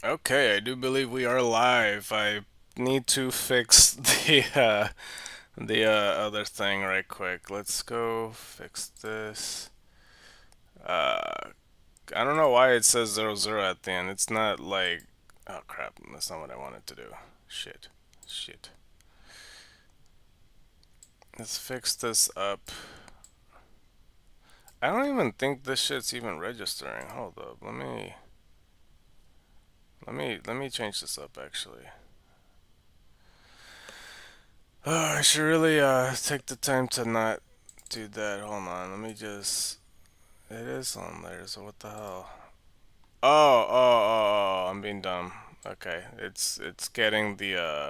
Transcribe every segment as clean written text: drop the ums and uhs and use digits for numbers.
Okay, I do believe we are live. I need to fix the other thing right quick. Let's go fix this. Uh, I don't know why it says 00 at the end. It's not like, oh crap, that's not what I wanted to do. Shit. Shit. Let's fix this up. I don't even think this shit's even registering. Hold up. Let me change this up actually. Oh, I should really take the time to not do that. Hold on. Let me just. It is on there. So what the hell? Oh, I'm being dumb. Okay, it's getting the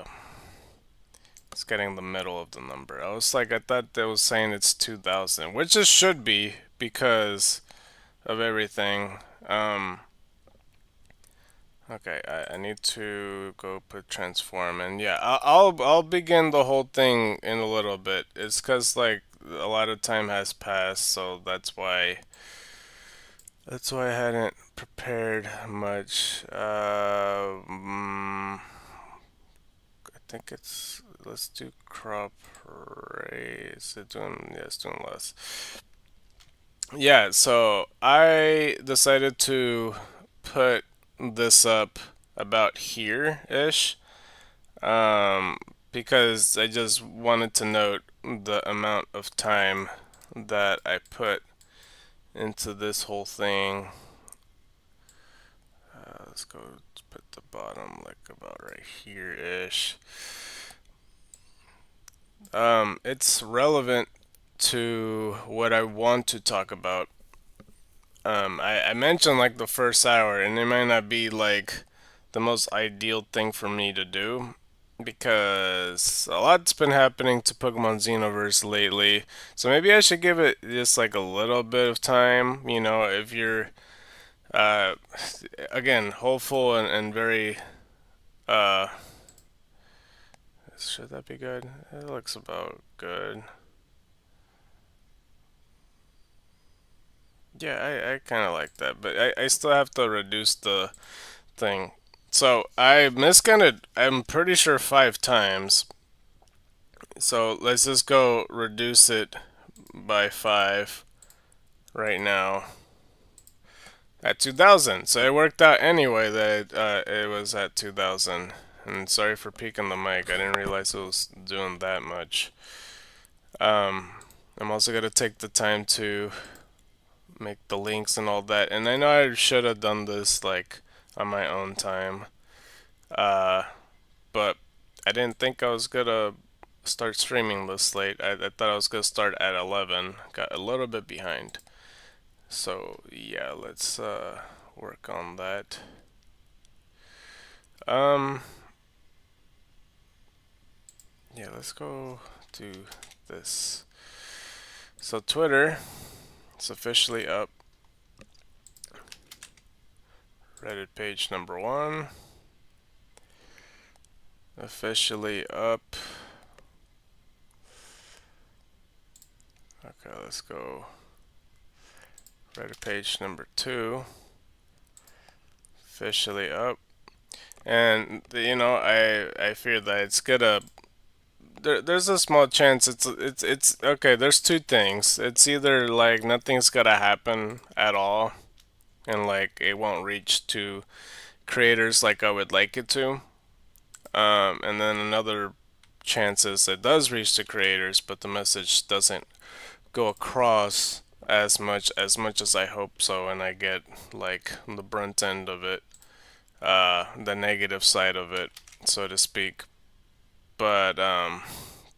middle of the number. I was like, I thought they was saying it's 2000, which it should be because of everything. Okay, I need to go put transform, and yeah, I'll begin the whole thing in a little bit. It's cause like a lot of time has passed, so that's why I hadn't prepared much. I think let's do crop rate. Is it doing? Yeah, it's doing less. Yeah, so I decided to put this up about here ish, um, because I just wanted to note the amount of time that I put into this whole thing. Let's go put the bottom like about right here ish. It's relevant to what I want to talk about. I mentioned like the first hour, and it might not be like the most ideal thing for me to do because a lot's been happening to Pokemon Xenoverse lately. So maybe I should give it just like a little bit of time. If you're uh, again hopeful and very should that be good? It looks about good. Yeah, I kind of like that, but I still have to reduce the thing. So I miscounted, I'm pretty sure 5 times. So let's just go reduce it by 5 right now at 2000. So it worked out anyway that it was at 2000. And sorry for peeking the mic, I didn't realize it was doing that much. Um, I'm also going to take the time to make the links and all that. And I know I should have done this like on my own time. Uh, but I didn't think I was gonna start streaming this late. I thought I was gonna start at 11. Got a little bit behind. So yeah, let's work on that. Um, yeah, let's go do this. So Twitter, it's officially up. Reddit page number 1, officially up. Okay, let's go. Reddit page number 2, officially up. And I fear that it's gonna. There's a small chance it's okay. There's two things. It's either like nothing's gonna happen at all, and like it won't reach to creators like I would like it to. And then another chance is it does reach to creators, but the message doesn't go across as much as I hope so, and I get like the brunt end of it, the negative side of it, so to speak. But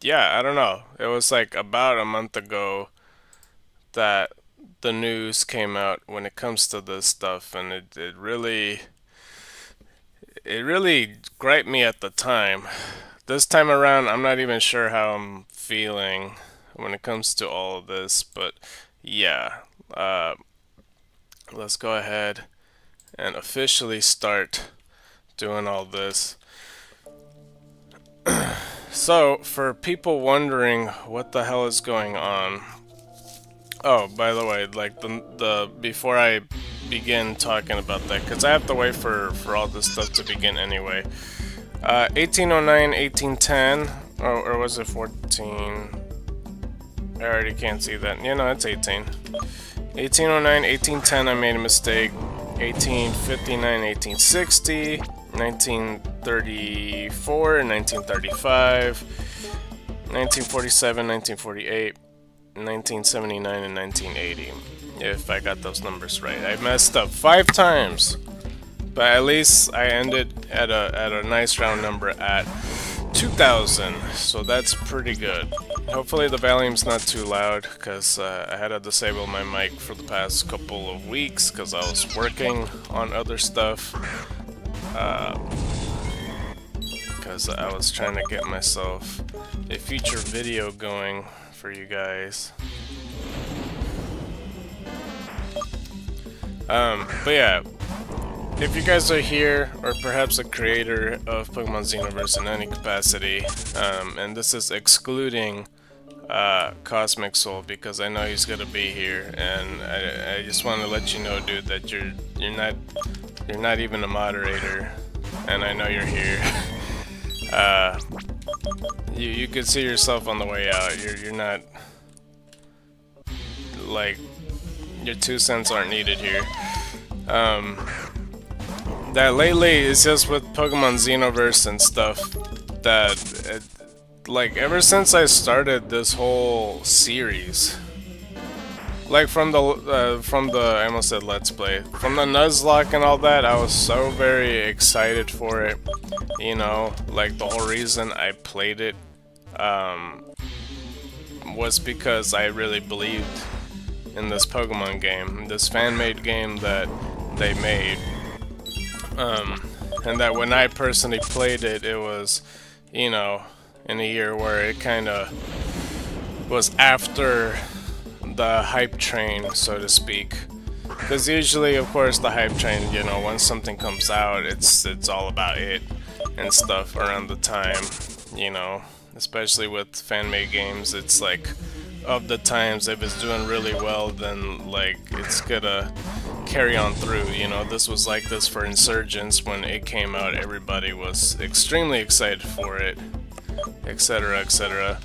yeah, I don't know. It was like about a month ago that the news came out when it comes to this stuff, and it really griped me at the time. This time around, I'm not even sure how I'm feeling when it comes to all of this, but yeah, uh, let's go ahead and officially start doing all this. So, for people wondering what the hell is going on, oh, by the way, like the before I begin talking about that because I have to wait for all this stuff to begin anyway. 1809, 1810, or was it 14? I already can't see that. You know, it's 18. 1809, 1810, I made a mistake. 1859, 1860, 1934, 1935, 1947, 1948, 1979, and 1980. If I got those numbers right. I messed up 5 times. But at least I ended at a nice round number at 2000, so that's pretty good. Hopefully the volume's not too loud, because I had to disable my mic for the past couple of weeks, because I was working on other stuff. Because I was trying to get myself a future video going for you guys. But yeah. If you guys are here, or perhaps a creator of Pokemon Xenoverse in any capacity, and this is excluding Cosmic Soul because I know he's gonna be here, and I just want to let you know, dude, that you're not even a moderator, and I know you're here. You could see yourself on the way out. You're not, like, your 2 cents aren't needed here. That lately it's just with Pokemon Xenoverse and stuff that like ever since I started this whole series, like from the I almost said Let's Play, from the Nuzlocke and all that, I was so very excited for it. You know, like the whole reason I played it was because I really believed in this Pokemon game, this fan-made game that they made. And that when I personally played it, it was, you know, in a year where it kind of was after the hype train, so to speak. Because usually, of course, the hype train, you know, once something comes out, it's all about it and stuff around the time, you know. Especially with fan-made games, it's like, of the times, if it's doing really well, then, like, it's gonna carry on through, you know. This was like this for Insurgents when it came out. Everybody was extremely excited for it, etc, etc.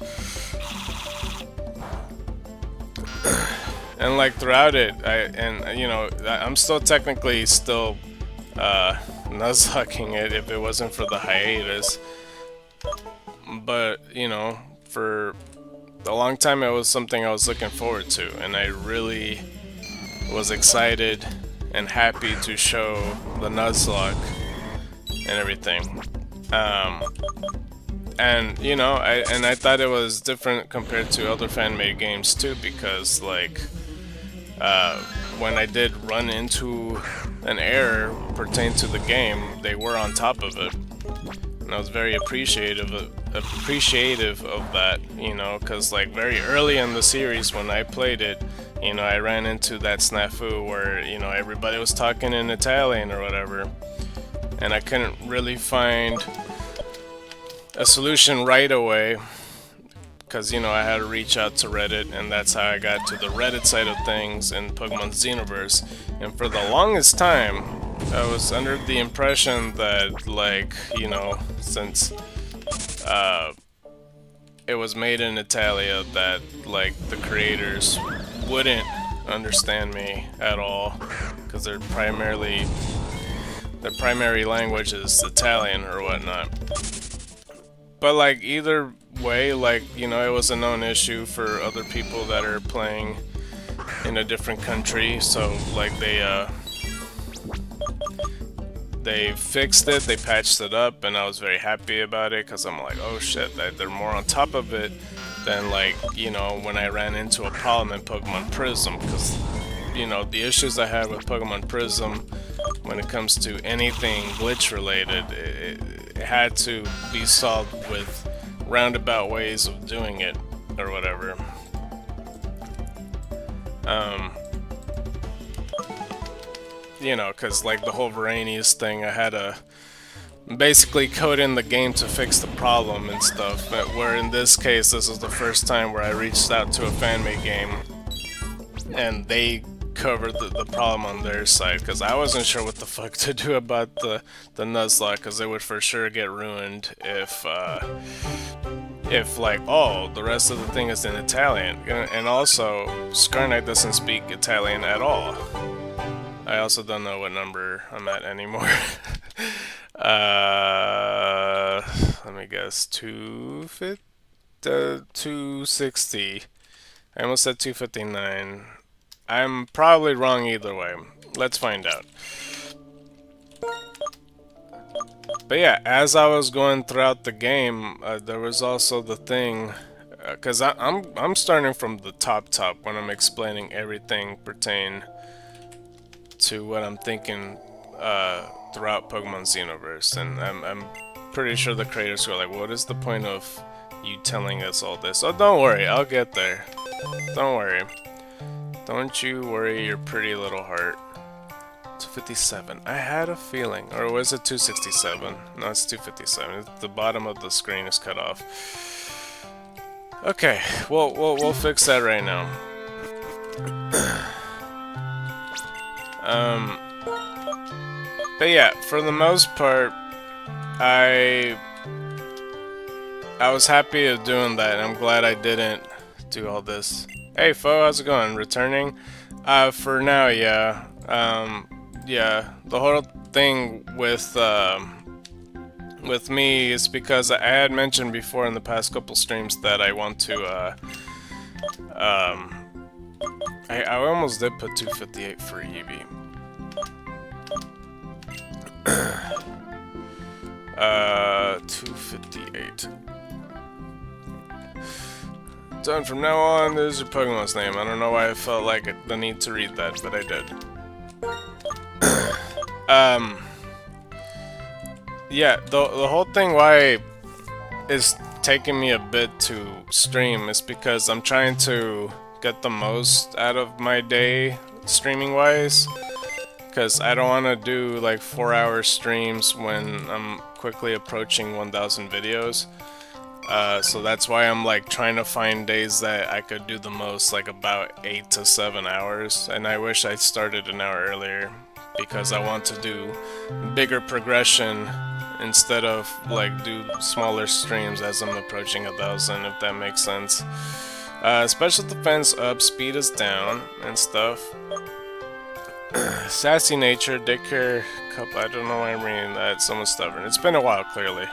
And like throughout it, you know, I'm still technically nuzlocking it if it wasn't for the hiatus. But, you know, for a long time it was something I was looking forward to, and I really was excited and happy to show the Nuzlocke and everything. And you know, I thought it was different compared to other fan-made games too, because like when I did run into an error pertaining to the game, they were on top of it, and I was very appreciative of that, you know, because like very early in the series when I played it, you know, I ran into that snafu where, you know, everybody was talking in Italian or whatever, and I couldn't really find a solution right away, because, you know, I had to reach out to Reddit, and that's how I got to the Reddit side of things in Pokemon Xenoverse. And for the longest time, I was under the impression that, like, you know, since it was made in Italia, that, like, the creators wouldn't understand me at all, because their primary language is Italian or whatnot. But like either way, like, you know, it was a known issue for other people that are playing in a different country, so like they fixed it, they patched it up, and I was very happy about it, because I'm like, oh shit, they're more on top of it than, like, you know, when I ran into a problem in Pokemon Prism, because, you know, the issues I had with Pokemon Prism when it comes to anything glitch related, it had to be solved with roundabout ways of doing it or whatever. You know, because like the whole Varanius thing, I had to basically code in the game to fix the problem and stuff, but where in this case, this is the first time where I reached out to a fan-made game and they covered the problem on their side, because I wasn't sure what the fuck to do about the Nuzlocke, because it would for sure get ruined if like, oh, the rest of the thing is in Italian. And also, ScarKnight doesn't speak Italian at all. I also don't know what number I'm at anymore. Let me guess, 260. I almost said 259. I'm probably wrong either way. Let's find out. But yeah, as I was going throughout the game, there was also the thing, because I'm starting from the top when I'm explaining everything pertaining to what I'm thinking throughout Pokemon Xenoverse, and I'm pretty sure the creators were like, what is the point of you telling us all this? Oh, don't worry, I'll get there. Don't worry. Don't you worry your pretty little heart. 257. I had a feeling. Or was it 267? No, it's 257. The bottom of the screen is cut off. Okay, we'll fix that right now. But yeah, for the most part, I was happy of doing that. I'm glad I didn't do all this. Hey, Fo, how's it going? Returning? For now, yeah. Yeah, the whole thing with me is because I had mentioned before in the past couple streams that I want to, I almost did put 258 for Eevee. 258. Done from now on, this is your Pokemon's name. I don't know why I felt like the need to read that, but I did. Yeah, the whole thing why it's taking me a bit to stream is because I'm trying to get the most out of my day streaming wise, because I don't want to do like 4-hour streams when I'm quickly approaching 1,000 videos. So that's why I'm like trying to find days that I could do the most, like about 8 to 7 hours, and I wish I started an hour earlier because I want to do bigger progression instead of like do smaller streams as I'm approaching 1,000, if that makes sense. Special defense up, speed is down, and stuff. Sassy nature, daycare, couple. I don't know why I'm reading that. Someone's stubborn. It's been a while, clearly.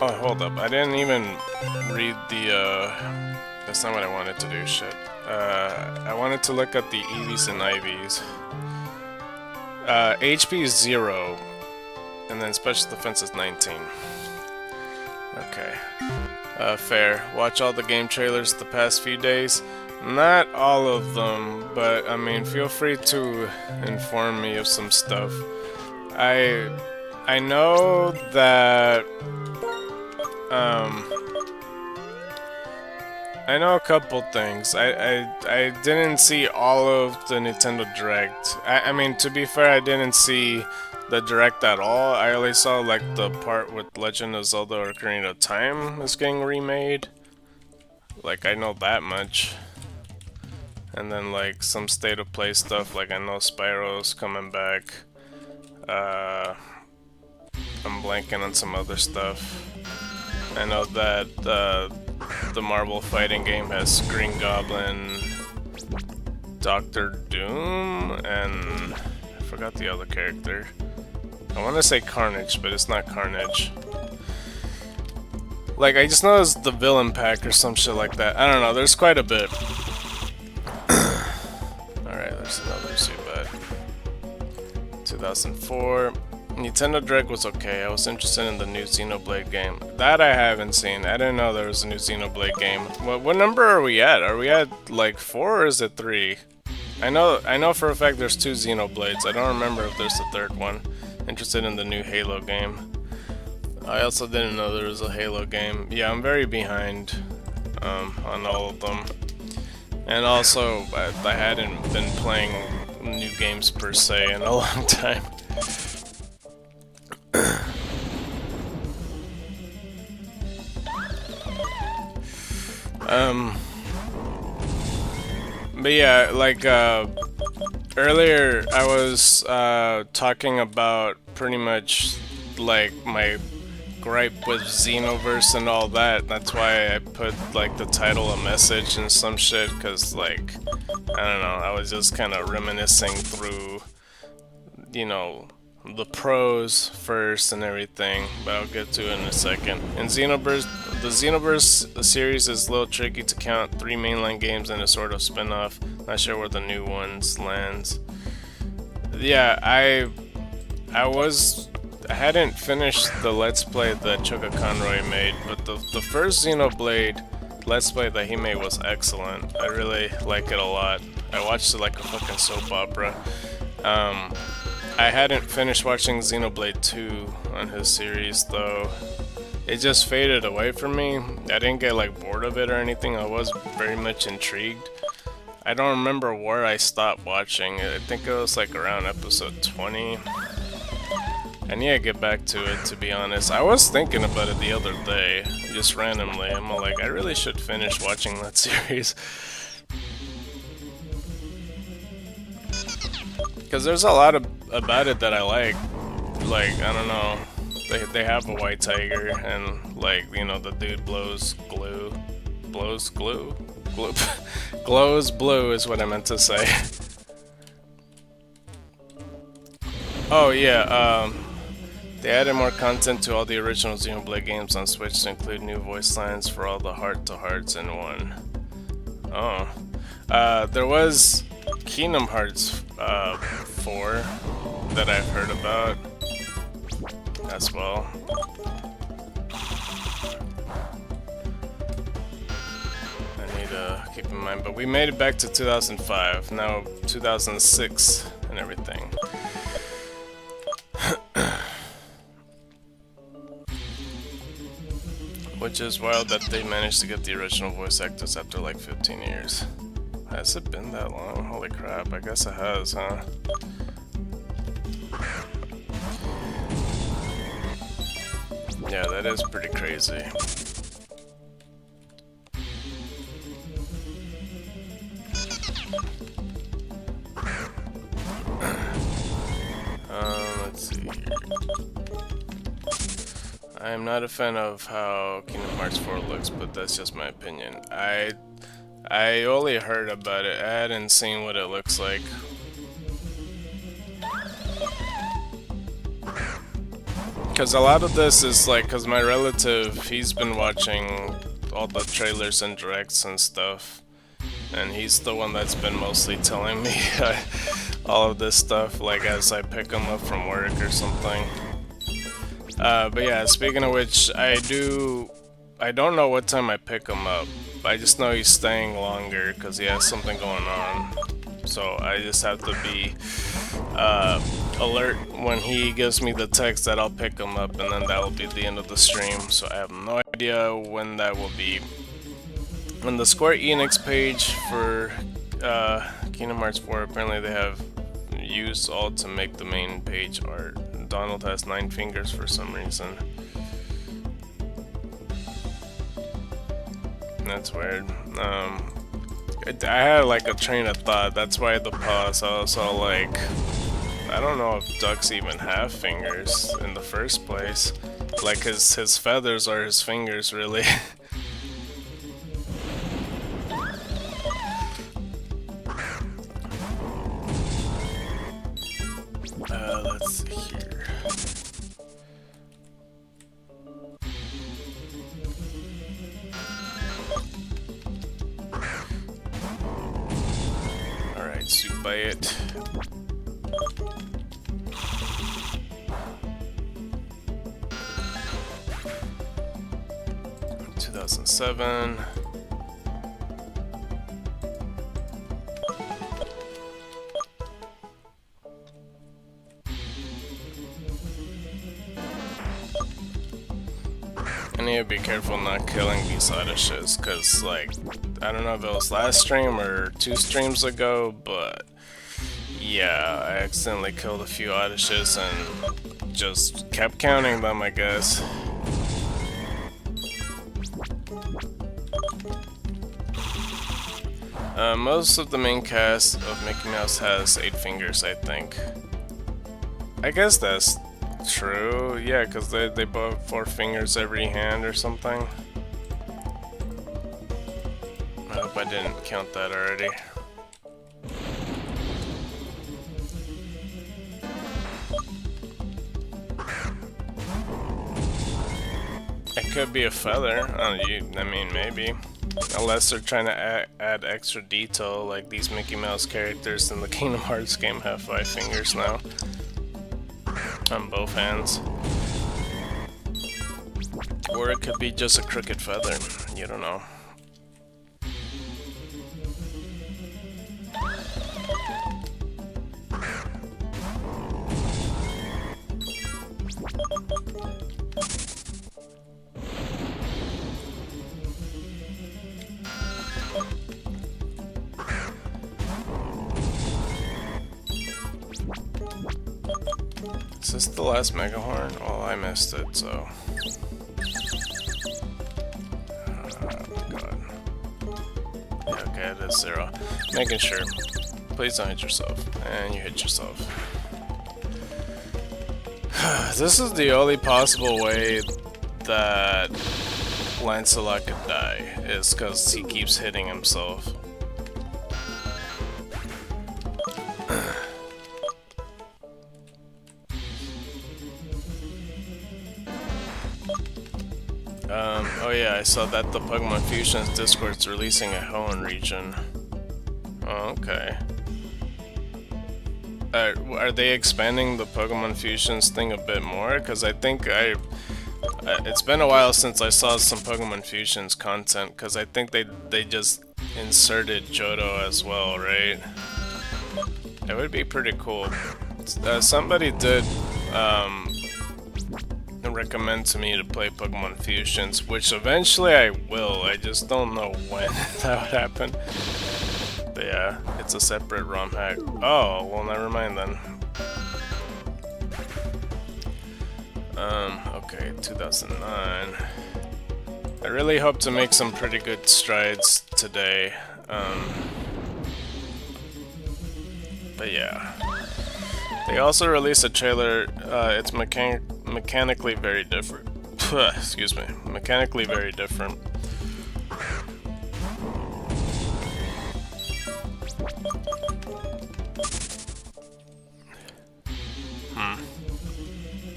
Oh, hold up. I didn't even read the, that's not what I wanted to do, shit. I wanted to look at the Eevees and Ivies. HP is 0, and then special defense is 19. Okay. Fair. Watch all the game trailers the past few days. Not all of them, but I mean, feel free to inform me of some stuff. I know that I know a couple things. I didn't see all of the Nintendo Direct. I mean, to be fair, I didn't see the Direct at all. I only saw like the part with Legend of Zelda Ocarina of Time is getting remade. Like, I know that much. And then like some state of play stuff, like I know Spyro's coming back. I'm blanking on some other stuff. I know that the Marvel fighting game has Green Goblin, Doctor Doom, and I forgot the other character. I want to say Carnage, but it's not Carnage. Like, I just know it's the villain pack or some shit like that. I don't know, there's quite a bit. Alright, there's another Zubat. 2004. Nintendo Direct was okay. I was interested in the new Xenoblade game. That I haven't seen. I didn't know there was a new Xenoblade game. What number are we at? Are we at like 4 or is it 3? I know for a fact there's 2 Xenoblades. I don't remember if there's a third one. Interested in the new Halo game. I also didn't know there was a Halo game. Yeah, I'm very behind on all of them. And also, I hadn't been playing new games per se in a long time. But yeah, like earlier I was talking about pretty much like my gripe with Xenoverse and all that. That's why I put like the title a message and some shit, cause like I don't know, I was just kind of reminiscing through, you know, the pros first and everything, but I'll get to it in a second. In Xenoverse, the Xenoverse series is a little tricky to count. 3 mainline games and a sort of spin-off. Not sure where the new ones lands. Yeah, I hadn't finished the Let's Play that Choka Conroy made, but the first Xenoblade Let's Play that he made was excellent. I really like it a lot. I watched it like a fucking soap opera. I hadn't finished watching Xenoblade 2 on his series though. It just faded away from me. I didn't get like bored of it or anything. I was very much intrigued. I don't remember where I stopped watching it. I think it was like around episode 20. I need to get back to it, to be honest. I was thinking about it the other day, just randomly. I'm like, I really should finish watching that series. Because there's a lot about it that I like. Like, I don't know, they have a white tiger, and like, you know, the dude blows glue. Blows glue? Glue. Glows blue is what I meant to say. Oh yeah, they added more content to all the original Xenoblade games on Switch to include new voice lines for all the heart-to-hearts in one. Oh. There was Kingdom Hearts 4 that I've heard about as well. I need to keep in mind, but we made it back to 2005, now 2006 and everything. Which is wild that they managed to get the original voice actors after like 15 years. Has it been that long? Holy crap, I guess it has, huh? Yeah, that is pretty crazy. Let's see here. I am not a fan of how Kingdom Hearts 4 looks, but that's just my opinion. I only heard about it. I hadn't seen what it looks like. Because a lot of this is like, because my relative, he's been watching all the trailers and directs and stuff, and he's the one that's been mostly telling me all of this stuff, like as I pick him up from work or something. But yeah, speaking of which, I don't know what time I pick him up. I just know he's staying longer because he has something going on. So I just have to be alert when he gives me the text that I'll pick him up, and then that will be the end of the stream. So I have no idea when that will be. On the Square Enix page for Kingdom Hearts 4, apparently they have used all to make the main page art. Donald has 9 fingers for some reason. That's weird. I had like a train of thought, that's why the pause. I was all like, I don't know if ducks even have fingers in the first place. Like his feathers are his fingers, really. Let's see here. Alright, soup by it. In 2007. I need to be careful not killing these Odysseys, cause like, I don't know if it was last stream or 2 streams ago, but yeah, I accidentally killed a few Odysseys and just kept counting them, I guess. Most of the main cast of Mickey Mouse has 8 fingers, I think. I guess that's true, yeah, because they both have 4 fingers every hand or something. I hope I didn't count that already. It could be a feather. I mean, maybe. Unless they're trying to add extra detail, like these Mickey Mouse characters in the Kingdom Hearts game have 5 fingers now. On both hands. Or it could be just a crooked feather. You don't know. Is this the last Mega Horn? Oh, I missed it, so... Oh, God. Yeah, okay, it is 0. Making sure. Please don't hit yourself. And you hit yourself. This is the only possible way that Lancelot could die, is because he keeps hitting himself. Oh yeah, I saw that the Pokemon Fusion's Discord's releasing a Hoenn region. Oh, okay. Are they expanding the Pokemon Fusions thing a bit more? Because I think it's been a while since I saw some Pokemon Fusions content, because I think they just inserted Johto as well, right? It would be pretty cool. Somebody did recommend to me to play Pokemon Fusions, which eventually I will. I just don't know when that would happen. But yeah, it's a separate ROM hack. Oh, well, never mind then. Okay, 2009. I really hope to make some pretty good strides today. But yeah. They also released a trailer. It's mechanically very different. Excuse me. Mechanically very different.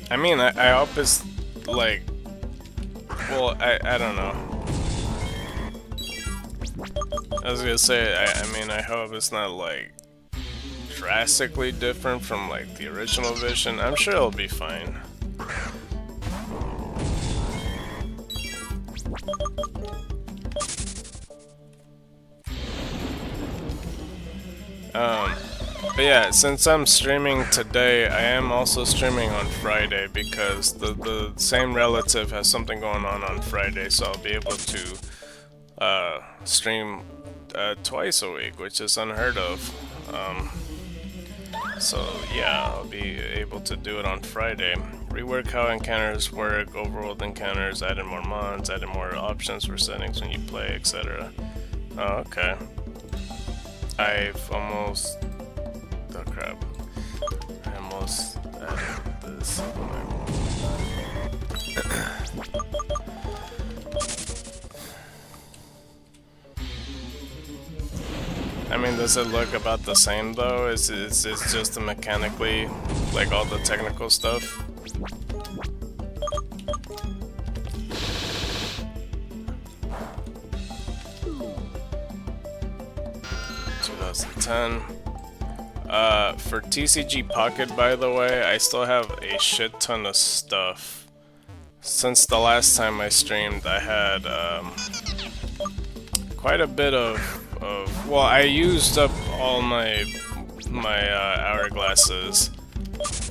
I mean, I hope it's like, well, I don't know. I was gonna say, I mean, I hope it's not like drastically different from like the original vision. I'm sure it'll be fine. But yeah, since I'm streaming today, I am also streaming on Friday because the same relative has something going on Friday, so I'll be able to stream twice a week, which is unheard of. So yeah, I'll be able to do it on Friday. Rework how encounters work, overworld encounters, added more mods, added more options for settings when you play, etc. Oh, okay. I've almost... Oh crap. I almost added this. I mean, does it look about the same though? Is it just the mechanically, like all the technical stuff? For TCG Pocket, by the way, I still have a shit ton of stuff. Since the last time I streamed, I had quite a bit of well, I used up all my hourglasses,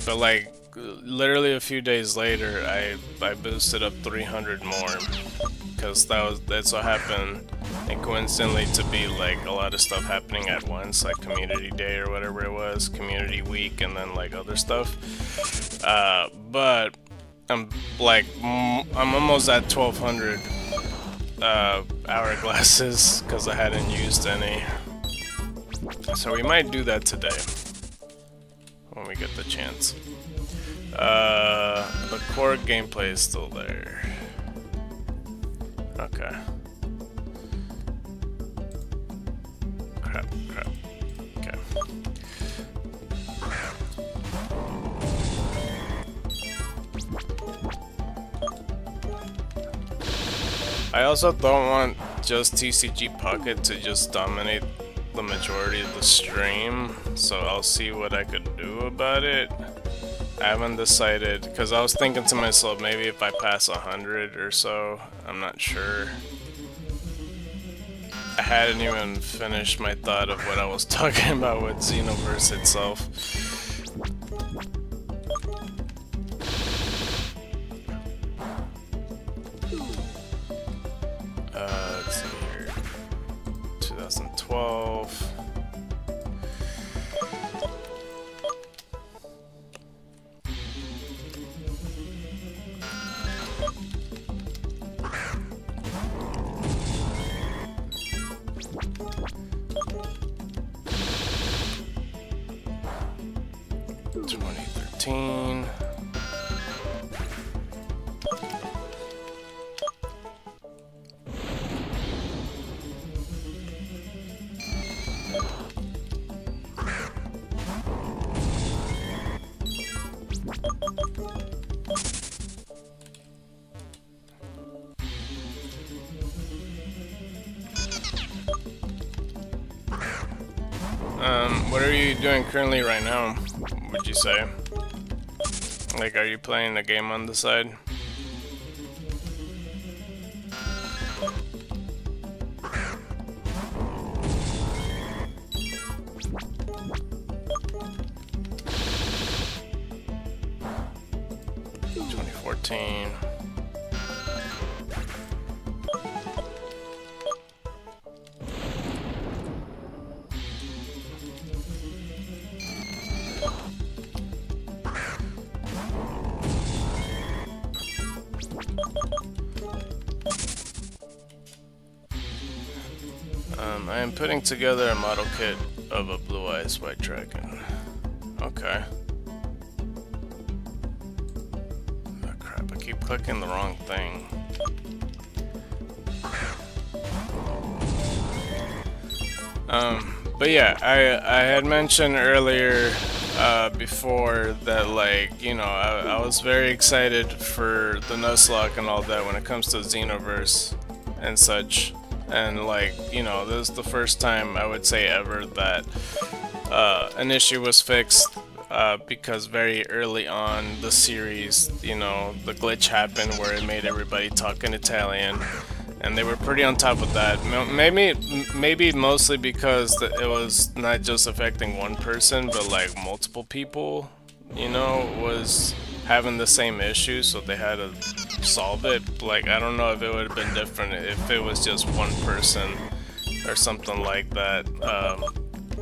but like literally a few days later, I boosted up 300 more because that's what happened. And coincidentally to be like a lot of stuff happening at once, like Community Day or whatever it was, Community Week, and then like other stuff. But I'm almost at 1200 hourglasses because I hadn't used any. So we might do that today when we get the chance. The core gameplay is still there. Okay. Crap. Okay. I also don't want just TCG Pocket to just dominate the majority of the stream, so I'll see what I could do about it. I haven't decided, because I was thinking to myself, maybe if I pass 100 or so, I'm not sure. I hadn't even finished my thought of what I was talking about with Xenoverse itself. Let's see here. 2012. What are you doing currently right now, would you say? Like, are you playing a game on the side? I am putting together a model kit of a Blue Eyes White Dragon. Okay. Oh crap, I keep clicking the wrong thing. But yeah, I had mentioned earlier before that, like, you know, I was very excited for the Nuzlocke and all that when it comes to Xenoverse and such. And, like, you know, this is the first time I would say ever that an issue was fixed because very early on the series, you know, the glitch happened where it made everybody talk in Italian, and they were pretty on top of that. Maybe mostly because it was not just affecting one person, but like multiple people, you know, was having the same issue, so they had to solve it. Like, I don't know if it would have been different if it was just one person or something like that,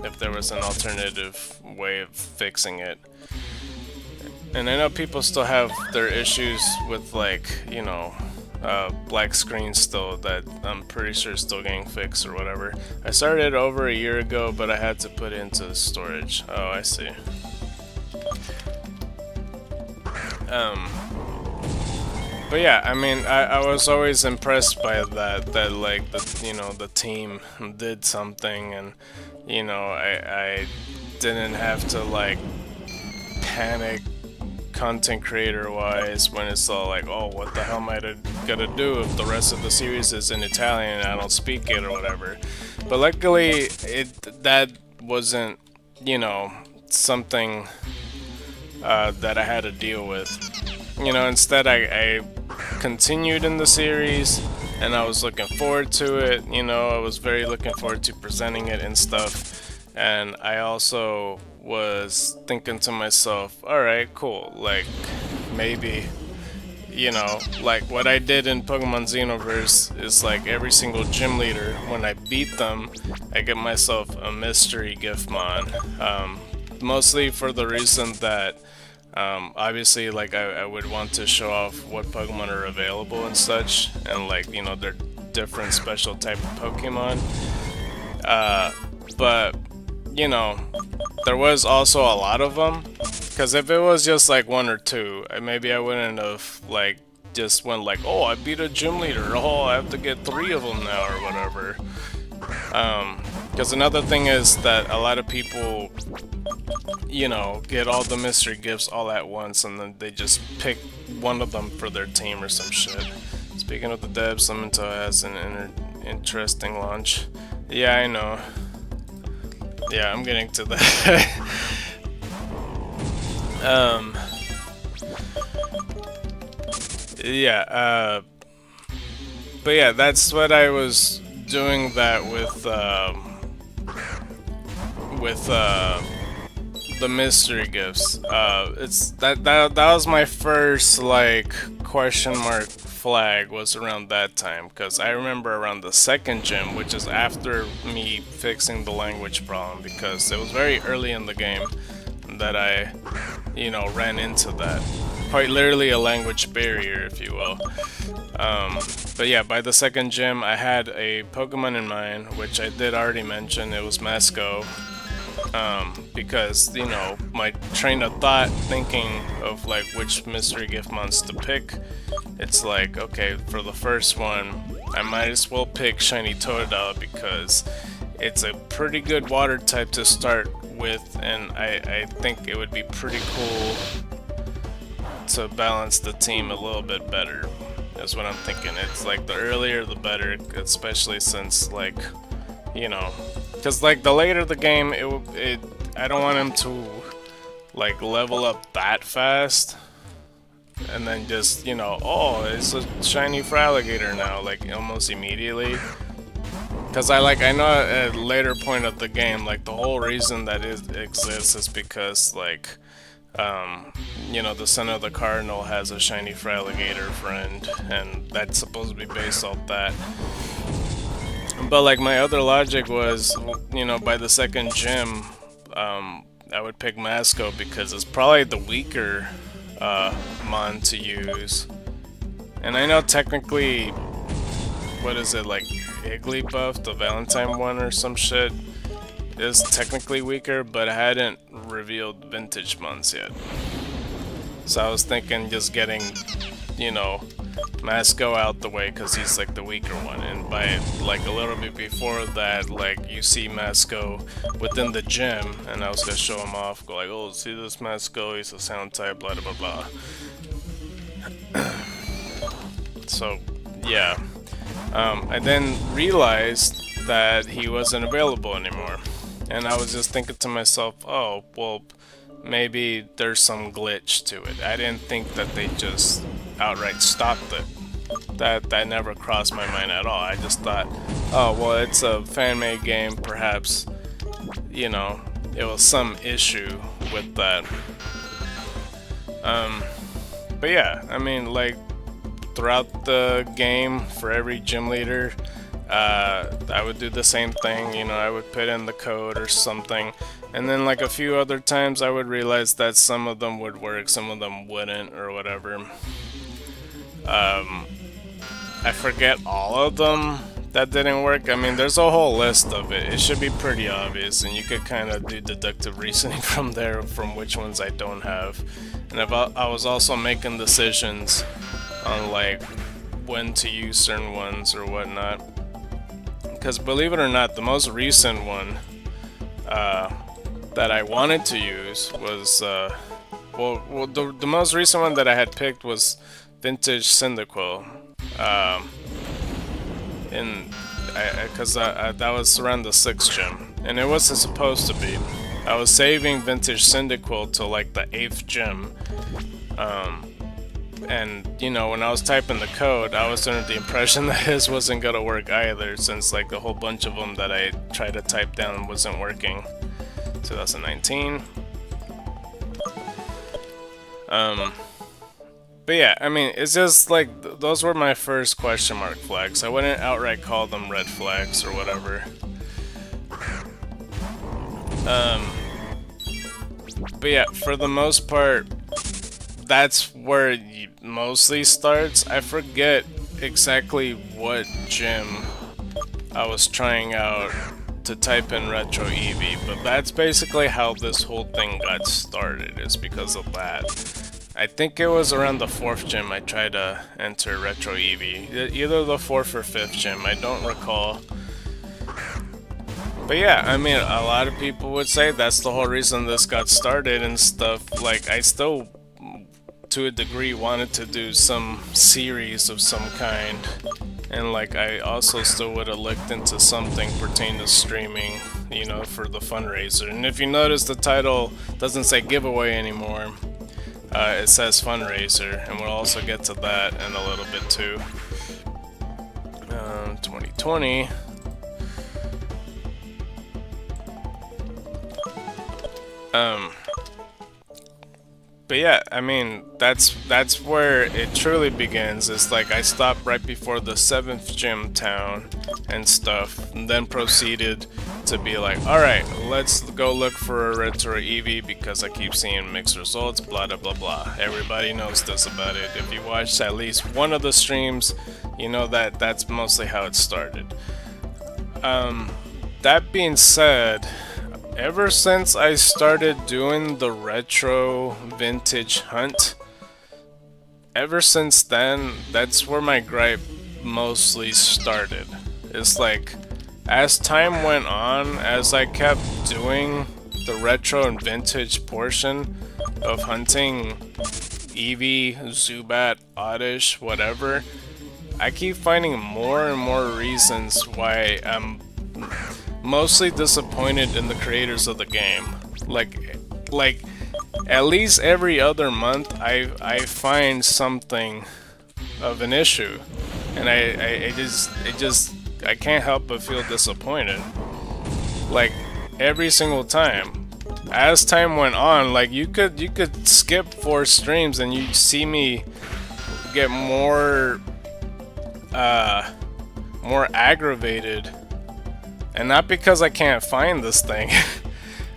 if there was an alternative way of fixing it. And I know people still have their issues with, like, you know, black screen still that I'm pretty sure is still getting fixed or whatever. I started over a year ago, but I had to put it into storage. Oh, I see. But yeah, I mean, I was always impressed by that like, the, you know, the team did something, and, you know, I didn't have to, like, panic content creator wise when it's all like, oh, what the hell am I gonna do if the rest of the series is in Italian and I don't speak it or whatever. But luckily that wasn't, you know, something that I had to deal with. You know, instead I continued in the series, and I was looking forward to it. You know, I was very looking forward to presenting it and stuff. And I also was thinking to myself, alright, cool, like, maybe, you know, like what I did in Pokemon Xenoverse is, like, every single gym leader, when I beat them, I get myself a mystery giftmon. Mostly for the reason that obviously, like, I would want to show off what Pokemon are available and such, and, like, you know, they're different special type of Pokemon. But you know, there was also a lot of them. Because if it was just like one or two, maybe I wouldn't have like just went like, oh, I beat a gym leader. Oh, I have to get 3 of them now or whatever. Because another thing is that a lot of people, you know, get all the mystery gifts all at once and then they just pick one of them for their team or some shit. Speaking of the devs, Intel has an interesting launch. Yeah, I know. Yeah, I'm getting to that. Yeah, but yeah, that's what I was doing that with the mystery gifts. It's that was my first like question mark flag was around that time, because I remember around the second gym, which is after me fixing the language problem, because it was very early in the game that I, you know, ran into that. Quite literally a language barrier, if you will. But yeah, by the second gym, I had a Pokemon in mind, which I did already mention. It was Masco. Because, you know, my train of thought thinking of like which mystery gift monster to pick, it's like, okay, for the first one, I might as well pick Shiny Totodile because it's a pretty good water type to start with, and I think it would be pretty cool to balance the team a little bit better. That's what I'm thinking. It's like the earlier the better, especially since, like, you know, because like the later the game, I don't want him to like level up that fast and then just, you know, oh, it's a shiny Fraligator now, like almost immediately. Because I know at a later point of the game, like the whole reason that it exists is because like, you know, the son of the Cardinal has a shiny Fraligator friend, and that's supposed to be based off that. But like my other logic was, you know, by the second gym, I would pick Masco because it's probably the weaker mon to use. And I know technically, what is it, like Igglybuff, the Valentine one or some shit, is technically weaker, but I hadn't revealed vintage mons yet. So I was thinking just getting, you know, Masco out the way because he's like the weaker one, and by like a little bit before that, like you see Masco within the gym, and I was gonna show him off, go like, oh, see this Masco, he's a sound type, blah blah blah. So yeah, I then realized that he wasn't available anymore, and I was just thinking to myself, oh well, maybe there's some glitch to it. I didn't think that they just outright stopped it. That never crossed my mind at all. I just thought, oh well, it's a fan-made game, perhaps, you know, it was some issue with that. But yeah, I mean, like throughout the game, for every gym leader, I would do the same thing, you know, I would put in the code or something, and then like a few other times I would realize that some of them would work, some of them wouldn't, or whatever. I forget all of them that didn't work. I mean, there's a whole list of it. It should be pretty obvious, and you could kind of do deductive reasoning from there, from which ones I don't have. And I was also making decisions on like when to use certain ones or whatnot. Because believe it or not, the most recent one that I wanted to use was, well, the most recent one that I had picked was Vintage Cyndaquil. Because that was around the 6th gym, and it wasn't supposed to be. I was saving Vintage Cyndaquil till like the 8th gym. And you know, when I was typing the code, I was under the impression that his wasn't gonna work either, since like a whole bunch of them that I tried to type down wasn't working. 2019. But yeah, I mean, it's just like those were my first question mark flags. I wouldn't outright call them red flags or whatever. But yeah, for the most part, that's where it mostly starts. I forget exactly what gym I was trying out to type in Retro Eevee, but that's basically how this whole thing got started, is because of that. I think it was around the 4th gym I tried to enter Retro Eevee. Either the 4th or 5th gym, I don't recall. But yeah, I mean, a lot of people would say that's the whole reason this got started and stuff. Like, I still, to a degree, wanted to do some series of some kind. And like, I also still would have looked into something pertaining to streaming, you know, for the fundraiser. And if you notice, the title doesn't say giveaway anymore. It says fundraiser, and we'll also get to that in a little bit too. 2020. But yeah, I mean, that's where it truly begins. It's like I stopped right before the 7th gym town and stuff, and then proceeded to be like, alright, let's go look for a Retro Eevee because I keep seeing mixed results, blah blah blah blah. Everybody knows this about it. If you watched at least one of the streams, you know that that's mostly how it started. That being said, ever since I started doing the retro vintage hunt, ever since then, that's where my gripe mostly started. It's like, as time went on, as I kept doing the retro and vintage portion of hunting Eevee, Zubat, Oddish, whatever, I keep finding more and more reasons why I'm mostly disappointed in the creators of the game. Like at least every other month I find something of an issue, and I can't help but feel disappointed. Like every single time. As time went on, like you could skip 4 streams and you see me get more aggravated. And not because I can't find this thing.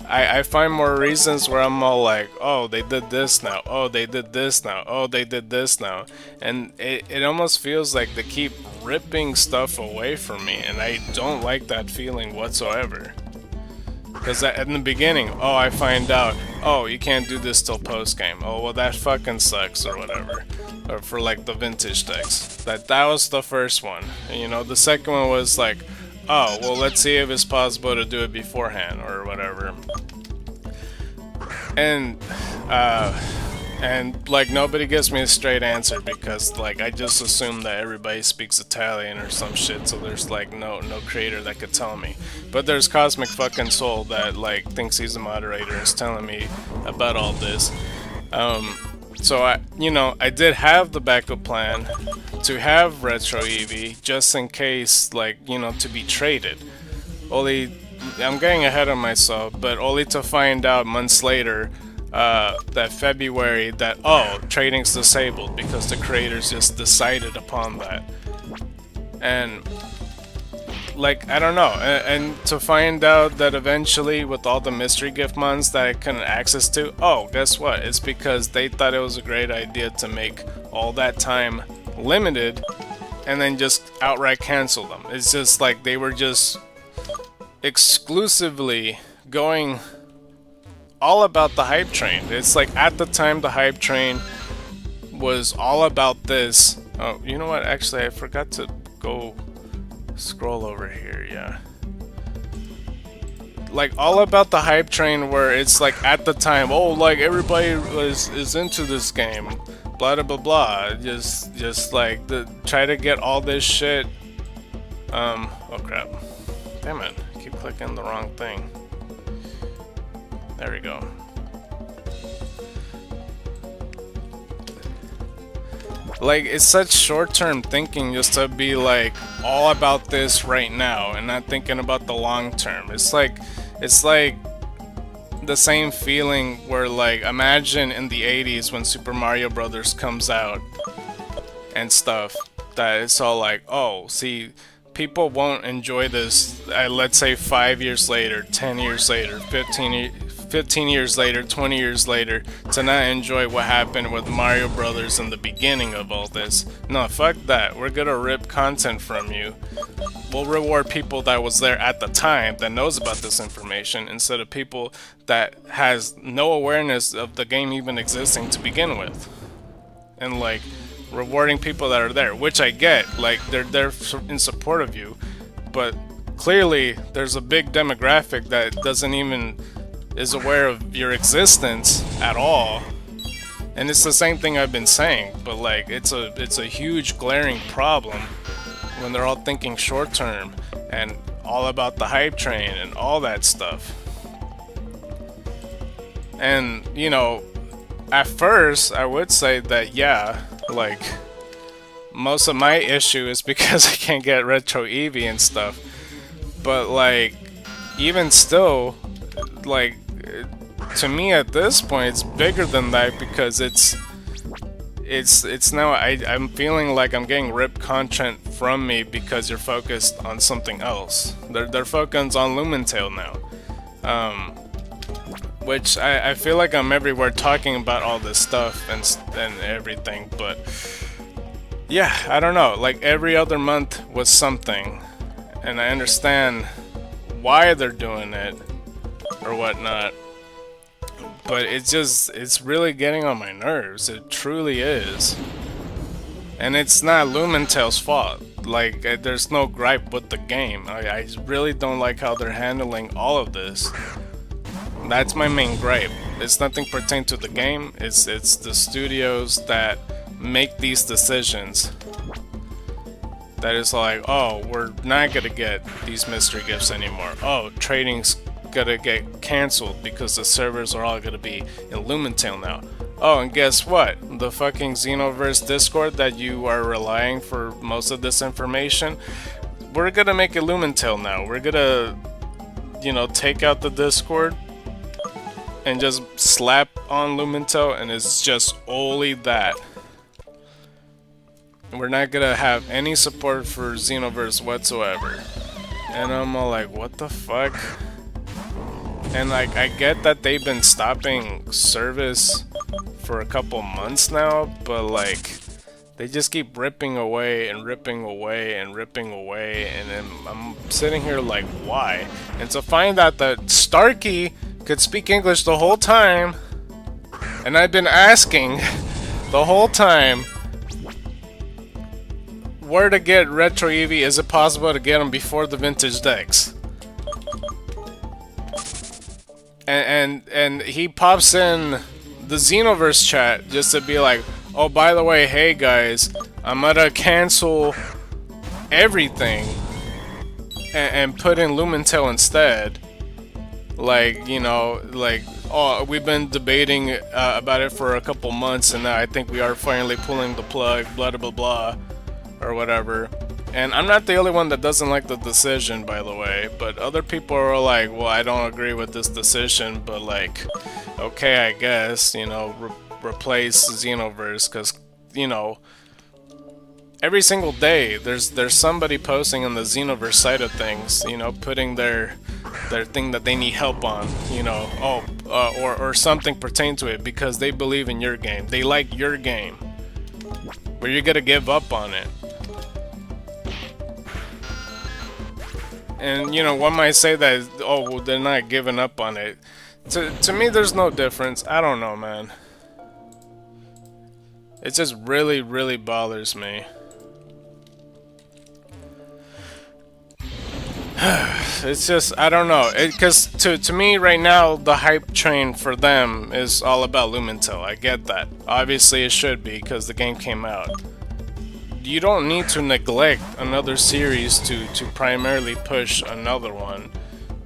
I find more reasons where I'm all like, oh, they did this now. Oh, they did this now. Oh, they did this now. And it almost feels like they keep ripping stuff away from me. And I don't like that feeling whatsoever. Because in the beginning, oh, I find out, oh, you can't do this till post-game. Oh, well, that fucking sucks or whatever. Or for like the vintage decks. That was the first one. And, you know, the second one was like, oh, well, let's see if it's possible to do it beforehand or whatever. And like nobody gives me a straight answer because like I just assume that everybody speaks Italian or some shit, so there's like no creator that could tell me. But there's Cosmic fucking Soul that like thinks he's a moderator and is telling me about all this. So I did have the backup plan to have Retro Eevee just in case, like, you know, to be traded. Only, I'm getting ahead of myself, but only to find out months later, that February, that, oh, trading's disabled because the creators just decided upon that. And like, I don't know, and to find out that eventually with all the mystery gift months that I couldn't access to, oh, guess what, it's because they thought it was a great idea to make all that time limited and then just outright cancel them. It's just like they were just exclusively going all about the hype train. It's like at the time the hype train was all about this. Oh, you know what, actually I forgot to go scroll over here, yeah. Like all about the hype train where it's like at the time, oh, like everybody is into this game, blah blah blah blah. Just like try to get all this shit. Oh crap. Damn it. I keep clicking the wrong thing. There we go. Like, it's such short-term thinking just to be like all about this right now and not thinking about the long term. It's like the same feeling where, like, imagine in the 80s when Super Mario Brothers comes out and stuff, that it's all like, oh, see, people won't enjoy this, let's say 5 years later, 10 years later, 15 years later, 20 years later, to not enjoy what happened with Mario Brothers in the beginning of all this. No, fuck that. We're gonna rip content from you. We'll reward people that was there at the time that knows about this information instead of people that has no awareness of the game even existing to begin with. And like rewarding people that are there, which I get, like they're there in support of you, but clearly there's a big demographic that doesn't even is aware of your existence at all. And it's the same thing I've been saying, but like it's a huge glaring problem when they're all thinking short term and all about the hype train and all that stuff. And you know, at first I would say that yeah, like most of my issue is because I can't get retro Eevee and stuff. But like even still, like to me at this point it's bigger than that, because it's now I'm feeling like I'm getting ripped content from me because you're focused on something else. They're focused on Lumentale now, which I feel like I'm everywhere talking about all this stuff and everything, but yeah, I don't know. Like every other month was something, and I understand why they're doing it or whatnot. But it's really getting on my nerves. It truly is. And it's not Lumentale's fault. Like, there's no gripe with the game. I really don't like how they're handling all of this. That's my main gripe. It's nothing pertaining to the game. It's the studios that make these decisions. That is like, oh, we're not gonna get these mystery gifts anymore. Oh, trading's gonna get cancelled because the servers are all gonna be in Lumentale now. Oh, and guess what? The fucking Xenoverse Discord that you are relying for most of this information, we're gonna make it Lumentale now. We're gonna, you know, take out the Discord and just slap on Lumentale, and it's just only that. We're not gonna have any support for Xenoverse whatsoever. And I'm all like, what the fuck? And like, I get that they've been stopping service for a couple months now, but like, they just keep ripping away and ripping away and ripping away, and then I'm sitting here like, why? And to find out that Starkey could speak English the whole time, and I've been asking the whole time where to get retro Eevee. Is it possible to get them before the vintage decks? And he pops in the Xenoverse chat just to be like, oh, by the way, hey guys, I'm gonna cancel everything and put in Lumentale instead. Like, you know, like, oh, we've been debating about it for a couple months, and now I think we are finally pulling the plug, blah blah blah, or whatever. And I'm not the only one that doesn't like the decision, by the way, but other people are like, well, I don't agree with this decision, but like, okay, I guess, you know, replace Xenoverse, because, you know, every single day there's somebody posting on the Xenoverse side of things, you know, putting their thing that they need help on, you know, or something pertaining to it, because they believe in your game, they like your game, but you're gonna give up on it. And you know, one might say that, oh, well, they're not giving up on it. To me, there's no difference. I don't know, man. It just really, really bothers me. It's just, I don't know. Because to me, right now, the hype train for them is all about Lumentale. I get that. Obviously, it should be, because the game came out. You don't need to neglect another series to primarily push another one.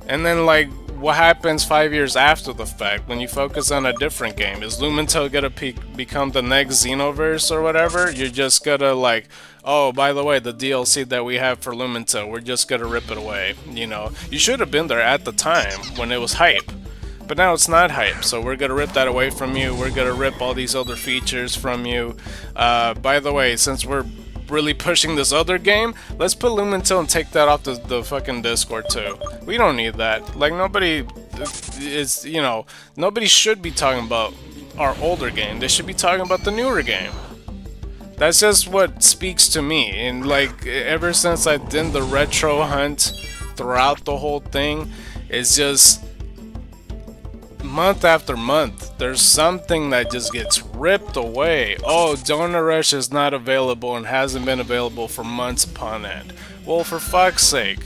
And then, like, what happens 5 years after the fact when you focus on a different game? Is Lumentale gonna become the next Xenoverse or whatever? You're just gonna like, oh, by the way, the DLC that we have for Lumentale, we're just gonna rip it away. You know, you should have been there at the time when it was hype. But now it's not hype, so we're gonna rip that away from you. We're gonna rip all these other features from you. By the way, since we're really pushing this other game, let's put Lumentale and take that off the fucking Discord too. We don't need that. Like, nobody is, you know, nobody should be talking about our older game. They should be talking about the newer game. That's just what speaks to me. And like ever since I did the retro hunt throughout the whole thing, it's just month after month there's something that just gets ripped away. Oh, Donor Rush is not available and hasn't been available for months upon end. Well, for fuck's sake.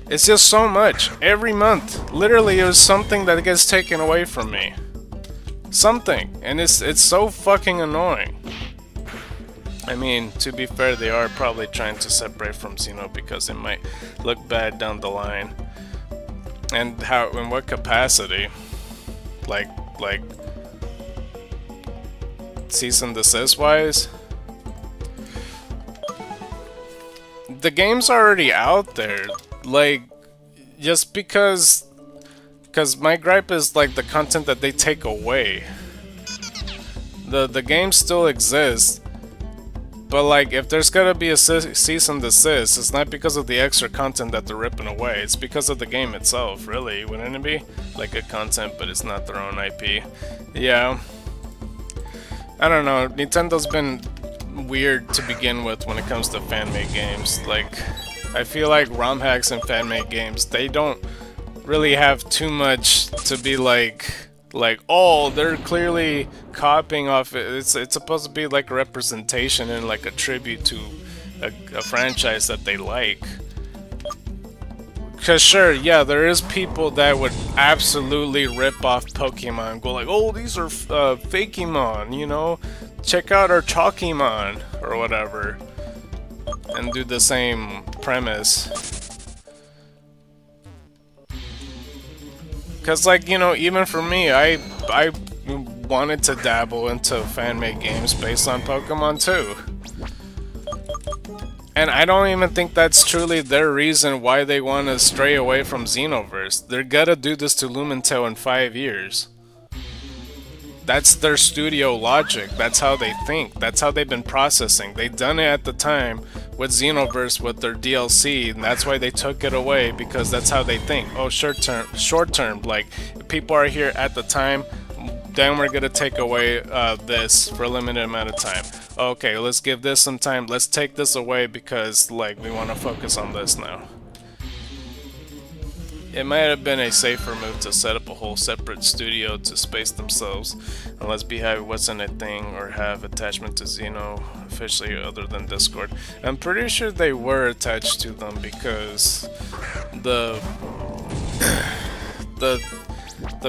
It's just so much. Every month. Literally, it was something that gets taken away from me. Something. And it's so fucking annoying. I mean, to be fair, they are probably trying to separate from Xeno because it might look bad down the line. And how, in what capacity? Like cease and desist wise? The game's already out there. Like, just because my gripe is like the content that they take away. The game still exists. But like, if there's gotta be a cease and desist, it's not because of the extra content that they're ripping away. It's because of the game itself, really, wouldn't it be? Like good content, but it's not their own IP. Yeah. I don't know. Nintendo's been weird to begin with when it comes to fan-made games. Like, I feel like ROM hacks and fan-made games, they don't really have too much to be like, oh, they're clearly copying off it. It's supposed to be like a representation and like a tribute to a franchise that they like. Cause sure, yeah, there is people that would absolutely rip off Pokemon, go like, oh, these are Fakemon, you know, check out our Chalkymon or whatever, and do the same premise. Cause like, you know, even for me, I wanted to dabble into fan-made games based on Pokemon too. And I don't even think that's truly their reason why they want to stray away from Xenoverse. They're gonna do this to Lumentel in 5 years. That's their studio logic. That's how they think. That's how they've been processing. They done it at the time with Xenoverse with their DLC, and that's why they took it away, because that's how they think. Oh, short term. Like, if people are here at the time, then we're gonna take away this for a limited amount of time. Okay, let's give this some time. Let's take this away because, like, we want to focus on this now. It might have been a safer move to set up a whole separate studio to space themselves, unless Beehive wasn't a thing or have attachment to Xeno officially other than Discord. I'm pretty sure they were attached to them because the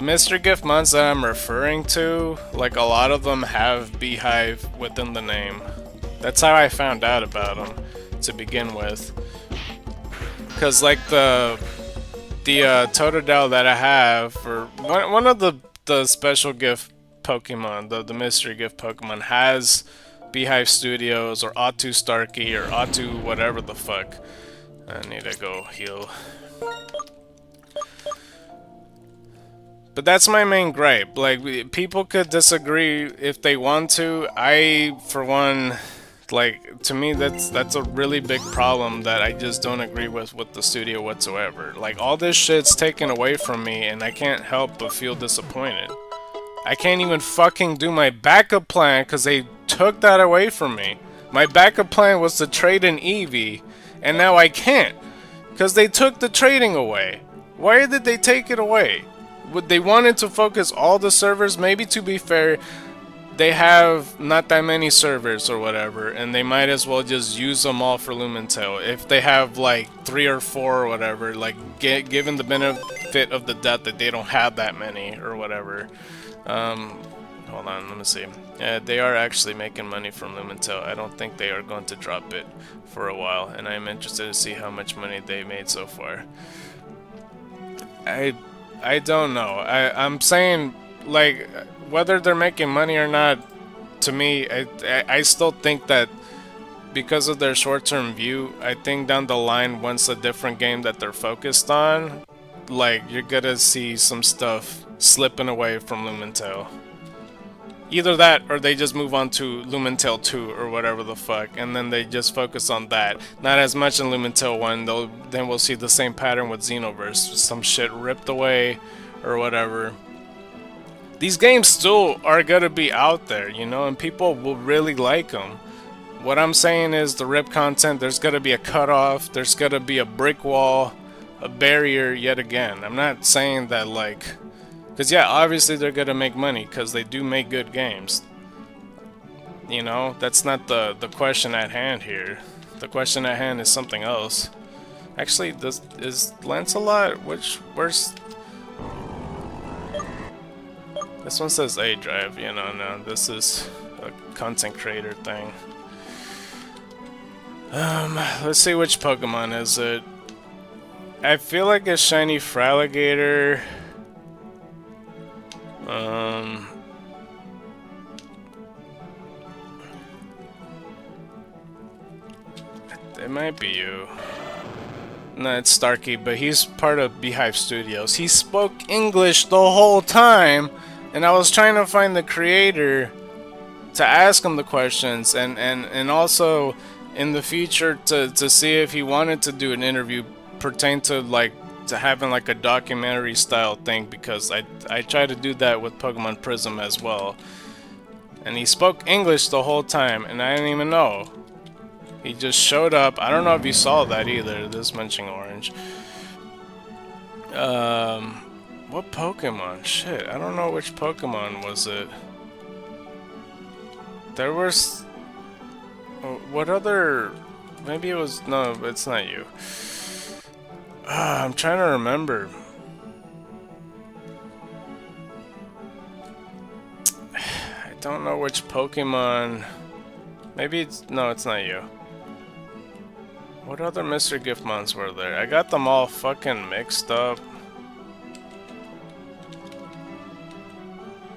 mystery gift mods that I'm referring to, like a lot of them have Beehive within the name. That's how I found out about them to begin with. Cause like the Totodile that I have, or one of the special gift Pokemon, the mystery gift Pokemon, has Beehive Studios or Atu Starkey or Atu whatever the fuck. I need to go heal. But that's my main gripe. Like, people could disagree if they want to. I, for one, like, to me, that's a really big problem that I just don't agree with the studio whatsoever. Like, all this shit's taken away from me, and I can't help but feel disappointed. I can't even fucking do my backup plan because they took that away from me. My backup plan was to trade in Eevee, and now I can't because they took the trading away. Why did they take it away? They wanted to focus all the servers. Maybe, to be fair, they have not that many servers or whatever, and they might as well just use them all for Lumentel. If they have like 3 or 4 or whatever, like given the benefit of the doubt that they don't have that many or whatever. Hold on, let me see. They are actually making money from Lumentel. I don't think they are going to drop it for a while, and I am interested to see how much money they made so far. I don't know. I'm saying, like, whether they're making money or not, to me, I still think that because of their short-term view, I think down the line, once a different game that they're focused on, like, you're gonna see some stuff slipping away from Lumentel. Either that, or they just move on to Lumentel 2 or whatever the fuck, and then they just focus on that. Not as much in Lumentel 1, though. Then we'll see the same pattern with Xenoverse. Some shit ripped away, or whatever. These games still are gonna be out there, you know, and people will really like them. What I'm saying is the rip content, there's gonna be a cutoff, there's gonna be a brick wall, a barrier yet again. I'm not saying that like, because yeah, obviously they're gonna make money because they do make good games. You know, that's not the question at hand here. The question at hand is something else. Actually, is Lancelot, where's... This one says A drive, you know, no, this is a content creator thing. Let's see which Pokemon is it. I feel like a shiny Fraligator. It might be you. No, it's Starkey, but he's part of Beehive Studios. He spoke English the whole time, and I was trying to find the creator to ask him the questions, and also in the future to see if he wanted to do an interview pertain to like to having like a documentary style thing, because I tried to do that with Pokemon Prism as well, and he spoke English the whole time, and I didn't even know. He just showed up. I don't know if you saw that either. This Munching Orange. What Pokemon? Shit, I don't know which Pokemon was it. There was... What other... Maybe it was... No, it's not you. I'm trying to remember. I don't know which Pokemon... Maybe it's... No, it's not you. What other Mystery Giftmons were there? I got them all fucking mixed up.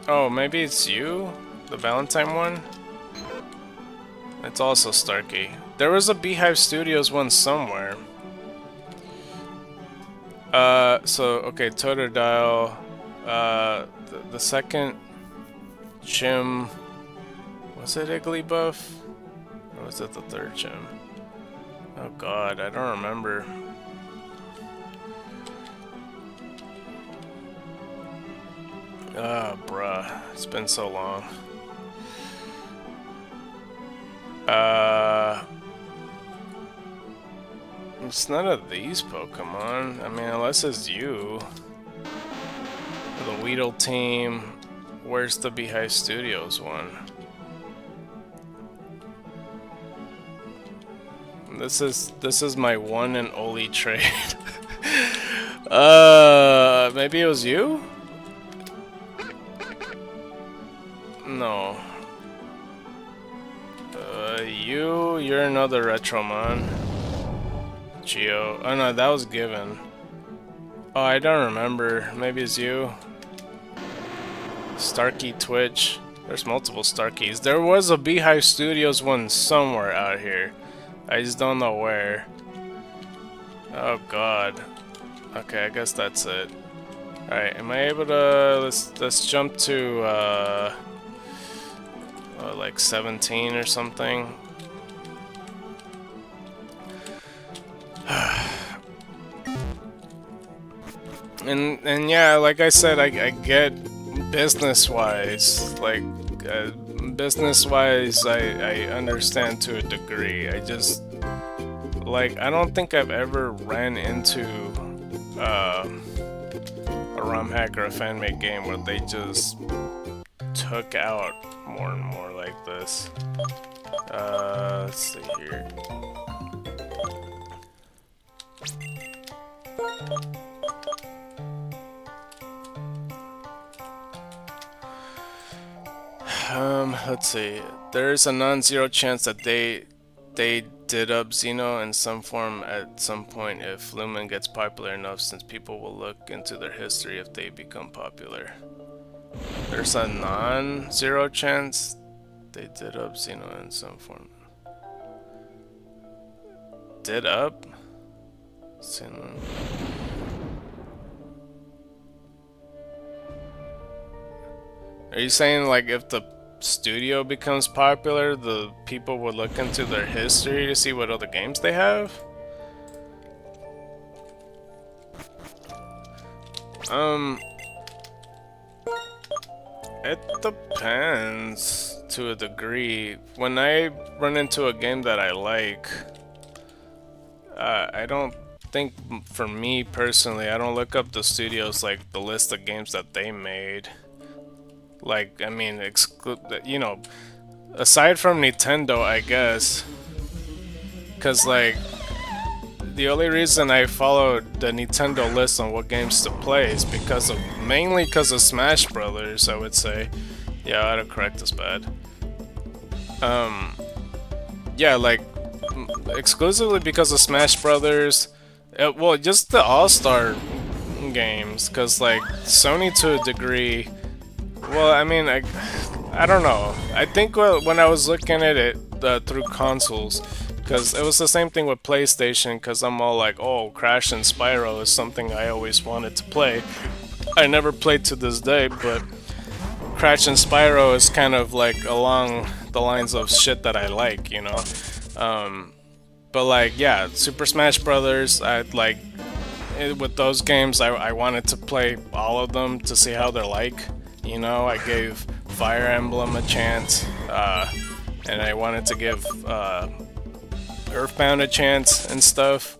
Oh, maybe it's you? The Valentine one? It's also Starkey. There was a Beehive Studios one somewhere. Okay, Totodile. The second gym... Was it Igglybuff? Or was it the third gym? Oh god, I don't remember. Ah, bruh. It's been so long. It's none of these Pokemon. I mean, unless it's you. The Weedle team. Where's the Beehive Studios one? This is my one and only trade. Maybe it was you? No. You're another Retromon. Geo. Oh no, that was given. Oh, I don't remember. Maybe it's you. Starkey Twitch. There's multiple Starkeys. There was a Beehive Studios one somewhere out here. I just don't know where. Oh god. Okay, I guess that's it. Alright, am I able to... Let's jump to, like 17 or something. and yeah, like I said, I get business-wise, like, business-wise, I understand to a degree. I just, like, I don't think I've ever ran into a ROM hack or a fan-made game where they just took out more and more like this. Let's see here. Let's see. There's a non-zero chance that they did up Xeno in some form at some point if Lumen gets popular enough, since people will look into their history if they become popular. There's a non-zero chance they did up Xeno in some form. Did up? Xeno. Are you saying like if the studio becomes popular, the people would look into their history to see what other games they have? It depends to a degree. When I run into a game that I like, I don't think, for me personally, I don't look up the studios, like the list of games that they made. Like, I mean, you know, aside from Nintendo, I guess, because like the only reason I followed the Nintendo list on what games to play is because of, mainly because of Smash Brothers, I would say. Yeah, autocorrect is bad. Yeah, like exclusively because of Smash Brothers. Well, just the All-Star games, because like Sony to a degree. Well, I mean, I don't know. I think when I was looking at it through consoles, because it was the same thing with PlayStation, because I'm all like, oh, Crash and Spyro is something I always wanted to play. I never played to this day, but Crash and Spyro is kind of like along the lines of shit that I like, you know? But like, yeah, Super Smash Brothers, I'd like, with those games, I wanted to play all of them to see how they're like. You know, I gave Fire Emblem a chance, and I wanted to give Earthbound a chance and stuff.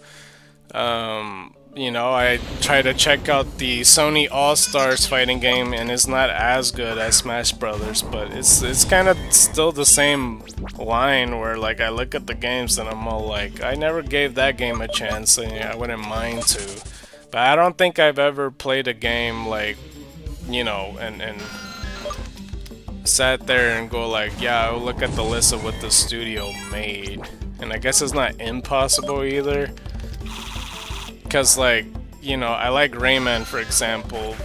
You know, I tried to check out the Sony All-Stars fighting game, and it's not as good as Smash Brothers, but it's kind of still the same line where like I look at the games and I'm all like, I never gave that game a chance, and I wouldn't mind to. But I don't think I've ever played a game like, you know, and sat there and go like, yeah, I'll look at the list of what the studio made. And I guess it's not impossible either. Because, like, you know, I like Rayman, for example,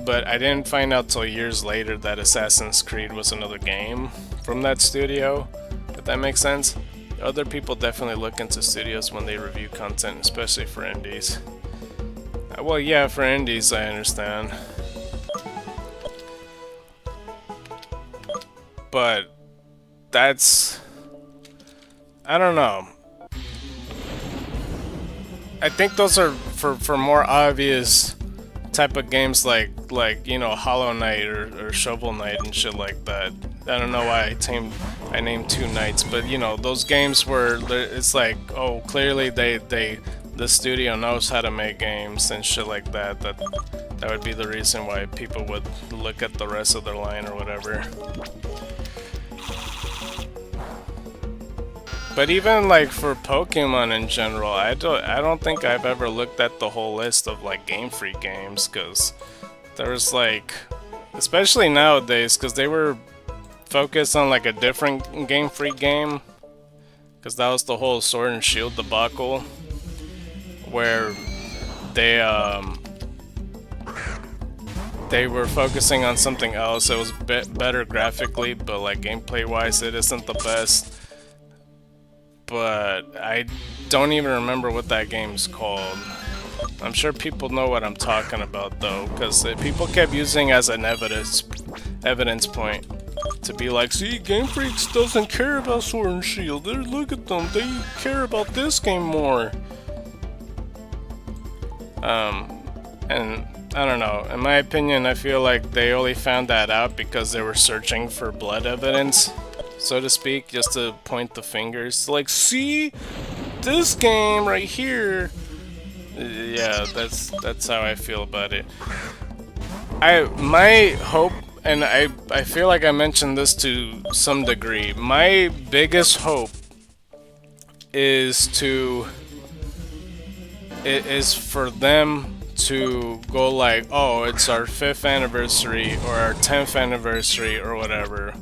but I didn't find out till years later that Assassin's Creed was another game from that studio, if that makes sense. Other people definitely look into studios when they review content, especially for indies. Well, yeah, for indies, I understand. But that's, I don't know. I think those are for more obvious type of games like you know, Hollow Knight or Shovel Knight and shit like that. I don't know why I named two Knights, but you know, those games where it's like, oh, clearly the studio knows how to make games and shit like that. That would be the reason why people would look at the rest of their line or whatever. But even like for Pokemon in general, I don't think I've ever looked at the whole list of like Game Freak games, because there's like, especially nowadays, because they were focused on like a different Game Freak game, because that was the whole Sword and Shield debacle, where they were focusing on something else. It was better graphically, but like gameplay wise, it isn't the best. But I don't even remember what that game's called. I'm sure people know what I'm talking about though, because people kept using as an evidence point to be like, see, Game Freaks doesn't care about Sword and Shield. Look at them, they care about this game more. And I don't know, in my opinion, I feel like they only found that out because they were searching for blood evidence, so to speak, just to point the fingers. Like, see? This game right here. Yeah, that's how I feel about it. My hope, and I feel like I mentioned this to some degree, my biggest hope is for them to go like, oh, it's our 5th anniversary or our 10th anniversary or whatever,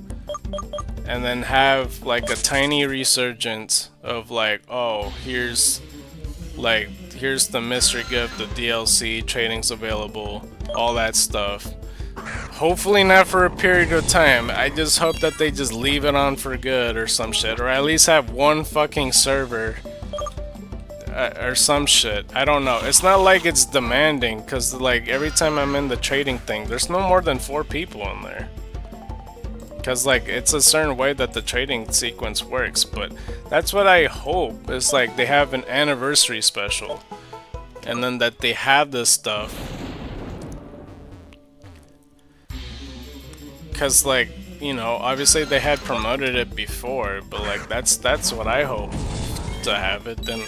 and then have like a tiny resurgence of like, oh, here's the mystery gift, the DLC, trading's available, all that stuff. Hopefully not for a period of time. I just hope that they just leave it on for good or some shit, or at least have one fucking server or some shit. I don't know. It's not like it's demanding, because like every time I'm in the trading thing, there's no more than 4 people in there. Because like it's a certain way that the trading sequence works, but that's what I hope, is like they have an anniversary special, and then that they have this stuff. cause like, you know, obviously they had promoted it before, but like that's what I hope to have it. Then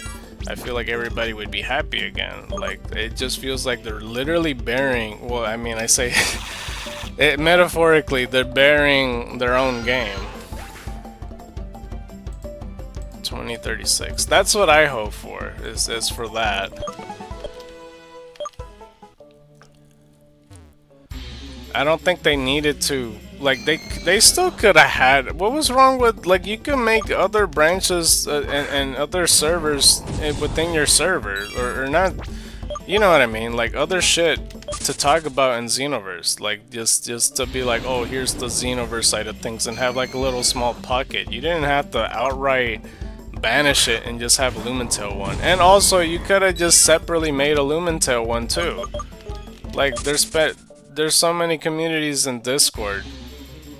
I feel like everybody would be happy again. Like it just feels like they're literally burying. Well, I mean, I say it metaphorically, they're burying their own game. 2036. That's what I hope for. Is for that. I don't think they needed to, like, they still could have had, what was wrong with, like, you can make other branches and other servers within your server, or not, you know what I mean, like, other shit to talk about in Xenoverse, like, just to be like, oh, here's the Xenoverse side of things, and have, like, a little small pocket. You didn't have to outright banish it and just have Lumentail one, and also, you could have just separately made a Lumentail one, too. Like, there's so many communities in Discord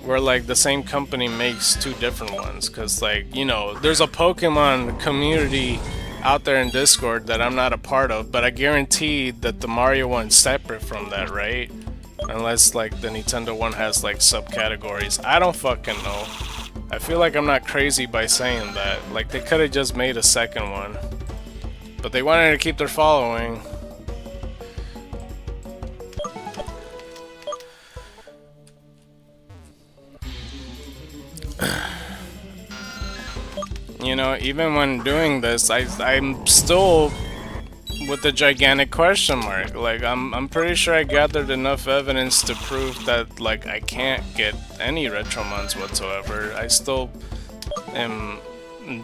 where like the same company makes two different ones, because like, you know, there's a Pokemon community out there in Discord that I'm not a part of, but I guarantee that the Mario one's separate from that, right? Unless like the Nintendo one has like subcategories. I don't fucking know. I feel like I'm not crazy by saying that. Like they could have just made a second one, but they wanted to keep their following. You know, even when doing this, I'm still with the gigantic question mark. Like, I'm pretty sure I gathered enough evidence to prove that, like, I can't get any Retromons whatsoever. I still am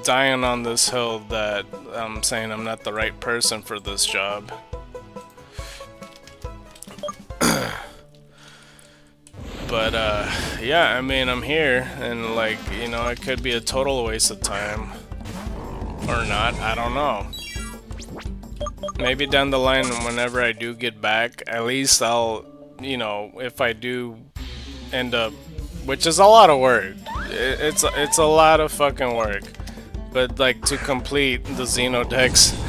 dying on this hill that I'm saying I'm not the right person for this job. But, yeah, I mean, I'm here, and, like, you know, it could be a total waste of time. Or not, I don't know. Maybe down the line, whenever I do get back, at least I'll, you know, if I do end up... Which is a lot of work. It's a lot of fucking work. But, like, to complete the Xeno decks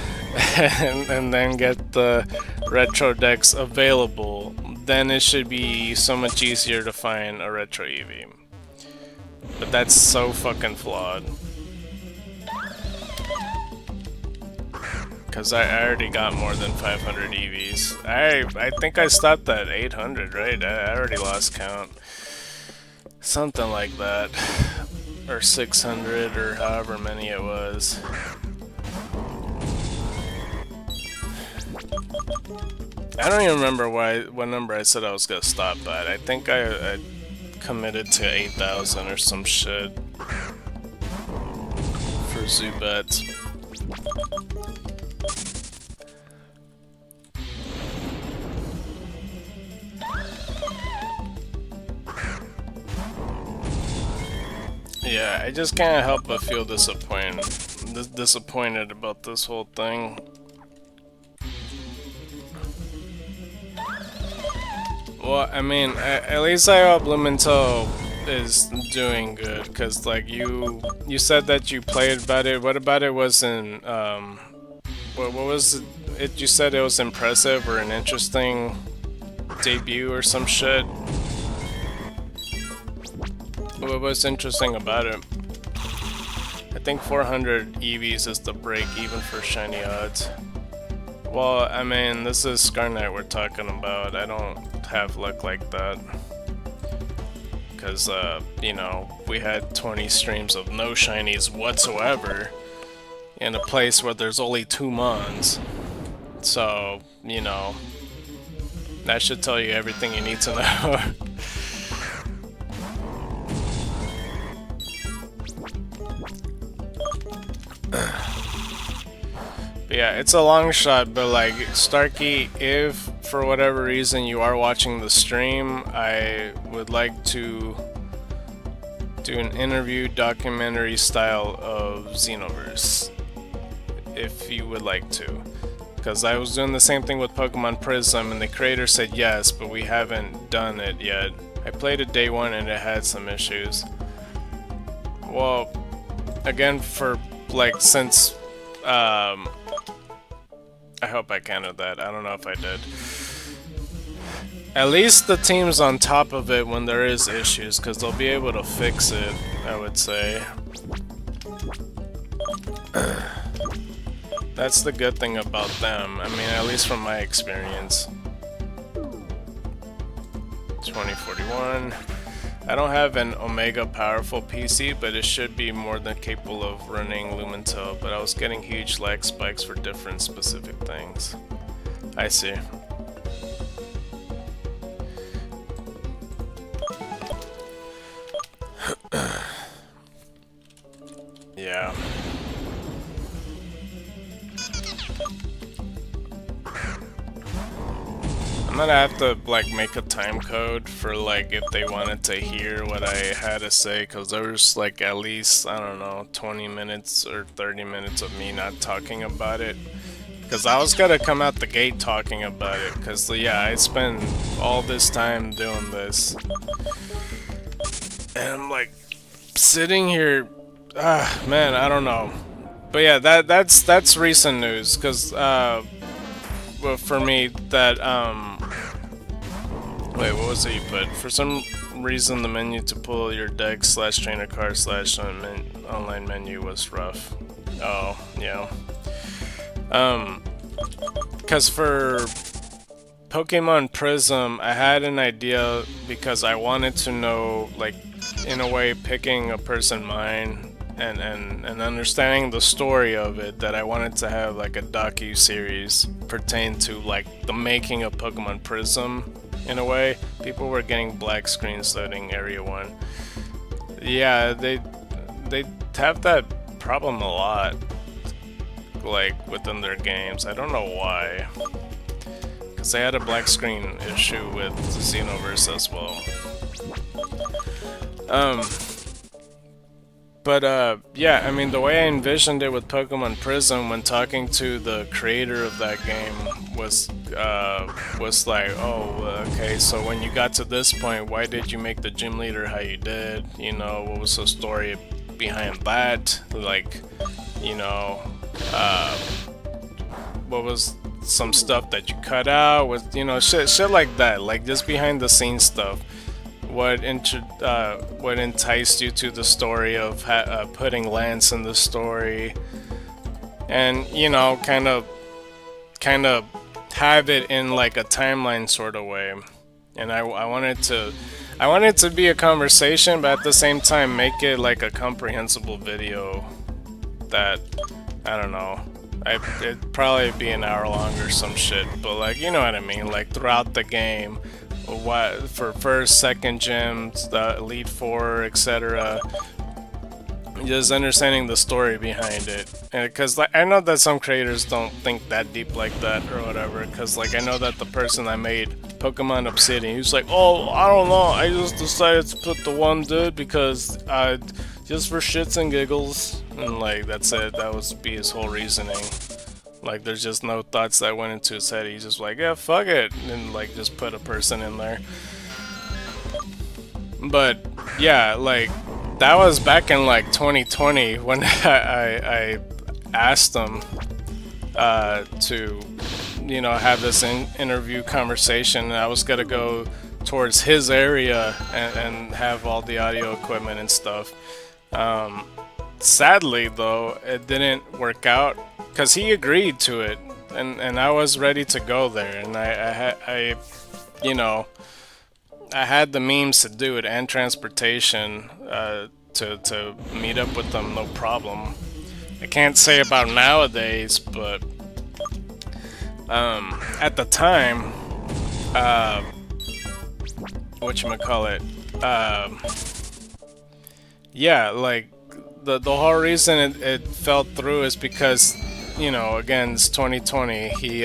and then get the retro decks available, then it should be so much easier to find a retro Eevee. But that's so fucking flawed. Because I already got more than 500 EVs. I think I stopped at 800, right? I already lost count. Something like that. Or 600, or however many it was. I don't even remember what number I said I was gonna stop at. I think I committed to 8,000 or some shit for Zubat. Yeah, I just can't help but feel disappointed about this whole thing. Well, I mean, at least I hope Lumento is doing good, because, like, you said that you played about it. What about it was in, what was it? You said it was impressive or an interesting debut or some shit? What was interesting about it? I think 400 EVs is the break even for shiny odds. Well, I mean, this is ScarKnight we're talking about. I don't have luck like that. Because, you know, we had 20 streams of no shinies whatsoever in a place where there's only 2 mons. So, you know, that should tell you everything you need to know. But yeah, it's a long shot, but like, Starkey, if for whatever reason you are watching the stream, I would like to do an interview documentary style of Xenoverse, if you would like to. Because I was doing the same thing with Pokemon Prism, and the creator said yes, but we haven't done it yet. I played it day 1 and it had some issues. Well, again, for like, since I hope I counted that. I don't know if I did. At least the team's on top of it when there is issues, because they'll be able to fix it, I would say. That's the good thing about them. I mean, at least from my experience. 2041. I don't have an Omega powerful PC, but it should be more than capable of running Lumentel, but I was getting huge lag spikes for different specific things. I see. Yeah. I'm gonna have to like make a time code for like if they wanted to hear what I had to say, because there was like at least, I don't know, 20 minutes or 30 minutes of me not talking about it. Because I was gonna come out the gate talking about it, because yeah, I spent all this time doing this. And I'm like sitting here, man, I don't know. But yeah, that's recent news, because well, for me, that wait, what was it you put? For some reason, the menu to pull your deck / trainer card / online menu was rough. Oh, yeah. Because for Pokemon Prism, I had an idea because I wanted to know, like, in a way, picking a person mind and understanding the story of it, that I wanted to have like a docu-series pertain to like the making of Pokemon Prism. In a way, people were getting black screens loading Area 1. Yeah, they have that problem a lot, like within their games. I don't know why, because they had a black screen issue with Xenoverse as well. But yeah, I mean, the way I envisioned it with Pokemon Prism when talking to the creator of that game was like, oh, okay, so when you got to this point, why did you make the gym leader how you did? You know, what was the story behind that? Like, you know, what was some stuff that you cut out? With, you know, shit like that, like just behind the scenes stuff. What enticed you to the story of putting Lance in the story, and you know, kind of have it in like a timeline sort of way. And I wanted to be a conversation, but at the same time make it like a comprehensible video that, I don't know, it'd probably be an hour long or some shit, but like, you know what I mean, like throughout the game, what for first, second gyms, the Elite Four, etc. Just understanding the story behind it, because like I know that some creators don't think that deep like that or whatever. Because like I know that the person that made Pokemon Obsidian, he was like, oh, I don't know, I just decided to put the one dude because just for shits and giggles, and like that's it. That was be his whole reasoning. Like, there's just no thoughts that went into his head. He's just like, yeah, fuck it, and like just put a person in there. But yeah, like that was back in like 2020 when I asked him to, you know, have this interview conversation. And I was gonna go towards his area and have all the audio equipment and stuff. Sadly, though, it didn't work out, because he agreed to it, and I was ready to go there, and I you know, I had the means to do it and transportation to meet up with them, no problem. I can't say about nowadays, but at the time, whatchamacallit, yeah, like the whole reason it fell through is because, you know, again, it's 2020. He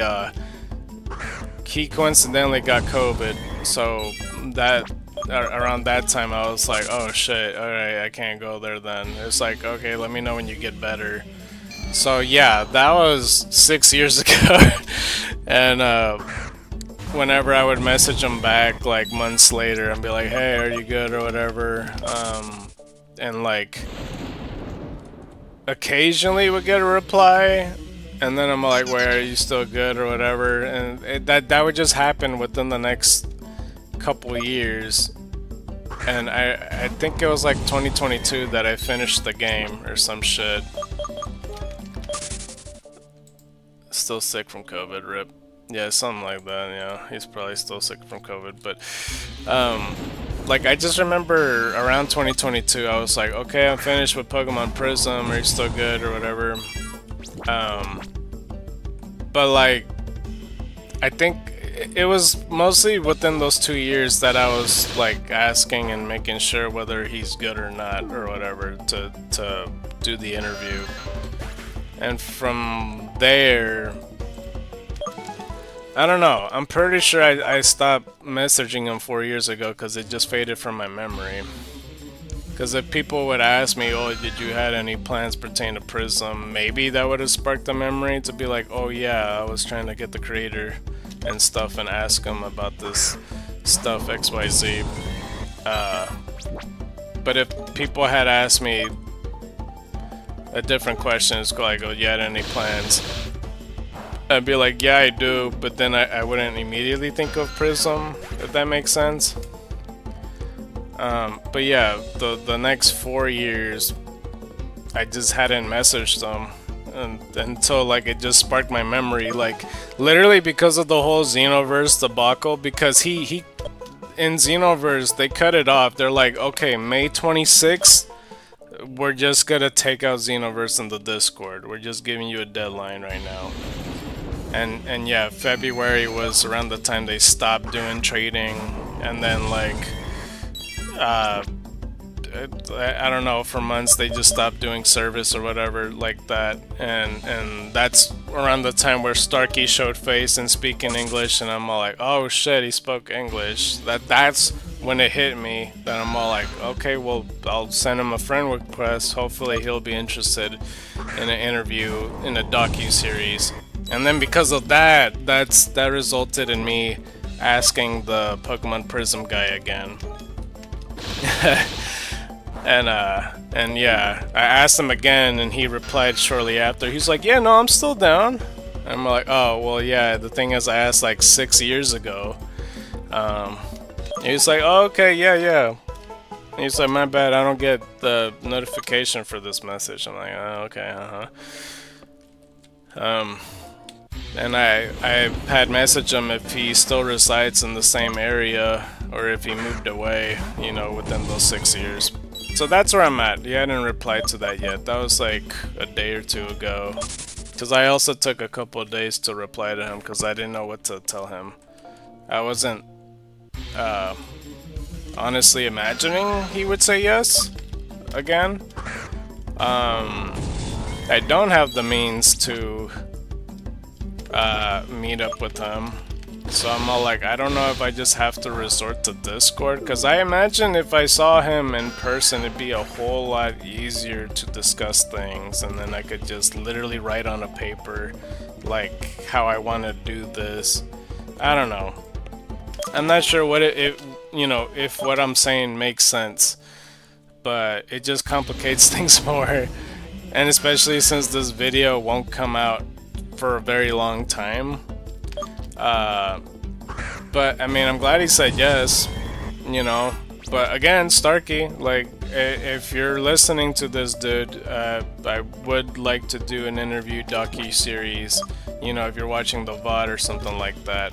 coincidentally got COVID, so that around that time I was like, oh shit, alright, I can't go there then. It's like, okay, let me know when you get better. So yeah, that was 6 years ago. And whenever I would message him back like months later and be like, hey, are you good or whatever, and like occasionally would get a reply, and then I'm like, wait, are you still good or whatever? And that would just happen within the next couple years, and I think it was like 2022 that I finished the game or some shit. Still sick from COVID, rip. Yeah, something like that, yeah. He's probably still sick from COVID, but like, I just remember around 2022, I was like, okay, I'm finished with Pokemon Prism, are you still good, or whatever. But like, I think it was mostly within those 2 years that I was like asking and making sure whether he's good or not, or whatever, to do the interview. And from there, I don't know. I'm pretty sure I stopped messaging him 4 years ago because it just faded from my memory. Because if people would ask me, oh, did you had any plans pertaining to Prism, maybe that would have sparked a memory to be like, oh yeah, I was trying to get the creator and stuff and ask him about this stuff XYZ. But if people had asked me a different question, it's like, oh, you had any plans? I'd be like, yeah, I do, but then I wouldn't immediately think of Prism, if that makes sense. But yeah, the next 4 years, I just hadn't messaged them until like it just sparked my memory, like literally because of the whole Xenoverse debacle. Because he in Xenoverse they cut it off. They're like, okay, May 26th, we're just gonna take out Xenoverse in the Discord. We're just giving you a deadline right now. And yeah, February was around the time they stopped doing trading, and then like I don't know, for months they just stopped doing service or whatever like that, and that's around the time where Starkey showed face and speaking English, and I'm all like, oh shit, he spoke English. That's when it hit me that I'm all like, okay, well, I'll send him a friend request. Hopefully he'll be interested in an interview in a docu-series. And then because of that, that resulted in me asking the Pokemon Prism guy again. And yeah, I asked him again, and he replied shortly after. He's like, yeah, no, I'm still down. And I'm like, oh, well, yeah, the thing is, I asked like 6 years ago. He was like, oh, okay, yeah. And he's like, my bad, I don't get the notification for this message. I'm like, oh, okay, and I had messaged him if he still resides in the same area or if he moved away, you know, within those 6 years. So that's where I'm at. He hadn't replied to that yet. That was like a day or two ago. Because I also took a couple of days to reply to him because I didn't know what to tell him. I wasn't honestly imagining he would say yes again. I don't have the means to meet up with him, so I'm all like, I don't know if I just have to resort to Discord, because I imagine if I saw him in person it'd be a whole lot easier to discuss things, and then I could just literally write on a paper like how I want to do this. I don't know. I'm not sure what you know, if what I'm saying makes sense, but it just complicates things more, and especially since this video won't come out for a very long time. But I mean, I'm glad he said yes, you know. But again, Starkey, like, if you're listening to this, dude, I would like to do an interview docu-series, you know, if you're watching the VOD or something like that.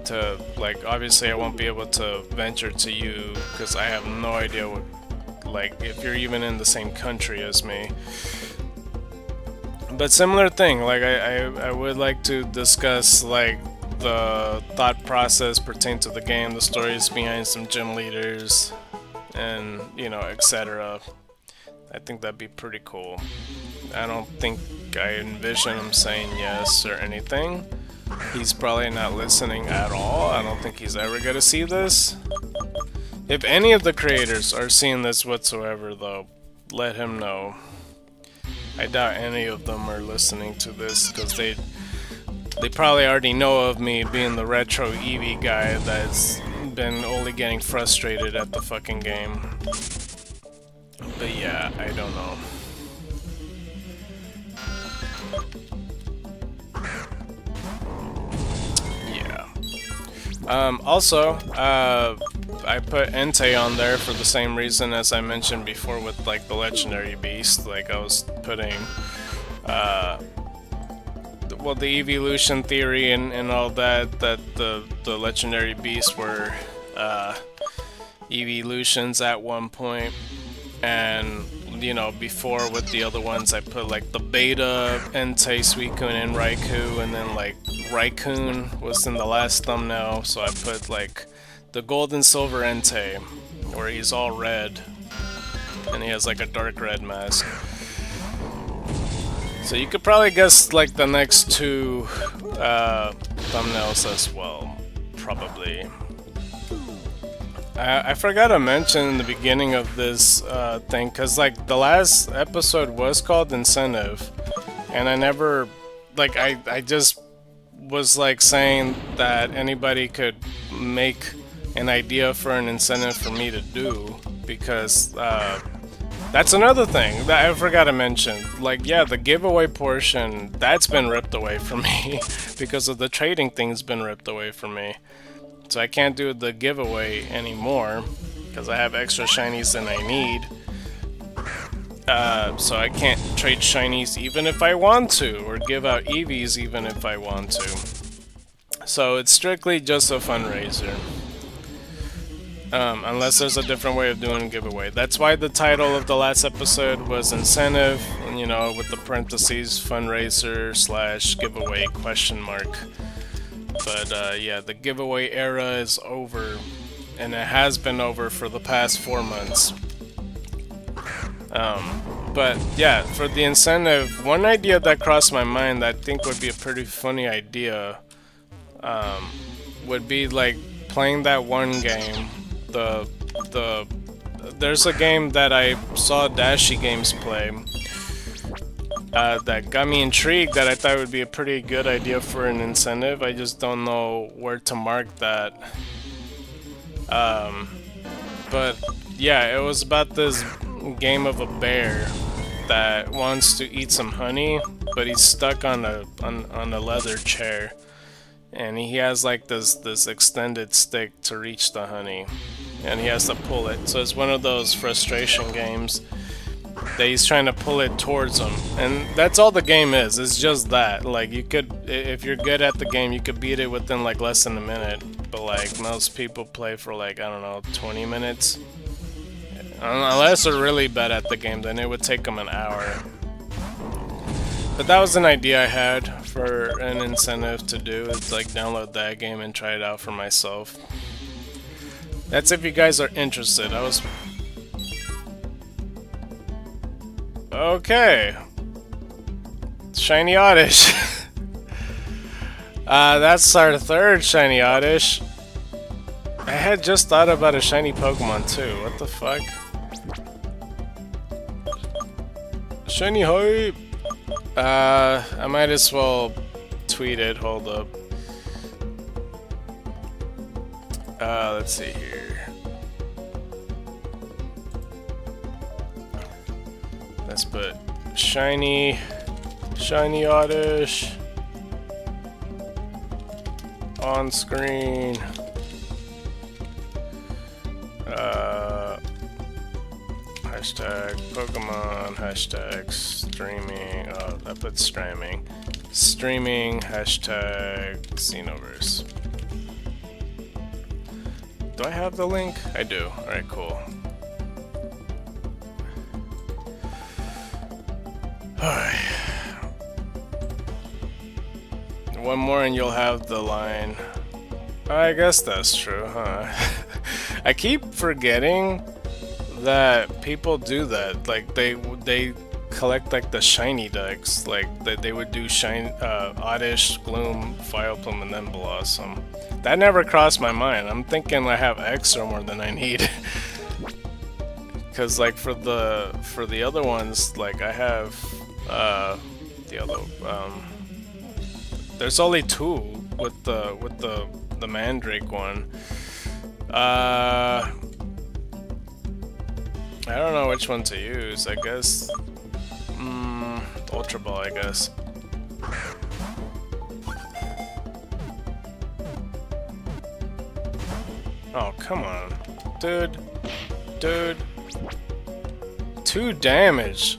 To, like, obviously I won't be able to venture to you because I have no idea what, like, if you're even in the same country as me. But similar thing, like, I would like to discuss, like, the thought process pertaining to the game, the stories behind some gym leaders, and, you know, etc. I think that'd be pretty cool. I don't think I envision him saying yes or anything. He's probably not listening at all. I don't think he's ever gonna see this. If any of the creators are seeing this whatsoever, though, let him know. I doubt any of them are listening to this because they probably already know of me being the retro Eevee guy that's been only getting frustrated at the fucking game. But yeah, I don't know. Yeah. Also, I put Entei on there for the same reason as I mentioned before with like the legendary beast. Like I was putting, well, the evolution theory and all that. That the legendary beasts were evolutions at one point, and you know, before with the other ones I put like the beta Entei, Suicune, and Raikou, and then like Raikkoon was in the last thumbnail, so I put like the gold and silver Entei, where he's all red and he has like a dark red mask. So you could probably guess like the next two thumbnails as well, probably. I forgot to mention in the beginning of this thing, because like the last episode was called Incentive, and I never, like I just was like saying that anybody could make an idea for an incentive for me to do, because that's another thing that I forgot to mention. Like, yeah, the giveaway portion, that's been ripped away from me because of the trading thing's been ripped away from me. So I can't do the giveaway anymore because I have extra shinies than I need. So I can't trade shinies even if I want to, or give out Eevees even if I want to. So it's strictly just a fundraiser. Unless there's a different way of doing a giveaway. That's why the title of the last episode was Incentive, you know, with the parentheses, fundraiser / giveaway question mark. But yeah, the giveaway era is over, and it has been over for the past 4 months. But yeah, for the incentive, one idea that crossed my mind that I think would be a pretty funny idea would be like playing that one game. There's a game that I saw Dashi Games play that got me intrigued, that I thought would be a pretty good idea for an incentive. I just don't know where to mark that. But yeah, it was about this game of a bear that wants to eat some honey, but he's stuck on a leather chair, and he has like this extended stick to reach the honey, and he has to pull it. So it's one of those frustration games that he's trying to pull it towards him, and that's all the game is. It's just that. Like, you could, if you're good at the game, you could beat it within like less than a minute, but like most people play for like, I don't know, 20 minutes. Unless they're really bad at the game, then it would take them an hour. But that was an idea I had for an incentive to do, is like download that game and try it out for myself. That's if you guys are interested. Okay. Shiny Oddish. That's our third Shiny Oddish. I had just thought about a shiny Pokemon too. What the fuck? Shiny hype! I might as well tweet it. Hold up. Let's see here. Let's put shiny Oddish on screen. Hashtag Pokemon, hashtag streaming, oh, I put streaming, hashtag Xenoverse. Do I have the link? I do. Alright, cool. Alright. One more and you'll have the line. I guess that's true, huh? I keep forgetting that people do that. Like, they collect like the shiny decks. Like, they would do Oddish, Gloom, Vileplume, and then Blossom. That never crossed my mind. I'm thinking I have extra more than I need. Cause like for the other ones, like I have the other there's only 2 with the Mandrake one. I don't know which one to use. I guess Ultra Ball, I guess. Oh, come on. Dude. Dude. 2 damage.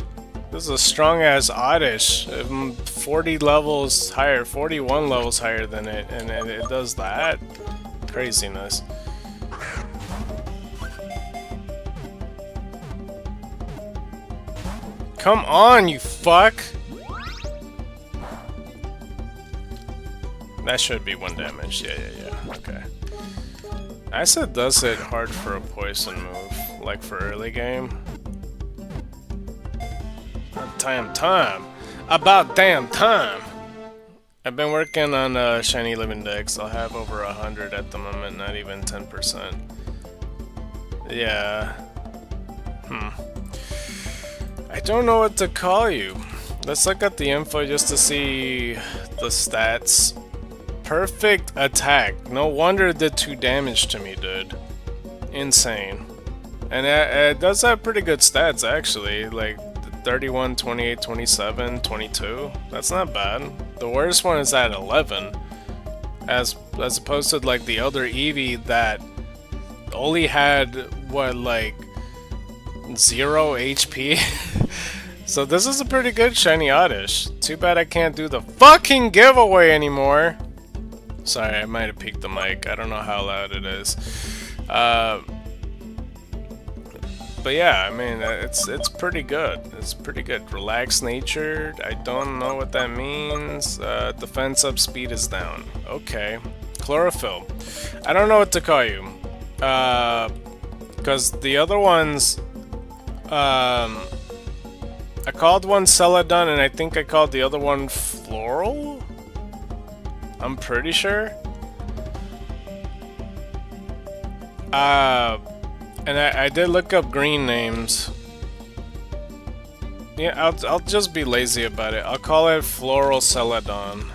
This is a strong-ass Oddish. 40 levels higher, 41 levels higher than it, and it does that? Craziness. Come on, you fuck! That should be 1 damage. Yeah. Okay. Acid does hit hard for a poison move, like for early game. About damn time! I've been working on shiny living decks. I'll have over 100 at the moment, not even 10%. Yeah. I don't know what to call you. Let's look at the info just to see the stats. Perfect attack. No wonder it did 2 damage to me, dude. Insane. And it does have pretty good stats, actually. Like 31, 28, 27, 22. That's not bad. The worst one is at 11. As opposed to like the other Eevee that only had, what, like 0 HP? So this is a pretty good shiny Oddish. Too bad I can't do the fucking giveaway anymore. Sorry, I might have peaked the mic. I don't know how loud it is. But yeah, I mean, it's pretty good. It's pretty good. Relaxed natured. I don't know what that means. Defense up, speed is down. Okay. Chlorophyll. I don't know what to call you. Because the other ones, I called one Celadon, and I think I called the other one Floral? I'm pretty sure. And I did look up green names. Yeah, I'll just be lazy about it. I'll call it Floral Celadon.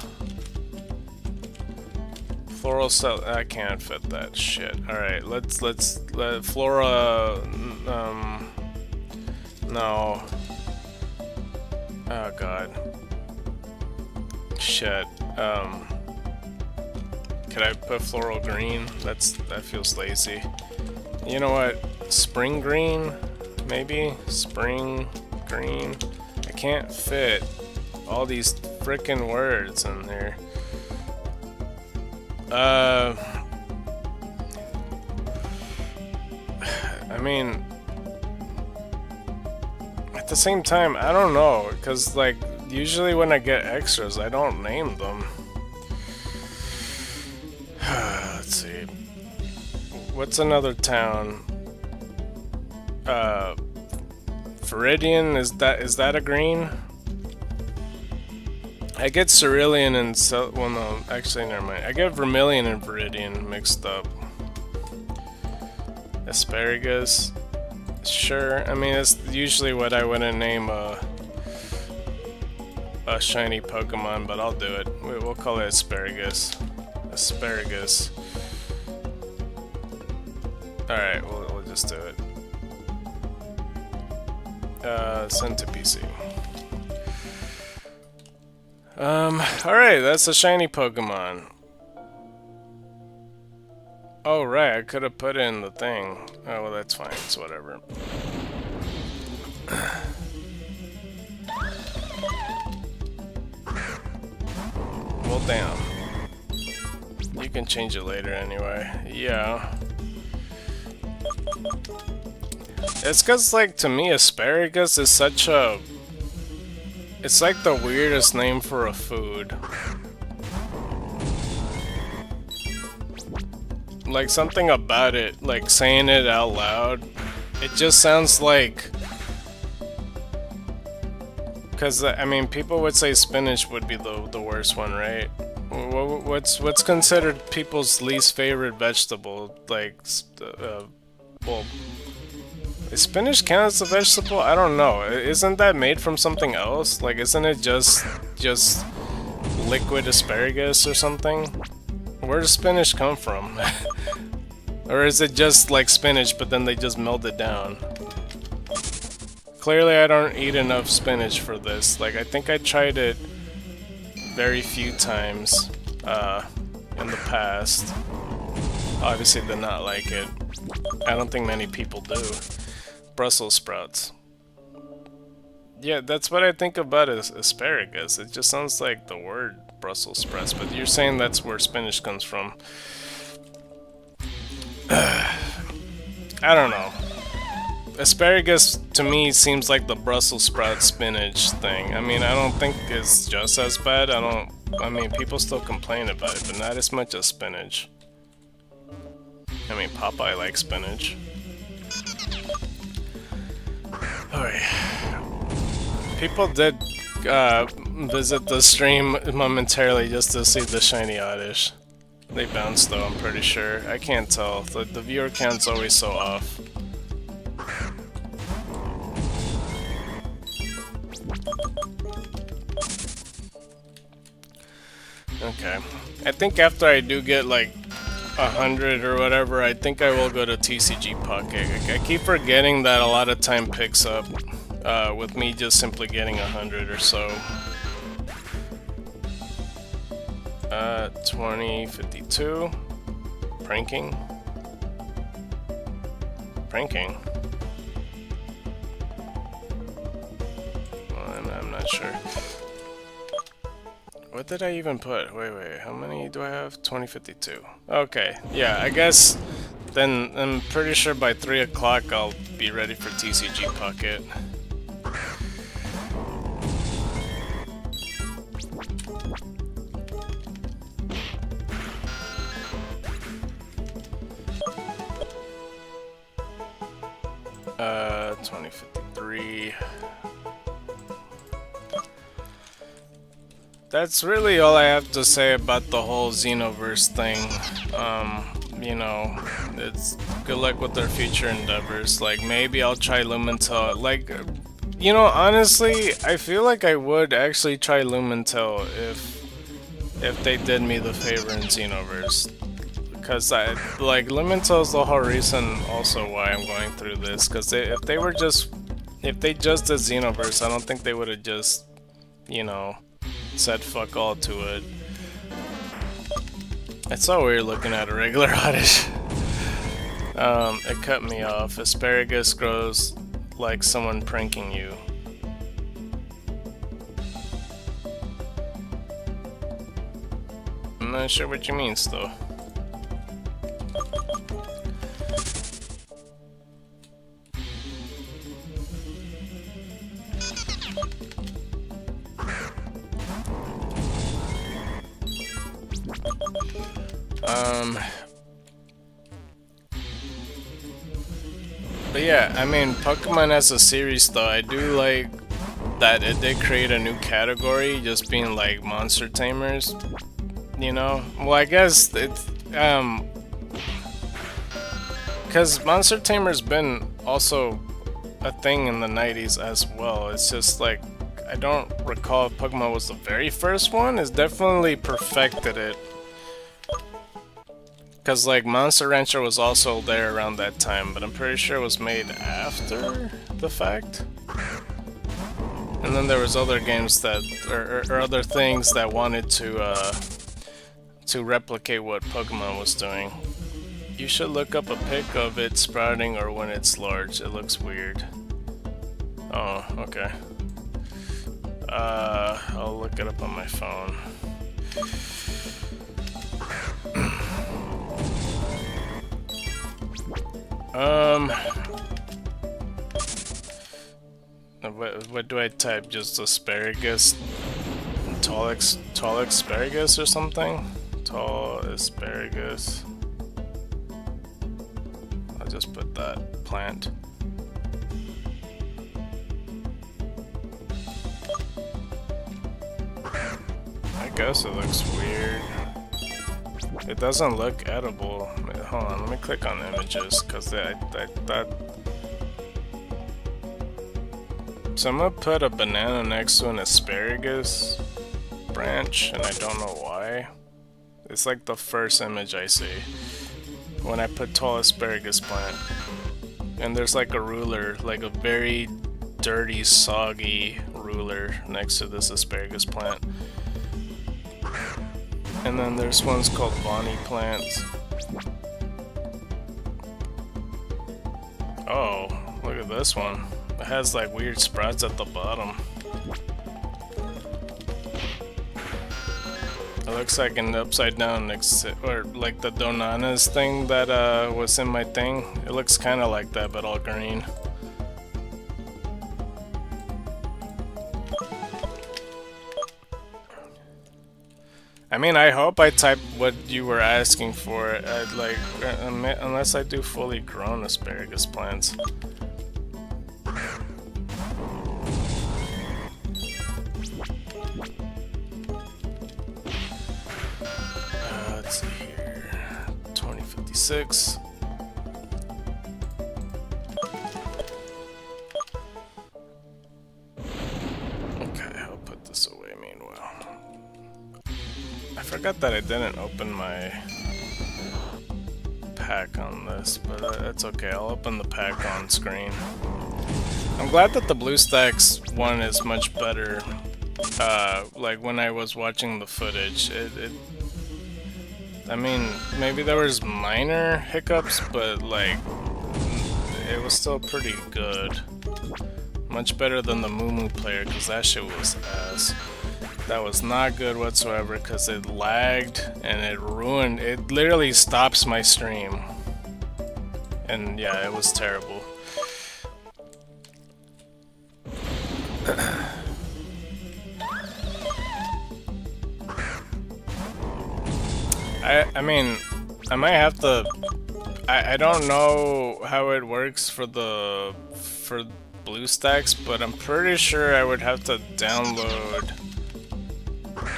Floral Cel- I can't fit that shit. Alright, let's let Flora no. Oh god. Shit. Could I put floral green? That feels lazy. You know what? Spring green? Maybe? Spring green? I can't fit all these frickin' words in there. I mean, at the same time, I don't know, because like usually when I get extras, I don't name them. Let's see. What's another town? Viridian, is that a green? I get Cerulean and well, no, actually, never mind. I get Vermilion and Viridian mixed up. Asparagus. Sure. I mean, it's usually what I wouldn't name a shiny Pokemon, but I'll do it. We'll call it Asparagus. Asparagus. Alright, we'll just do it. Send to PC. Alright, that's a shiny Pokemon. Oh, right, I could have put in the thing. Oh, well, that's fine, it's whatever. Well, damn. You can change it later anyway. Yeah. It's cause, like, to me, asparagus is such a... It's like the weirdest name for a food. Like, something about it, like, saying it out loud, it just sounds like... Cause, I mean, people would say spinach would be the worst one, right? What's considered people's least favorite vegetable? Like, well... Is spinach count as a vegetable? I don't know. Isn't that made from something else? Like, isn't it just liquid asparagus or something? Where does spinach come from? Or is it just like spinach, but then they just melt it down? Clearly I don't eat enough spinach for this. Like, I think I tried it very few times in the past. obviously did not like it. I don't think many people do. Brussels sprouts. Yeah, that's what I think about is asparagus. It just sounds like the word Brussels sprouts, but you're saying that's where spinach comes from. I don't know. Asparagus to me seems like the Brussels sprout spinach thing. I mean, I don't think it's just as bad. I mean, people still complain about it, but not as much as spinach. I mean, Popeye likes spinach. Alright. People did visit the stream momentarily just to see the shiny oddish. They bounced though, I'm pretty sure. I can't tell. The viewer count's always so off. Okay. I think after I do get like 100 or whatever, I think I will go to TCG Pocket. I keep forgetting that a lot of time picks up with me just simply getting 100 or so. 2052. Pranking. Pranking. Well, I'm not sure. What did I even put? Wait, how many do I have? 2052. Okay, yeah, I guess then I'm pretty sure by 3 o'clock I'll be ready for TCG Pocket. Uh, 2053. That's really all I have to say about the whole Xenoverse thing. You know, it's good luck with their future endeavors. Like, maybe I'll try Lumentel. Like, you know, honestly, I feel like I would actually try Lumentel if they did me the favor in Xenoverse. Because like, Lumentel is the whole reason also why I'm going through this. Because if they just did Xenoverse, I don't think they would have just, you know, said fuck all to it. It's so weird looking at a regular oddish. It cut me off. Asparagus grows like someone pranking you. I'm not sure what you mean still. But yeah, I mean, Pokemon as a series though, I do like that it did create a new category, just being like monster tamers, you know? Well, I guess it's, because monster tamer's been also a thing in the 90s as well. It's just like, I don't recall if Pokemon was the very first one. It's definitely perfected it. Because, like, Monster Rancher was also there around that time, but I'm pretty sure it was made after the fact. And then there was other games that, or other things that wanted to replicate what Pokemon was doing. You should look up a pic of it sprouting or when it's large. It looks weird. Oh, okay. I'll look it up on my phone. What do I type? Just asparagus? Tall asparagus or something? Tall asparagus. I'll just put that. Plant. I guess it looks weird. It doesn't look edible. Hold on, let me click on images, because that... So I'm gonna put a banana next to an asparagus branch, and I don't know why. It's like the first image I see when I put tall asparagus plant. And there's like a ruler, like a very dirty, soggy ruler next to this asparagus plant. And then there's ones called Bonnie plants. Oh, look at this one. It has like weird sprouts at the bottom. It looks like an upside down, or like the Donanas thing that was in my thing. It looks kind of like that, but all green. I mean, I hope I typed what you were asking for. I'd like, unless I do fully grown asparagus plants. Let's see here, 2056. Okay, I'll put this away meanwhile. I forgot that I didn't open my pack on this, but that's okay. I'll open the pack on screen. I'm glad that the BlueStacks one is much better. Like when I was watching the footage, I mean, maybe there was minor hiccups, but like, it was still pretty good. Much better than the Moo player, because that shit was ass. That was not good whatsoever, because it lagged and it ruined, it literally stops my stream. And yeah, it was terrible. I mean, I might have to. I don't know how it works for BlueStacks, but I'm pretty sure I would have to download.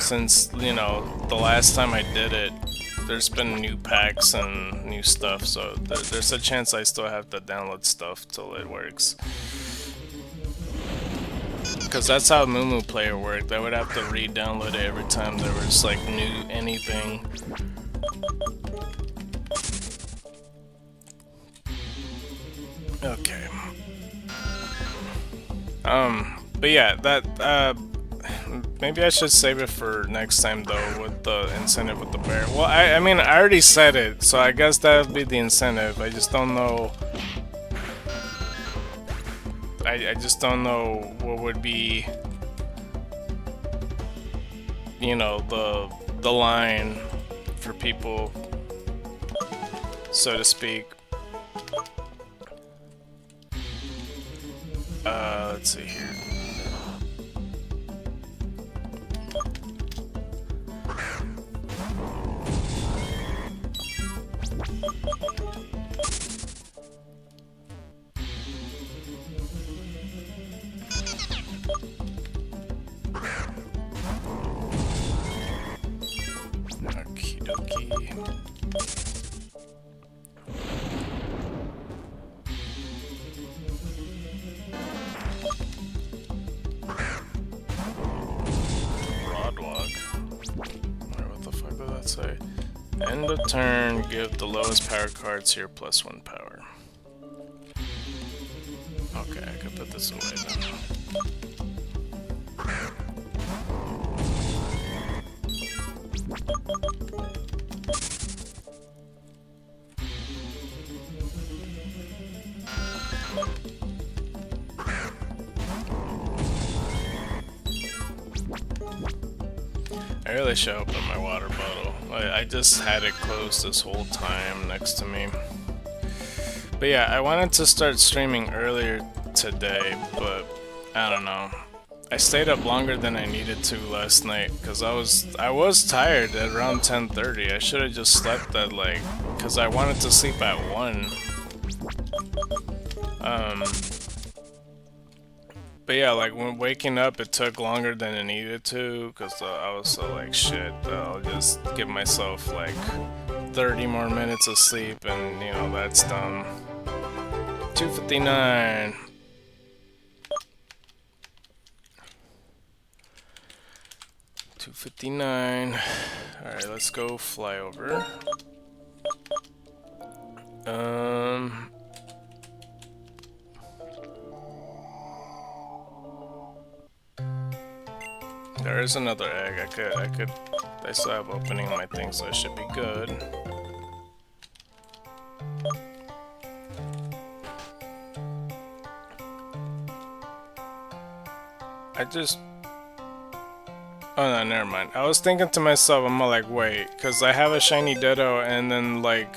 Since, you know, the last time I did it, there's been new packs and new stuff, so there's a chance I still have to download stuff till it works. Because that's how Moo Player worked. I would have to re-download it every time there was like new anything. Okay. But yeah, that maybe I should save it for next time though, with the incentive with the bear. Well, I mean, I already said it, so I guess that would be the incentive. I just don't know. I just don't know what would be, you know, the line for people, so to speak. Let's see here. Okie dokie. Say, end of turn, give the lowest power cards here +1 power. Okay, I can put this away then. I really should open my water bottle. I just had it closed this whole time next to me. But yeah, I wanted to start streaming earlier today, but I don't know. I stayed up longer than I needed to last night because I was tired at around 10:30. I should have just slept at like, because I wanted to sleep at 1. But yeah, like when waking up, it took longer than it needed to, because I was so like, shit, I'll just give myself like 30 more minutes of sleep, and you know, that's dumb. 2:59. Alright, let's go flyover. There is another egg. I still have opening on my thing, so it should be good. I just... Oh no, never mind. I was thinking to myself, I'm like, wait, because I have a shiny Ditto and then like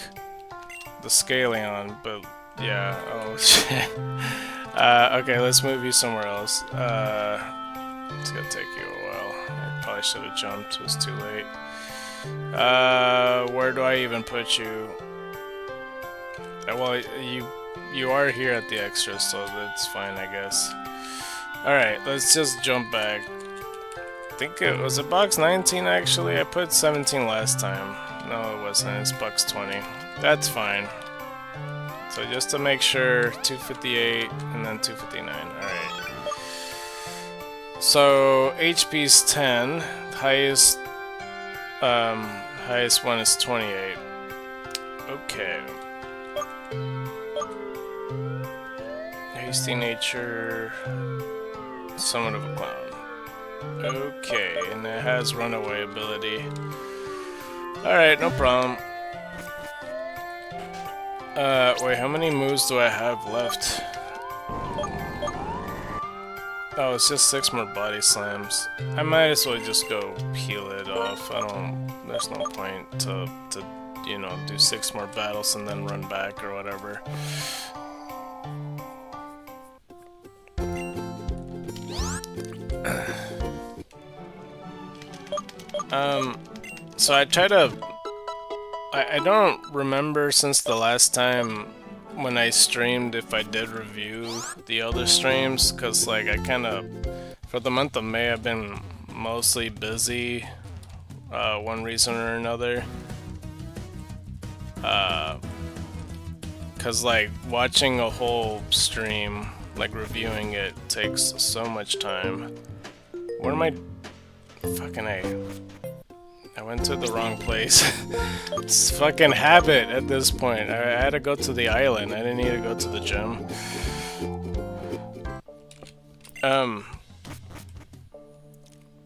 the Scaleon, but yeah, oh shit. Okay, let's move you somewhere else. It's gonna take you a while. I probably should have jumped, it was too late. Where do I even put you? Well, you are here at the extras, so that's fine, I guess. Alright, let's just jump back. I think it was a box 19 actually. I put 17 last time. No, it wasn't. It's box 20. That's fine. So just to make sure, 258 and then 259. Alright. So HP's 10. Highest highest one is 28. Okay. Hasty nature. Somewhat of a clown. Okay, and it has runaway ability. Alright, no problem. Wait, how many moves do I have left? Oh, it's just 6 more body slams. I might as well just go heal it off. There's no point to you know, do 6 more battles and then run back or whatever. So I try to... I don't remember since the last time when I streamed if I did review the other streams, because like I kind of... For the month of May I've been mostly busy, one reason or another. Because like watching a whole stream, like reviewing it, takes so much time. Where am I? Fucking A. I went to the wrong place. It's fucking habit at this point. I had to go to the island. I didn't need to go to the gym.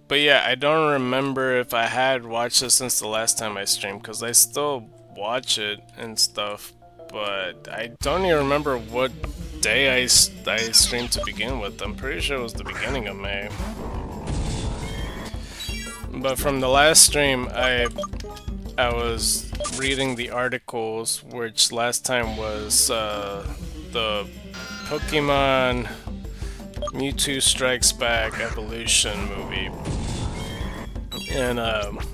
But yeah, I don't remember if I had watched it since the last time I streamed, because I still watch it and stuff, but I don't even remember what day I streamed to begin with. I'm pretty sure it was the beginning of May. But from the last stream, I was reading the articles, which last time was the Pokemon Mewtwo Strikes Back Evolution movie. And,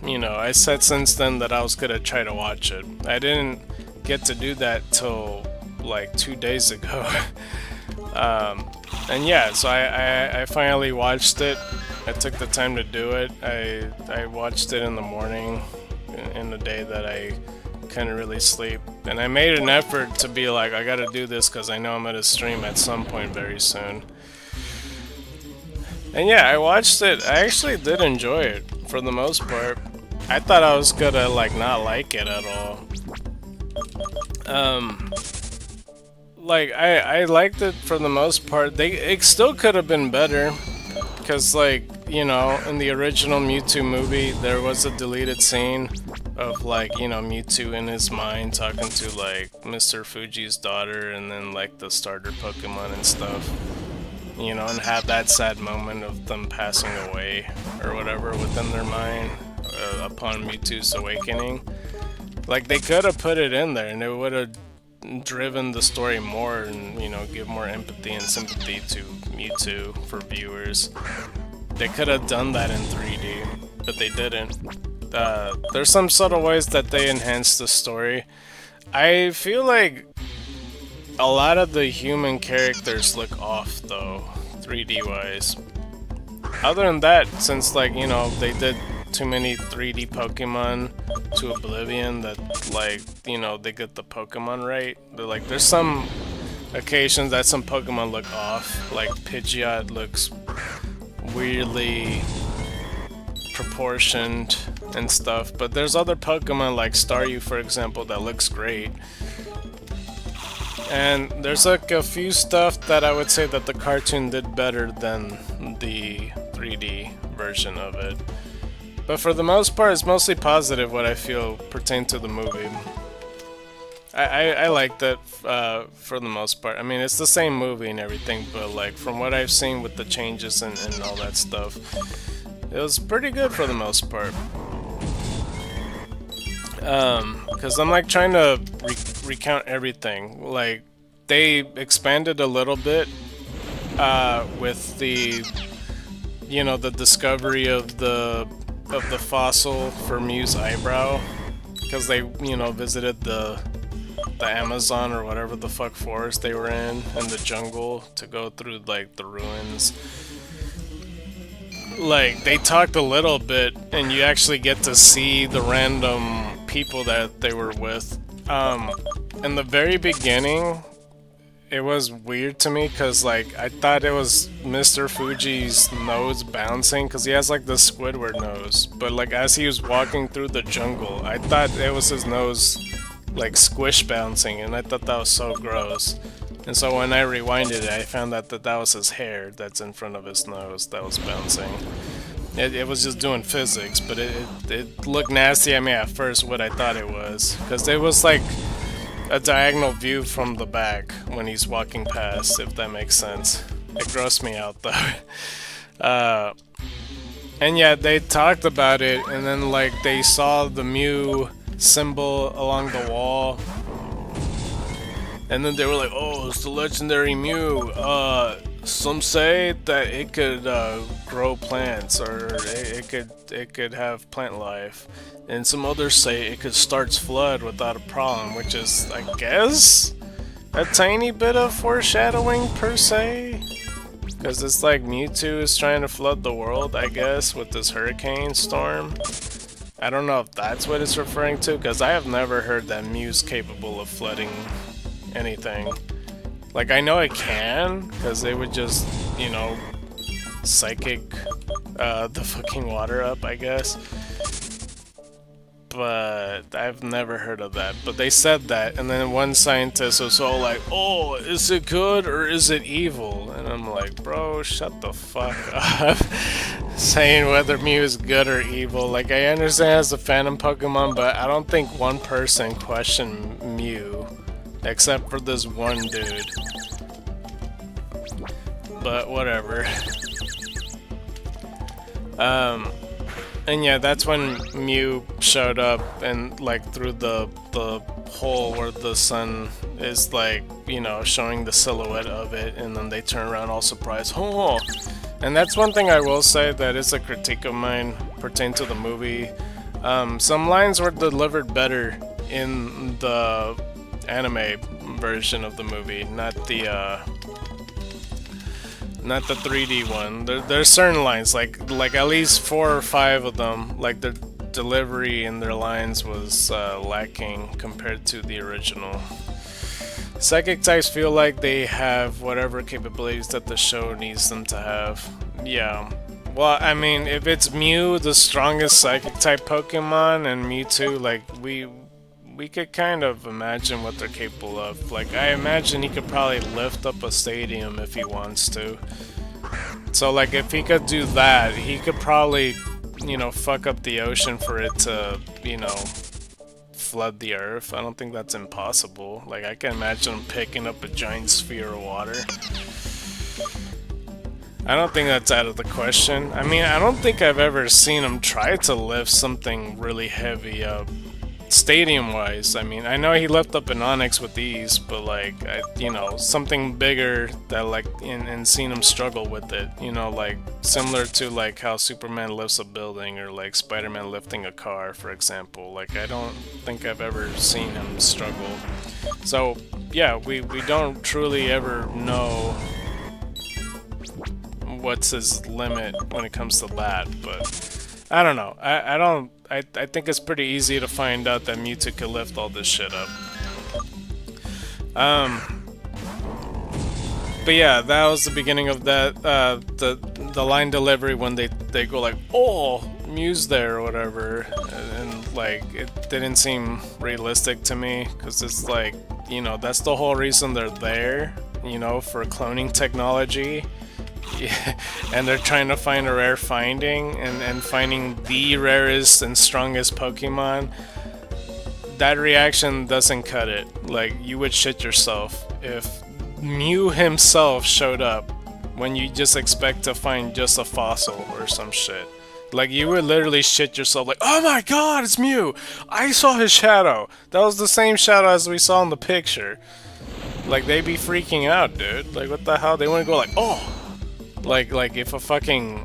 you know, I said since then that I was gonna try to watch it. I didn't get to do that till like 2 days ago. And yeah, so I finally watched it. I took the time to do it. I watched it in the morning, in the day that I couldn't really sleep. And I made an effort to be like, I gotta do this because I know I'm gonna stream at some point very soon. And yeah, I watched it. I actually did enjoy it, for the most part. I thought I was gonna, like, not like it at all. Like, I liked it for the most part. It still could have been better. Because, like, you know, in the original Mewtwo movie, there was a deleted scene of, like, you know, Mewtwo in his mind talking to, like, Mr. Fuji's daughter and then, like, the starter Pokemon and stuff. You know, and had that sad moment of them passing away or whatever within their mind upon Mewtwo's awakening. Like, they could have put it in there and it would have driven the story more and, you know, give more empathy and sympathy to Mewtwo for viewers. They could have done that in 3D, but they didn't. There's some subtle ways that they enhanced the story. I feel like a lot of the human characters look off though, 3D wise. Other than that, since, like, you know, they did too many 3D Pokemon to Oblivion that, like, you know, they get the Pokemon right. They're like, there's some occasions that some Pokemon look off, like Pidgeot looks weirdly proportioned and stuff, but there's other Pokemon like Staryu, for example, that looks great. And there's like a few stuff that I would say that the cartoon did better than the 3D version of it. But for the most part, it's mostly positive what I feel pertained to the movie. I liked it for the most part. I mean, it's the same movie and everything, but like from what I've seen with the changes and all that stuff, it was pretty good for the most part. Because I'm like trying to recount everything. Like they expanded a little bit with the the discovery of the fossil for Mew's eyebrow, because they visited the Amazon or whatever the fuck forest they were in the jungle to go through like the ruins. Like they talked a little bit, and you actually get to see the random people that they were with. In the very beginning, it was weird to me because like I thought it was Mr. Fuji's nose bouncing because he has like the Squidward nose, but like as he was walking through the jungle, I thought it was his nose like squish bouncing, and I thought that was so gross. And so when I rewinded it, I found out that that was his hair that's in front of his nose that was bouncing. It was just doing physics, but it looked nasty at me at first, what I thought it was, because it was like a diagonal view from the back when he's walking past, if that makes sense. It grossed me out though. And yeah, they talked about it, and then like they saw the Mew symbol along the wall, and then they were like, "Oh, it's the legendary Mew. Some say that it could grow plants, or it could have plant life, and some others say it could start flood without a problem," which is, I guess, a tiny bit of foreshadowing per se, because it's like Mewtwo is trying to flood the world, I guess, with this hurricane storm. I don't know if that's what it's referring to, because I have never heard that Mew's capable of flooding anything. Like, I know it can, because they would just, psychic the fucking water up, I guess. But I've never heard of that. But they said that, and then one scientist was all like, "Oh, is it good or is it evil?" And I'm like, bro, shut the fuck up. Saying whether Mew is good or evil. Like, I understand as a Phantom Pokemon, but I don't think one person questioned Mew. Except for this one dude. But whatever. And yeah, that's when Mew showed up, and like through the hole where the sun is like, showing the silhouette of it, and then they turn around all surprised. Oh! And that's one thing I will say that is a critique of mine pertaining to the movie. Some lines were delivered better in the anime version of the movie, not the 3D one. There's certain lines, like at least 4 or 5 of them, like their delivery and their lines was lacking compared to the original. Psychic types feel like they have whatever capabilities that the show needs them to have. Yeah. Well, I mean, if it's Mew, the strongest psychic type Pokemon, and Mewtwo, like we could kind of imagine what they're capable of. Like, I imagine he could probably lift up a stadium if he wants to. So, like, if he could do that, he could probably, fuck up the ocean for it to, flood the earth. I don't think that's impossible. Like, I can imagine him picking up a giant sphere of water. I don't think that's out of the question. I mean, I don't think I've ever seen him try to lift something really heavy up. Stadium-wise, I mean, I know he left up an Onyx with ease, but like, something bigger that like, and seen him struggle with it, like similar to like how Superman lifts a building, or like Spider-Man lifting a car, for example. Like, I don't think I've ever seen him struggle. So yeah, we don't truly ever know what's his limit when it comes to that, but I don't know. I think it's pretty easy to find out that Mewtwo could lift all this shit up. But yeah, that was the beginning of that. The line delivery when they go like, "Oh, Mew's there" or whatever, and like it didn't seem realistic to me, because it's like, that's the whole reason they're there, for cloning technology. Yeah, and they're trying to find a rare finding, and finding the rarest and strongest Pokemon. that reaction doesn't cut it. Like, you would shit yourself if Mew himself showed up when you just expect to find just a fossil or some shit. Like, you would literally shit yourself like, oh my god, it's Mew! I saw his shadow! That was the same shadow as we saw in the picture. Like, they be freaking out, dude. Like, what the hell? They want to go like, oh! Like if a fucking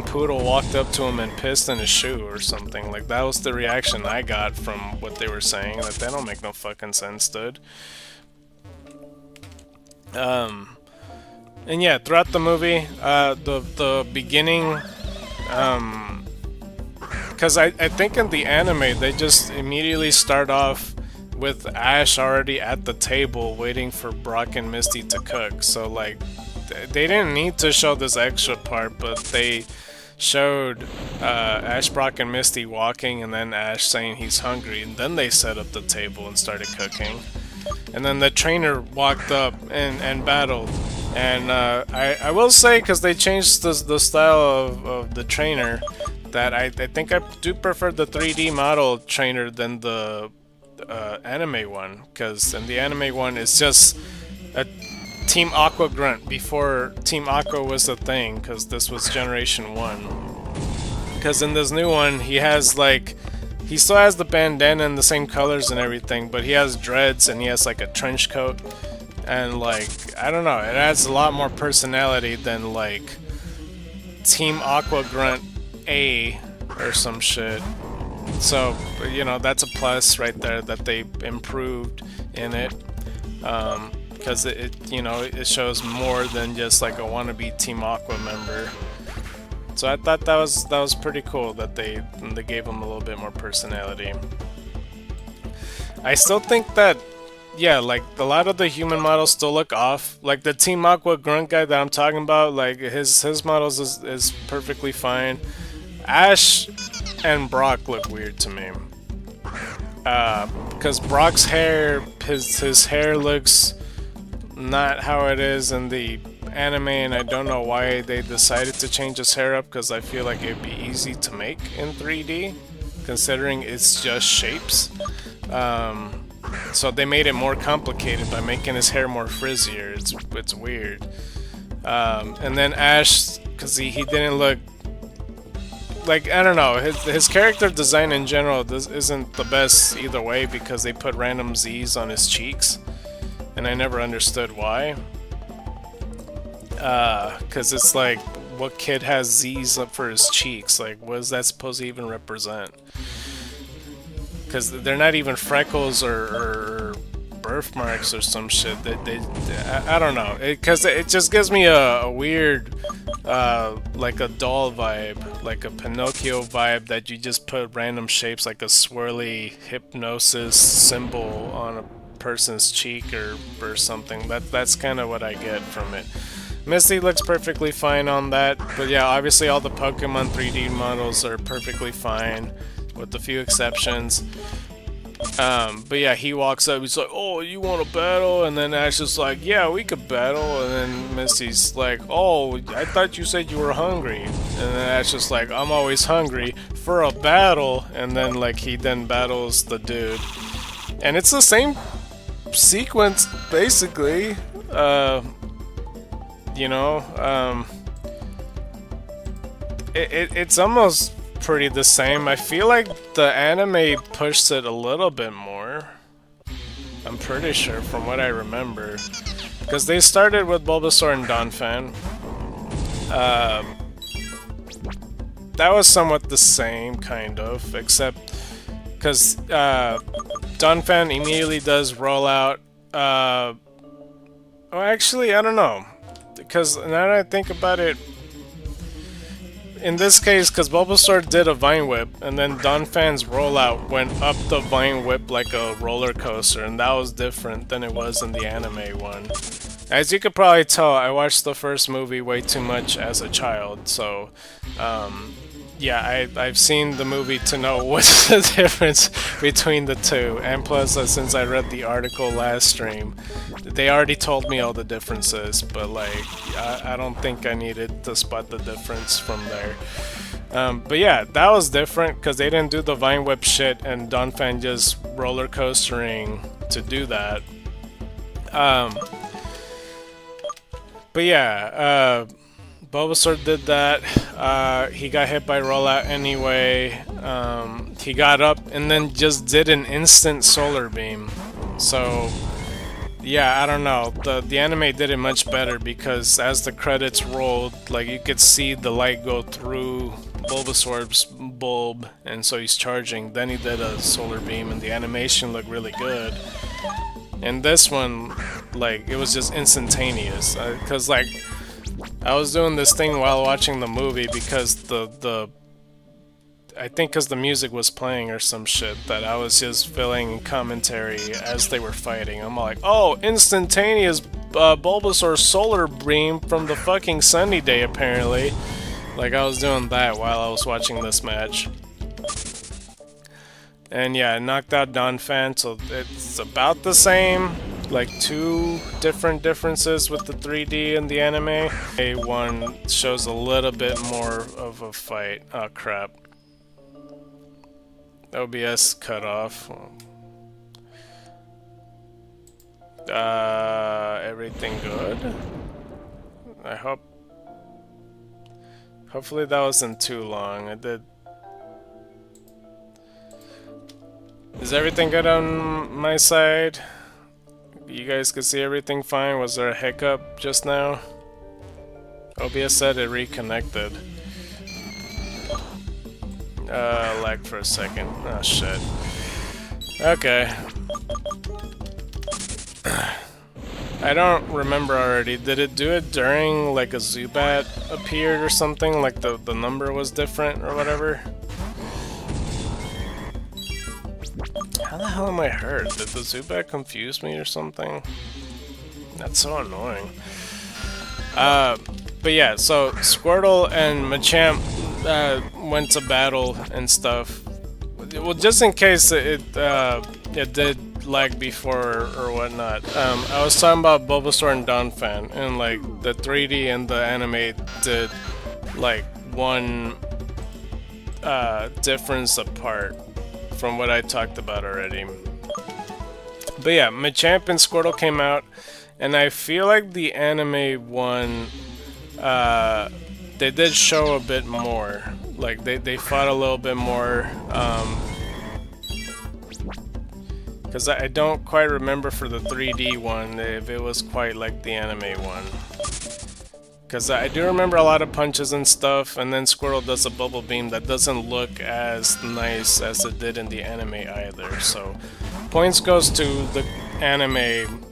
poodle walked up to him and pissed in his shoe or something. Like, that was the reaction I got from what they were saying. Like, that don't make no fucking sense, dude. And yeah, throughout the movie, the beginning, because I think in the anime they just immediately start off with Ash already at the table waiting for Brock and Misty to cook. So like, they didn't need to show this extra part, but they showed Ash, Brock, and Misty walking, and then Ash saying he's hungry, and then they set up the table and started cooking. And then the trainer walked up and battled. And I will say, because they changed the style of the trainer, that I think I do prefer the 3D model trainer than the anime one. Because in the anime one, it's just a Team Aqua grunt before Team Aqua was a thing, because this was Generation 1. Because in this new one, he has like, he still has the bandana and the same colors and everything, but he has dreads and he has like a trench coat. And like, I don't know, it adds a lot more personality than like Team Aqua Grunt A or some shit. So, you know, that's a plus right there that they improved in it. Because it, you know, it shows more than just like a wannabe Team Aqua member. So I thought that was pretty cool that they gave him a little bit more personality. I still think that, yeah, like a lot of the human models still look off. Like the Team Aqua grunt guy that I'm talking about, like his models is perfectly fine. Ash and Brock look weird to me. Because Brock's hair, his hair looks not how it is in the anime, and I don't know why they decided to change his hair up, because I feel like it'd be easy to make in 3D, considering it's just shapes. So they made it more complicated by making his hair more frizzier. It's weird. And then Ash, because he didn't look like, I don't know, his character design in general isn't the best either way, because they put random Z's on his cheeks, and I never understood why. Because it's like, what kid has Z's up for his cheeks? Like, what is that supposed to even represent? Because they're not even freckles or birthmarks or some shit. I don't know. Because it just gives me a weird, like a doll vibe, like a Pinocchio vibe, that you just put random shapes like a swirly hypnosis symbol on a person's cheek or something. That's kind of what I get from it. Misty looks perfectly fine on that, but yeah, obviously all the Pokemon 3D models are perfectly fine, with a few exceptions. But yeah, he walks up, he's like, oh, you want to battle? And then Ash is like, yeah, we could battle. And then Misty's like, oh, I thought you said you were hungry. And then Ash is like, I'm always hungry for a battle. And then like he then battles the dude. And it's the same sequence, basically. You know, it's almost pretty the same. I feel like the anime pushed it a little bit more. I'm pretty sure, from what I remember, because they started with Bulbasaur and Donphan. That was somewhat the same, kind of, except because Donphan immediately does roll out. Oh, actually, I don't know. Because now that I think about it, in this case, because Bulbasaur did a Vine Whip, and then Donphan's rollout went up the Vine Whip like a roller coaster, and that was different than it was in the anime one. As you could probably tell, I watched the first movie way too much as a child, so yeah, I've seen the movie to know what's the difference between the two, and plus since I read the article last stream, they already told me all the differences, but like, I don't think I needed to spot the difference from there. But yeah, that was different because they didn't do the Vine Whip shit and Donphan just roller coastering to do that. But yeah, Bulbasaur did that. He got hit by rollout anyway. He got up and then just did an instant solar beam. So yeah, I don't know. The anime did it much better because as the credits rolled, like you could see the light go through Bulbasaur's bulb, and so he's charging. Then he did a solar beam, and the animation looked really good. And this one, like, it was just instantaneous. Because, like, I was doing this thing while watching the movie because I think because the music was playing or some shit, that I was just filling commentary as they were fighting. I'm like, oh, instantaneous Bulbasaur solar beam from the fucking sunny day, apparently. Like, I was doing that while I was watching this match. And yeah, I knocked out Donphan, so it's about the same. Like, two different differences with the 3D and the anime. A1 shows a little bit more of a fight. Oh, crap. OBS cut off. Everything good? I hope. Hopefully that wasn't too long. I did. Is everything good on my side? You guys could see everything fine? Was there a hiccup just now? OBS said it reconnected. Lag for a second. Oh shit. Okay. I don't remember already. Did it do it during like a Zubat appeared or something? Like the number was different or whatever? How the hell am I hurt? Did the Zubat confuse me or something? That's so annoying. But yeah, so Squirtle and Machamp went to battle and stuff. Well, just in case it did lag before or whatnot, I was talking about Bulbasaur and Donphan, and like the 3D and the anime did like one difference apart from what I talked about already. But yeah, Machamp and Squirtle came out, and I feel like the anime one, they did show a bit more. Like, they fought a little bit more, because I don't quite remember for the 3D one if it was quite like the anime one. Because I do remember a lot of punches and stuff, and then Squirtle does a bubble beam that doesn't look as nice as it did in the anime either. So, points goes to the anime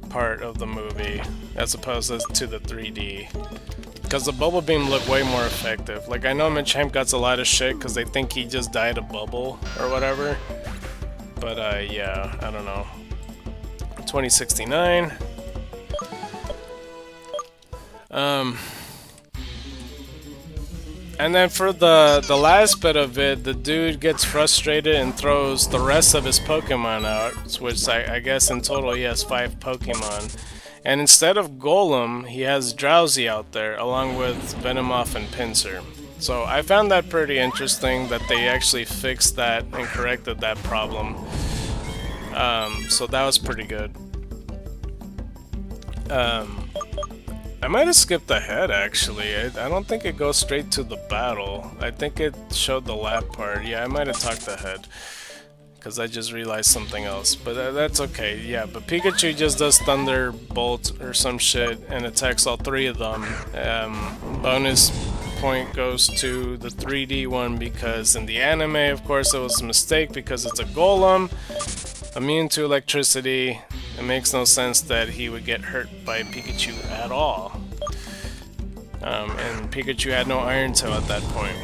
part of the movie as opposed to the 3D. Because the bubble beam looked way more effective. Like, I know Machamp gets a lot of shit because they think he just died a bubble or whatever. But yeah, I don't know. 2069. And then for the last bit of it, the dude gets frustrated and throws the rest of his Pokemon out, which I guess in total he has 5 Pokemon. And instead of Golem, he has Drowsy out there, along with Venomoth and Pinsir. So I found that pretty interesting that they actually fixed that and corrected that problem. So that was pretty good. I might have skipped ahead actually. I don't think it goes straight to the battle. I think it showed the lab part. Yeah, I might have talked ahead. Because I just realized something else. But that's okay. Yeah, but Pikachu just does Thunderbolt or some shit and attacks all 3 of them. Bonus point goes to the 3D one because in the anime, of course, it was a mistake because it's a Golem. Immune to electricity. It makes no sense that he would get hurt by Pikachu at all. And Pikachu had no Iron Tail at that point.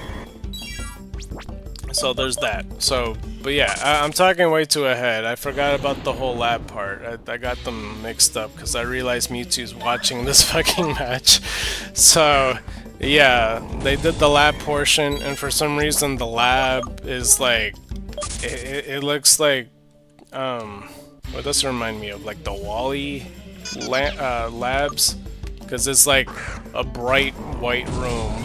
So there's that. So, but yeah, I'm talking way too ahead. I forgot about the whole lab part. I got them mixed up because I realized Mewtwo's watching this fucking match. So, yeah, they did the lab portion, and for some reason the lab is like, it looks like, what does it remind me of? Like the Wall-E labs? Because it's like a bright white room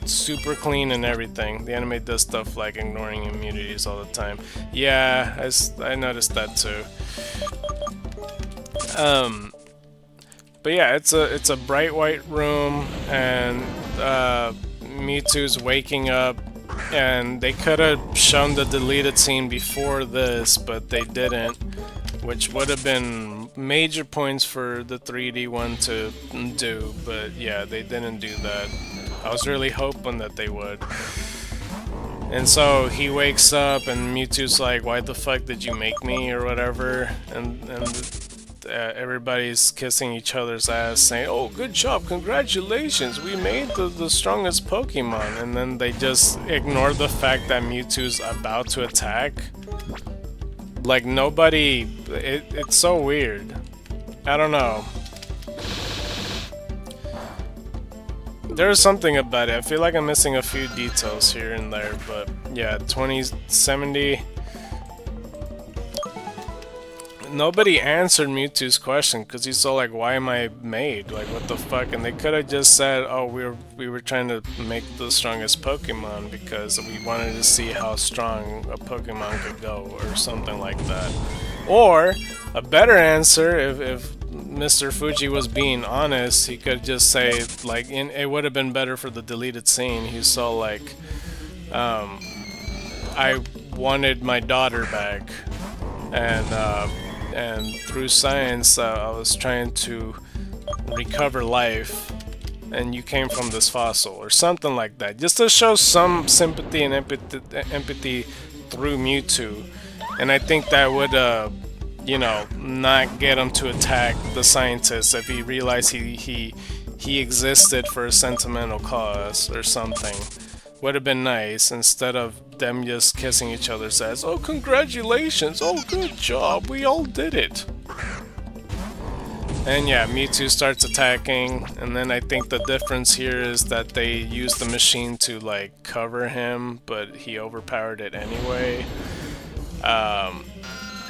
super clean and everything. The anime does stuff like ignoring immunities all the time. Yeah, I noticed that too. But yeah, it's a bright white room, and Mewtwo's waking up, and they could have shown the deleted scene before this, but they didn't, which would have been major points for the 3D one to do, but yeah, they didn't do that. I was really hoping that they would. And so he wakes up, and Mewtwo's like, "Why the fuck did you make me?" or whatever, and everybody's kissing each other's ass, saying, "Oh, good job, congratulations, we made the strongest Pokemon," and then they just ignore the fact that Mewtwo's about to attack. Like, nobody... it's so weird. I don't know. There's something about it. I feel like I'm missing a few details here and there, but yeah, 2070... Nobody answered Mewtwo's question, because he's so like, "Why am I made? Like, what the fuck?" And they could have just said, "Oh, we were trying to make the strongest Pokemon because we wanted to see how strong a Pokemon could go," or something like that. Or a better answer, if Mr. Fuji was being honest, he could just say, like, it would have been better for the deleted scene. He's so like, "I wanted my daughter back, and through science, I was trying to recover life, and you came from this fossil," or something like that, just to show some sympathy and empathy through Mewtwo. And I think that would, you know, not get him to attack the scientists if he realized he existed for a sentimental cause or something. Would have been nice, instead of them just kissing each other's ass. "Oh, congratulations! Oh, good job! We all did it!" And yeah, Mewtwo starts attacking, and then I think the difference here is that they used the machine to like cover him, but he overpowered it anyway.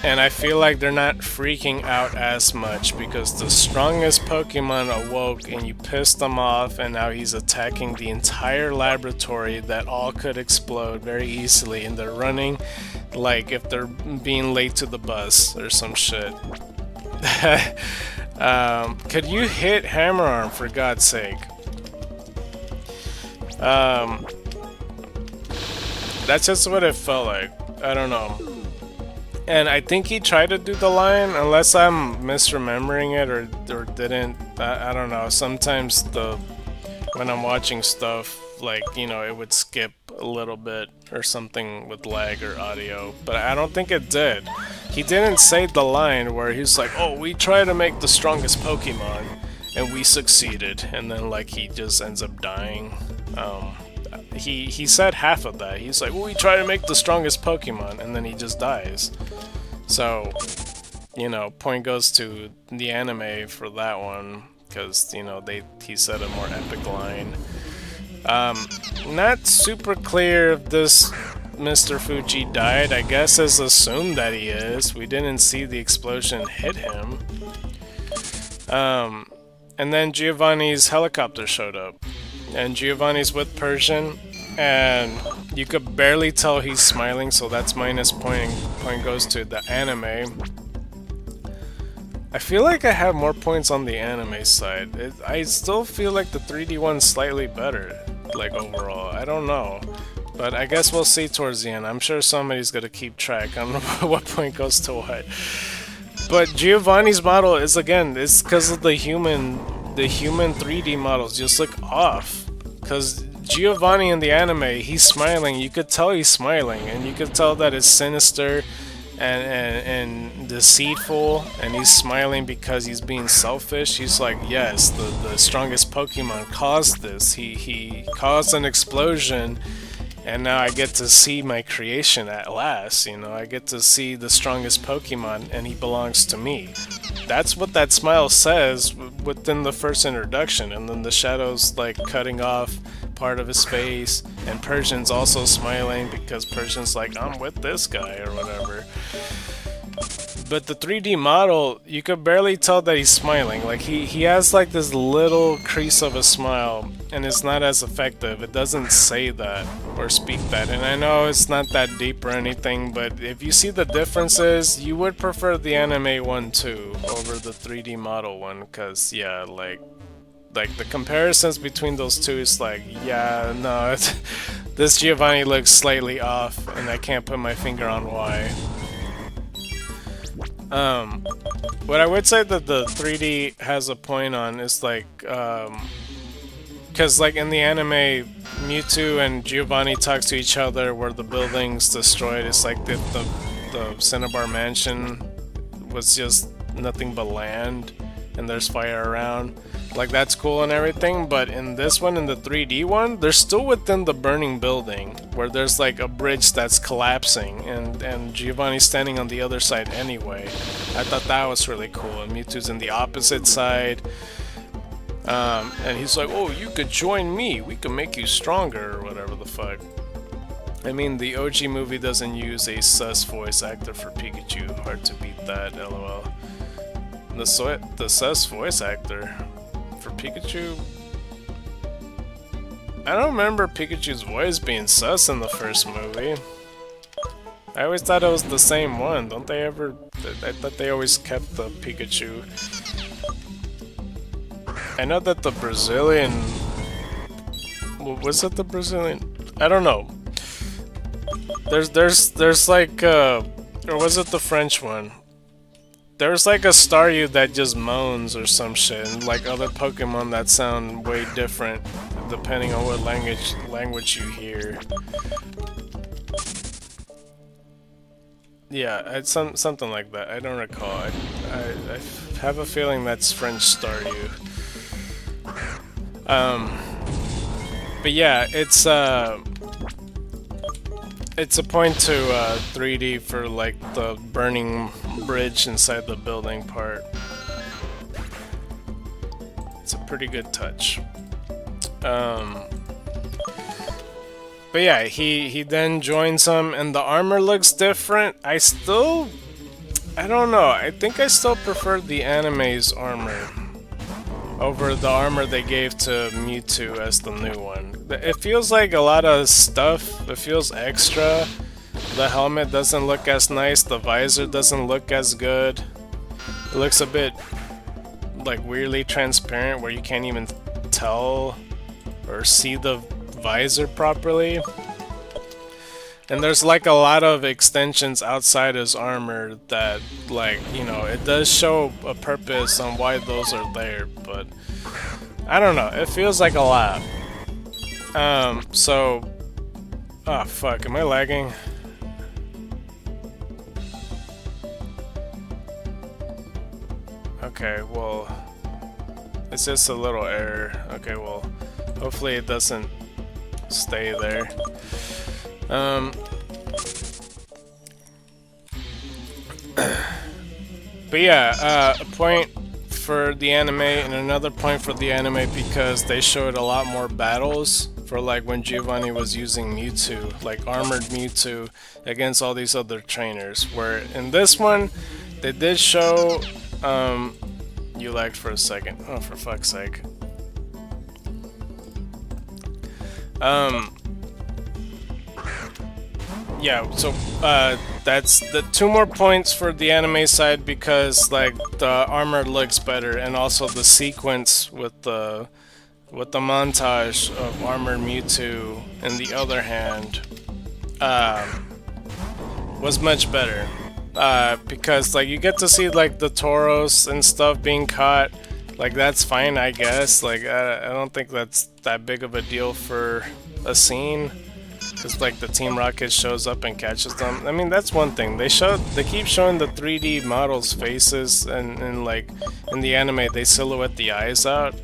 And I feel like they're not freaking out as much because the strongest Pokemon awoke and you pissed him off, and now he's attacking the entire laboratory that all could explode very easily, and they're running like if they're being late to the bus or some shit. Could you hit Hammer Arm, for God's sake? That's just what it felt like. I don't know. And I think he tried to do the line, unless I'm misremembering it or didn't. I don't know. Sometimes when I'm watching stuff, like, you know, it would skip a little bit or something with lag or audio, but I don't think it did. He didn't say the line where he's like, "Oh, we try to make the strongest Pokemon and we succeeded," and then like he just ends up dying. He said half of that. He's like, "Well, we try to make the strongest Pokemon," and then he just dies. So, you know, point goes to the anime for that one, because, you know, he said a more epic line. Not super clear if this Mr. Fuji died. I guess it's assumed that he is. We didn't see the explosion hit him. And then Giovanni's helicopter showed up. And Giovanni's with Persian, and you could barely tell he's smiling, so that's minus point. Point goes to the anime. I feel like I have more points on the anime side. I still feel like the 3D one's slightly better, like overall. I don't know, but I guess we'll see towards the end. I'm sure somebody's gonna keep track on what point goes to what. But Giovanni's model is, again, it's because of the human 3D models just look off. Because Giovanni in the anime, he's smiling. You could tell he's smiling, and you could tell that it's sinister and deceitful, and he's smiling because he's being selfish. He's like, yes, the strongest Pokemon caused this. He caused an explosion, and now I get to see my creation at last. You know, I get to see the strongest Pokemon, and he belongs to me. That's what that smile says within the first introduction, and then the shadows like cutting off part of his face, and Persian's also smiling because Persian's like, "I'm with this guy," or whatever. But the 3D model, you could barely tell that he's smiling. Like he has like this little crease of a smile, and it's not as effective. It doesn't say that or speak that. And I know it's not that deep or anything, but if you see the differences, you would prefer the anime one too over the 3D model one, cause yeah, like the comparisons between those two is like, yeah, no, this Giovanni looks slightly off, and I can't put my finger on why. What I would say that the 3D has a point on is like, because like in the anime, Mewtwo and Giovanni talk to each other where the building's destroyed. It's like the Cinnabar Mansion was just nothing but land, and there's fire around. Like, that's cool and everything, but in this one, in the 3D one, they're still within the burning building, where there's like a bridge that's collapsing, and Giovanni's standing on the other side anyway. I thought that was really cool, and Mewtwo's in the opposite side, and he's like, oh, you could join me, we can make you stronger, or whatever the fuck. I mean, the OG movie doesn't use a sus voice actor for Pikachu, hard to beat that, lol. The sus voice actor for Pikachu? I don't remember Pikachu's voice being sus in the first movie. I always thought it was the same one. Don't they ever... I thought they always kept the Pikachu. I know that the Brazilian... Was it the Brazilian? I don't know. There's like... or was it the French one? There's like a Staryu that just moans or some shit, and like other Pokemon that sound way different depending on what language you hear. Yeah, it's something like that. I don't recall. I have a feeling that's French Staryu. But yeah, it's a point to 3D for like the burning bridge inside the building part. It's a pretty good touch. But yeah, he then joins them, and the armor looks different. I don't know. I think I still prefer the anime's armor over the armor they gave to Mewtwo as the new one. It feels like a lot of stuff. It feels extra. The helmet doesn't look as nice. The visor doesn't look as good. It looks a bit like weirdly transparent where you can't even tell or see the visor properly. And there's like a lot of extensions outside his armor that, like, you know, it does show a purpose on why those are there, but I don't know, it feels like a lot. Oh fuck, am I lagging? Okay, well, it's just a little error. Okay, well, hopefully it doesn't stay there. But yeah, a point for the anime and another point for the anime because they showed a lot more battles for like when Giovanni was using Mewtwo, like armored Mewtwo against all these other trainers, where in this one they did show you lagged for a second. Oh, for fuck's sake. Yeah, so that's the 2 more points for the anime side because like the armor looks better, and also the sequence with the montage of armored Mewtwo in the other hand was much better because like you get to see like the Tauros and stuff being caught. Like that's fine, I guess. Like I don't think that's that big of a deal for a scene. Because like the Team Rocket shows up and catches them. I mean, that's one thing. They keep showing the 3D models' faces, and like in the anime they silhouette the eyes out.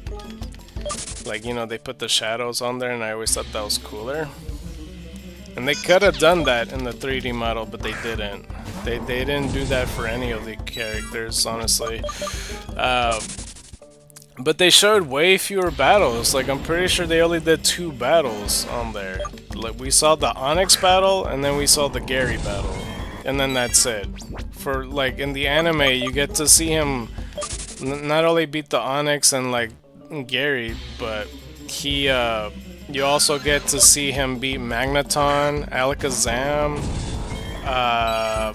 Like, you know, they put the shadows on there, and I always thought that was cooler. And they could have done that in the 3D model, but they didn't. They didn't do that for any of the characters, honestly. But they showed way fewer battles. Like, I'm pretty sure they only did 2 battles on there. Like, we saw the Onyx battle, and then we saw the Gary battle. And then that's it for like in the anime, you get to see him not only beat the Onyx and like Gary, but he you also get to see him beat Magneton, Alakazam. I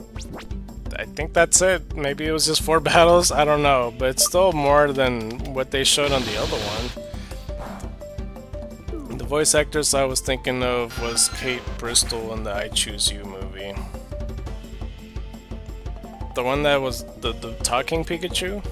think that's it. Maybe it was just 4 battles. I don't know, but it's still more than what they showed on the other one. The voice actress I was thinking of was Kate Bristol in the I Choose You movie. The one that was the talking Pikachu?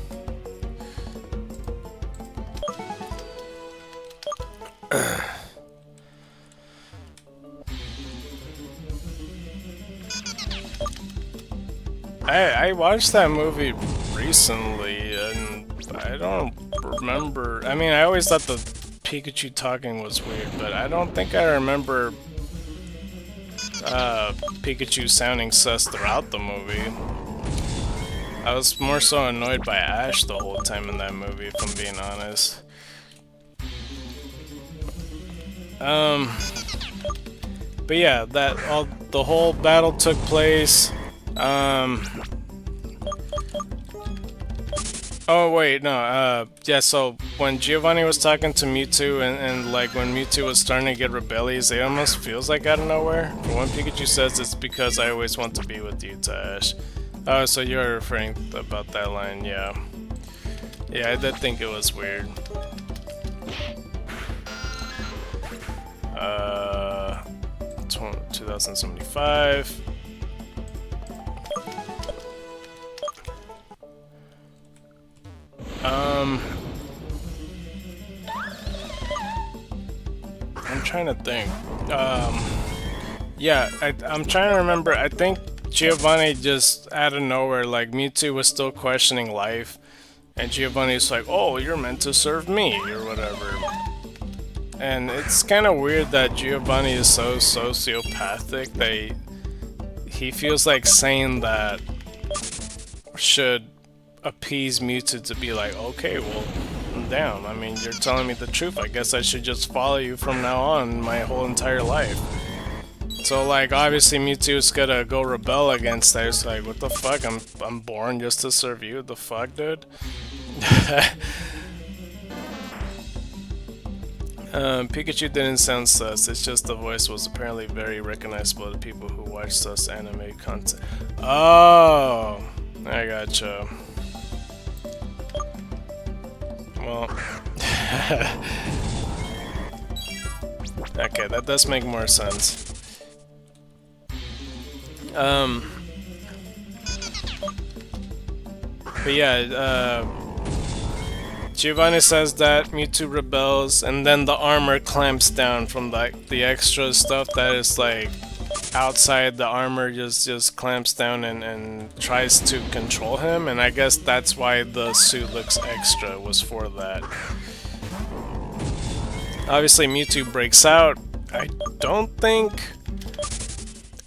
I watched that movie recently, and I don't remember. I mean, I always thought the Pikachu talking was weird, but I don't think I remember Pikachu sounding sus throughout the movie. I was more so annoyed by Ash the whole time in that movie, if I'm being honest. But yeah, the whole battle took place. Oh wait, no, yeah, so when Giovanni was talking to Mewtwo and like when Mewtwo was starting to get rebellious, it almost feels like out of nowhere. But when Pikachu says it's because I always want to be with you, to Ash. Oh, so you're referring about that line, yeah. Yeah, I did think it was weird. 2075. I'm trying to think. Yeah, I'm trying to remember. I think Giovanni just out of nowhere, like Mewtwo was still questioning life, and Giovanni's like, "Oh, you're meant to serve me," or whatever. And it's kind of weird that Giovanni is so sociopathic that he feels like saying that should appease Mewtwo to be like, okay, well, I'm down. I mean, you're telling me the truth. I guess I should just follow you from now on my whole entire life. So, like, obviously Mewtwo's gonna go rebel against that. It's like, what the fuck? I'm born just to serve you? The fuck, dude? Pikachu didn't sound sus, it's just the voice was apparently very recognizable to people who watch sus anime content. Oh, I gotcha. Well, okay, that does make more sense. But yeah, Giovanni says that Mewtwo rebels, and then the armor clamps down from the extra stuff that is like outside the armor, just clamps down and tries to control him, and I guess that's why the suit looks extra, was for that. Obviously Mewtwo breaks out. I don't think...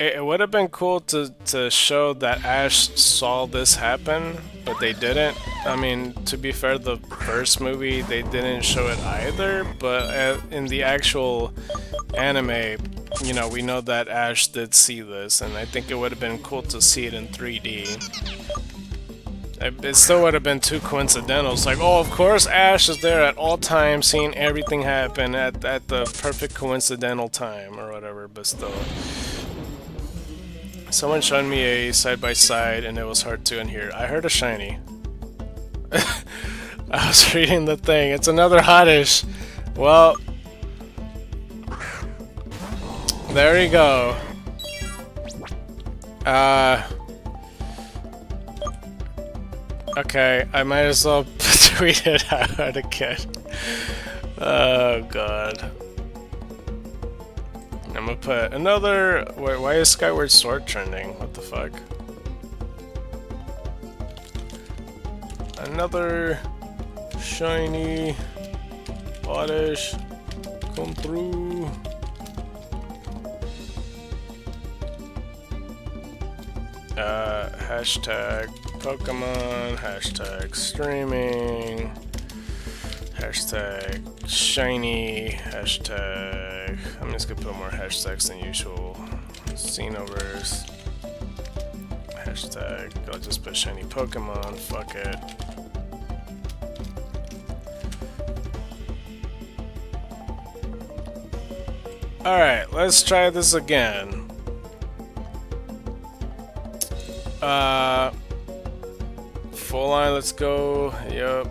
It would have been cool to show that Ash saw this happen, but they didn't. I mean, to be fair, the first movie, they didn't show it either, but in the actual anime, you know, we know that Ash did see this, and I think it would have been cool to see it in 3D. It still would have been too coincidental. It's like, oh, of course Ash is there at all times, seeing everything happen at the perfect coincidental time, or whatever, but still. Someone showed me a side-by-side, and it was hard to unhear. I heard a shiny. I was reading the thing. It's another Oddish. Well, there you go. Okay, I might as well tweet it out again. Oh god. I'm gonna put another... Wait, why is Skyward Sword trending? What the fuck? Another shiny Oddish come through. Hashtag Pokemon, hashtag streaming, hashtag shiny, hashtag... I'm just gonna put more hashtags than usual. Xenoverse, Hashtag, I'll just put shiny Pokemon, fuck it. Alright, let's try this again. Full line, let's go. Yup.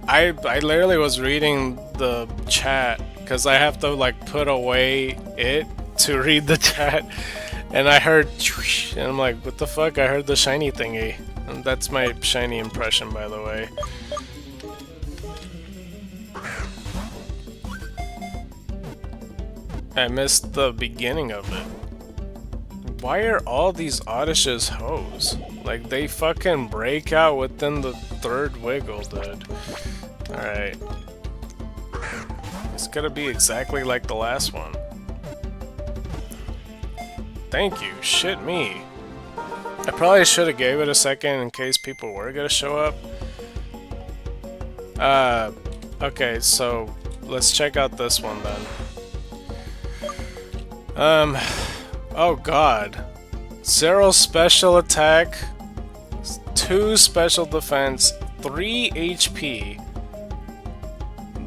I literally was reading the chat because I have to like put away it to read the chat, and I heard and I'm like, what the fuck? I heard the shiny thingy. And that's my shiny impression, by the way. I missed the beginning of it. Why are all these Oddishes hoes? Like, they fucking break out within the third wiggle, dude. Alright. It's gonna be exactly like the last one. Thank you. Shit me. I probably should have gave it a second in case people were gonna show up. Okay, so let's check out this one then. Oh god. 0 special attack, 2 special defense, 3 HP.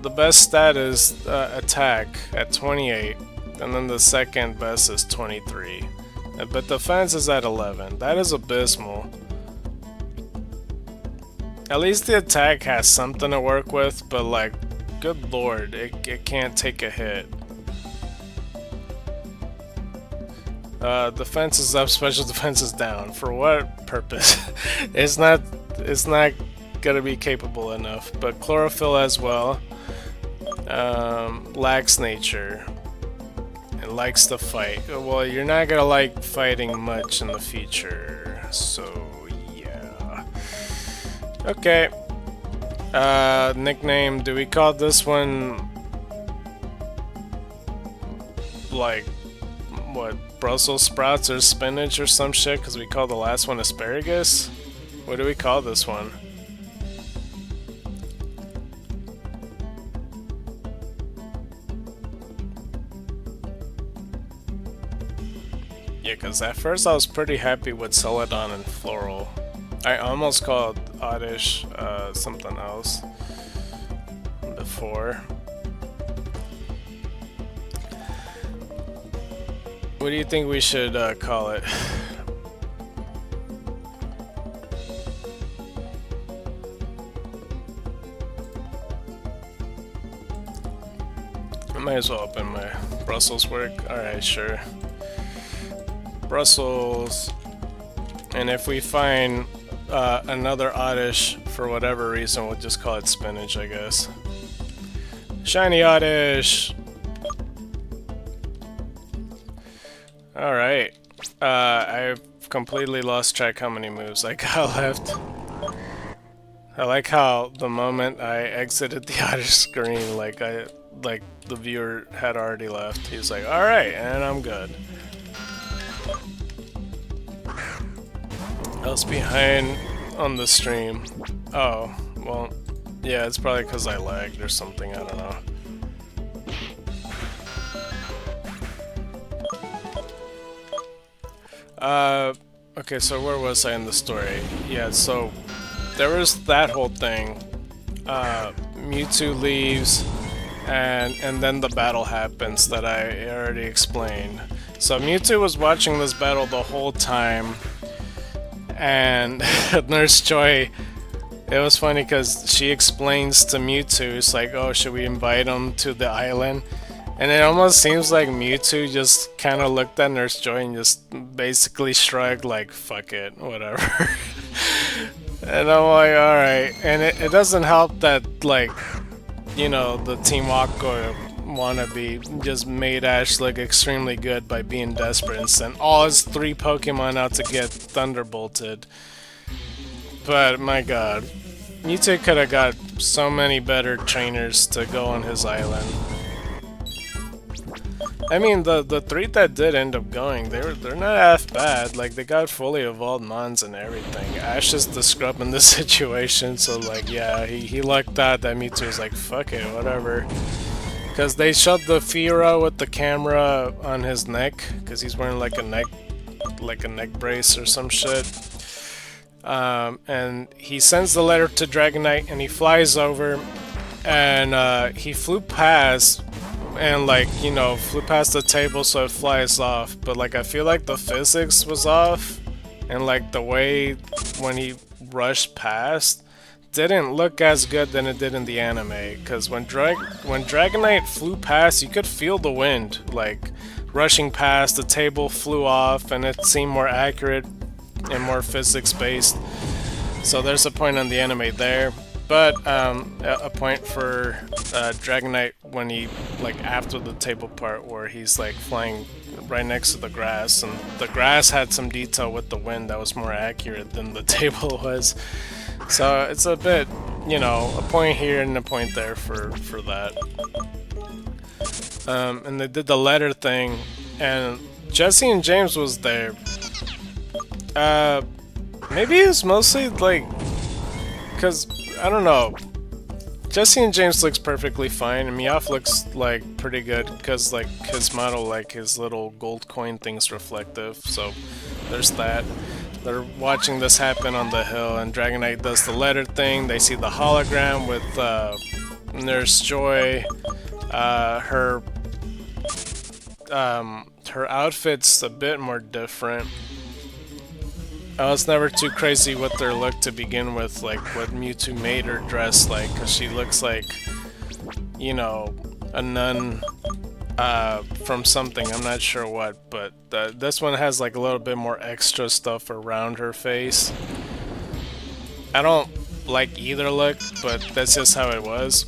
The best stat is attack at 28, and then the second best is 23. But defense is at 11. That is abysmal. At least the attack has something to work with, but like, good lord, it can't take a hit. Defense is up, special defense is down. For what purpose? It's not gonna be capable enough. But chlorophyll as well. Lacks nature. It likes to fight. Well, you're not gonna like fighting much in the future. So yeah. Okay. Nickname. Do we call this one like what? Brussels sprouts or spinach or some shit, because we call the last one asparagus? What do we call this one? Yeah, because at first I was pretty happy with Celadon and Floral. I almost called Oddish something else before. What do you think we should call it? I might as well open my Brussels work. Alright, sure. Brussels. And if we find another Oddish for whatever reason, we'll just call it spinach, I guess. Shiny Oddish! Alright, I've completely lost track how many moves I got left. I like how the moment I exited the Oddish screen, like the viewer had already left. He was like, alright, and I'm good. Else behind on the stream. Oh, well, yeah, it's probably because I lagged or something, I don't know. Okay, so where was I in the story? Yeah, so there was that whole thing. Mewtwo leaves, and then the battle happens that I already explained. So Mewtwo was watching this battle the whole time, and Nurse Joy, it was funny because she explains to Mewtwo, it's like, oh, should we invite him to the island? And it almost seems like Mewtwo just kind of looked at Nurse Joy and just basically shrugged like, fuck it, whatever. And I'm like, alright. And it doesn't help that, like, you know, the Team Aqua wannabe just made Ash look extremely good by being desperate and sent all his 3 Pokemon out to get Thunderbolted. But, my god. Mewtwo could have got so many better trainers to go on his island. I mean, the 3 that did end up going, they're not half bad. Like, they got fully evolved mons and everything. Ash is the scrub in this situation, so like, yeah, he lucked out that Mewtwo was like, fuck it, whatever. Because they showed the Fira with the camera on his neck, because he's wearing like a neck, like a neck brace or some shit. And he sends the letter to Dragonite, and he flies over, and he flew past, and like, you know, flew past the table so it flies off. But like, I feel like the physics was off, and like the way when he rushed past didn't look as good than it did in the anime. Because when Dragonite flew past, you could feel the wind like rushing past. The table flew off, and it seemed more accurate and more physics based. So there's a point on the anime there. But a point for Dragonite when he, like, after the table part where he's like flying right next to the grass, and the grass had some detail with the wind that was more accurate than the table was. So it's a bit, you know, a point here and a point there for that. And they did the letter thing, and Jesse and James was there. Maybe it's mostly like, cause I don't know. Jesse and James looks perfectly fine, and Meowth looks like pretty good because like his model, like his little gold coin thing's reflective. So there's that. They're watching this happen on the hill, and Dragonite does the letter thing. They see the hologram with Nurse Joy. Her outfit's a bit more different. I was never too crazy with their look to begin with, like what Mewtwo made her dress like, because she looks like, you know, a nun from something, I'm not sure what, but this one has like a little bit more extra stuff around her face. I don't like either look, but that's just how it was.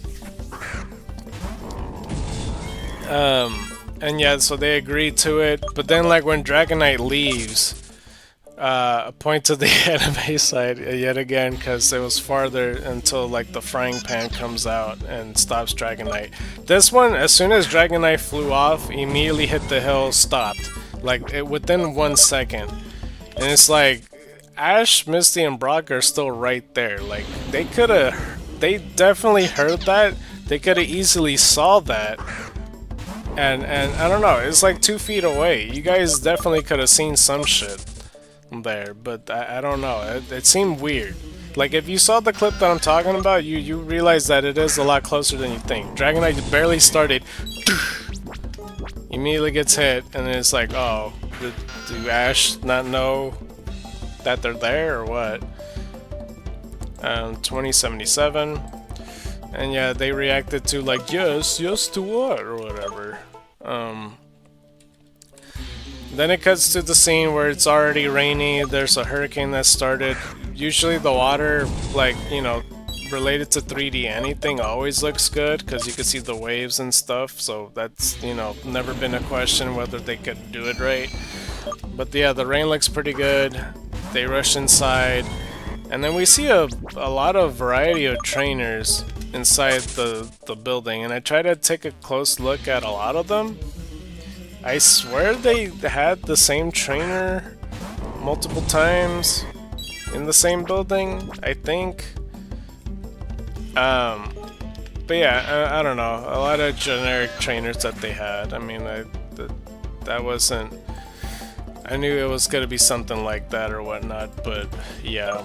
And yeah, so they agreed to it, but then like when Dragonite leaves, a point to the anime side yet again, because it was farther until like the frying pan comes out and stops Dragonite. This one, as soon as Dragonite flew off, immediately hit the hill, stopped, like within 1 second. And it's like Ash, Misty, and Brock are still right there. Like they definitely heard that. They could have easily saw that. And I don't know, it's like 2 feet away. You guys definitely could have seen some shit there, but I don't know. It seemed weird. Like if you saw the clip that I'm talking about, you realize that it is a lot closer than you think. Dragonite barely started, immediately gets hit, and then it's like, oh, do Ash not know that they're there or what? 2077, and yeah, they reacted to like yes to what or whatever. Then it cuts to the scene where it's already rainy, there's a hurricane that started. Usually the water, like, you know, related to 3D anything always looks good, because you can see the waves and stuff, so that's, you know, never been a question whether they could do it right. But yeah, the rain looks pretty good. They rush inside, and then we see a lot of variety of trainers inside the building, and I try to take a close look at a lot of them. I swear they had the same trainer multiple times in the same building, I think. But yeah, I don't know. A lot of generic trainers that they had. I mean, that wasn't... I knew it was gonna be something like that or whatnot, but yeah.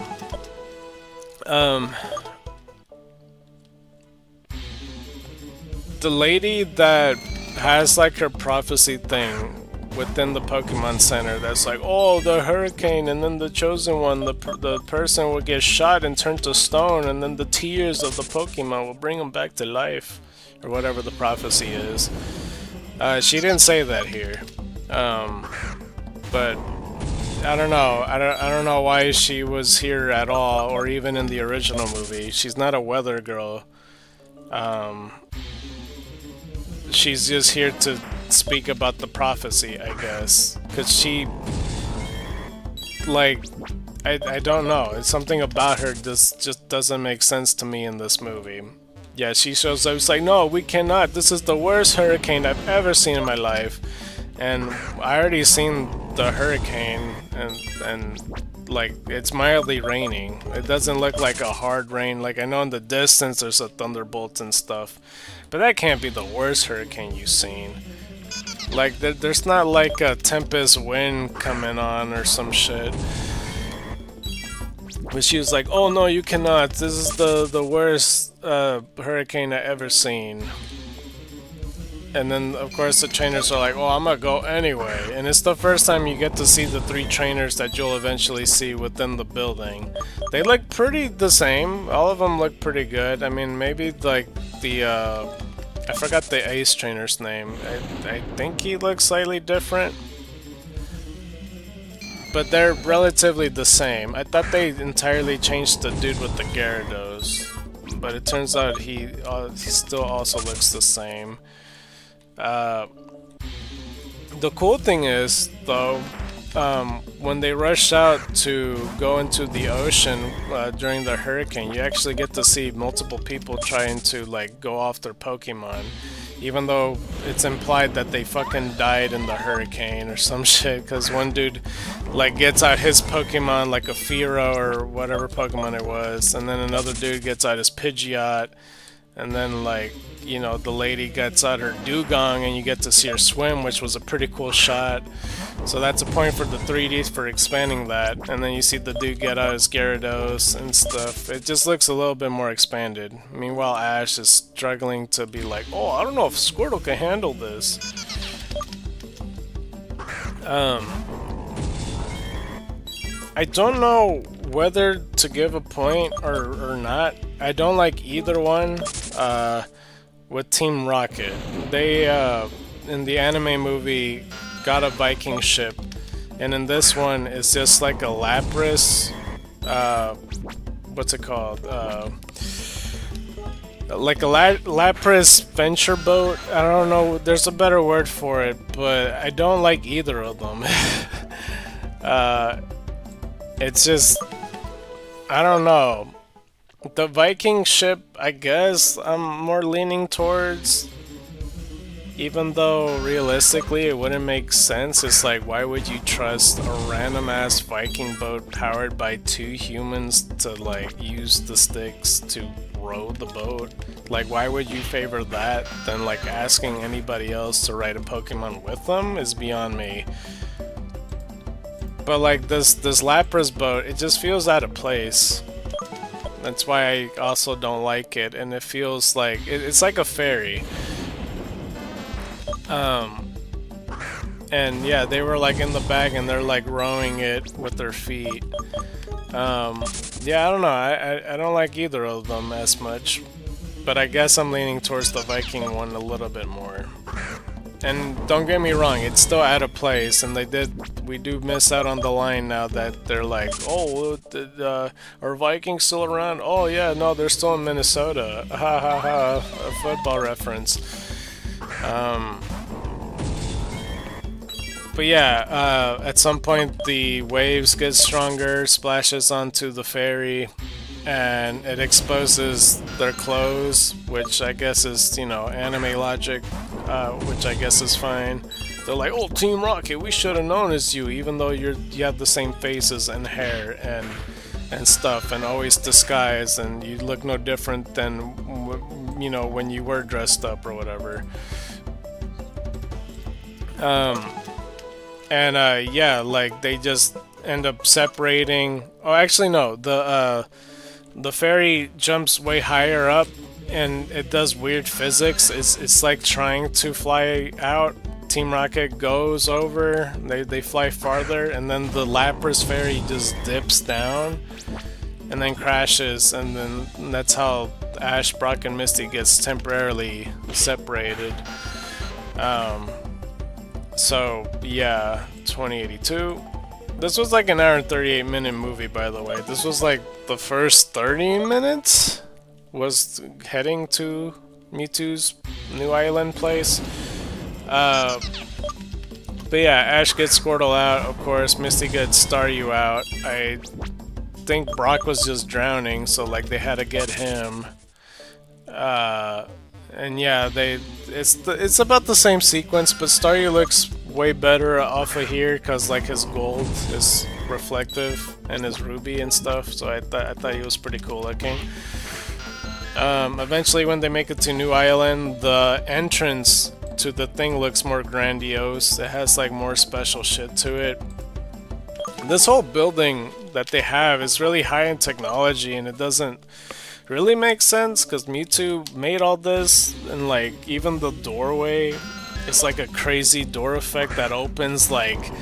The lady that has like her prophecy thing within the Pokemon Center that's like, oh, the hurricane, and then the chosen one, the person will get shot and turn to stone, and then the tears of the Pokemon will bring them back to life, or whatever the prophecy is. She didn't say that here, but I don't know. I don't know why she was here at all, or even in the original movie. She's not a weather girl. She's just here to speak about the prophecy, I guess. Because she... like... I don't know. It's something about her just doesn't make sense to me in this movie. Yeah, she shows up, it's like, no, we cannot. This is the worst hurricane I've ever seen in my life. And I already seen the hurricane, and like, it's mildly raining. It doesn't look like a hard rain. Like, I know in the distance there's a thunderbolt and stuff, but that can't be the worst hurricane you've seen. Like, there's not like a tempest wind coming on or some shit. But she was like, "Oh no, you cannot. This is the worst hurricane I ever seen." And then, of course, the trainers are like, "Oh, I'm gonna go anyway." And it's the first time you get to see the 3 trainers that you'll eventually see within the building. They look pretty the same. All of them look pretty good. I mean, maybe like the I forgot the ace trainer's name. I think he looks slightly different, but they're relatively the same. I thought they entirely changed the dude with the Gyarados, but it turns out he still also looks the same. The cool thing is, though, when they rush out to go into the ocean during the hurricane, you actually get to see multiple people trying to like go off their Pokemon, even though it's implied that they fucking died in the hurricane or some shit. Because one dude like gets out his Pokemon, like a Fearow or whatever Pokemon it was, and then another dude gets out his Pidgeot, and then like, you know, the lady gets out her Dugong and you get to see her swim, which was a pretty cool shot. So that's a point for the 3Ds for expanding that. And then you see the dude get out his Gyarados and stuff. It just looks a little bit more expanded. Meanwhile, Ash is struggling to be like, "Oh, I don't know if Squirtle can handle this." I don't know whether to give a point or not. I don't like either one. With Team Rocket, they in the anime movie got a Viking ship, and in this one it's just like a Lapras, what's it called? Like a Lapras venture boat. I don't know. There's a better word for it, but I don't like either of them. It's just, I don't know. The Viking ship, I guess I'm more leaning towards, even though realistically it wouldn't make sense. It's like, why would you trust a random ass Viking boat powered by 2 humans to like use the sticks to row the boat? Like, why would you favor that than like asking anybody else to ride a Pokemon with them is beyond me. But like this Lapras boat, it just feels out of place. That's why I also don't like it, and it feels like it's like a ferry. And yeah, they were like in the back and they're like rowing it with their feet. Yeah, I don't know. I don't like either of them as much, but I guess I'm leaning towards the Viking one a little bit more. And don't get me wrong, it's still out of place, and we do miss out on the line now that they're like, "Oh, are Vikings still around?" "Oh yeah, no, they're still in Minnesota." Ha ha ha, a football reference. But yeah, at some point the waves get stronger, splashes onto the ferry, and it exposes their clothes, which I guess is, you know, anime logic, which I guess is fine. They're like, "Oh, Team Rocket, we should have known it's you, even though you have the same faces and hair and stuff, and always disguised, and you look no different than, you know, when you were dressed up or whatever." Yeah, like they just end up separating. Oh, actually no, the ferry jumps way higher up, and it does weird physics. It's like trying to fly out. Team Rocket goes over, they fly farther, and then the Lapras ferry just dips down and then crashes, and then that's how Ash, Brock, and Misty gets temporarily separated. So yeah, 2082. This was like an hour and 38-minute movie, by the way. This was like the first 30 minutes was heading to Mewtwo's new island place. But yeah, Ash gets Squirtle out, of course. Misty gets Staryu out. I think Brock was just drowning, so like they had to get him. And yeah, it's about the same sequence, but Staryu looks way better off of here because like his gold is reflective and his ruby and stuff. So I thought he was pretty cool looking. Eventually, when they make it to New Island, the entrance to the thing looks more grandiose. It has like more special shit to it. This whole building that they have is really high in technology, and it doesn't really make sense because Mewtwo made all this, and like even the doorway is like a crazy door effect that opens like,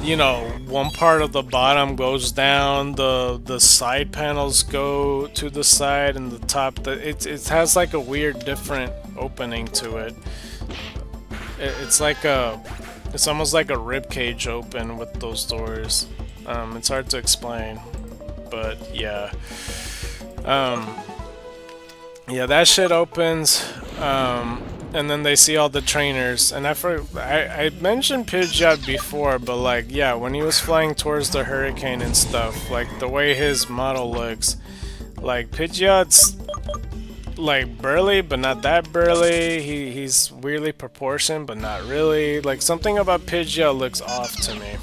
you know, one part of the bottom goes down, the side panels go to the side, and the top, it has like a weird different opening to it. It's like it's almost like a rib cage open with those doors. It's hard to explain, but yeah. Yeah, that shit opens, and then they see all the trainers. And I mentioned Pidgeot before, but like, yeah, when he was flying towards the hurricane and stuff, like the way his model looks, like Pidgeot's like burly, but not that burly. He's weirdly proportioned, but not really. Like something about Pidgeot looks off to me.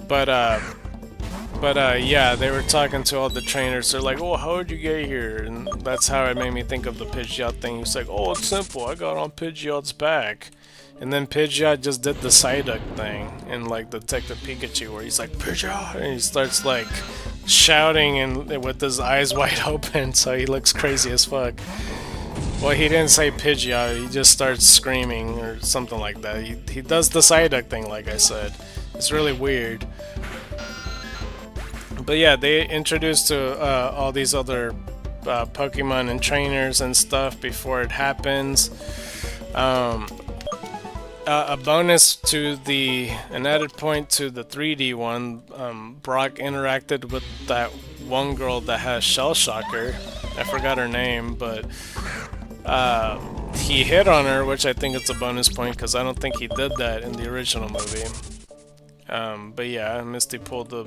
But yeah, they were talking to all the trainers. They're like, "Oh, how did you get here?" And that's how it made me think of the Pidgeot thing. He's like, "Oh, it's simple. I got on Pidgeot's back." And then Pidgeot just did the Psyduck thing in like Detective Pikachu, where he's like, "Pidgeot!" and he starts like shouting and with his eyes wide open, so he looks crazy as fuck. Well, he didn't say Pidgeot. He just starts screaming or something like that. He does the Psyduck thing, like I said. It's really weird. But yeah, they introduced to all these other Pokemon and trainers and stuff before it happens. A bonus to an added point to the 3D one, Brock interacted with that one girl that has Shell Shocker. I forgot her name, but he hit on her, which I think is a bonus point because I don't think he did that in the original movie. But yeah, Misty pulled the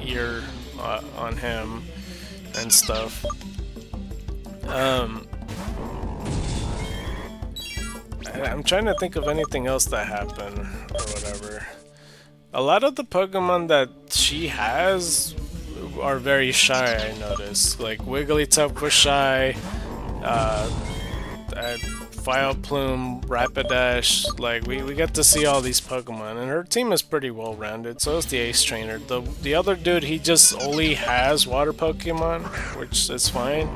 ear on him and stuff. I'm trying to think of anything else that happened or whatever. A lot of the Pokemon that she has are very shy, I noticed. Like Wigglytuff was shy, Vileplume, Rapidash, like we get to see all these Pokemon, and her team is pretty well rounded. So is the Ace Trainer. The other dude, he just only has water Pokemon, which is fine.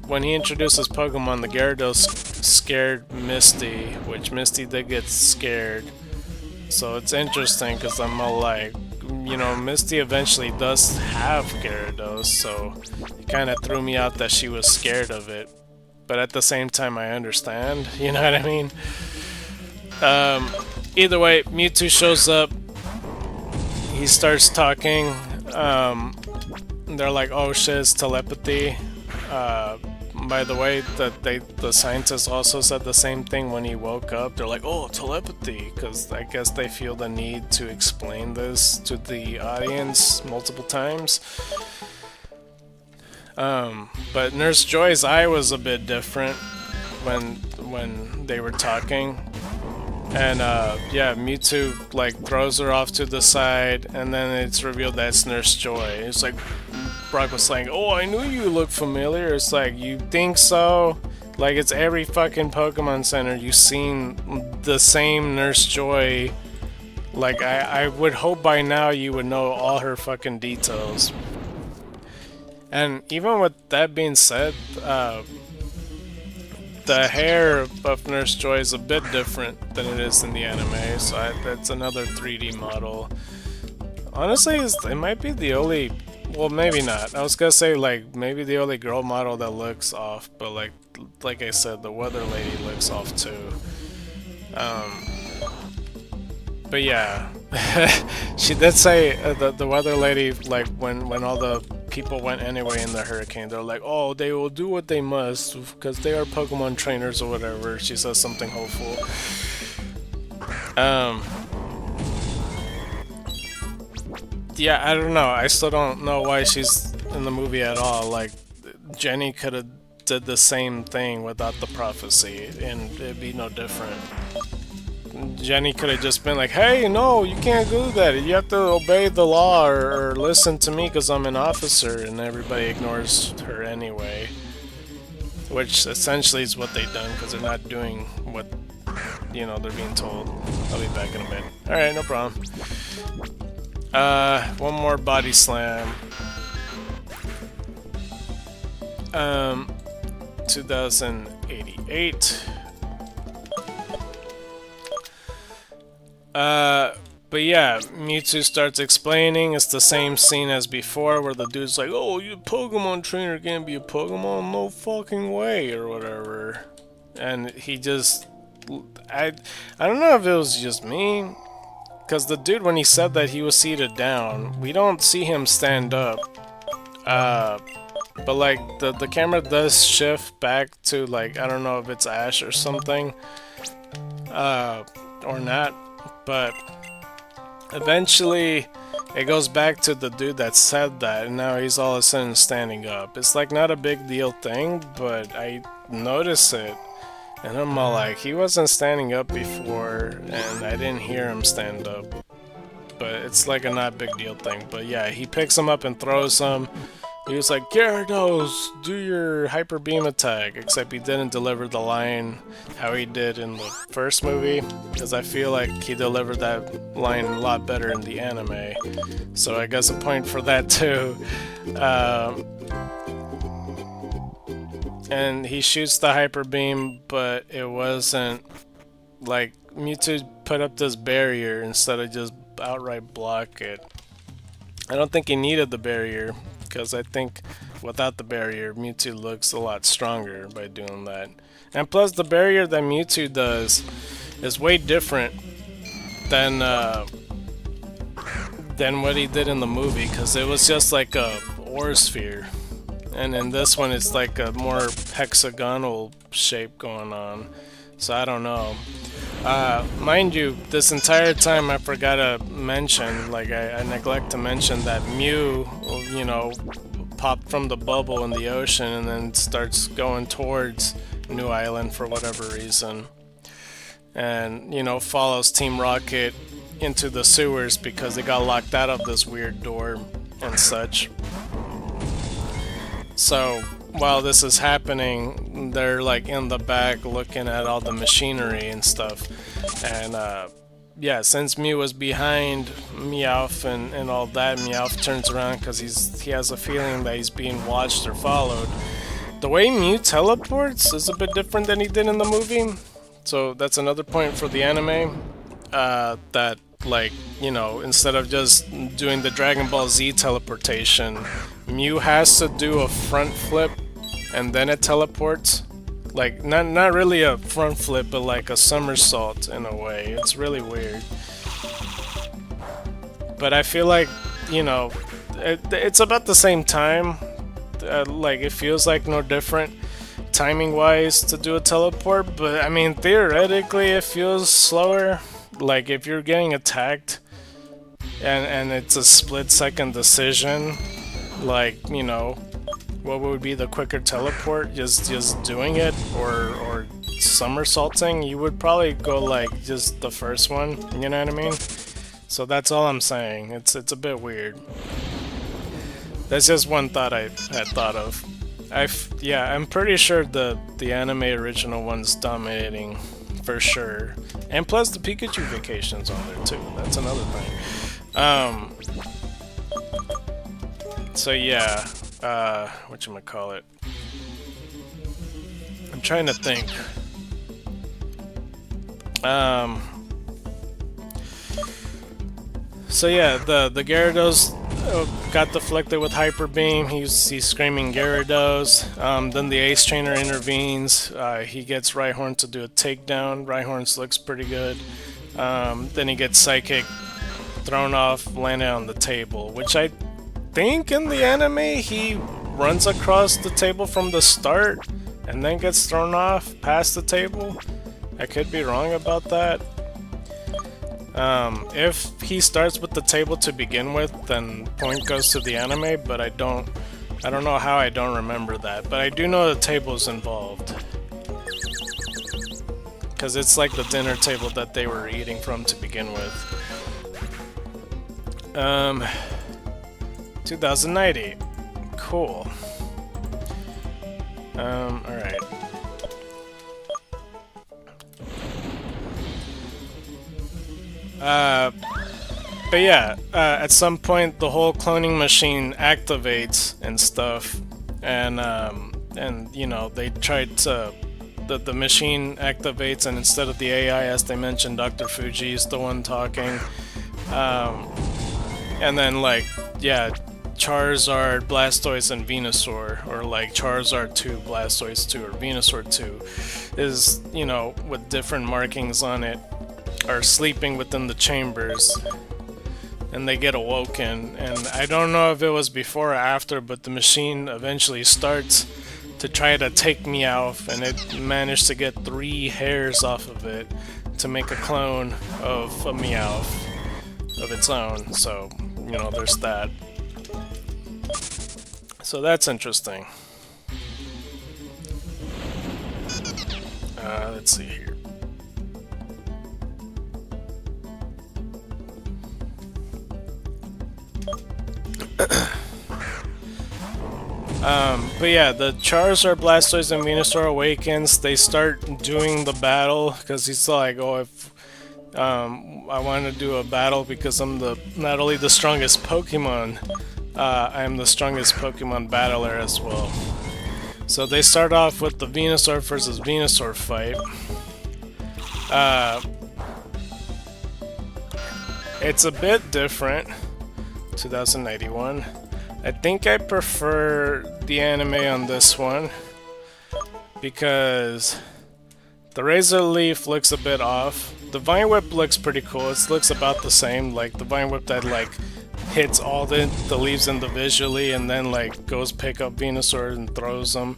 When he introduces Pokemon, the Gyarados scared Misty, which Misty did get scared. So it's interesting because I'm all like, you know, Misty eventually does have Gyarados, so it kind of threw me out that she was scared of it. But at the same time, I understand, you know what I mean? Either way, Mewtwo shows up, he starts talking, they're like, oh shit, it's telepathy. By the way, the scientists also said the same thing when he woke up. They're like, oh, telepathy, because I guess they feel the need to explain this to the audience multiple times. But Nurse Joy's eye was a bit different when they were talking. And yeah, Mewtwo like throws her off to the side, and then it's revealed that it's Nurse Joy. It's like Brock was saying, "Oh, I knew you looked familiar." It's like, you think so? Like, it's every fucking Pokemon Center you've seen the same Nurse Joy. Like, I would hope by now you would know all her fucking details. And even with that being said, the hair of Nurse Joy is a bit different than it is in the anime, so that's another 3D model. Honestly, it might be the only... Well, maybe not. I was gonna say, like, maybe the only girl model that looks off, but like I said, the Weather Lady looks off too. But yeah, she did say the Weather Lady, like, when all the people went anyway in the hurricane, they're like, oh, they will do what they must because they are Pokemon trainers or whatever. She says something hopeful. Yeah, I don't know. I still don't know why she's in the movie at all. Like, Jenny could have did the same thing without the prophecy, and it'd be no different. Jenny could have just been like, hey, no, you can't do that. You have to obey the law or listen to me because I'm an officer, and everybody ignores her anyway. which essentially is what they've done because they're not doing what, you know, they're being told. I'll be back in a bit. Alright, no problem. One more body slam. 2088. But yeah, Mewtwo starts explaining. It's the same scene as before, where the dude's like, "Oh, you Pokemon trainer can't be a Pokemon, no fucking way," or whatever. And he just, I don't know if it was just me, because the dude, when he said that he was seated down, we don't see him stand up. But like the camera does shift back to, like, I don't know if it's Ash or something, or not, but eventually it goes back to the dude that said that, and now he's all of a sudden standing up. It's like not a big deal thing, but I notice it, and I'm all like, he wasn't standing up before, and I didn't hear him stand up. But it's like a not big deal thing. But yeah, he picks him up and throws him. He was like, "Gyarados, do your Hyper Beam attack," except he didn't deliver the line how he did in the first movie, because I feel like he delivered that line a lot better in the anime. So I guess a point for that too. And he shoots the Hyper Beam, but it wasn't like Mewtwo put up this barrier instead of just outright block it. I don't think he needed the barrier, because I think without the barrier, Mewtwo looks a lot stronger by doing that. And plus, the barrier that Mewtwo does is way different than what he did in the movie, because it was just like a ore sphere. And in this one, it's like a more hexagonal shape going on. So I don't know. Mind you, this entire time I forgot to mention, like I neglect to mention that Mew, you know, popped from the bubble in the ocean and then starts going towards New Island for whatever reason. And, you know, follows Team Rocket into the sewers because they got locked out of this weird door and such. So while this is happening, they're like in the back looking at all the machinery and stuff. And yeah, since Mew was behind Meowth and all that, Meowth turns around because he has a feeling that he's being watched or followed. The way Mew teleports is a bit different than he did in the movie. So that's another point for the anime. That, like, you know, instead of just doing the Dragon Ball Z teleportation, Mew has to do a front flip and then it teleports. Like, not really a front flip, but like a somersault in a way. It's really weird. But I feel like, you know, it's about the same time. Like, it feels like no different timing-wise to do a teleport, but I mean, theoretically it feels slower. Like, if you're getting attacked and it's a split-second decision, like, you know, what would be the quicker teleport? Just doing it or somersaulting? You would probably go like just the first one, you know what I mean? So that's all I'm saying. It's a bit weird. That's just one thought I had thought of. Yeah, I'm pretty sure the anime original one's dominating for sure. And plus the Pikachu vacation's on there too. That's another thing. So yeah, whatchamacallit? I'm trying to think. So yeah, the Gyarados got deflected with Hyper Beam. He's screaming Gyarados. Then the Ace Trainer intervenes. He gets Rhyhorn to do a takedown. Rhyhorn's looks pretty good. Then he gets Psychic thrown off, landed on the table, which I think in the anime he runs across the table from the start and then gets thrown off past the table. I could be wrong about that. If he starts with the table to begin with, then point goes to the anime, but I don't know how I don't remember that, but I do know the table's involved. Because it's like the dinner table that they were eating from to begin with. 2090. Cool. Alright. But yeah, at some point the whole cloning machine activates and stuff, and you know they tried to. The machine activates, and instead of the AI, as they mentioned, Dr. Fuji is the one talking. And then, like, yeah, Charizard, Blastoise, and Venusaur, or like Charizard 2, Blastoise 2, or Venusaur 2, is, you know, with different markings on it, are sleeping within the chambers. And they get awoken. And I don't know if it was before or after, but the machine eventually starts to try to take Meowth, and it managed to get 3 hairs off of it to make a clone of a Meowth of its own. So, you know, there's that. So that's interesting. Let's see here. But yeah, the Charizard, Blastoise, and Venusaur awakens. They start doing the battle because he's like, "Oh, if I want to do a battle because I'm not only the strongest Pokemon, I am the strongest Pokemon battler as well." So they start off with the Venusaur versus Venusaur fight. It's a bit different. 2091. I think I prefer the anime on this one because the Razor Leaf looks a bit off. The Vine Whip looks pretty cool. It looks about the same, like the Vine Whip that like hits all the leaves individually and then like goes pick up Venusaur and throws them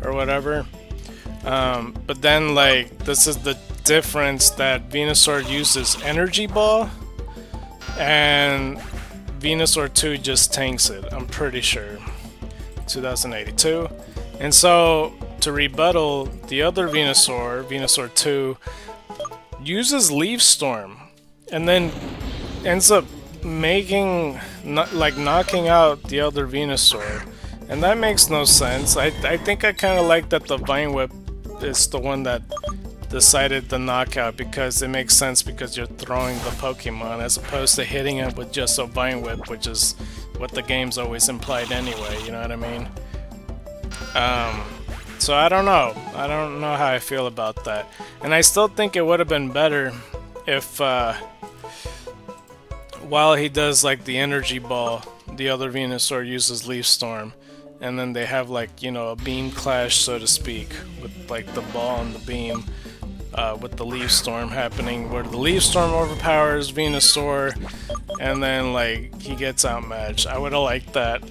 or whatever. But then like this is the difference that Venusaur uses Energy Ball and Venusaur 2 just tanks it, I'm pretty sure. 2082. And so, to rebuttal, the other Venusaur, Venusaur 2, uses Leaf Storm, and then ends up knocking out the other Venusaur. And that makes no sense. I think I kind of like that the Vine Whip is the one that decided the knockout because it makes sense because you're throwing the Pokemon as opposed to hitting it with just a Vine Whip, which is what the game's always implied anyway, you know what I mean? So I don't know. I don't know how I feel about that. And I still think it would have been better if while he does like the Energy Ball, the other Venusaur uses Leaf Storm. And then they have like, you know, a beam clash, so to speak, with like the ball and the beam. With the Leaf Storm happening, where the Leaf Storm overpowers Venusaur, and then like he gets outmatched. I would have liked that.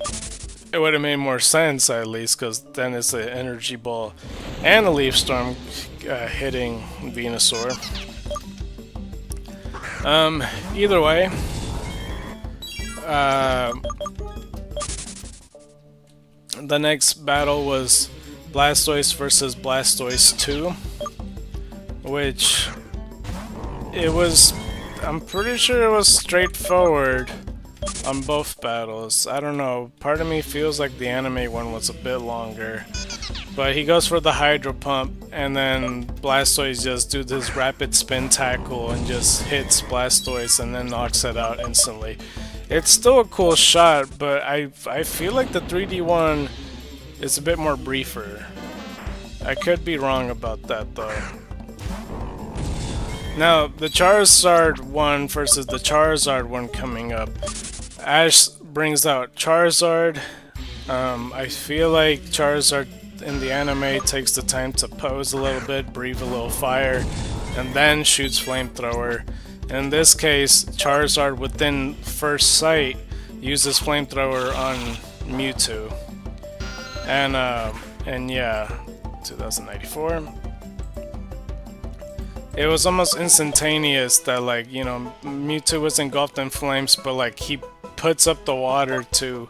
It would have made more sense at least, because then it's an Energy Ball and a Leaf Storm hitting Venusaur. Either way, the next battle was Blastoise versus Blastoise 2. Which, it was, I'm pretty sure it was straightforward on both battles. I don't know, part of me feels like the anime one was a bit longer. But he goes for the Hydro Pump, and then Blastoise just do this rapid spin tackle and just hits Blastoise and then knocks it out instantly. It's still a cool shot, but I feel like the 3D one is a bit more briefer. I could be wrong about that though. Now, the Charizard one versus the Charizard one coming up. Ash brings out Charizard. I feel like Charizard in the anime takes the time to pose a little bit, breathe a little fire, and then shoots Flamethrower. In this case, Charizard within first sight uses Flamethrower on Mewtwo. And yeah, 2094. It was almost instantaneous that, like, you know, Mewtwo was engulfed in flames, but like he puts up the water to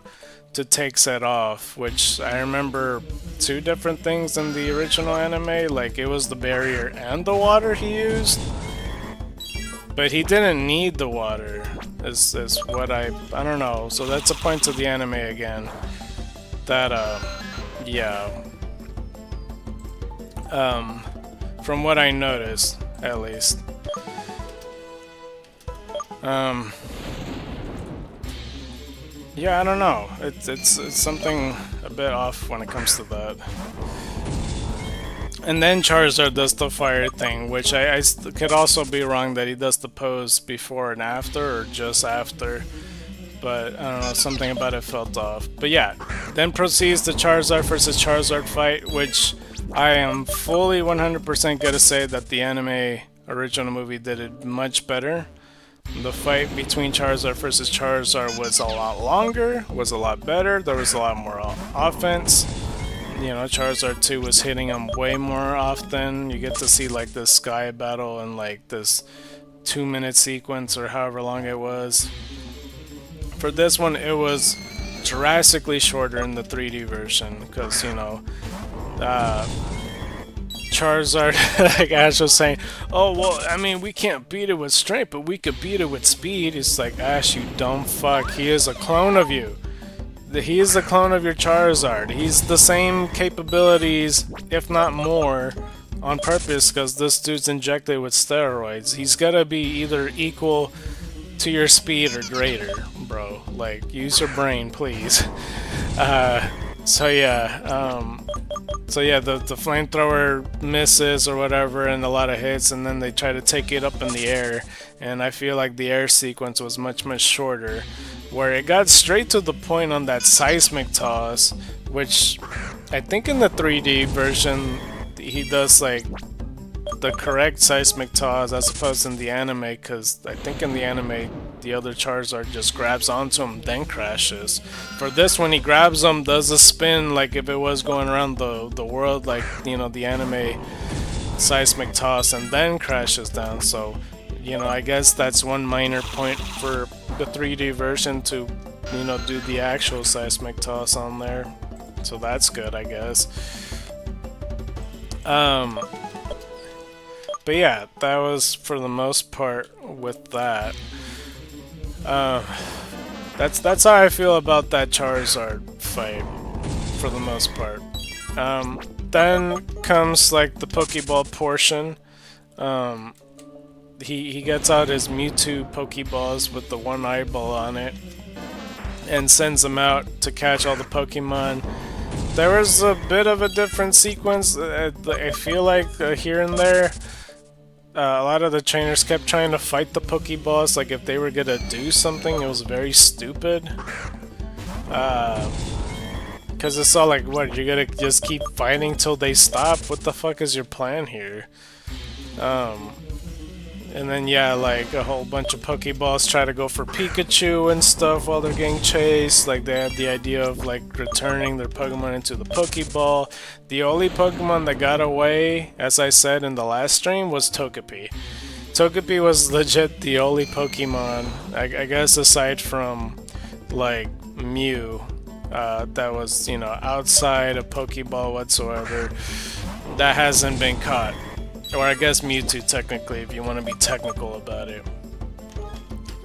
take set off, which I remember 2 different things in the original anime. Like it was the barrier and the water he used, but he didn't need the water. Is what I don't know. So that's a point to the anime again. That yeah. From what I noticed, at least. Yeah, I don't know. It's something a bit off when it comes to that. And then Charizard does the fire thing, which I could also be wrong that he does the pose before and after, or just after. But I don't know, something about it felt off. But yeah, then proceeds the Charizard versus Charizard fight, which I am fully 100% gonna say that the anime original movie did it much better. The fight between Charizard versus Charizard was a lot longer, was a lot better, there was a lot more offense. You know, Charizard 2 was hitting him way more often. You get to see like this sky battle and like this 2-minute sequence or however long it was. For this one, it was drastically shorter in the 3D version because, you know, Charizard, like Ash was saying, oh, well, I mean, we can't beat it with strength, but we could beat it with speed. It's like, Ash, you dumb fuck, he is a clone of you. He is the clone of your Charizard. He's the same capabilities, if not more, on purpose because this dude's injected with steroids. He's gotta be either equal to your speed or greater, bro. Like, use your brain, please. So yeah, the flamethrower misses or whatever, and a lot of hits, and then they try to take it up in the air, and I feel like the air sequence was much shorter, where it got straight to the point on that seismic toss, which I think in the 3D version he does like the correct seismic toss as opposed to in the anime, because I think in the anime the other Charizard just grabs onto him then crashes. For this one he grabs him, does a spin like if it was going around the world, like, you know, the anime seismic toss, and then crashes down. So, you know, I guess that's one minor point for the 3D version to, you know, do the actual seismic toss on there. So that's good, I guess. But yeah, that was for the most part with that. That's how I feel about that Charizard fight for the most part. Then comes like the Pokeball portion. He gets out his Mewtwo Pokeballs with the one eyeball on it and sends them out to catch all the Pokemon. There was a bit of a different sequence, I feel like, here and there. A lot of the trainers kept trying to fight the Pokeballs, like if they were gonna do something. It was very stupid. Because it's all like, what, you're gonna just keep fighting till they stop? What the fuck is your plan here? And then, yeah, like a whole bunch of Pokeballs try to go for Pikachu and stuff while they're getting chased. Like, they had the idea of like returning their Pokemon into the Pokeball. The only Pokemon that got away, as I said in the last stream, was Togepi. Togepi was legit the only Pokemon, I guess aside from like Mew, that was, you know, outside of Pokeball whatsoever, that hasn't been caught. Or I guess Mewtwo, technically, if you want to be technical about it.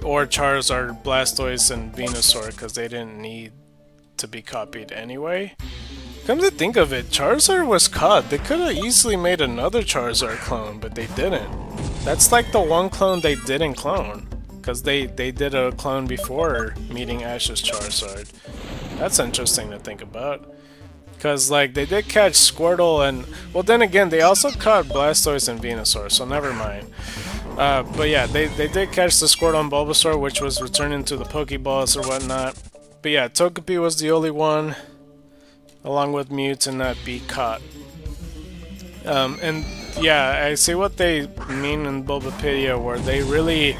Or Charizard, Blastoise, and Venusaur, because they didn't need to be copied anyway. Come to think of it, Charizard was caught. They could have easily made another Charizard clone, but they didn't. That's like the one clone they didn't clone. Because they did a clone before meeting Ash's Charizard. That's interesting to think about. Because, like, they did catch Squirtle and... Well, then again, they also caught Blastoise and Venusaur, so never mind. But yeah, they did catch the Squirtle and Bulbasaur, which was returning to the Pokeballs or whatnot. But yeah, Togepi was the only one, along with Mew, to not be caught. And yeah, I see what they mean in Bulbapedia, where they really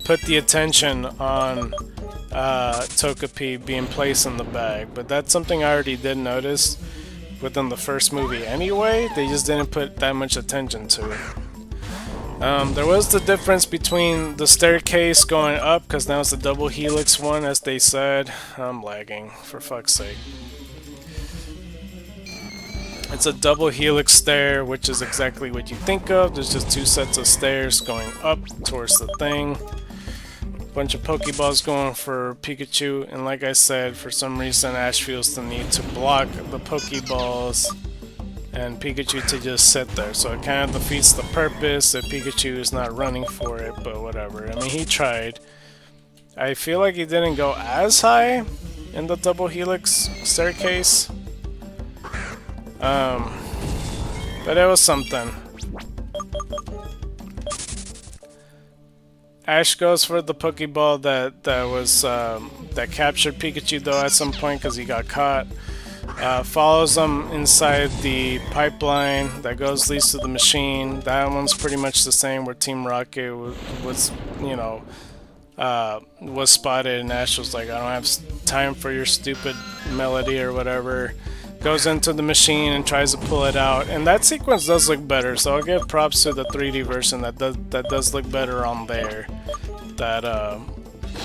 put the attention on Togepi being placed in the bag, but that's something I already did notice within the first movie anyway. They just didn't put that much attention to it. There was the difference between the staircase going up, because now it's the double helix one, as they said. I'm lagging, for fuck's sake. It's a double helix stair, which is exactly what you think of. There's just two sets of stairs going up towards the thing. Bunch of Pokeballs going for Pikachu, and like I said, for some reason Ash feels the need to block the Pokeballs and Pikachu to just sit there, so it kind of defeats the purpose if Pikachu is not running for it, but whatever. I mean, he tried. I feel like he didn't go as high in the double helix staircase. But it was something. Ash goes for the Pokeball that captured Pikachu though at some point because he got caught. Follows them inside the pipeline that leads to the machine. That one's pretty much the same where Team Rocket was you know, was spotted and Ash was like, I don't have time for your stupid melody or whatever. Goes into the machine and tries to pull it out, and that sequence does look better, so I'll give props to the 3D version that does look better on there. That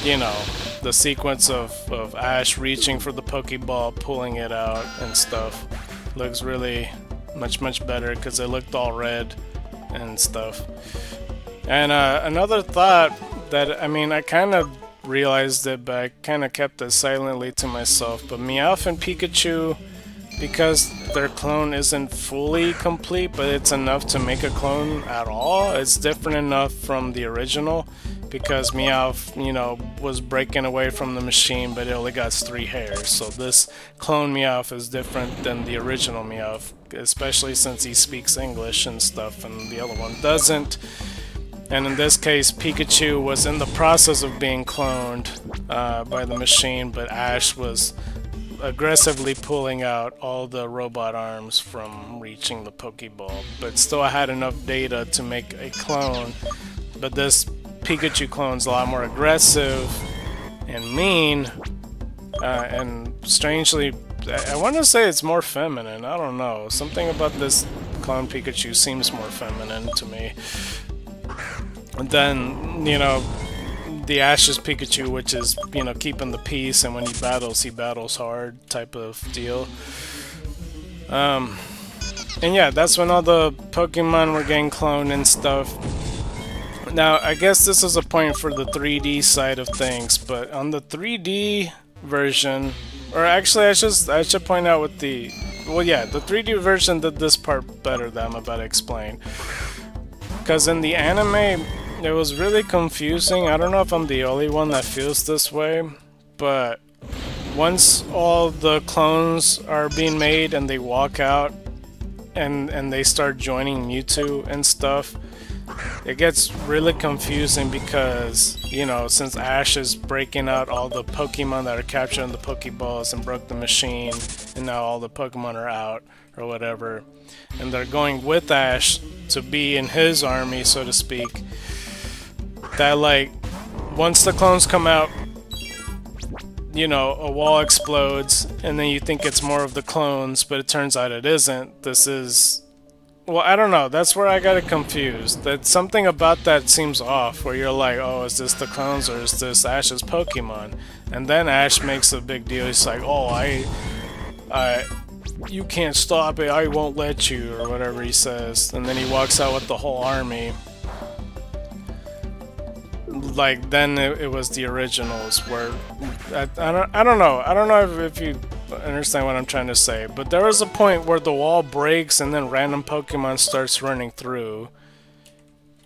you know, the sequence of Ash reaching for the Pokeball, pulling it out and stuff looks really much better because it looked all red and stuff. And another thought that, I mean, I kind of realized it, but I kind of kept it silently to myself, but Meowth and Pikachu, because their clone isn't fully complete, but it's enough to make a clone at all. It's different enough from the original, because Meowth, you know, was breaking away from the machine, but it only got 3 hairs. So this clone Meowth is different than the original Meowth, especially since he speaks English and stuff, and the other one doesn't. And in this case, Pikachu was in the process of being cloned by the machine, but Ash was aggressively pulling out all the robot arms from reaching the Pokeball, but still had enough data to make a clone. But this Pikachu clone's a lot more aggressive and mean, and strangely, I want to say it's more feminine. I don't know. Something about this clone Pikachu seems more feminine to me. And then, you know, the Ash's Pikachu, which is, you know, keeping the peace, and when he battles hard type of deal. And yeah, that's when all the Pokemon were getting cloned and stuff. Now, I guess this is a point for the 3D side of things, but on the 3D version, or actually I should point out with the, well yeah, the 3D version did this part better that I'm about to explain. Because in the anime, it was really confusing. I don't know if I'm the only one that feels this way, but once all the clones are being made and they walk out and they start joining Mewtwo and stuff, it gets really confusing because, you know, since Ash is breaking out all the Pokemon that are captured in the Pokeballs and broke the machine, and now all the Pokemon are out or whatever, and they're going with Ash to be in his army, so to speak, that, like, once the clones come out, you know, a wall explodes, and then you think it's more of the clones, but it turns out it isn't. This is... well, I don't know. That's where I got it confused. That something about that seems off, where you're like, oh, is this the clones, or is this Ash's Pokemon? And then Ash makes a big deal. He's like, oh, you can't stop it, I won't let you, or whatever he says. And then he walks out with the whole army. Like, then it was the originals, where I don't know if you understand what I'm trying to say, but there was a point where the wall breaks and then random Pokemon starts running through,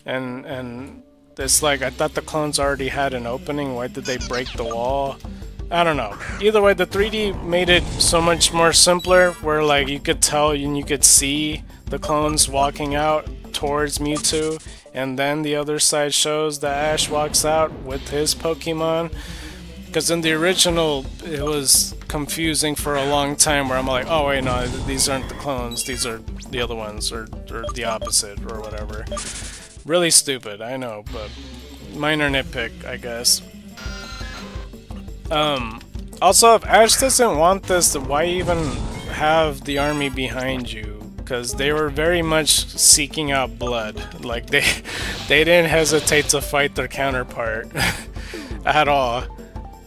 and it's like, I thought the clones already had an opening. Why did they break the wall? I don't know. Either way, the 3D made it so much more simpler, where, like, you could tell and you could see the clones walking out towards Mewtwo, and then the other side shows that Ash walks out with his Pokemon. Because in the original, it was confusing for a long time, where I'm like, oh wait, no, these aren't the clones, these are the other ones, or the opposite, or whatever. Really stupid, I know, but minor nitpick, I guess. Also, if Ash doesn't want this, then why even have the army behind you? Because they were very much seeking out blood. Like, they didn't hesitate to fight their counterpart at all.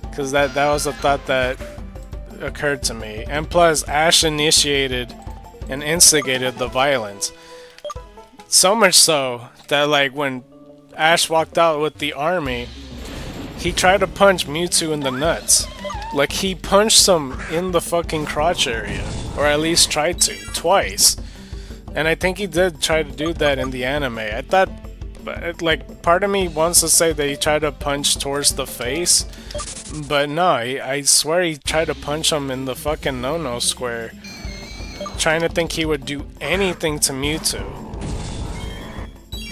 Because that was a thought that occurred to me. And plus, Ash initiated and instigated the violence. So much so that, like, when Ash walked out with the army, he tried to punch Mewtwo in the nuts. Like, he punched him in the fucking crotch area. Or at least tried to, twice. And I think he did try to do that in the anime. I thought But like, part of me wants to say that he tried to punch towards the face, but no, I swear he tried to punch him in the fucking no-no square, trying to think he would do anything to Mewtwo.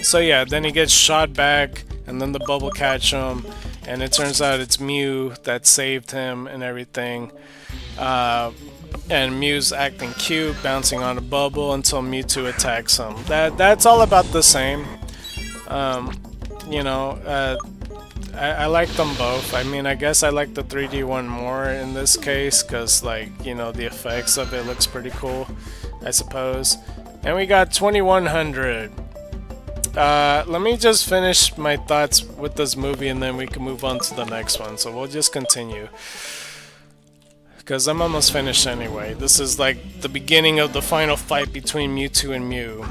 So yeah, then he gets shot back, and then the bubble catch him, and it turns out it's Mew that saved him and everything. And Mew's acting cute, bouncing on a bubble until Mewtwo attacks him. That's all about the same. You know, I like them both. I mean, I guess I like the 3D one more in this case, because, like, you know, the effects of it looks pretty cool, I suppose. And we got 2100. Let me just finish my thoughts with this movie, and then we can move on to the next one. So we'll just continue, because I'm almost finished anyway. This is like the beginning of the final fight between Mewtwo and Mew.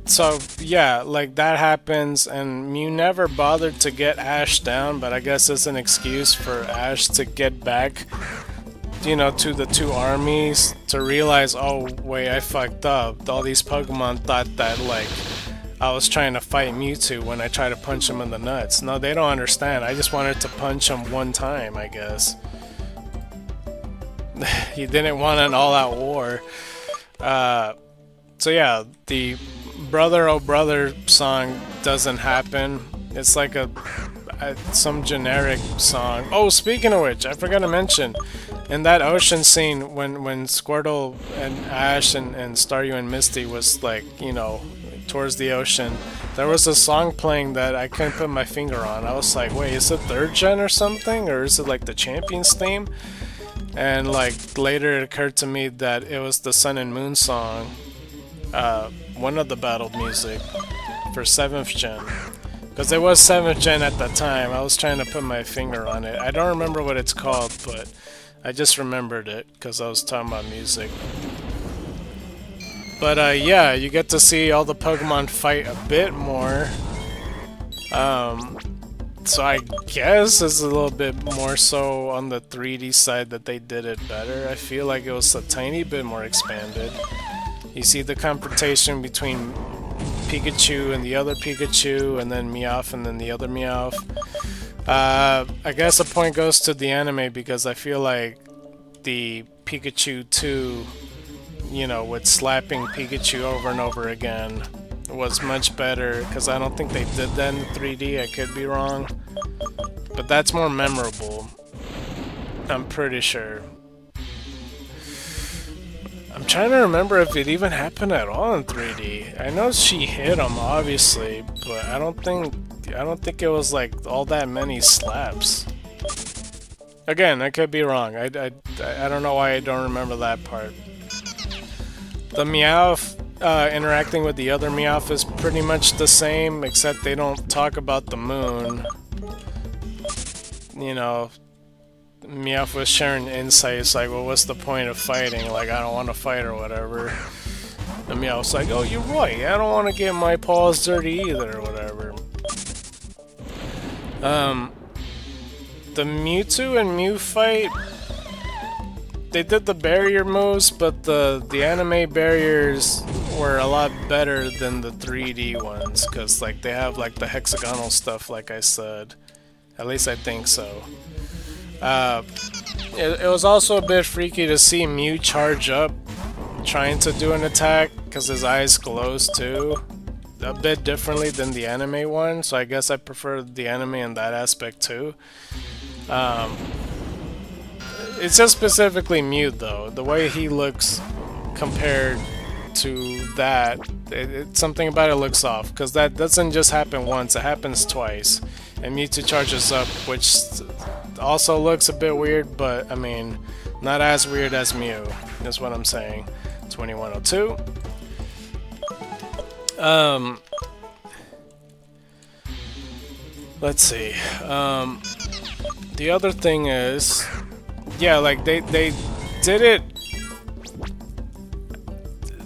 So yeah, like that happens, and Mew never bothered to get Ash down, but I guess it's an excuse for Ash to get back, you know, to the two armies, to realize, oh wait, I fucked up. All these Pokemon thought that, like, I was trying to fight Mewtwo when I tried to punch him in the nuts. No, they don't understand. I just wanted to punch him one time, I guess. He didn't want an all-out war. So yeah, the Brother Oh Brother song doesn't happen. It's like some generic song. Oh, speaking of which, I forgot to mention, in that ocean scene when Squirtle and Ash and Staryu and Misty was, like, you know, towards the ocean, there was a song playing that I couldn't put my finger on. I was like, wait, is it 3rd gen or something? Or is it like the Champions theme? And like later it occurred to me that it was the Sun and Moon song, one of the battle music for 7th gen. Because it was 7th gen at the time. I was trying to put my finger on it. I don't remember what it's called, but I just remembered it because I was talking about music. But yeah, you get to see all the Pokemon fight a bit more. So I guess it's a little bit more so on the 3D side that they did it better. I feel like it was a tiny bit more expanded. You see the confrontation between Pikachu and the other Pikachu, and then Meowth and then the other Meowth. I guess a point goes to the anime, because I feel like the Pikachu 2, you know, with slapping Pikachu over and over again, was much better, because I don't think they did that in 3D. I could be wrong, but that's more memorable, I'm pretty sure. I'm trying to remember if it even happened at all in 3D. I know she hit him, obviously, but I don't think it was like all that many slaps. Again, I could be wrong. I don't know why I don't remember that part. The Meowth interacting with the other Meowth is pretty much the same, except they don't talk about the moon. You know, Meowth was sharing insights like, well, what's the point of fighting? Like, I don't want to fight or whatever. And Meowth's like, oh, you're right, I don't want to get my paws dirty either or whatever. The Mewtwo and Mew fight, they did the barrier moves, but the anime barriers were a lot better than the 3D ones, because like they have like the hexagonal stuff, like I said. At least I think so. It was also a bit freaky to see Mew charge up trying to do an attack, because his eyes glows too, a bit differently than the anime one, so I guess I prefer the anime in that aspect too. It's just specifically Mew though, the way he looks compared to that, something about it looks off, because that doesn't just happen once, it happens twice. And Mewtwo charges up, which also looks a bit weird, but I mean, not as weird as Mew, is what I'm saying. 2102. Let's see. The other thing is, yeah, like they did it.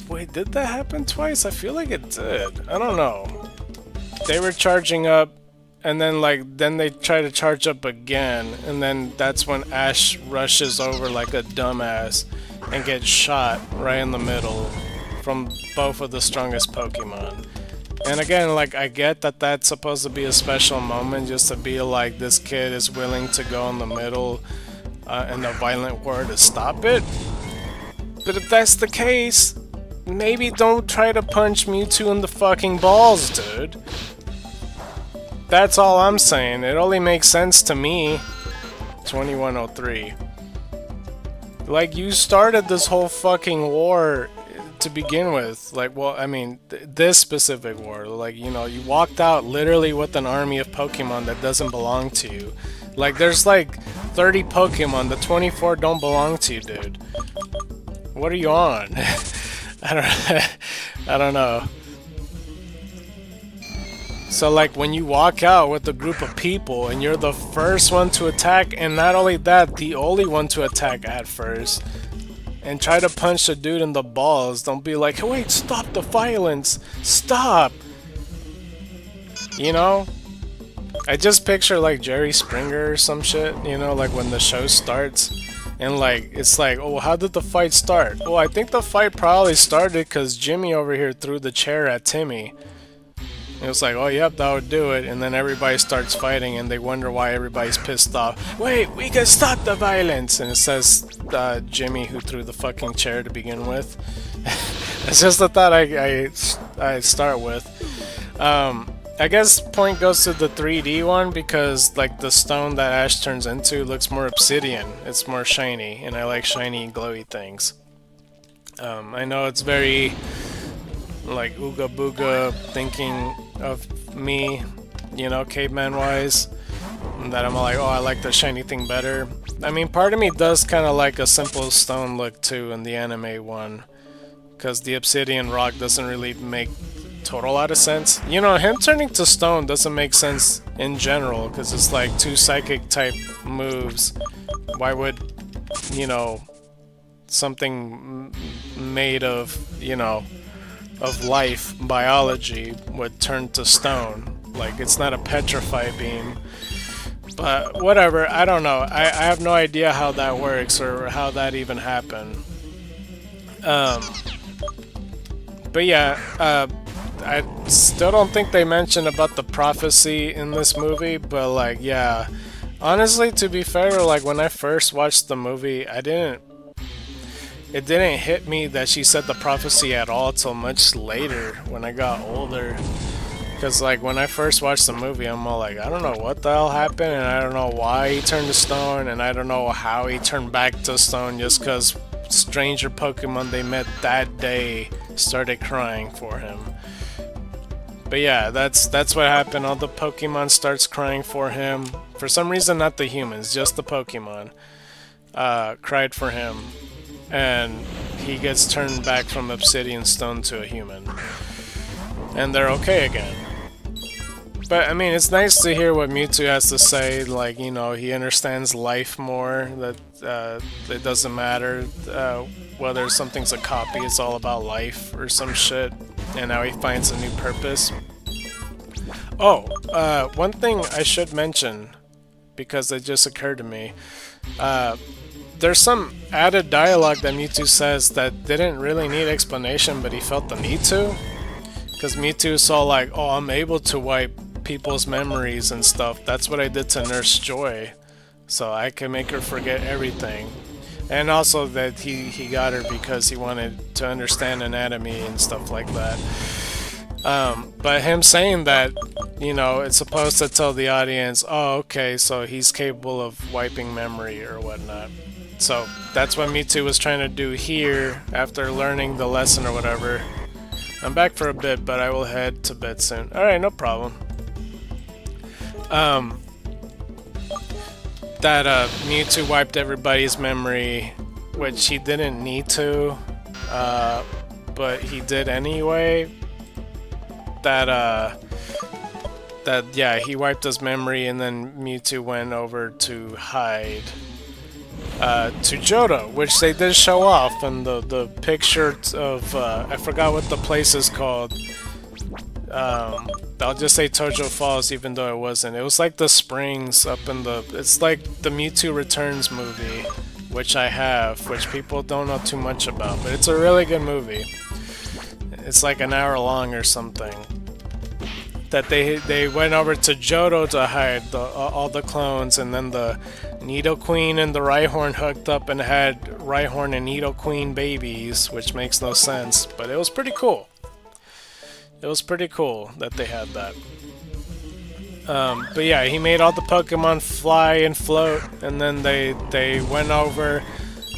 Wait, did that happen twice? I feel like it did. I don't know. They were charging up, and then they try to charge up again, and then that's when Ash rushes over like a dumbass and gets shot right in the middle from both of the strongest Pokemon. And again, like, I get that that's supposed to be a special moment, just to be like, this kid is willing to go in the middle in a violent war to stop it. But if that's the case, maybe don't try to punch Mewtwo in the fucking balls, dude. That's all I'm saying. It only makes sense to me. 2103. Like, you started this whole fucking war to begin with. Like, well, I mean, this specific war. Like, you know, you walked out literally with an army of Pokemon that doesn't belong to you. Like, there's like 30 Pokemon. The 24 don't belong to you, dude. What are you on? I don't know. So, like, when you walk out with a group of people and you're the first one to attack, and not only that, the only one to attack at first, and try to punch the dude in the balls, don't be like, hey, wait, stop the violence, stop! You know? I just picture, like, Jerry Springer or some shit, you know, like, when the show starts, and, like, it's like, oh, how did the fight start? Well, I think the fight probably started because Jimmy over here threw the chair at Timmy. It was like, oh, yep, that would do it. And then everybody starts fighting and they wonder why everybody's pissed off. Wait, we can stop the violence! And it says Jimmy who threw the fucking chair to begin with. It's just the thought I start with. I guess point goes to the 3D one because, like, the stone that Ash turns into looks more obsidian. It's more shiny, and I like shiny, glowy things. I know it's very, like, ooga booga thinking of me, you know, caveman wise, that I'm like, oh, I like the shiny thing better. I mean, part of me does kind of like a simple stone look too in the anime one, because the obsidian rock doesn't really make total lot of sense. You know, him turning to stone doesn't make sense in general, because it's like two psychic type moves. Why would, you know, something made of, you know, of life, biology, would turn to stone? Like, it's not a petrify beam. But whatever, I don't know. I have no idea how that works or how that even happened. But yeah, I still don't think they mentioned about the prophecy in this movie, but like, yeah. Honestly, to be fair, like, when I first watched the movie, it didn't hit me that she said the prophecy at all till much later when I got older. Because, like, when I first watched the movie, I'm all like, I don't know what the hell happened, and I don't know why he turned to stone, and I don't know how he turned back to stone, just because stranger Pokemon they met that day started crying for him. But yeah, that's what happened. All the Pokemon starts crying for him. For some reason, not the humans, just the Pokemon cried for him. And he gets turned back from Obsidian Stone to a human. And they're okay again. But, I mean, it's nice to hear what Mewtwo has to say. Like, you know, he understands life more. That it doesn't matter whether something's a copy, it's all about life or some shit. And now he finds a new purpose. Oh, one thing I should mention, because it just occurred to me. There's some added dialogue that Mewtwo says that didn't really need explanation, but he felt the need to. Because Mewtwo saw like, oh, I'm able to wipe people's memories and stuff. That's what I did to Nurse Joy. So I can make her forget everything. And also that he got her because he wanted to understand anatomy and stuff like that. But him saying that, you know, it's supposed to tell the audience, oh, okay, so he's capable of wiping memory or whatnot. So that's what Mewtwo was trying to do here after learning the lesson or whatever. I'm back for a bit, but I will head to bed soon. Alright, no problem. That Mewtwo wiped everybody's memory, which he didn't need to, but he did anyway. That yeah, he wiped his memory, and then Mewtwo went over to hide to Johto, which they did show off in the picture of I forgot what the place is called. I'll just say Tojo Falls, even though it wasn't. It was like the springs up in the... It's like the Mewtwo Returns movie, which I have, which people don't know too much about, but it's a really good movie. It's like an hour long or something. That they went over to Johto to hide all the clones, and then the Nidoqueen and the Rhyhorn hooked up and had Rhyhorn and Nidoqueen babies, which makes no sense, but it was pretty cool. It was pretty cool that they had that. But yeah, he made all the Pokemon fly and float, and then they went over,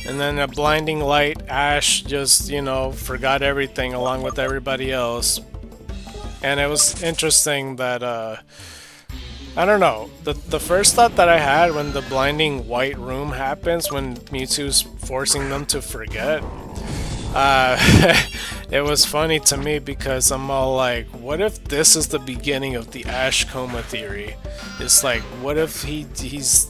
and then a blinding light, Ash just, you know, forgot everything along with everybody else. And it was interesting that, I don't know, the first thought that I had when the blinding white room happens, when Mewtwo's forcing them to forget, it was funny to me because I'm all like, what if this is the beginning of the Ash coma theory? It's like, what if he's...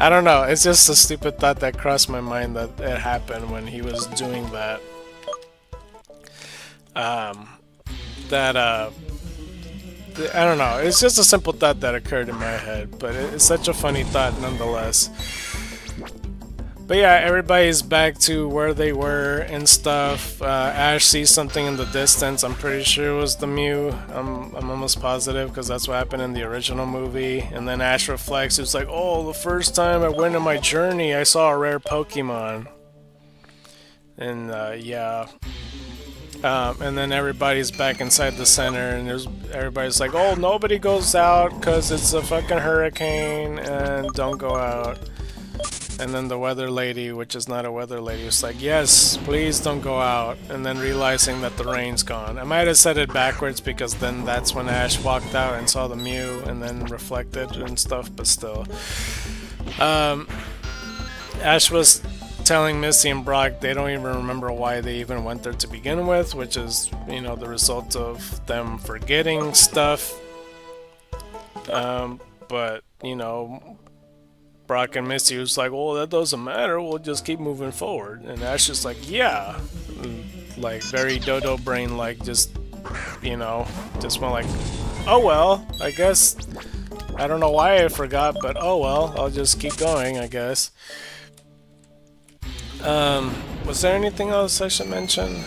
I don't know, it's just a stupid thought that crossed my mind that it happened when he was doing that. I don't know, it's just a simple thought that occurred in my head, but it's such a funny thought nonetheless. But yeah, everybody's back to where they were and stuff. Ash sees something in the distance. I'm pretty sure it was the Mew. I'm almost positive because that's what happened in the original movie. And then Ash reflects. It's like, oh, the first time I went on my journey, I saw a rare Pokemon. And yeah. And then everybody's back inside the center, and everybody's like, oh, nobody goes out because it's a fucking hurricane, and don't go out. And then the weather lady, which is not a weather lady, was like, yes, please don't go out. And then realizing that the rain's gone. I might have said it backwards because then that's when Ash walked out and saw the Mew and then reflected and stuff, but still. Ash was telling Misty and Brock they don't even remember why they even went there to begin with, which is, you know, the result of them forgetting stuff. But, you know, Brock and Misty was like, well, that doesn't matter, we'll just keep moving forward. And Ash is like, yeah. Like, very dodo brain, like, just, you know, just went like, oh well, I guess, I don't know why I forgot, but oh well, I'll just keep going, I guess. Was there anything else I should mention?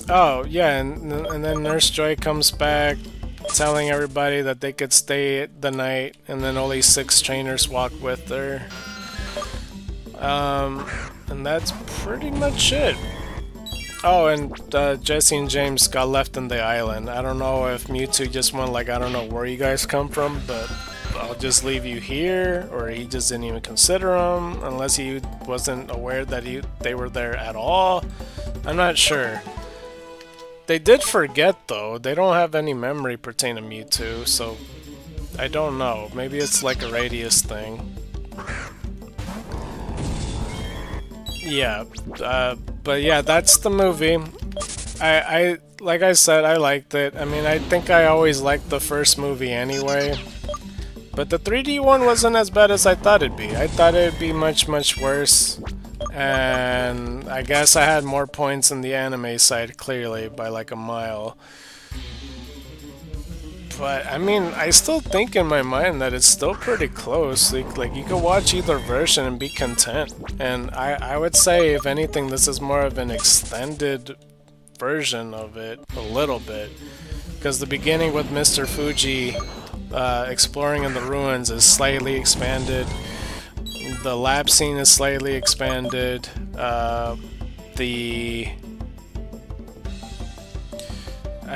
Oh, yeah, and then Nurse Joy comes back, telling everybody that they could stay the night, and then only 6 trainers walk with her. And that's pretty much it. Oh, and Jesse and James got left on the island. I don't know if Mewtwo just went like, I don't know where you guys come from, but I'll just leave you here, or he just didn't even consider them, unless he wasn't aware that they were there at all. I'm not sure. They did forget, though. They don't have any memory pertaining to Mewtwo, so I don't know. Maybe it's like a radius thing. Yeah, but yeah, that's the movie. I like I said, I liked it. I mean, I think I always liked the first movie anyway. But the 3D one wasn't as bad as I thought it'd be. I thought it'd be much, much worse. And I guess I had more points in the anime side, clearly, by like a mile. But, I mean, I still think in my mind that it's still pretty close. Like you could watch either version and be content. And I would say, if anything, this is more of an extended version of it, a little bit. Because the beginning with Mr. Fuji exploring in the ruins is slightly expanded. The lab scene is slightly expanded. I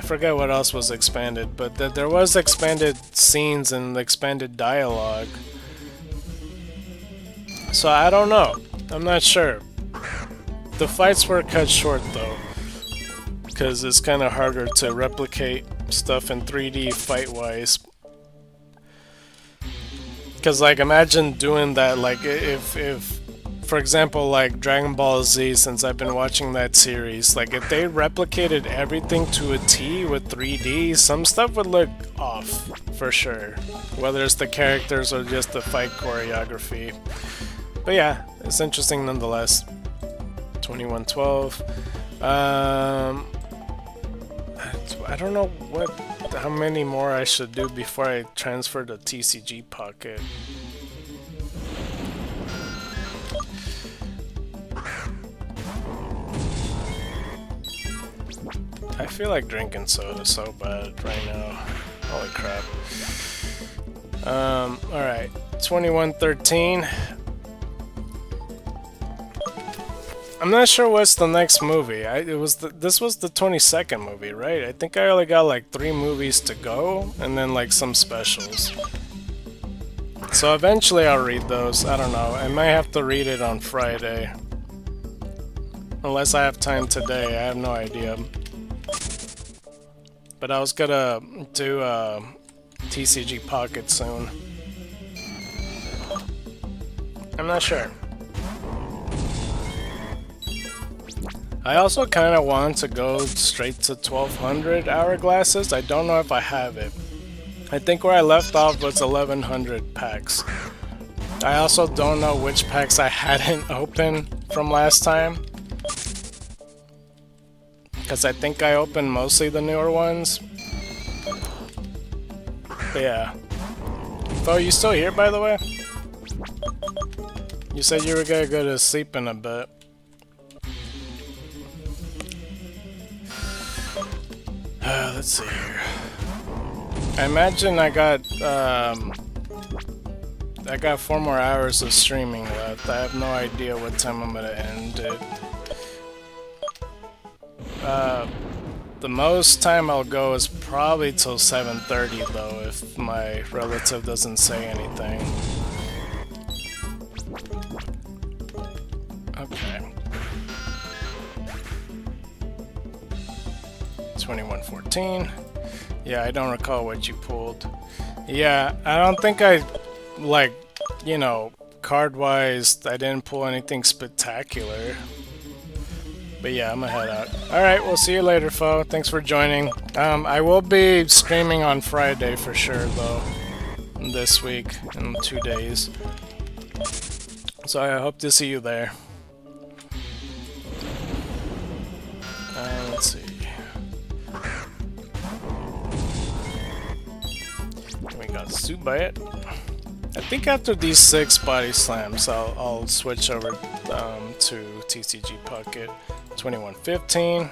forget what else was expanded, but there was expanded scenes and expanded dialogue. So I don't know. I'm not sure. The fights were cut short though, because it's kind of harder to replicate stuff in 3D fight-wise. Because, like, imagine doing that, like, if, for example, like, Dragon Ball Z, since I've been watching that series, like, if they replicated everything to a T with 3D, some stuff would look off, for sure. Whether it's the characters or just the fight choreography. But yeah, it's interesting nonetheless. 2112. I don't know how many more I should do before I transfer the TCG Pocket. I feel like drinking soda so bad right now. Holy crap. Alright. 2113. I'm not sure what's the next movie. This was the 22nd movie, right? I think I only got like 3 movies to go, and then like some specials. So eventually I'll read those. I don't know. I might have to read it on Friday. Unless I have time today, I have no idea. But I was gonna do TCG Pocket soon. I'm not sure. I also kind of want to go straight to 1200 hourglasses. I don't know if I have it. I think where I left off was 1100 packs. I also don't know which packs I hadn't opened from last time. Because I think I opened mostly the newer ones. But yeah. Oh, you still here, by the way? You said you were gonna go to sleep in a bit. Let's see here. I imagine I got 4 more hours of streaming left. I have no idea what time I'm gonna end it. The most time I'll go is probably till 7:30 though, if my relative doesn't say anything. Okay. 2114. Yeah, I don't recall what you pulled. Yeah, I don't think I, like, you know, card-wise, I didn't pull anything spectacular. But yeah, I'm gonna head out. Alright, we'll see you later, foe. Thanks for joining. I will be streaming on Friday for sure, though. This week, in 2 days. So I hope to see you there. Let's see. We got Zubat. I think after these 6 body slams, I'll switch over to TCG Pocket. 2115.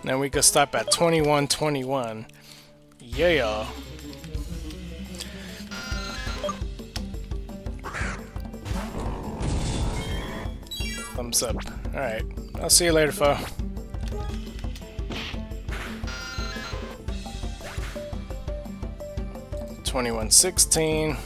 Then we could stop at 2121. Yeah. Thumbs up. Alright. I'll see you later, foe. $21.16.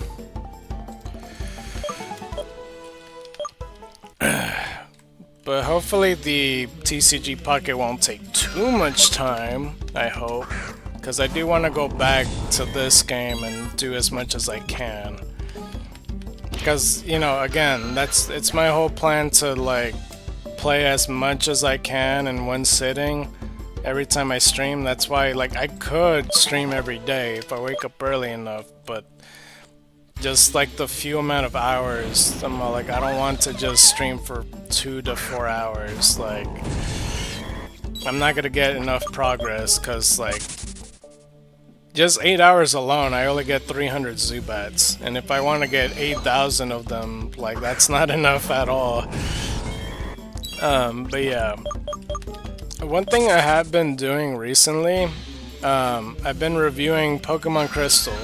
But hopefully the TCG Pocket won't take too much time, I hope. Because I do want to go back to this game and do as much as I can. Because, you know, again, it's my whole plan to, like, play as much as I can in one sitting every time I stream. That's why, like, I could stream every day if I wake up early enough, but just like the few amount of hours, I'm like, I don't want to just stream for 2 to 4 hours. Like, I'm not gonna get enough progress because, like, just 8 hours alone, I only get 300 Zubats, and if I want to get 8,000 of them, like, that's not enough at all. But yeah, one thing I have been doing recently, I've been reviewing Pokemon Crystal.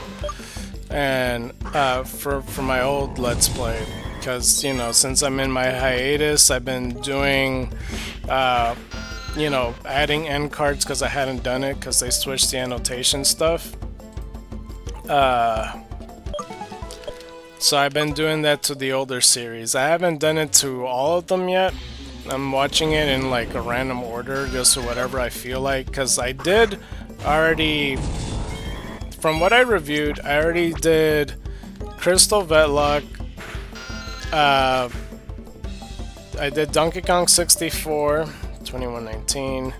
And for my old Let's Play, because, you know, since I'm in my hiatus, I've been doing, you know, adding end cards because I hadn't done it because they switched the annotation stuff. So I've been doing that to the older series. I haven't done it to all of them yet. I'm watching it in like a random order, just whatever I feel like, because I did already... From what I reviewed, I already did Crystal Vetlock, I did Donkey Kong 64, 2119,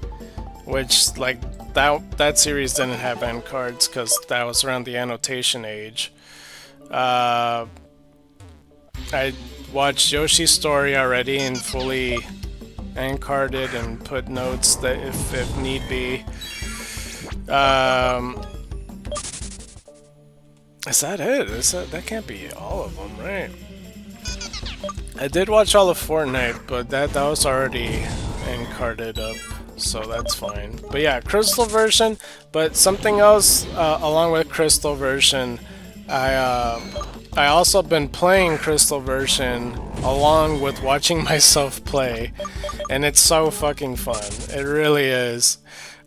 which, like, that series didn't have end cards because that was around the annotation age. I watched Yoshi's Story already and fully end carded and put notes that if need be. Is that it? That can't be all of them, right? I did watch all of Fortnite, but that was already end carded up. so that's fine. But yeah, Crystal version. But something else along with Crystal version, I also been playing Crystal version along with watching myself play, and it's so fucking fun. It really is.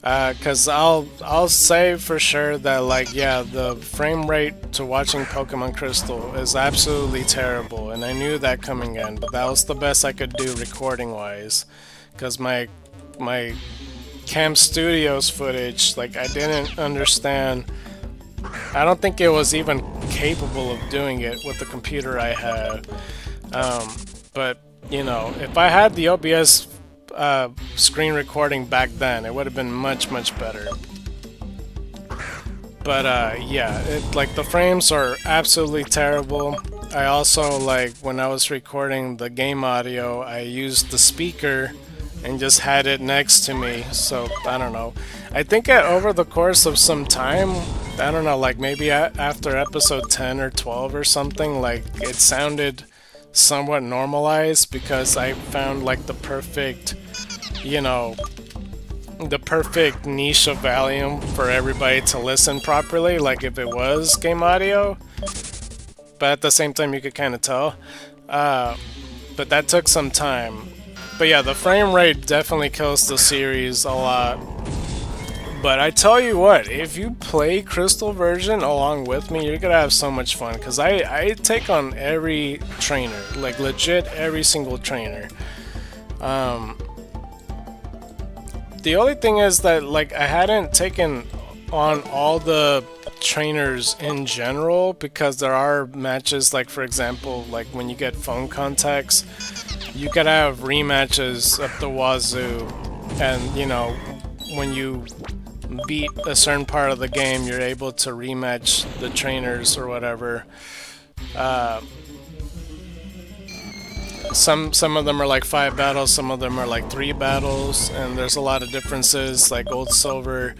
Cause I'll say for sure that like yeah, the frame rate to watching Pokemon Crystal is absolutely terrible, and I knew that coming in, but that was the best I could do recording wise, cause my Cam Studios footage, like I didn't understand. I don't think it was even capable of doing it with the computer I had. But you know, if I had the OBS screen recording back then, it would have been much better. But yeah, like the frames are absolutely terrible. I also like when I was recording the game audio, I used the speaker and just had it next to me. So I don't know. I think over the course of some time, I don't know, like maybe after episode 10 or 12 or something, like it sounded somewhat normalized because I found like the perfect, you know, the perfect niche of volume for everybody to listen properly, like if it was game audio. But at the same time, you could kind of tell. But that took some time. But yeah, the frame rate definitely kills the series a lot. But I tell you what, if you play Crystal version along with me, you're gonna have so much fun. Because I take on every trainer, like legit every single trainer. The only thing is that like I hadn't taken on all the trainers in general, because there are matches, like for example, like when you get phone contacts, you gotta have rematches up the wazoo, and you know, when you beat a certain part of the game, you're able to rematch the trainers or whatever. Some of them are like 5 battles, some of them are like 3 battles, and there's a lot of differences, like Gold, Silver,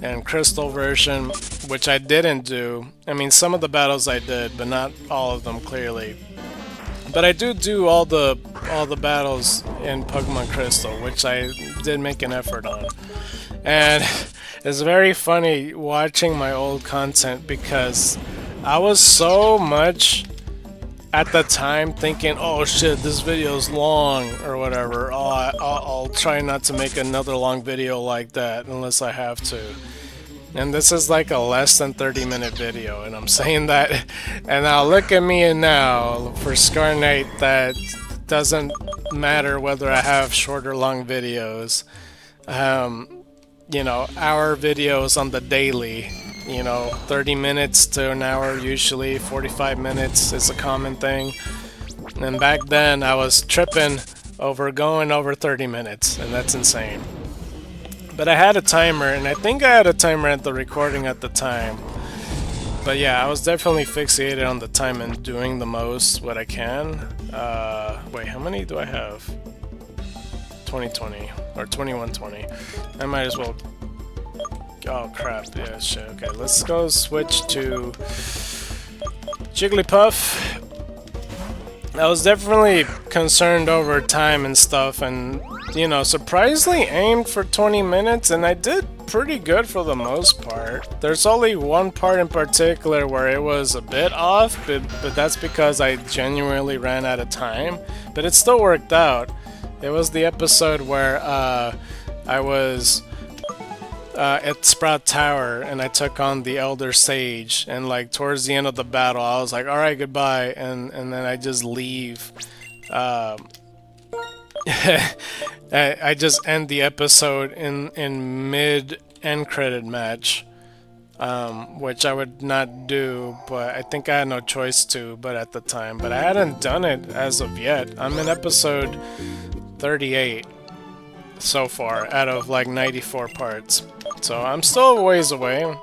and Crystal version, which I didn't do. I mean, some of the battles I did, but not all of them clearly. But I do all the battles in Pokemon Crystal, which I did make an effort on. And it's very funny watching my old content because I was so much at the time thinking, oh shit, this video's long or whatever. Oh, I'll try not to make another long video like that unless I have to. And this is like a less than 30-minute video, and I'm saying that, and now look at me and now for ScarKnight, that doesn't matter whether I have short or long videos. You know, hour videos on the daily, you know, 30 minutes to an hour usually, 45 minutes is a common thing. And back then I was tripping over going over 30 minutes, and that's insane. But I had a timer, and I think I had a timer at the recording at the time. But yeah, I was definitely fixated on the time and doing the most what I can. Wait, how many do I have? 2020 or 2120. I might as well. Oh crap! Yeah, shit. Okay, let's go switch to Jigglypuff. I was definitely concerned over time and stuff, and you know, surprisingly aimed for 20 minutes, and I did pretty good for the most part. There's only one part in particular where it was a bit off, but that's because I genuinely ran out of time. But it still worked out. It was the episode where I was at Sprout Tower and I took on the Elder Sage, and like towards the end of the battle I was like, alright, goodbye, and then I just leave. I just end the episode in mid end credit match, which I would not do, but I think I had no choice to, but at the time. But I hadn't done it as of yet. I'm in episode 38 so far out of like 94 parts. So I'm still a ways away.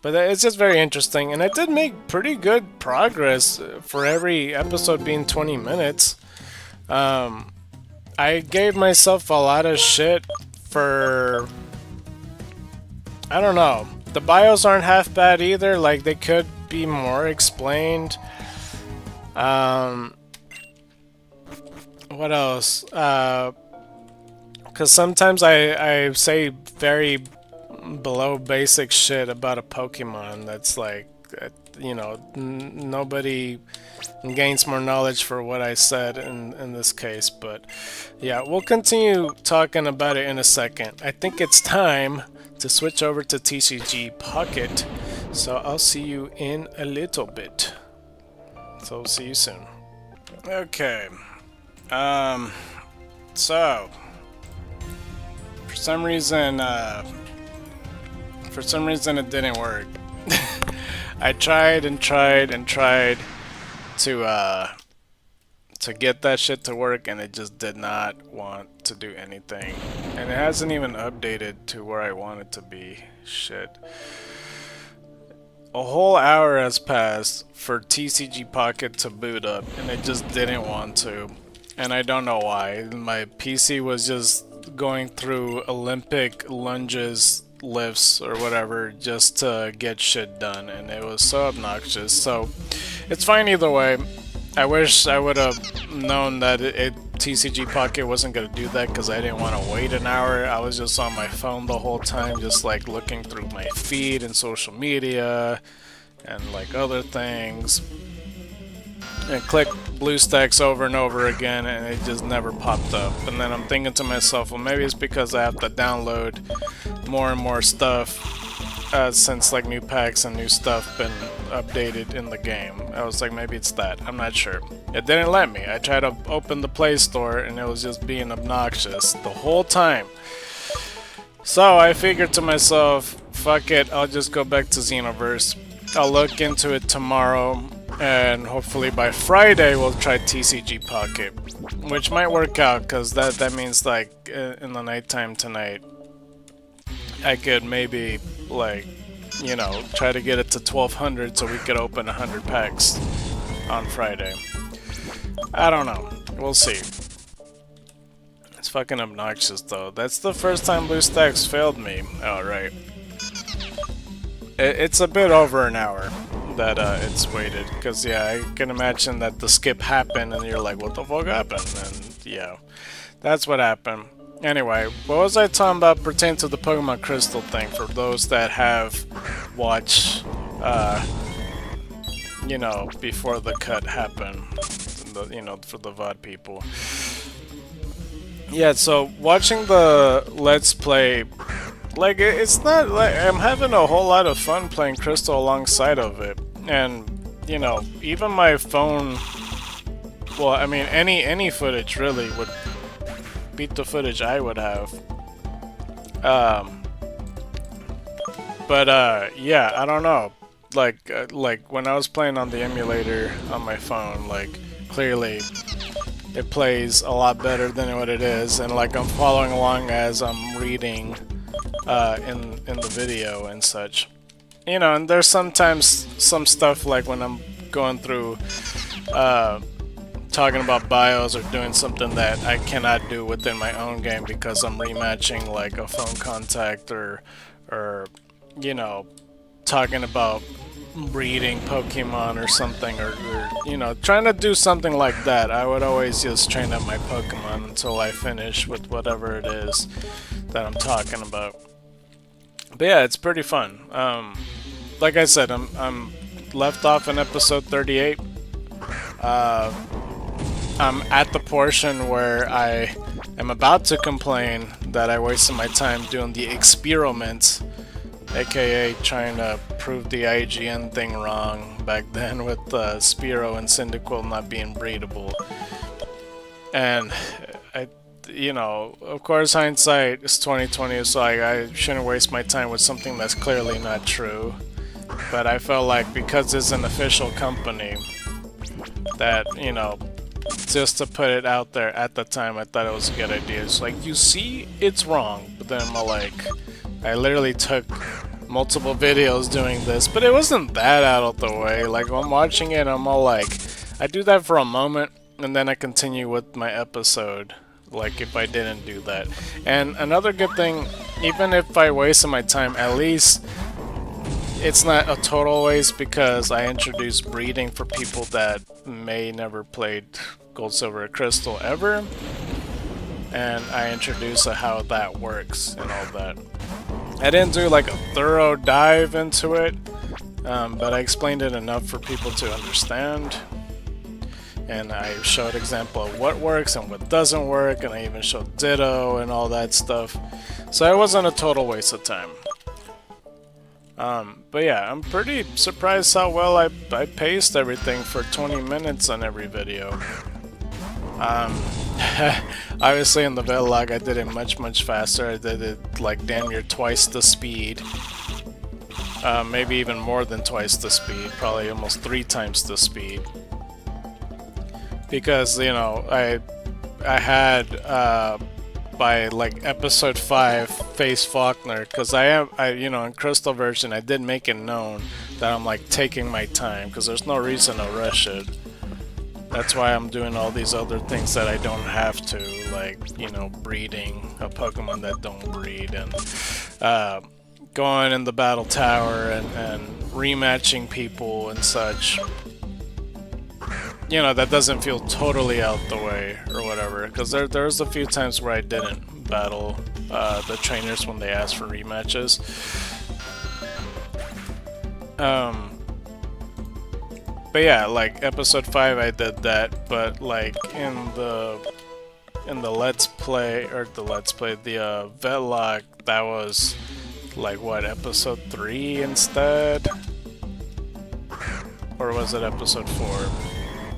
But it's just very interesting, and I did make pretty good progress for every episode being 20 minutes. I gave myself a lot of shit for... I don't know. The bios aren't half bad either, like they could be more explained. What else? Because sometimes I say very below basic shit about a Pokemon that's like, you know, nobody gains more knowledge for what I said in this case. But yeah, we'll continue talking about it in a second. I think it's time to switch over to TCG Pocket. So I'll see you in a little bit. So see you soon. Okay. So for some reason it didn't work. I tried and tried and tried to get that shit to work, and it just did not want to do anything. And it hasn't even updated to where I want it to be. Shit. A whole hour has passed for TCG Pocket to boot up, and it just didn't want to. And I don't know why. My PC was just going through Olympic lunges, lifts, or whatever just to get shit done, and it was so obnoxious. So it's fine either way. I wish I would have known that TCG Pocket wasn't going to do that, because I didn't want to wait an hour. I was just on my phone the whole time, just like looking through my feed and social media and like other things, and click BlueStacks over and over again, and it just never popped up. And then I'm thinking to myself, well, maybe it's because I have to download more and more stuff since like new packs and new stuff been updated in the game. I was like, maybe it's that. I'm not sure. It didn't let me. I tried to open the Play Store, and it was just being obnoxious the whole time. So I figured to myself, fuck it, I'll just go back to Xenoverse. I'll look into it tomorrow, and hopefully by Friday we'll try TCG Pocket, which might work out, because that means like in the nighttime tonight I could maybe, like, you know, try to get it to 1200 so we could open 100 packs on Friday. I don't know. We'll see. It's fucking obnoxious though. That's the first time BlueStacks failed me. Oh, right. It's a bit over an hour that it's waited, because yeah, I can imagine that the skip happened and you're like, what the fuck happened? And yeah, that's what happened. Anyway, what was I talking about pertaining to the Pokemon Crystal thing, for those that have watched, you know, before the cut happened, you know, for the VOD people. Yeah, so watching the Let's Play, like, it's not like I'm having a whole lot of fun playing Crystal alongside of it. And, you know, even my phone, well, I mean, any footage really would beat the footage I would have. Yeah, I don't know. Like when I was playing on the emulator on my phone, like, clearly it plays a lot better than what it is, and like I'm following along as I'm reading in the video and such. You know, and there's sometimes some stuff like when I'm going through talking about bios or doing something that I cannot do within my own game because I'm rematching like a phone contact, or you know, talking about breeding Pokemon or something, or you know, trying to do something like that. I would always just train up my Pokemon until I finish with whatever it is that I'm talking about. But yeah, it's pretty fun. Like I said, I'm left off in episode 38. I'm at the portion where I am about to complain that I wasted my time doing the experiments, aka trying to prove the IGN thing wrong back then with Spearow and Cyndaquil not being breedable. And you know, of course hindsight is 2020, so I shouldn't waste my time with something that's clearly not true. But I felt like because it's an official company, that, you know, just to put it out there at the time, I thought it was a good idea. It's like, you see, it's wrong. But then I'm like, I literally took multiple videos doing this, but it wasn't that out of the way. Like, I'm watching it, I'm all like, I do that for a moment, and then I continue with my episode, like if I didn't do that. And another good thing, even if I wasted my time, at least it's not a total waste, because I introduced breeding for people that may never played Gold, Silver, or Crystal ever. and I introduce how that works and all that. I didn't do like a thorough dive into it, but I explained it enough for people to understand. And I showed example of what works and what doesn't work, and I even showed Ditto and all that stuff. So it wasn't a total waste of time. But yeah, I'm pretty surprised how well I paced everything for 20 minutes on every video. Obviously in the vlog I did it much faster. I did it like damn near twice the speed. Maybe even more than twice the speed, probably almost 3 times the speed. Because, you know, I had by like episode 5 face Faulkner, because you know, in Crystal version I did make it known that I'm like taking my time because there's no reason to rush it. That's why I'm doing all these other things that I don't have to, like, you know, breeding a Pokemon that don't breed, and going in the battle tower and rematching people and such. You know, that doesn't feel totally out the way or whatever, because there's a few times where I didn't battle the trainers when they asked for rematches. But yeah, like episode 5 I did that, but like in the Let's Play, or the Vetlog, that was like what, episode 3 instead? Or was it episode 4?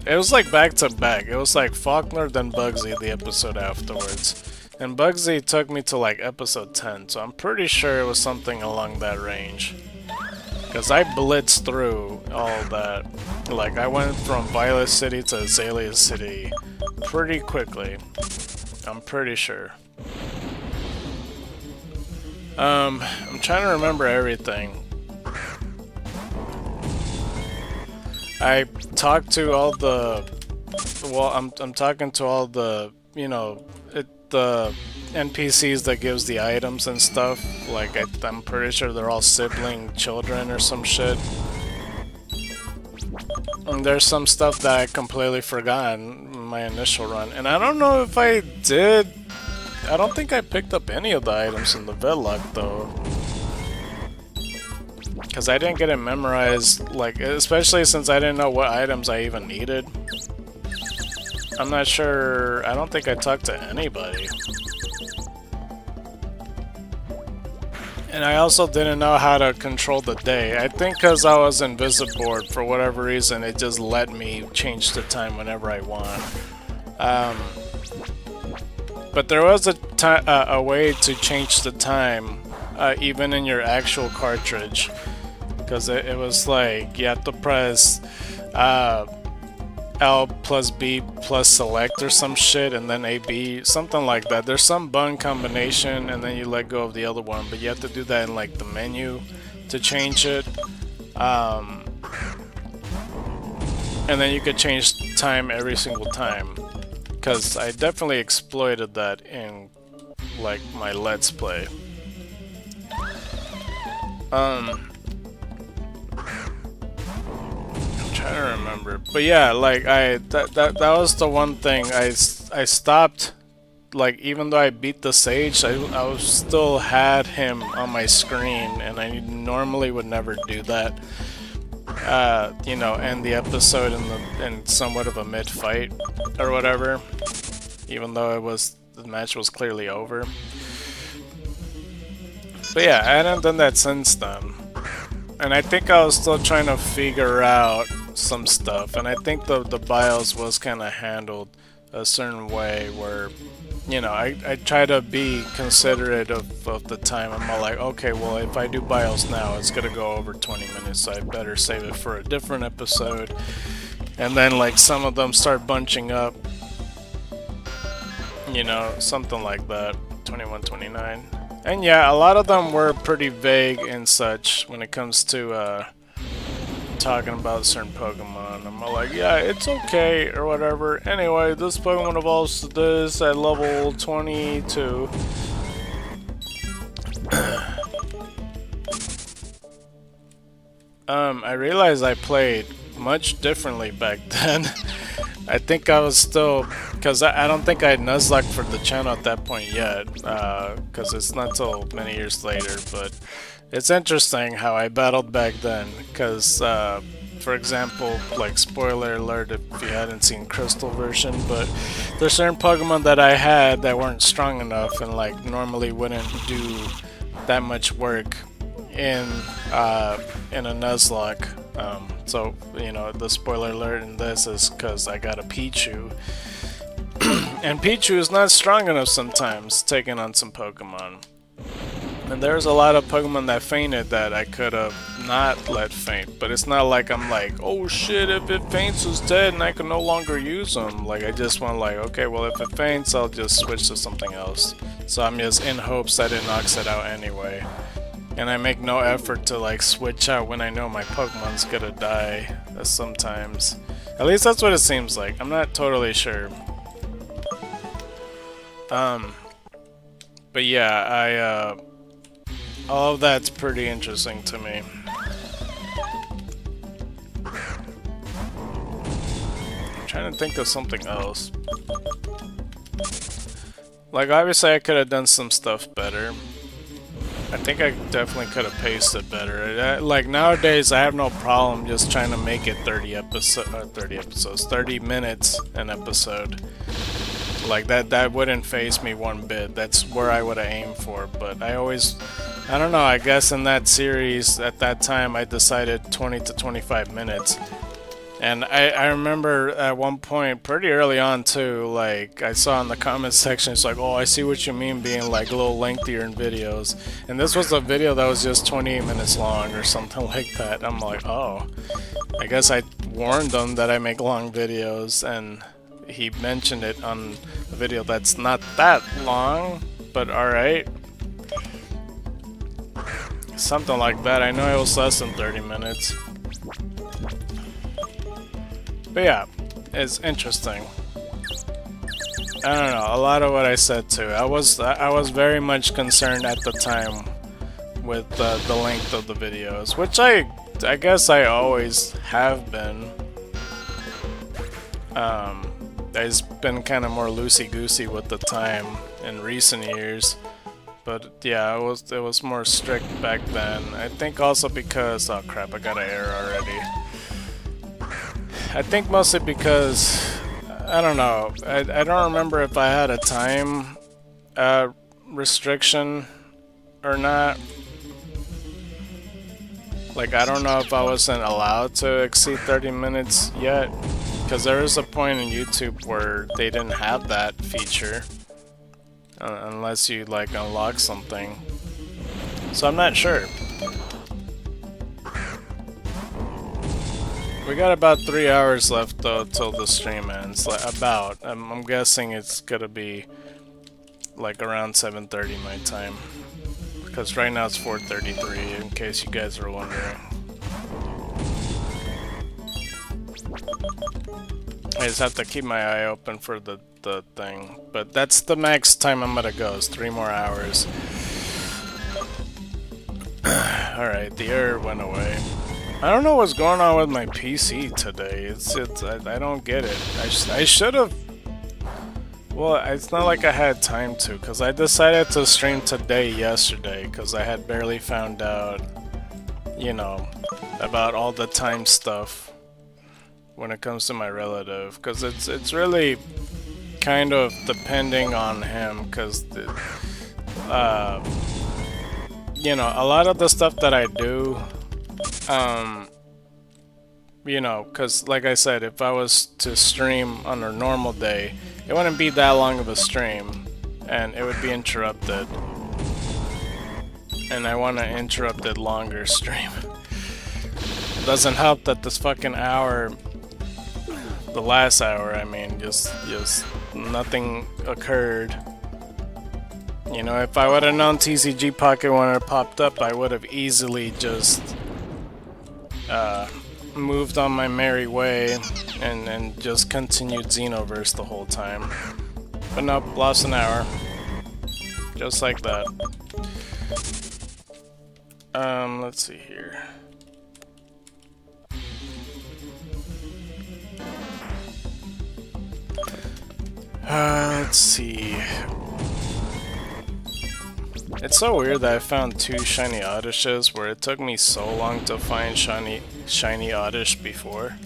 It was like back to back. It was like Faulkner, then Bugsy the episode afterwards. And Bugsy took me to like episode 10, so I'm pretty sure it was something along that range. Because I blitzed through all that. Like, I went from Violet City to Azalea City pretty quickly. I'm pretty sure. I'm trying to remember everything. I talked to all the... Well, I'm talking to all the, you know, the NPCs that gives the items and stuff. Like, I'm pretty sure they're all sibling children or some shit. And there's some stuff that I completely forgot in my initial run. And I don't know if I did... I don't think I picked up any of the items in the Vetlog, though. Because I didn't get it memorized, like, especially since I didn't know what items I even needed. I'm not sure... I don't think I talked to anybody. And I also didn't know how to control the day. I think because I was in Visiboard, for whatever reason, it just let me change the time whenever I want. But there was a way to change the time, even in your actual cartridge. Because it was like, you have to press L plus B plus select or some shit, and then AB, something like that. There's some button combination, and then you let go of the other one, but you have to do that in like the menu to change it. And then you could change time every single time, because I definitely exploited that in like my Let's Play. Trying to remember, but yeah, like that was the one thing I stopped. Like, even though I beat the Sage, I still had him on my screen, and I normally would never do that. You know, end the episode in somewhat of a mid-fight or whatever, even though the match was clearly over. But yeah, I hadn't done that since then. And I think I was still trying to figure out some stuff, and I think the BIOS was kind of handled a certain way where, you know, I try to be considerate of the time. I'm all like, okay, well, if I do BIOS now, it's gonna go over 20 minutes, so I better save it for a different episode. And then, like, some of them start bunching up, you know, something like that. 21, 29. And yeah, a lot of them were pretty vague and such when it comes to talking about certain Pokemon. I'm all like, yeah, it's okay or whatever. Anyway, this Pokemon evolves to this at level 22. I realized I played much differently back then. I think I was still, because I don't think I had Nuzlocke for the channel at that point yet, because it's not till many years later, but it's interesting how I battled back then, because, for example, like, spoiler alert if you hadn't seen Crystal version, but there's certain Pokemon that I had that weren't strong enough and, like, normally wouldn't do that much work in a Nuzlocke. So, you know, the spoiler alert in this is because I got a Pichu. And Pichu is not strong enough sometimes, taking on some Pokemon. And there's a lot of Pokemon that fainted that I could have not let faint. But it's not like I'm like, oh shit, if it faints, it's dead and I can no longer use them. Like, I just want like, okay, well if it faints, I'll just switch to something else. So I'm just in hopes that it knocks it out anyway. And I make no effort to like switch out when I know my Pokemon's gonna die sometimes. At least that's what it seems like. I'm not totally sure. But yeah, all of that's pretty interesting to me. I'm trying to think of something else. Like, obviously I could have done some stuff better. I think I definitely could have paced it better. Like, nowadays I have no problem just trying to make it 30 minutes an episode. Like, that wouldn't faze me one bit. That's where I would have aimed for, but I don't know, I guess in that series at that time I decided 20 to 25 minutes. And I remember at one point, pretty early on too, like, I saw in the comments section, it's like, oh, I see what you mean being like a little lengthier in videos. And this was a video that was just 28 minutes long or something like that. I'm like, oh, I guess I warned them that I make long videos, and he mentioned it on a video that's not that long, but alright. Something like that. I know it was less than 30 minutes. But yeah, it's interesting. I don't know, a lot of what I said too. I was very much concerned at the time with the length of the videos, which I guess I always have been. I've been kind of more loosey-goosey with the time in recent years. But yeah, it was more strict back then. I think also because, oh crap, I got an error already. I think mostly because, I don't know, I don't remember if I had a time restriction or not. Like, I don't know if I wasn't allowed to exceed 30 minutes yet, because there is a point in YouTube where they didn't have that feature. Unless you like unlock something. So I'm not sure. We got about 3 hours left though till the stream ends. Like, about. I'm guessing it's gonna be like around 7:30 my time. Because right now it's 4:33 in case you guys are wondering. I just have to keep my eye open for the thing, but that's the max time I'm gonna go, is 3 more hours. Alright, the error went away. I don't know what's going on with my PC today. I don't get it. I should have. Well, it's not like I had time to, because I decided to stream today yesterday, because I had barely found out, you know, about all the time stuff when it comes to my relative, because it's really kind of depending on him, because you know, a lot of the stuff that I do, you know, because like I said, if I was to stream on a normal day, it wouldn't be that long of a stream, and it would be interrupted, and I want an interrupted longer stream. It doesn't help that this fucking hour, the last hour, I mean, just nothing occurred. You know, if I would have known TCG Pocket when it popped up, I would have easily just moved on my merry way and just continued Xenoverse the whole time. But nope, lost an hour. Just like that. Let's see here. Let's see. It's so weird that I found 2 shiny Oddishes where it took me so long to find shiny Oddish before.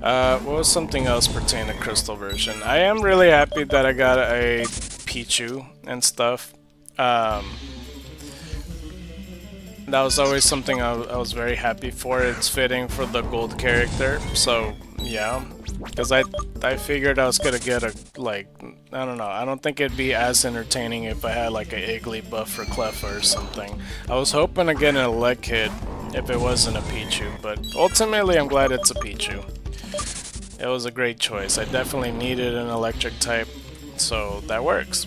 What was something else pertaining to Crystal version? I am really happy that I got a Pichu and stuff. That was always something I was very happy for. It's fitting for the gold character, so yeah. Because I figured I was gonna get a, like, I don't know, I don't think it'd be as entertaining if I had like a Iggly buff for Cleffa or something. I was hoping to get an Elekid if it wasn't a Pichu, but ultimately I'm glad it's a Pichu. It was a great choice. I definitely needed an electric type, so that works.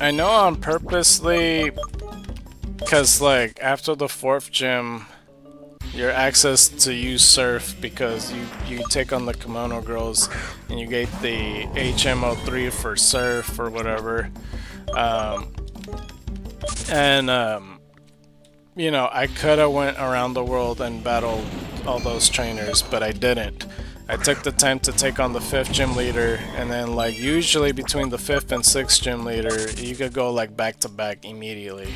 I know I'm purposely, because like after the 4th gym, your access to use Surf, because you take on the Kimono Girls and you get the HMO3 for Surf or whatever. You know, I could have went around the world and battled all those trainers, but I didn't. I took the time to take on the 5th gym leader, and then like usually between the 5th and 6th gym leader, you could go like back to back immediately,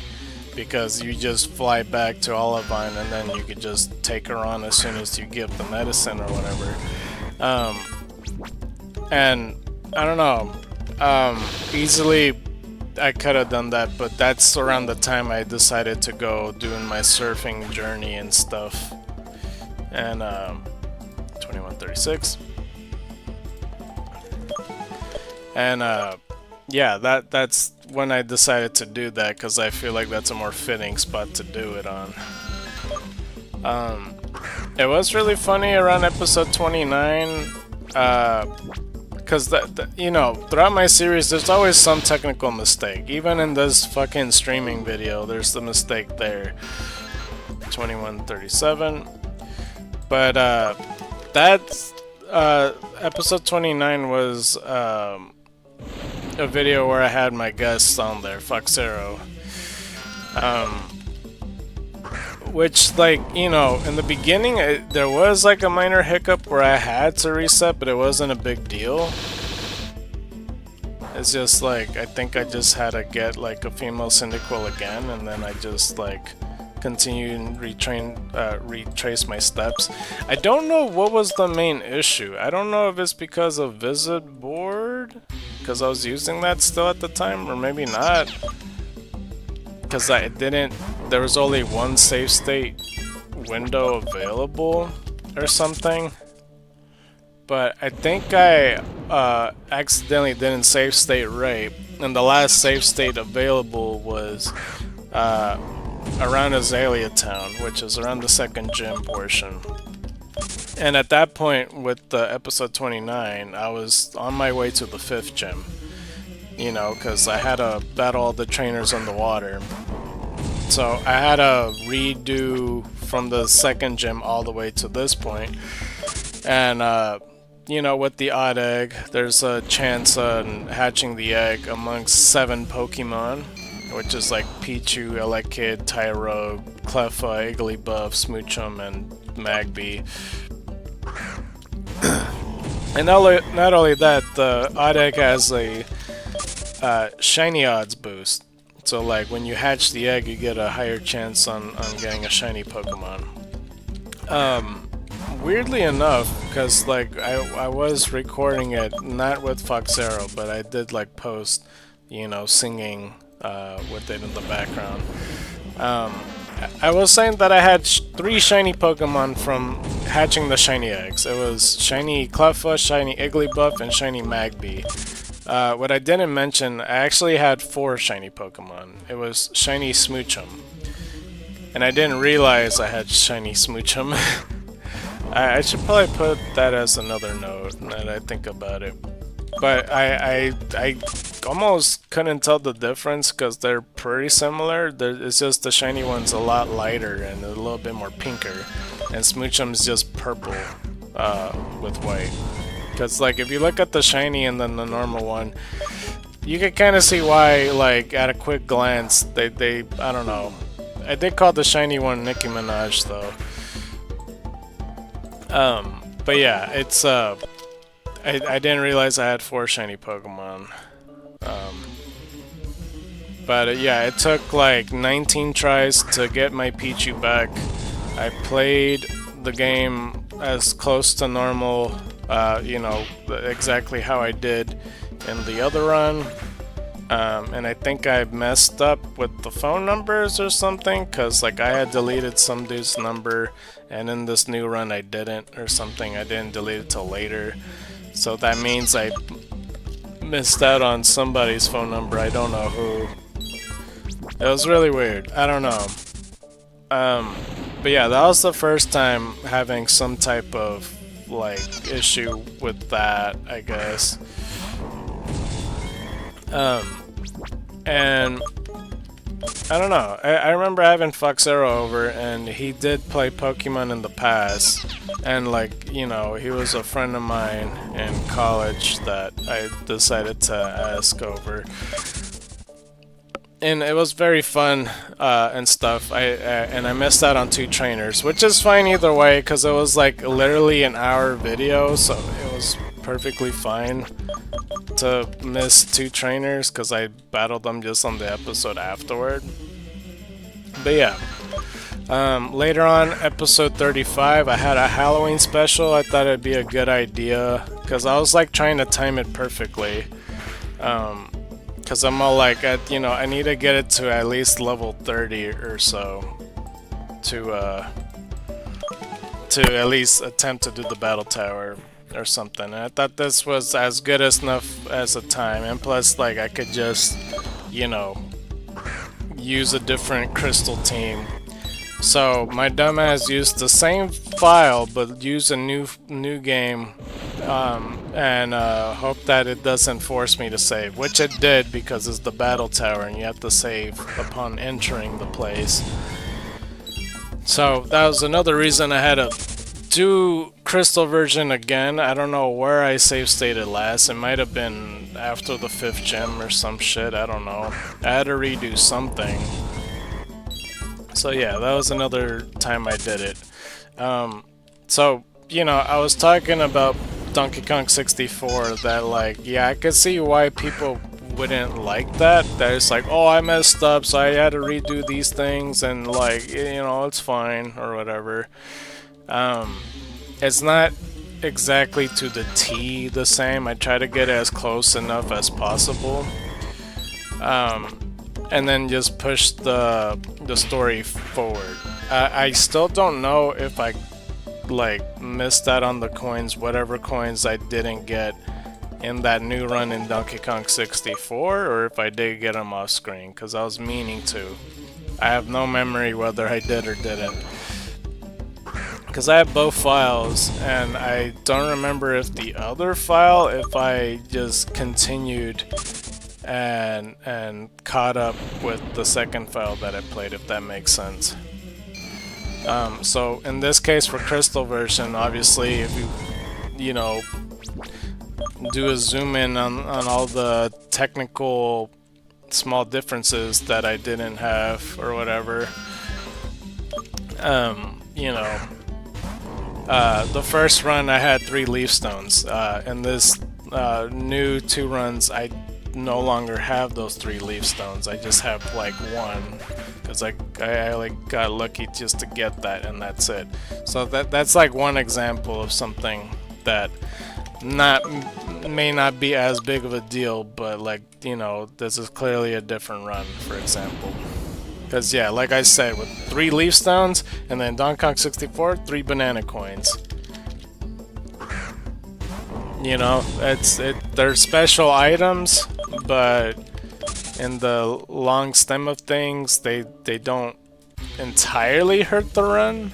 because you just fly back to Olivine and then you could just take her on as soon as you give the medicine or whatever. And I don't know, easily I could have done that, but that's around the time I decided to go doing my surfing journey and stuff. And 2136. And yeah, that's when I decided to do that, because I feel like that's a more fitting spot to do it on. It was really funny around episode 29, because you know, throughout my series there's always some technical mistake. Even in this fucking streaming video there's the mistake there. 2137. But that episode 29 was a video where I had my guests on there, Foxero. Which, like, you know, in the beginning there was like a minor hiccup where I had to reset, but it wasn't a big deal. It's just like, I think I just had to get like a female Cyndaquil again, and then I just like continue and retrace my steps. I don't know what was the main issue. I don't know if it's because of visit board, because I was using that still at the time, or maybe not, because there was only one save state window available or something. But I think I accidentally didn't save state right, and the last save state available was around Azalea Town, which is around the 2nd gym portion. And at that point, with the episode 29, I was on my way to the 5th gym. You know, because I had to battle all the trainers on the water. So I had to redo from the 2nd gym all the way to this point. And, you know, with the odd egg, there's a chance on hatching the egg amongst 7 Pokemon, which is like Pichu, Elekid, Tyrogue, Cleffa, Igglybuff, Smoochum, and Magby. And not only that, the odd egg has a shiny odds boost. So like when you hatch the egg, you get a higher chance on getting a shiny Pokemon. Weirdly enough, because like I was recording it not with Foxero, but I did like post, you know, singing with it in the background. I was saying that I had 3 shiny Pokemon from hatching the shiny eggs. It was shiny Cleffa, shiny Igglybuff, and shiny Magby. What I didn't mention, I actually had 4 shiny Pokemon. It was shiny Smoochum. And I didn't realize I had shiny Smoochum. I should probably put that as another note now that I think about it. But I almost couldn't tell the difference because they're pretty similar. It's just the shiny one's a lot lighter and a little bit more pinker. And Smoochum's just purple with white. Because like if you look at the shiny and then the normal one, you can kind of see why, like at a quick glance, they I don't know. I did call the shiny one Nicki Minaj though. But yeah, it's I didn't realize I had 4 shiny Pokemon. But yeah, it took like 19 tries to get my Pichu back. I played the game as close to normal, exactly how I did in the other run. And I think I messed up with the phone numbers or something, because like I had deleted some dude's number, and in this new run I didn't, or something. I didn't delete it till later. So that means I missed out on somebody's phone number. I don't know who. It was really weird. I don't know. But yeah, that was the first time having some type of like issue with that, I guess. And I don't know. I remember having Foxero over, and he did play Pokemon in the past, and like, you know, he was a friend of mine in college that I decided to ask over. And it was very fun and stuff. I missed out on 2 trainers, which is fine either way, because it was like literally an hour video, so it was perfectly fine to miss 2 trainers, because I battled them just on the episode afterward. But yeah, later on, episode 35, I had a Halloween special. I thought it'd be a good idea, because I was like trying to time it perfectly. Because I'm all like, I need to get it to at least level 30 or so to at least attempt to do the battle tower or something. And I thought this was as good as enough as a time, and plus, like, I could just, use a different crystal team. So my dumbass used the same file, but use a new game, and hope that it doesn't force me to save, which it did, because it's the battle tower and you have to save upon entering the place. So that was another reason I had to do crystal version again. I don't know where I save stated last. It might have been after the 5th gem or some shit, I don't know. I had to redo something. So yeah, that was another time I did it. So, I was talking about Donkey Kong 64, that like, yeah, I could see why people wouldn't like that. That it's like, oh, I messed up, so I had to redo these things, and like, it's fine, or whatever. It's not exactly to the T the same. I try to get as close enough as possible. And then just push the story forward. I still don't know if I like missed out on the coins, whatever coins I didn't get in that new run in Donkey Kong 64, or if I did get them off screen, because I was meaning to. I have no memory whether I did or didn't, because I have both files, and I don't remember if the other file, if I just continued and caught up with the second file that I played, if that makes sense. So in this case, for Crystal version, obviously, if you do a zoom in on all the technical small differences that I didn't have or whatever, the first run I had 3 leaf stones. In this new 2 runs, I no longer have those 3 leaf stones. I just have like 1, because I like got lucky just to get that, and that's it. So that's like one example of something that may not be as big of a deal, but like, this is clearly a different run, for example. Because yeah, like I said, with 3 leaf stones, and then Donkey Kong 64, 3 banana coins. They're special items, but in the long stem of things, they don't entirely hurt the run.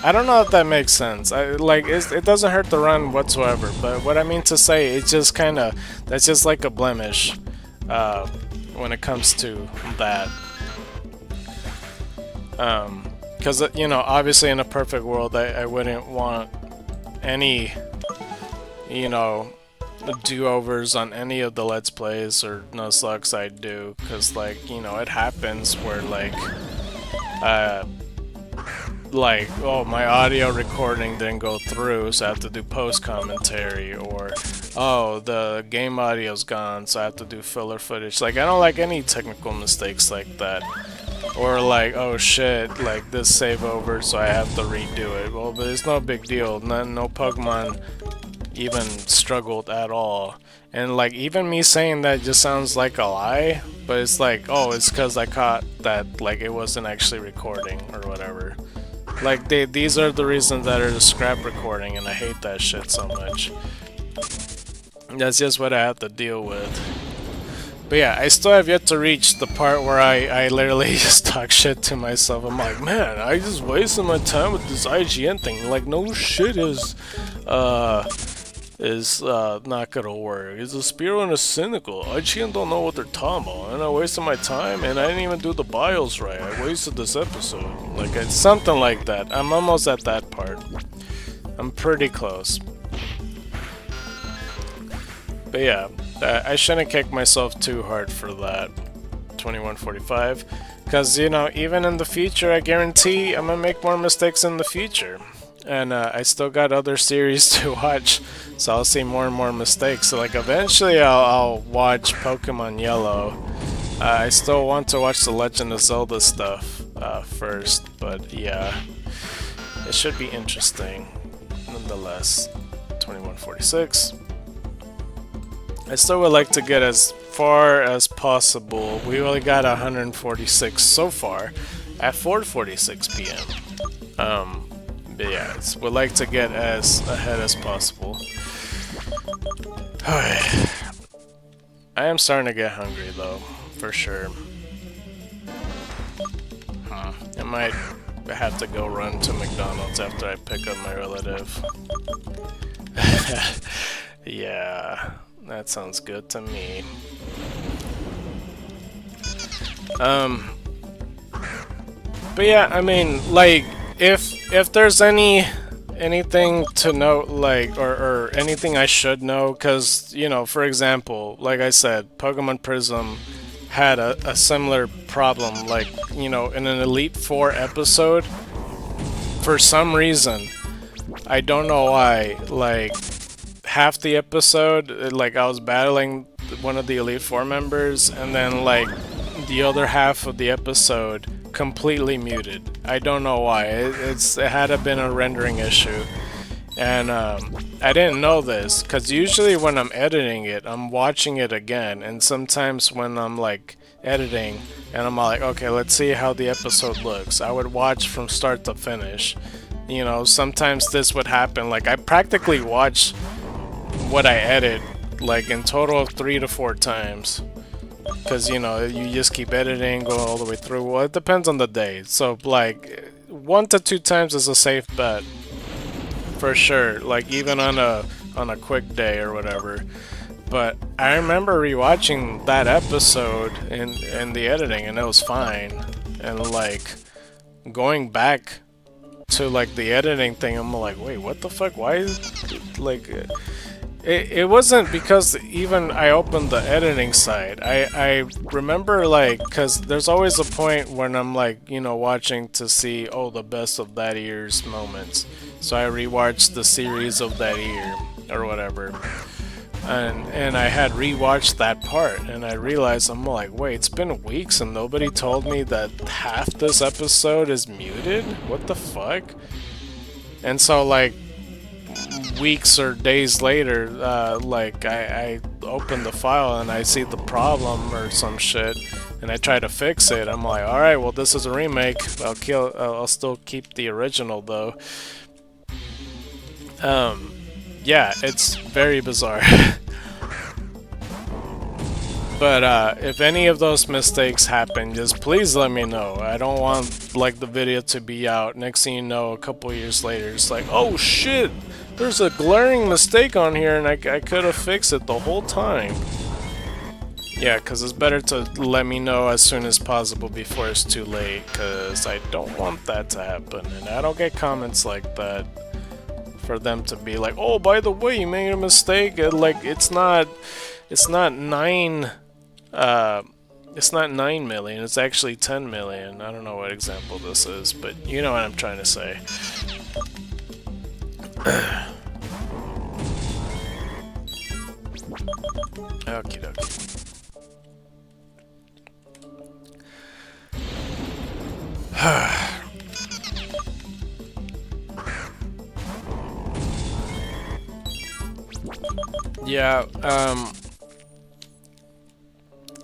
I don't know if that makes sense. It doesn't hurt the run whatsoever, but what I mean to say, it's just that's just like a blemish when it comes to that. Because, obviously in a perfect world, I wouldn't want any, do-overs on any of the Let's Plays or Nuzlocke I do, because, like, it happens where, like, oh, my audio recording didn't go through, so I have to do post commentary, or oh, the game audio's gone, so I have to do filler footage. Like, I don't like any technical mistakes like that. Or like, oh shit, like this save over, so I have to redo it. Well, but it's no big deal. No Pokemon even struggled at all. And like, even me saying that just sounds like a lie, but it's like, oh, it's because I caught that like it wasn't actually recording or whatever. Like, these are the reasons that are the scrap recording, and I hate that shit so much. That's just what I have to deal with. But yeah, I still have yet to reach the part where I literally just talk shit to myself. I'm like, man, I just wasted my time with this IGN thing. Like, no shit is not gonna work. It's a Spearow and a Cynical. IGN don't know what they're talking about, and I wasted my time, and I didn't even do the bios right. I wasted this episode. Like, it's something like that. I'm almost at that part. I'm pretty close. But yeah, I shouldn't kick myself too hard for that. 2145. Because, you know, even in the future, I guarantee I'm gonna make more mistakes in the future. And I still got other series to watch, so I'll see more and more mistakes. So, like, eventually I'll watch Pokemon Yellow. I still want to watch the Legend of Zelda stuff first, but yeah, it should be interesting nonetheless. 2146. I still would like to get as far as possible. We only got 146 so far at 4:46 p.m. But yeah, would like to get as ahead as possible. I am starting to get hungry though, for sure. I might have to go run to McDonald's after I pick up my relative. Yeah. That sounds good to me. But yeah, I mean, like, if there's anything to note, like, or anything I should know, because, you know, for example, like I said, Pokemon Prism had a similar problem, like, you know, in an Elite Four episode, for some reason, I don't know why, like, half the episode, like, I was battling one of the Elite Four members, and then, like, the other half of the episode completely muted. I don't know why. It had to been a rendering issue. And I didn't know this, because usually when I'm editing it, I'm watching it again, and sometimes when I'm, like, editing, and I'm like, okay, let's see how the episode looks, I would watch from start to finish. You know, sometimes this would happen. Like, I practically watch what I edit, like, in total of 3 to 4 times, because, you know, you just keep editing, go all the way through. Well, it depends on the day, so, like, 1 to 2 times is a safe bet, for sure, like, even on a quick day or whatever. But I remember rewatching that episode in the editing, and it was fine, and, like, going back to, like, the editing thing, I'm like, wait, what the fuck, why is, like, it wasn't because even I opened the editing side. I remember, like, because there's always a point when I'm, like, you know, watching to see, oh, the best of that year's moments. So I rewatched the series of that year, or whatever. And I had rewatched that part, and I realized, I'm like, wait, it's been weeks and nobody told me that half this episode is muted? What the fuck? And so, like, weeks or days later, like, I open the file and I see the problem or some shit, and I try to fix it. I'm like, alright, well, this is a remake. I'll still keep the original, though. Yeah, it's very bizarre. But if any of those mistakes happen, just please let me know. I don't want, like, the video to be out. Next thing you know, a couple years later, it's like, oh shit, there's a glaring mistake on here, and I could have fixed it the whole time. Yeah, because it's better to let me know as soon as possible before it's too late, because I don't want that to happen, and I don't get comments like that for them to be like, oh, by the way, you made a mistake. Like, it's not 9 It's not 9 million, it's actually 10 million. I don't know what example this is, but you know what I'm trying to say. Okie dokie. Yeah,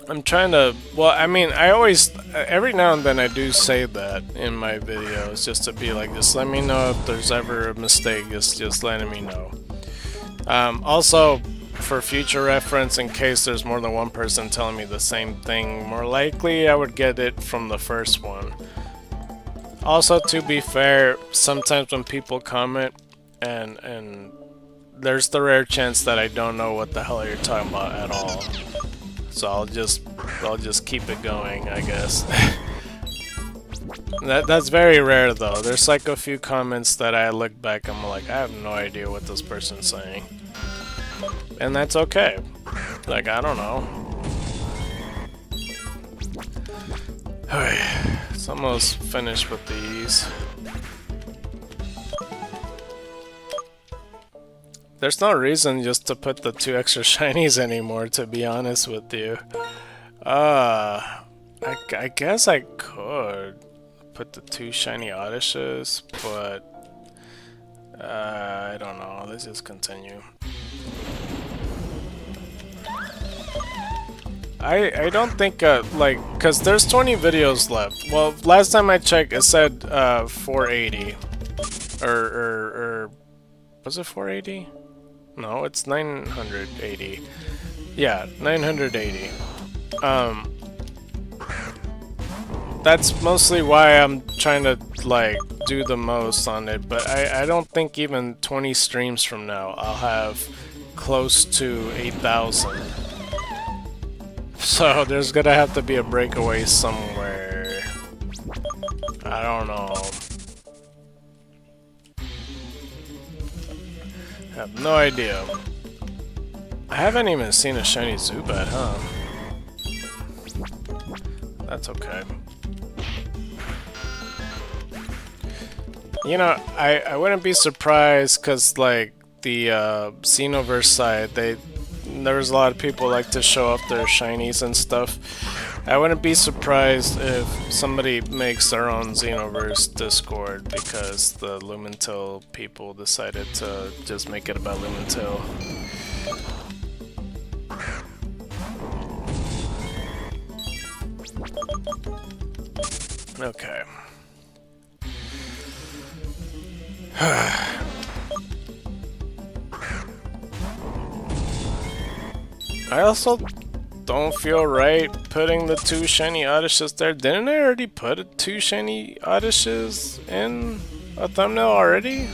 I'm trying to, well, I mean, I always, every now and then I do say that in my videos, just to be like, just let me know if there's ever a mistake, just letting me know. Also, for future reference, in case there's more than one person telling me the same thing, more likely I would get it from the first one. Also, to be fair, sometimes when people comment, and there's the rare chance that I don't know what the hell you're talking about at all. So I'll just keep it going, I guess. That's very rare though. There's like a few comments that I look back and I'm like, I have no idea what this person's saying. And that's okay. Like, I don't know. Alright, it's almost finished with these. There's no reason just to put the 2 extra shinies anymore, to be honest with you. I guess I could put the 2 shiny Odysseus, but I don't know. Let's just continue. I don't think like, cause there's 20 videos left. Well, last time I checked, it said 480, or was it 480? No, it's 980. Yeah, 980. That's mostly why I'm trying to, like, do the most on it, but I don't think even 20 streams from now I'll have close to 8,000. So there's gonna have to be a breakaway somewhere. I don't know. I have no idea. I haven't even seen a shiny Zubat, huh? That's okay. You know, I wouldn't be surprised, because, like, the Xenoverse side, there was a lot of people like to show off their shinies and stuff. I wouldn't be surprised if somebody makes their own Xenoverse Discord, because the Lumentil people decided to just make it about Lumentil. Okay. I also don't feel right putting the 2 shiny Odysseus there. Didn't I already put 2 shiny Odysseus in a thumbnail already?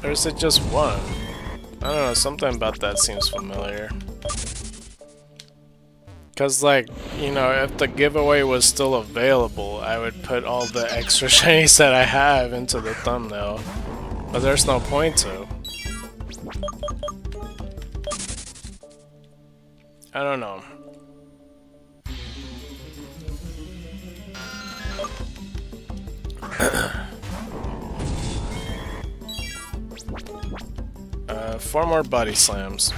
Or is it just 1? I don't know, something about that seems familiar. Cause, like, you know, if the giveaway was still available, I would put all the extra shinies that I have into the thumbnail. But there's no point to. I don't know. Four more body slams.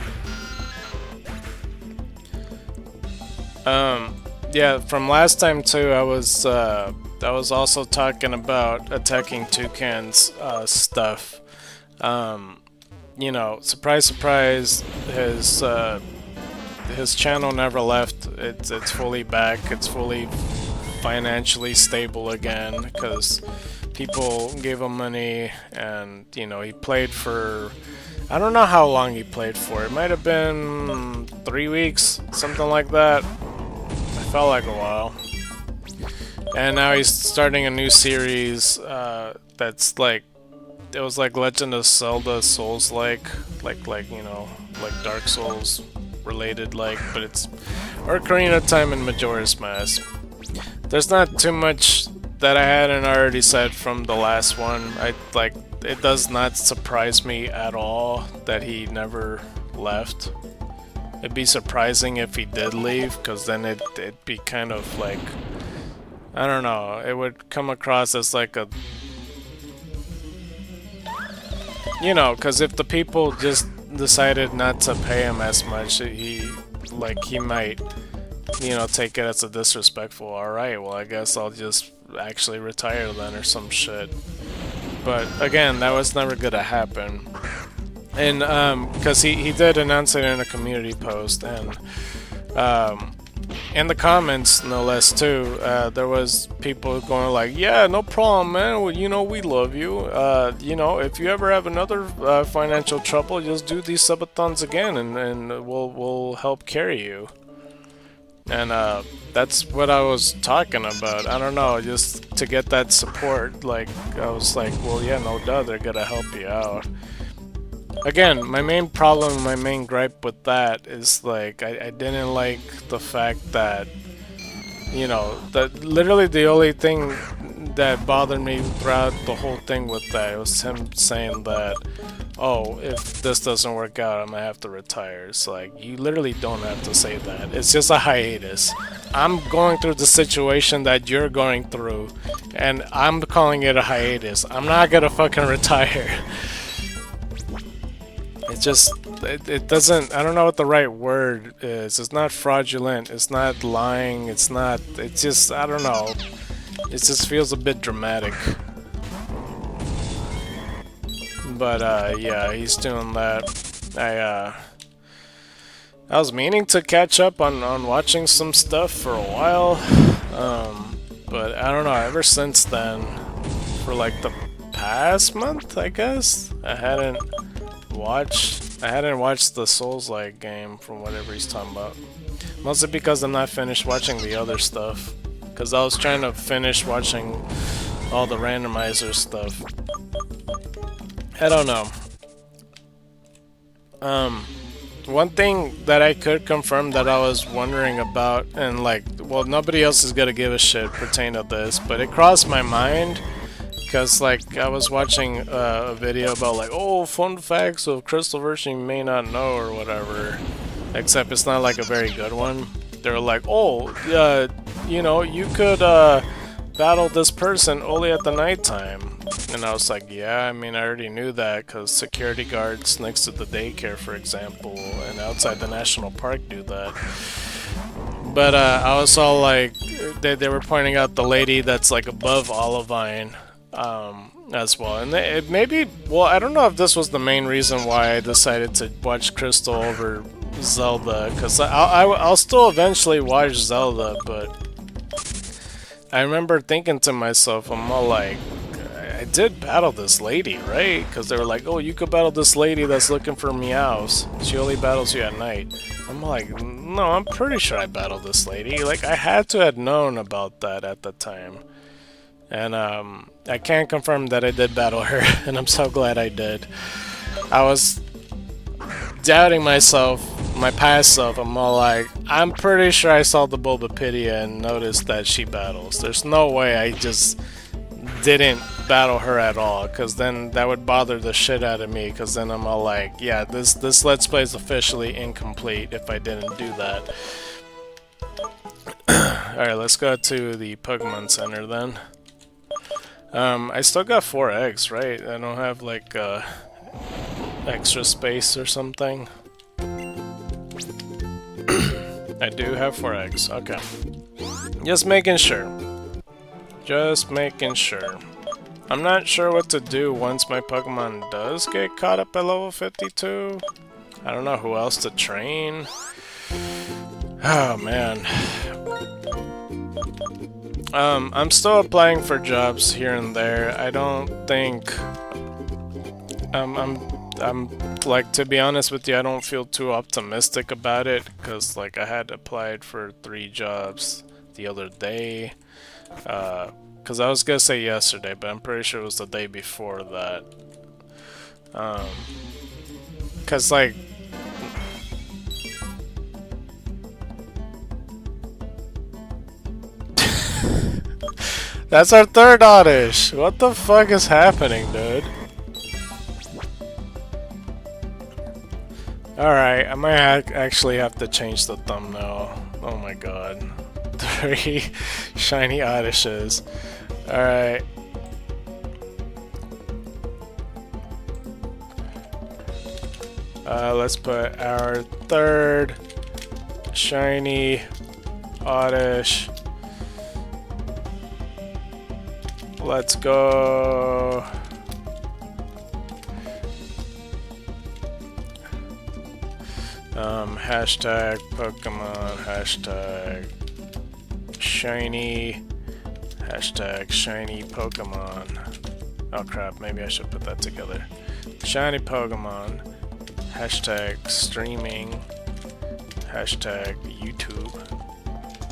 Yeah, from last time too, I was also talking about attacking toucans stuff. You know, surprise, surprise, his channel never left. It's fully back. It's fully financially stable again, because people gave him money, and, you know, he played for, I don't know how long he played for. It might have been 3 weeks, something like that. It felt like a while. And now he's starting a new series that's like, it was like Legend of Zelda Souls-like, like, you know, like Dark Souls related, like, but it's Ocarina of Time and Majora's Mask. There's not too much that I hadn't already said from the last one. It does not surprise me at all that he never left. it'd be surprising if he did leave, because then it'd be kind of like, I don't know, it would come across as like a, you know, because if the people just decided not to pay him as much, he might, you know, take it as a disrespectful, alright, well I guess I'll just actually retire then or some shit. But again, that was never gonna happen. And because he did announce it in a community post, and in the comments, no less too, there was people going like, yeah, no problem, man, well, you know, we love you, you know, if you ever have another financial trouble, just do these subathons again, and we'll help carry you. And that's what I was talking about. I don't know, just to get that support, like, I was like, well, yeah, no doubt they're gonna help you out. Again, my main problem, my main gripe with that is, like, I didn't like the fact that, you know, that literally the only thing that bothered me throughout the whole thing with that was him saying that, oh, if this doesn't work out, I'm gonna have to retire. It's like, you literally don't have to say that. It's just a hiatus. I'm going through the situation that you're going through, and I'm calling it a hiatus. I'm not gonna fucking retire. It just, it doesn't, I don't know what the right word is. It's not fraudulent, it's not lying, it's not, it's just, I don't know. It just feels a bit dramatic. But, yeah, he's doing that. I was meaning to catch up on watching some stuff for a while. But I don't know, ever since then, for like the past month, I guess, I hadn't watched the Souls-like game from whatever he's talking about. Mostly because I'm not finished watching the other stuff. Because I was trying to finish watching all the randomizer stuff. I don't know. One thing that I could confirm that I was wondering about, and like, well, nobody else is gonna give a shit pertaining to this, but it crossed my mind. Because, like, I was watching a video about, like, oh, fun facts of Crystalverse you may not know, or whatever. Except it's not, like, a very good one. They were like, oh, you know, you could battle this person only at the nighttime. And I was like, yeah, I mean, I already knew that, because security guards next to the daycare, for example, and outside the national park do that. But I was all like, they were pointing out the lady that's, like, above Olivine. As well, and it maybe, well, I don't know if this was the main reason why I decided to watch Crystal over Zelda, because I'll still eventually watch Zelda, but I remember thinking to myself, I'm all like, I did battle this lady, right? Because they were like, oh, you could battle this lady that's looking for meows, she only battles you at night. I'm like, no, I'm pretty sure I battled this lady, like, I had to have known about that at the time. And I can confirm that I did battle her, and I'm so glad I did. I was doubting myself, my past self. I'm all like, I'm pretty sure I saw the Bulbapedia and noticed that she battles. There's no way I just didn't battle her at all, because then that would bother the shit out of me, because then I'm all like, yeah, this Let's Play is officially incomplete if I didn't do that. Alright, let's go to the Pokemon Center then. I still got 4 eggs, right? I don't have, like, extra space or something. I do have 4 eggs, okay. Just making sure. Just making sure. I'm not sure what to do once my Pokemon does get caught up at level 52. I don't know who else to train. Oh, man. I'm still applying for jobs here and there. I don't think... I'm like, to be honest with you, I don't feel too optimistic about it, because, like, I had applied for 3 jobs the other day. Because I was gonna say yesterday, but I'm pretty sure it was the day before that. Because, like... That's our 3rd Oddish! What the fuck is happening, dude? Alright, I might actually have to change the thumbnail. Oh my god. 3 shiny Oddishes. Alright. Let's put our third shiny Oddish. Let's go. Hashtag Pokemon, hashtag shiny, hashtag shiny Pokemon. Oh crap, maybe I should put that together. Shiny Pokemon, hashtag streaming, hashtag YouTube,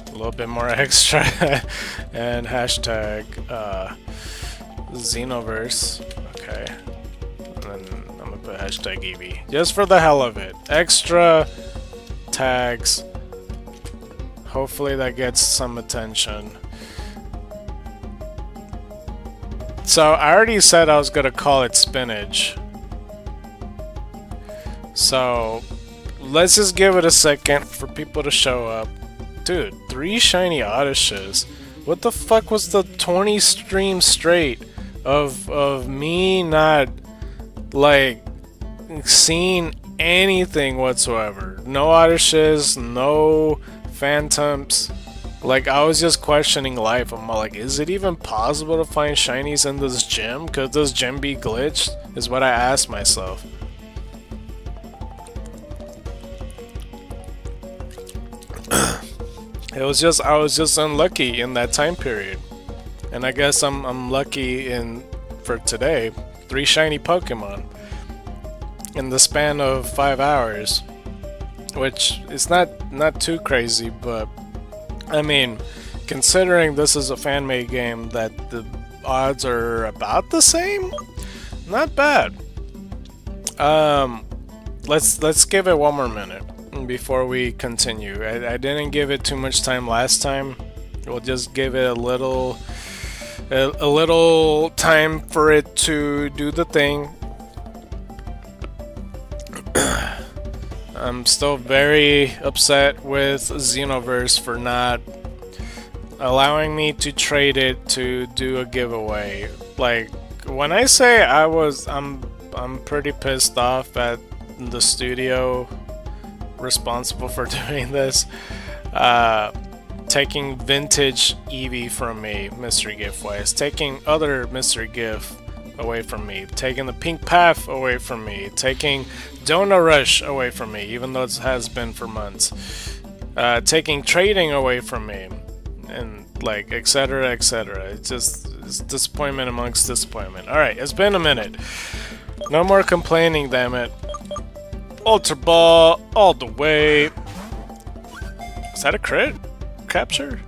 a little bit more extra, and hashtag Xenoverse. Okay. And then I'm gonna put hashtag Eevee. Just for the hell of it. Extra tags. Hopefully that gets some attention. So I already said I was gonna call it spinach. So let's just give it a second for people to show up. Dude, 3 shiny Oddishes. What the fuck was the 20 streams straight of me not like seeing anything whatsoever? No Oddishes, no Phantoms. Like, I was just questioning life. I'm like, is it even possible to find shinies in this gym? Could this gym be glitched? Is what I asked myself. I was just unlucky in that time period, and I guess I'm lucky for today. 3 shiny Pokemon in the span of 5 hours, which is not too crazy, but I mean, considering this is a fan-made game that the odds are about the same, not bad. Let's give it one more minute before we continue. I didn't give it too much time last time. We'll just give it a little time for it to do the thing. I'm still very upset with Xenoverse for not allowing me to trade it to do a giveaway. Like, when I say I'm pretty pissed off at the studio responsible for doing this, taking vintage Eevee from me, mystery gift wise, taking other mystery gift away from me, taking the pink path away from me, taking Donut Rush away from me, even though it has been for months, taking trading away from me, and like etc etc. It's disappointment amongst disappointment. Alright, it's been a minute. No more complaining, damn it. Ultra Ball all the way. Is that a crit? Capture?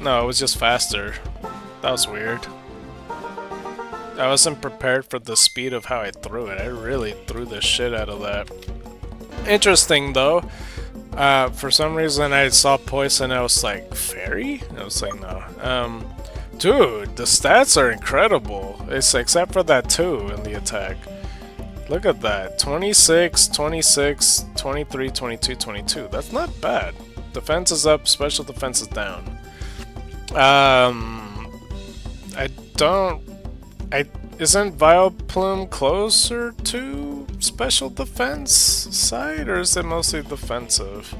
No, it was just faster. That was weird. I wasn't prepared for the speed of how I threw it. I really threw the shit out of that. Interesting though. For some reason I saw poison and I was like, fairy? I was like, no. Dude, the stats are incredible. It's except for that 2 in the attack. Look at that. 26, 26, 23, 22, 22. That's not bad. Defense is up, special defense is down. Isn't Vileplume closer to special defense side, or is it mostly defensive?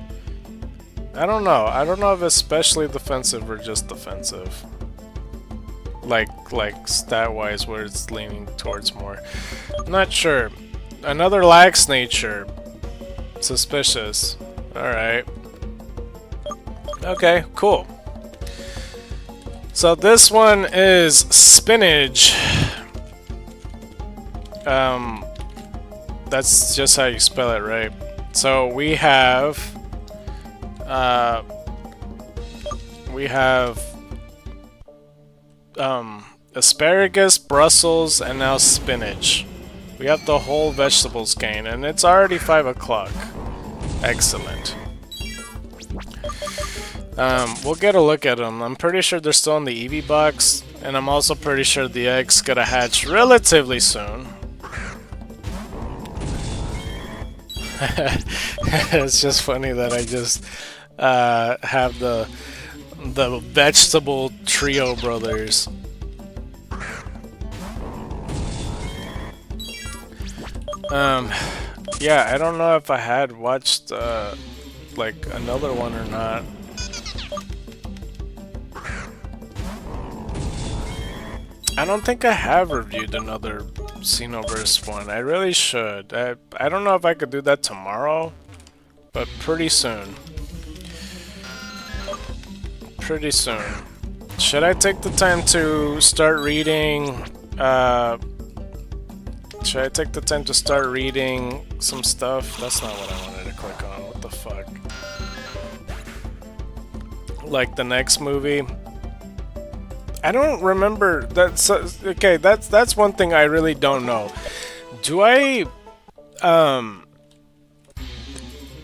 I don't know. I don't know if it's especially defensive or just defensive. Like stat-wise, where it's leaning towards more. I'm not sure. Another lax nature. Suspicious. Alright. Okay, cool. So this one is spinach. That's just how you spell it, right? So we have asparagus, Brussels, and now spinach. We have the whole vegetables cane, and it's already 5 o'clock. Excellent. We'll get a look at them. I'm pretty sure they're still in the Eevee box, and I'm also pretty sure the egg's gonna hatch relatively soon. It's just funny that I just have the vegetable trio brothers. Yeah, I don't know if I had watched like another one or not. I don't think I have reviewed another Xenoverse one. I really should. I don't know if I could do that tomorrow, but pretty soon. Pretty soon. Should I take the time to start reading, should I take the time to start reading some stuff? That's not what I wanted to click on. What the fuck? Like the next movie? I don't remember. That's okay. That's one thing I really don't know. Do I,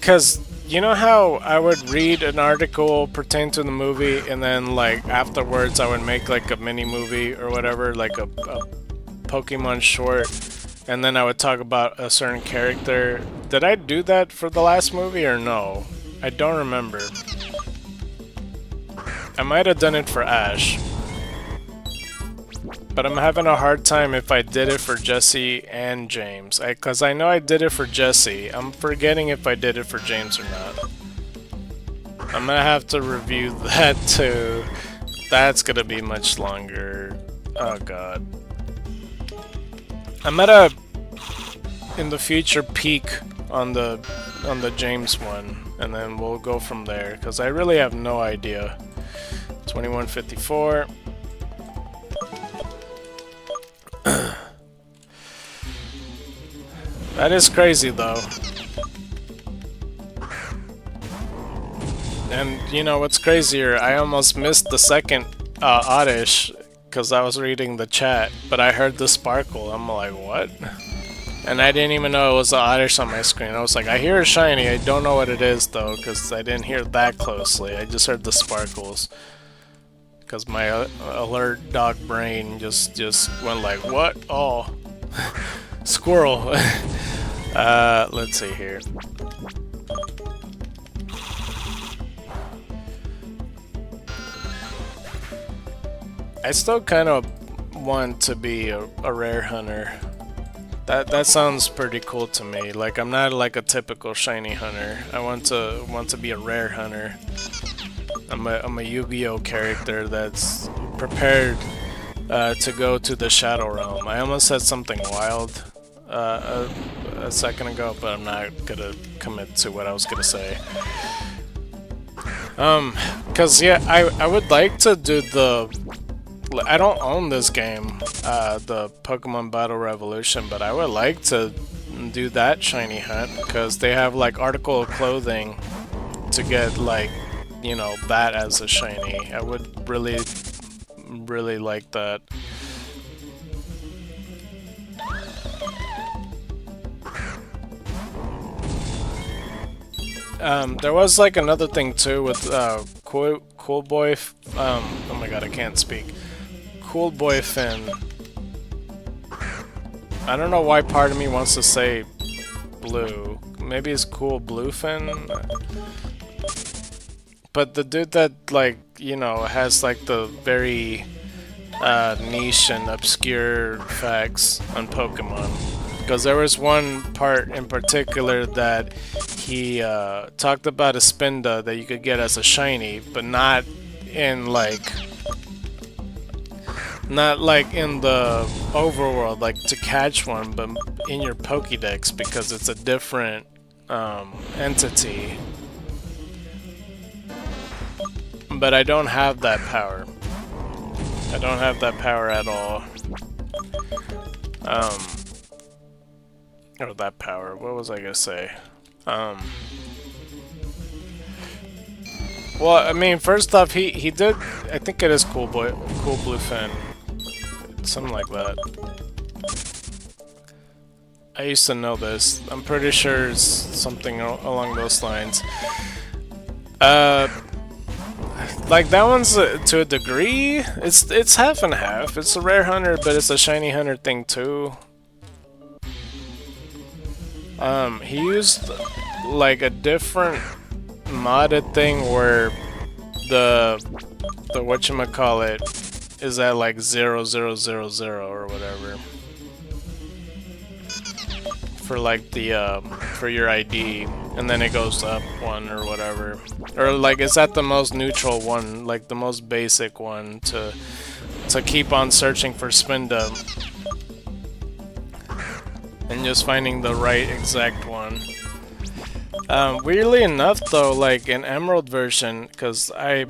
cause you know how I would read an article pertaining to the movie, and then like afterwards I would make like a mini movie or whatever, like a Pokemon short, and then I would talk about a certain character. Did I do that for the last movie or no? I don't remember. I might have done it for Ash. But I'm having a hard time if I did it for Jesse and James. Because I know I did it for Jesse. I'm forgetting if I did it for James or not. I'm gonna have to review that too. That's gonna be much longer. Oh god. I'm at a, in the future, peak on the James one, and then we'll go from there. Because I really have no idea. 2154. That is crazy though. And you know what's crazier? I almost missed the second Oddish because I was reading the chat, but I heard the sparkle. I'm like, what? And I didn't even know it was the Oddish on my screen. I was like, I hear a shiny. I don't know what it is though, because I didn't hear it that closely. I just heard the sparkles. Because my alert dog brain just went like, what? Oh, squirrel. Let's see here. I still kind of want to be a rare hunter. That sounds pretty cool to me. Like I'm not like a typical shiny hunter. I want to be a rare hunter. I'm a Yu-Gi-Oh character that's prepared to go to the Shadow Realm. I almost said something wild a second ago, but I'm not gonna commit to what I was gonna say. Cause yeah, I would like to do the. I don't own this game, the Pokemon Battle Revolution, but I would like to do that shiny hunt because they have like article of clothing to get like, you know, that as a shiny. I would really like that. There was like another thing too with Cool Boy. Oh my god, I can't speak. Cool Boy Finn. I don't know why part of me wants to say blue. Maybe it's Cool Blue Finn. But the dude that, like, you know, has like the very niche and obscure facts on Pokemon. Because there was one part in particular that he talked about a Spinda that you could get as a shiny, but not in like in the overworld, like to catch one, but in your Pokédex because it's a different entity. But I don't have that power. I don't have that power at all. Or that power. What was I gonna say? Well, I mean, first off, he did. I think it is Cool Blue Finn, something like that. I used to know this. I'm pretty sure it's something along those lines. Like that one's to a degree. It's half and half. It's a rare hunter, but it's a shiny hunter thing too. He used like a different modded thing where the whatchamacallit is at like 0000 or whatever for like the for your ID, and then it goes up one or whatever, or like it's at the most neutral one, like the most basic one to keep on searching for Spinda and just finding the right exact one. Weirdly enough though, like in Emerald version, because I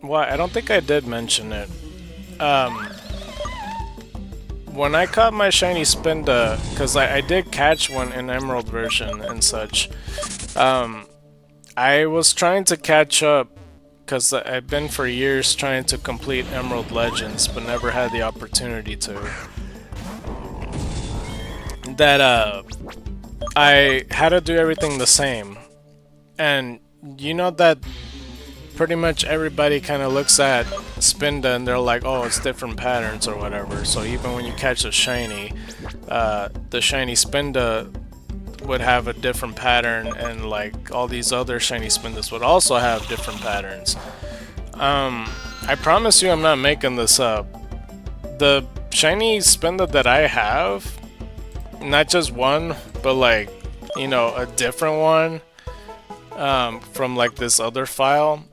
don't think I did mention it. When I caught my shiny Spinda, because I did catch one in Emerald version and such, I was trying to catch up because I've been for years trying to complete Emerald Legends, but never had the opportunity to. That I had to do everything the same, and you know that pretty much everybody kind of looks at Spinda and they're like, oh, it's different patterns or whatever. So even when you catch a shiny, the shiny Spinda would have a different pattern, and like all these other shiny Spindas would also have different patterns. I promise you I'm not making this up. The shiny Spinda that I have, not just one, but like, you know, a different one from like this other file.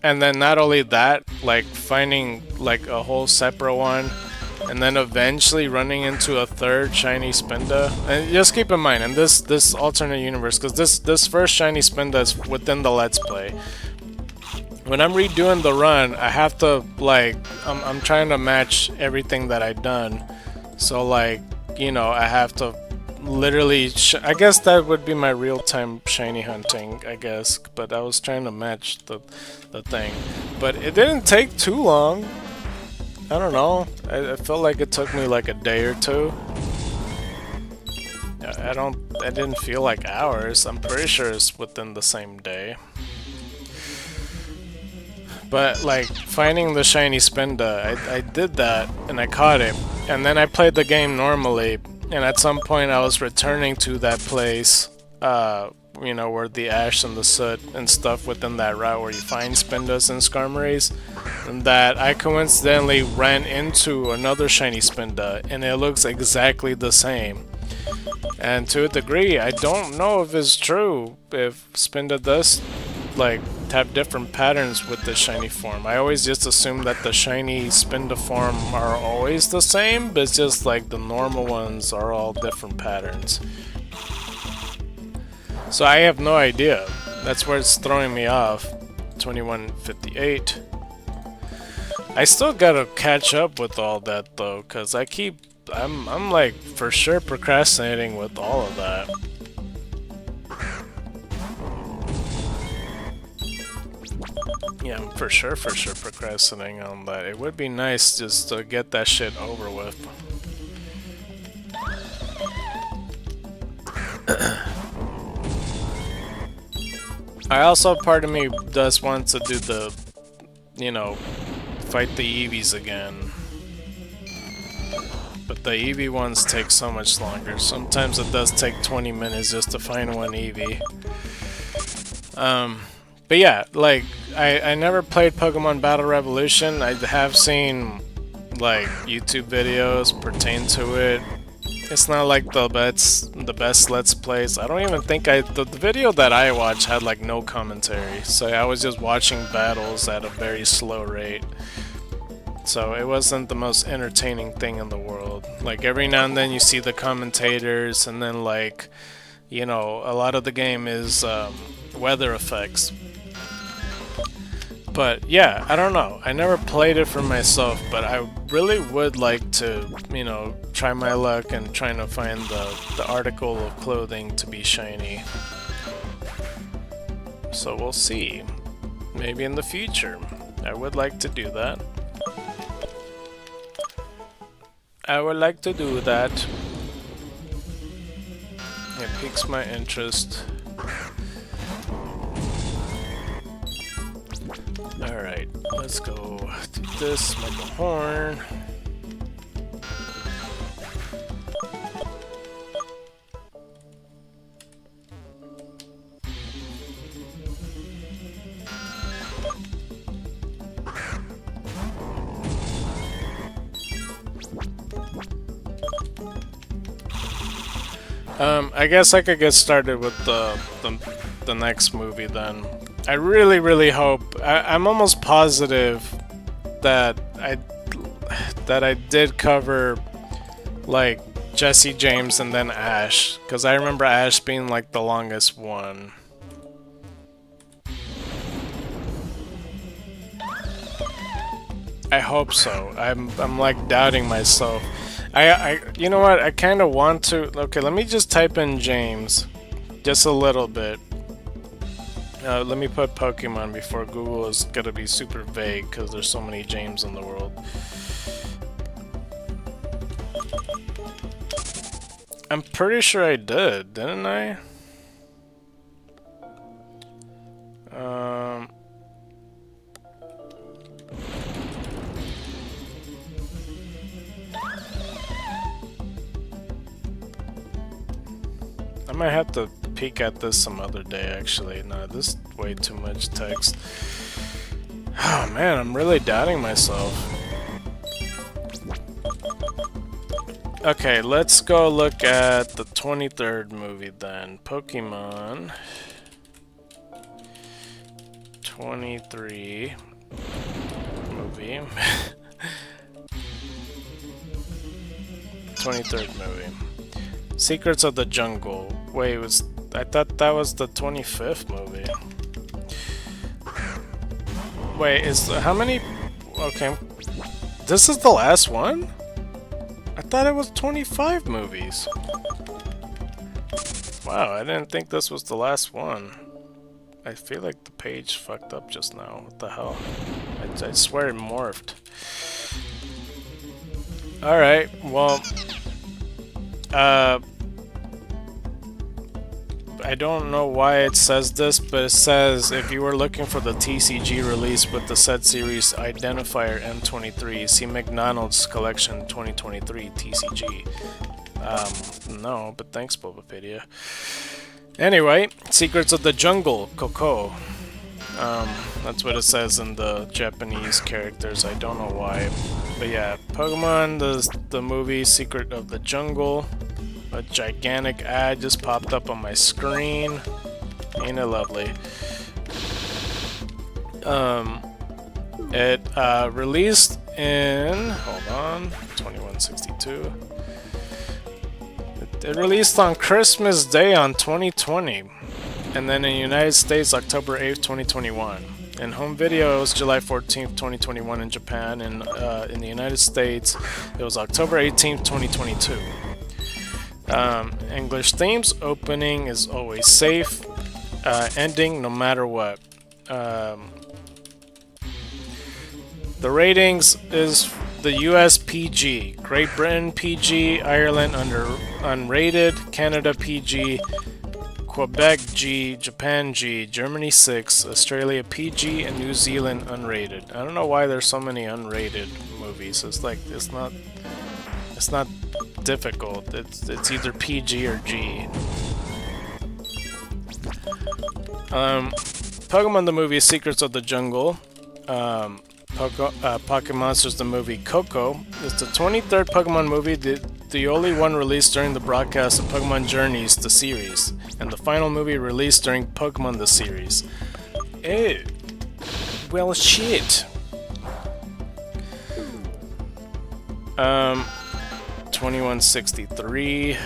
And then not only that, like finding like a whole separate one, and then eventually running into a third shiny Spinda. And just keep in mind, in this alternate universe, because this first shiny Spinda is within the Let's Play. When I'm redoing the run, I have to like I'm trying to match everything that I've done. So like, you know, I have to literally I guess that would be my real-time shiny hunting, I guess, but I was trying to match the thing, but it didn't take too long. I don't know, I felt like it took me like a day or two. I didn't feel like hours. I'm pretty sure it's within the same day. But like finding the shiny Spinda, I did that and I caught it, and then I played the game normally. And at some point I was returning to that place, you know, where the ash and the soot and stuff within that route where you find Spindas and Skarmories, and that I coincidentally ran into another shiny Spinda, and it looks exactly the same. And to a degree, I don't know if it's true, if Spinda does, like, have different patterns with the shiny form. I always just assume that the shiny Spinda form are always the same, but it's just like the normal ones are all different patterns. So I have no idea. That's where it's throwing me off. 2158. I still gotta catch up with all that though, cause I'm like for sure procrastinating with all of that. Yeah, I'm for sure procrastinating on that. It would be nice just to get that shit over with. I also, part of me does want to do the, you know, fight the Eevees again. But the Eevee ones take so much longer. Sometimes it does take 20 minutes just to find one Eevee. But yeah, like, I never played Pokemon Battle Revolution. I have seen, like, YouTube videos pertain to it. It's not like the best Let's Plays. I don't even think the video that I watched had, like, no commentary. So I was just watching battles at a very slow rate. So it wasn't the most entertaining thing in the world. Like, every now and then you see the commentators, and then, like, you know, a lot of the game is weather effects. But yeah, I don't know. I never played it for myself, but I really would like to, you know, try my luck and trying to find the article of clothing to be shiny. So we'll see. Maybe in the future. I would like to do that. I would like to do that. It piques my interest. Alright, let's go do this, make a horn. I guess I could get started with the next movie then. I really, really hope. I'm almost positive that I did cover like Jesse James and then Ash, because I remember Ash being like the longest one. I hope so. I'm like doubting myself. You know what? I kind of want to. Okay, let me just type in James, just a little bit. Let me put Pokemon before Google is gonna be super vague because there's so many James in the world. I'm pretty sure I did, didn't I? I might have to peek at this some other day, actually. No, this is way too much text. Oh man, I'm really doubting myself. Okay, let's go look at the 23rd movie then. Pokemon 23 movie. 23rd movie. Secrets of the Jungle. Wait, I thought that was the 25th movie. Wait, how many? Okay, this is the last one? I thought it was 25 movies. Wow, I didn't think this was the last one. I feel like the page fucked up just now. What the hell? I swear it morphed. Alright, well... I don't know why it says this, but it says if you were looking for the TCG release with the said series identifier M23, see McDonald's Collection 2023 TCG. No, but thanks, Bulbapedia. Anyway, Secrets of the Jungle, Coco. That's what it says in the Japanese characters. I don't know why. But yeah, Pokemon, the movie Secret of the Jungle. A gigantic ad just popped up on my screen. Ain't it lovely? It released in... Hold on. 2162. It released on Christmas Day on 2020. And then in the United States, October 8th, 2021. In home video, it was July 14th, 2021 in Japan. And in the United States, it was October 18th, 2022. English themes, opening is always safe, ending no matter what. The ratings is the US PG, Great Britain PG, Ireland unrated, Canada PG, Quebec G, Japan G, Germany 6, Australia PG, and New Zealand unrated. I don't know why there's so many unrated movies. It's like it's not difficult. It's either PG or G. Pokemon the movie Secrets of the Jungle. Pocket Monsters the movie Coco. It's the 23rd Pokemon movie, the only one released during the broadcast of Pokemon Journeys the series, and the final movie released during Pokemon the series. Ew. Well, shit. 2163.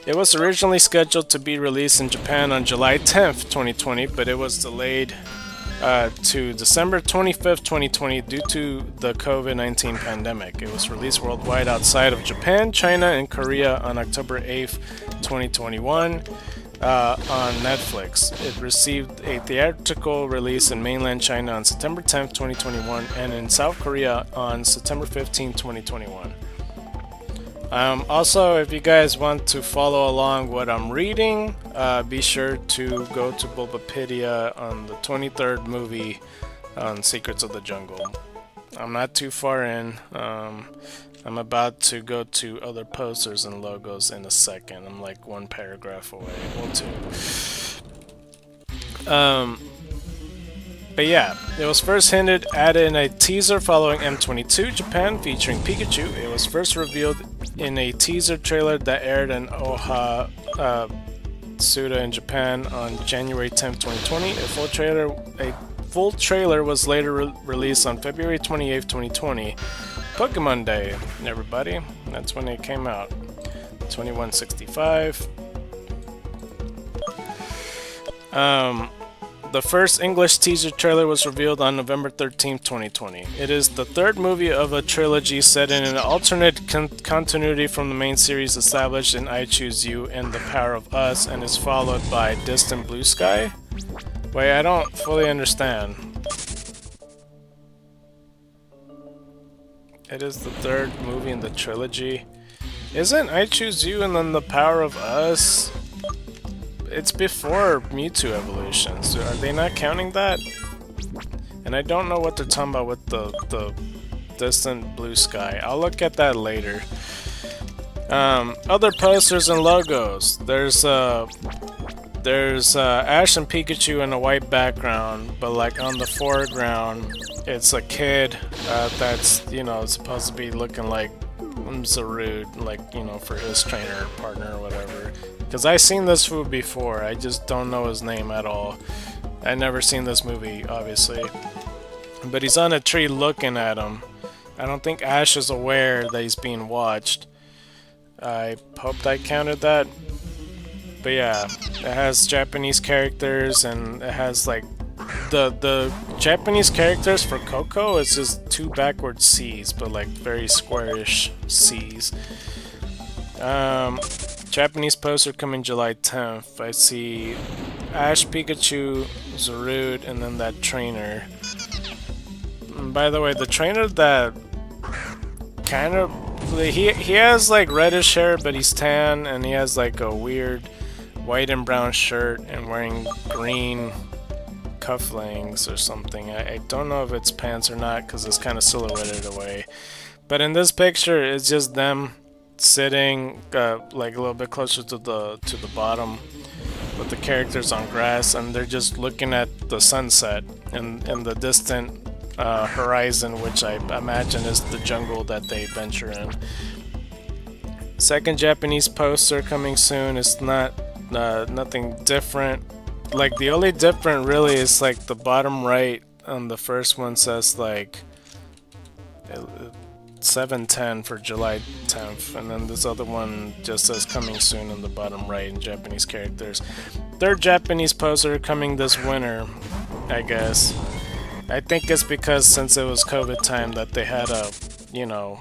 It was originally scheduled to be released in Japan on July 10th, 2020, but it was delayed to December 25th, 2020 due to the COVID-19 pandemic. It was released worldwide outside of Japan, China, and Korea on October 8th, 2021 on Netflix. It received a theatrical release in mainland China on September 10th, 2021 and in South Korea on September 15th, 2021. Also, if you guys want to follow along what I'm reading, be sure to go to Bulbapedia on the 23rd movie on Secrets of the Jungle. I'm not too far in. I'm about to go to other posters and logos in a second. I'm like one paragraph away. Well, two. But yeah, it was first hinted at in a teaser following M22 Japan featuring Pikachu. It was first revealed in a teaser trailer that aired in Oha Suda in Japan on January 10th, 2020. A full trailer was later released on February 28th, 2020. Pokemon Day, everybody. That's when it came out. 2165. The first English teaser trailer was revealed on November 13th, 2020. It is the third movie of a trilogy set in an alternate continuity from the main series established in I Choose You and The Power of Us, and is followed by Distant Blue Sky. Wait, I don't fully understand. It is the third movie in the trilogy. Isn't I Choose You and then The Power of Us? It's before Mewtwo evolution, so are they not counting that? And I don't know what they're talking about with the Distant Blue Sky. I'll look at that later. Other posters and logos. There's Ash and Pikachu in a white background, but like on the foreground, it's a kid that's, you know, supposed to be looking like Zarude, like, you know, for his trainer partner or whatever. Because I've seen this food before, I just don't know his name at all. I've never seen this movie, obviously. But he's on a tree looking at him. I don't think Ash is aware that he's being watched. I hoped I counted that. But yeah, it has Japanese characters, and it has like the Japanese characters for Coco is just two backward C's, but like very squarish C's. Japanese poster coming July 10th. I see Ash, Pikachu, Zarude, and then that trainer. And by the way, the trainer that kind of he has like reddish hair, but he's tan, and he has like a weird white and brown shirt and wearing green cufflinks or something. I don't know if it's pants or not because it's kind of silhouetted away. But in this picture, it's just them sitting like a little bit closer to the bottom with the characters on grass, and they're just looking at the sunset and the distant horizon, which I imagine is the jungle that they venture in. Second Japanese poster coming soon. It's not nothing different. Like the only different really is like the bottom right on the first one says like 7/10 for July 10th, and then this other one just says coming soon on the bottom right in Japanese characters. Third Japanese poster coming this winter, I guess. I think it's because since it was COVID time that they had to, you know,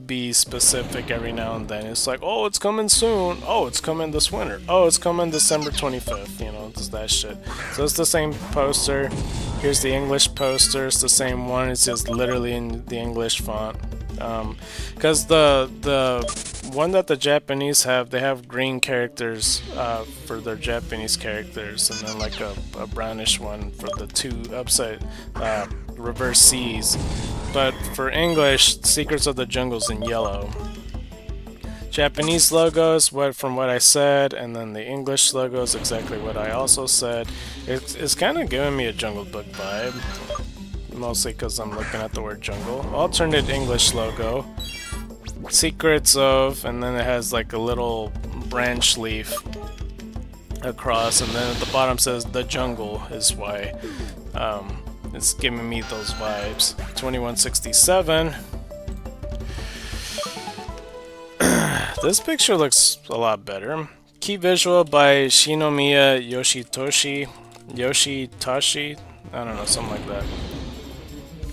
be specific every now and then. It's like, oh, it's coming soon. Oh, it's coming this winter. Oh, it's coming December 25th. You know, just that shit. So it's the same poster. Here's the English poster. It's the same one. It's just literally in the English font. Because the one that the Japanese have, they have green characters for their Japanese characters, and then like a brownish one for the two upside reverse C's. But for English, Secrets of the Jungle's in yellow. Japanese logos, from what I said, and then the English logo is exactly what I also said. It's kind of giving me a Jungle Book vibe, mostly because I'm looking at the word jungle. Alternate English logo, Secrets of, and then it has like a little branch leaf across, and then at the bottom says the jungle is why it's giving me those vibes. 2167. This picture looks a lot better. Key visual by Shinomiya Yoshitashi. I don't know, something like that.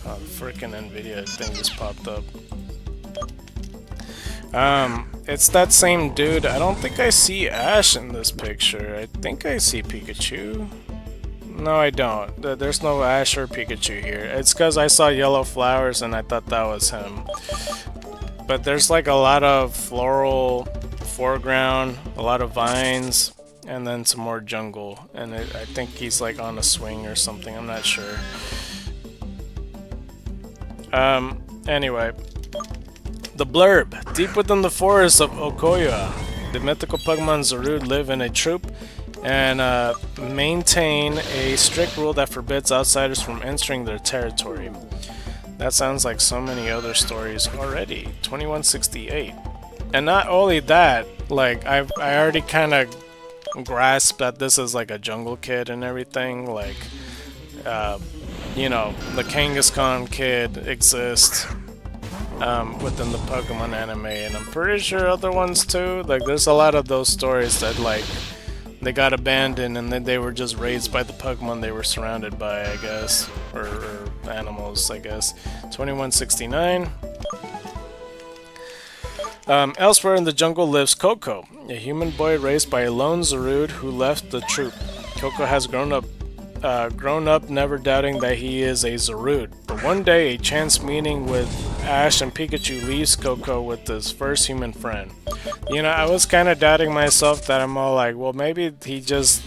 Oh, the frickin' Nvidia thing just popped up. It's that same dude. I don't think I see Ash in this picture. I think I see Pikachu. No, I don't. There's no Ash or Pikachu here. It's because I saw yellow flowers and I thought that was him. But there's like a lot of floral foreground, a lot of vines, and then some more jungle. And I think he's like on a swing or something. I'm not sure. Anyway. The blurb. Deep within the forests of Okoya, the mythical Pokemon Zarude live in a troop and maintain a strict rule that forbids outsiders from entering their territory. That sounds like so many other stories already. 2168. And not only that, like I already kind of grasped that this is like a jungle kid and everything. Like, you know, the Kangaskhan kid exists within the Pokemon anime, and I'm pretty sure other ones too. Like, there's a lot of those stories that like they got abandoned and then they were just raised by the Pokemon they were surrounded by, I guess, or animals, I guess. 2169. Elsewhere in the jungle lives Coco, a human boy raised by a lone Zarude who left the troop. Coco has grown up never doubting that he is a Zarude. But one day, a chance meeting with Ash and Pikachu leaves Coco with his first human friend. You know, I was kind of doubting myself that I'm all like, well, maybe he just,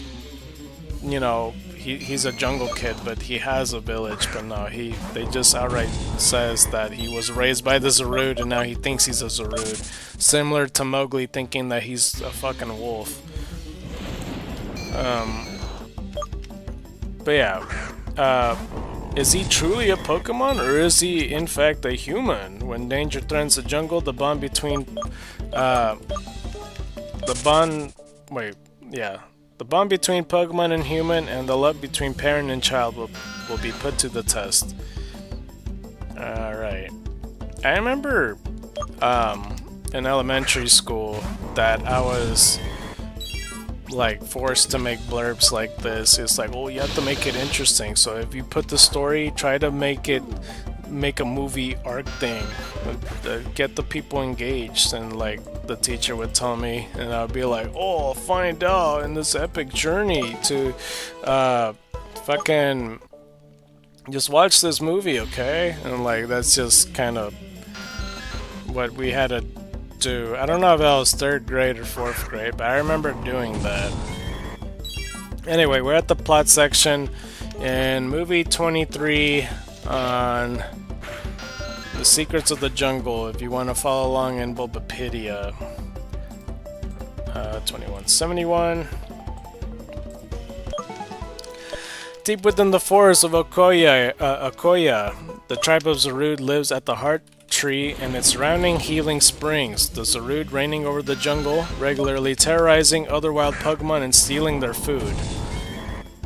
you know, he's a jungle kid, but he has a village. But no, they just outright says that he was raised by the Zarude and now he thinks he's a Zarude. Similar to Mowgli thinking that he's a fucking wolf. But yeah, is he truly a Pokemon, or is he in fact a human? When danger threatens the jungle, the bond between the bond between Pokemon and human, and the love between parent and child will be put to the test. Alright. I remember in elementary school that I was like forced to make blurbs like this. It's like, oh, you have to make it interesting. So if you put the story, try to make a movie arc thing, get the people engaged. And like the teacher would tell me, and I'd be like, oh, I'll find out in this epic journey to fucking just watch this movie, okay? And like that's just kind of what we had to do. I don't know if I was 3rd grade or 4th grade, but I remember doing that. Anyway, we're at the plot section in movie 23 on the secrets of the jungle. If you want to follow along in Bulbapedia. 2171. Deep within the forest of Okoya, the tribe of Zarude lives at the heart tree and its surrounding healing springs. The Zarude reigning over the jungle, regularly terrorizing other wild Pokemon and stealing their food.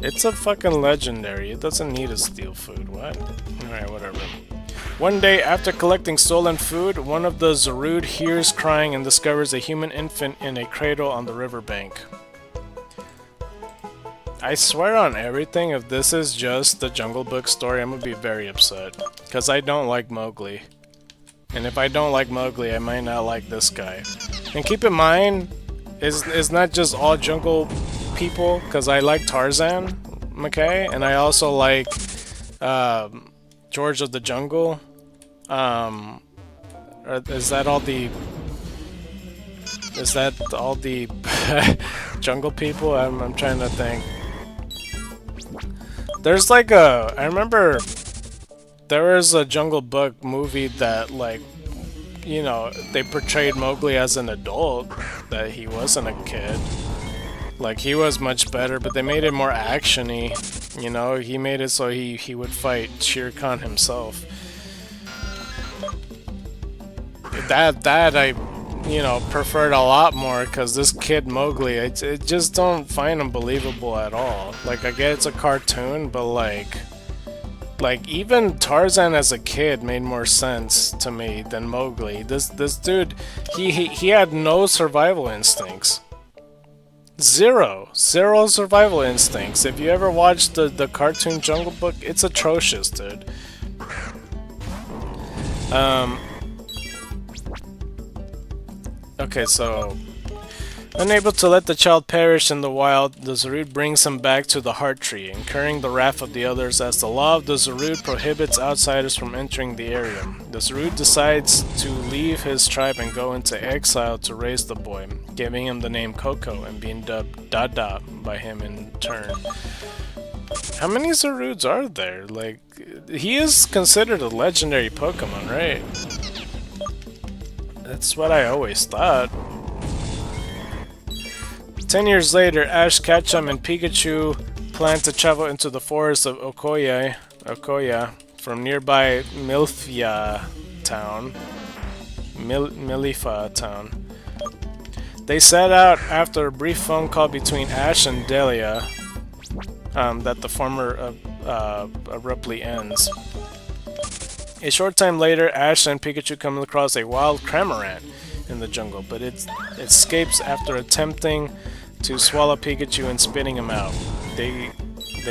It's a fucking legendary. It doesn't need to steal food. What? Alright, whatever. One day, after collecting stolen food, one of the Zarude hears crying and discovers a human infant in a cradle on the riverbank. I swear on everything, if this is just the Jungle Book story, I'm gonna be very upset. Because I don't like Mowgli. And if I don't like Mowgli, I might not like this guy. And keep in mind, it's not just all jungle people, because I like Tarzan, okay? And I also like George of the Jungle. Is that all the jungle people? I'm trying to think. There's like I remember there was a Jungle Book movie that, like, you know, they portrayed Mowgli as an adult, that he wasn't a kid. Like, he was much better, but they made it more action-y. You know, he made it so he would fight Shere Khan himself. That I, you know, preferred a lot more, because this kid Mowgli, I just don't find him believable at all. Like, I get it's a cartoon, but like even Tarzan as a kid made more sense to me than Mowgli. This dude, he had no survival instincts. Zero survival instincts. If you ever watched the cartoon Jungle Book, it's atrocious, dude. Okay, so unable to let the child perish in the wild, the Zarude brings him back to the Heart Tree, incurring the wrath of the others as the law of the Zarude prohibits outsiders from entering the area. The Zarude decides to leave his tribe and go into exile to raise the boy, giving him the name Coco and being dubbed Dada by him in turn. How many Zarudes are there? Like, he is considered a legendary Pokemon, right? That's what I always thought. 10 years later, Ash Ketchum and Pikachu plan to travel into the forest of Okoya from nearby Milfia town. Milifa town. They set out after a brief phone call between Ash and Delia that the former abruptly ends. A short time later, Ash and Pikachu come across a wild Cramorant in the jungle, but it escapes after attempting to swallow Pikachu and spitting him out. They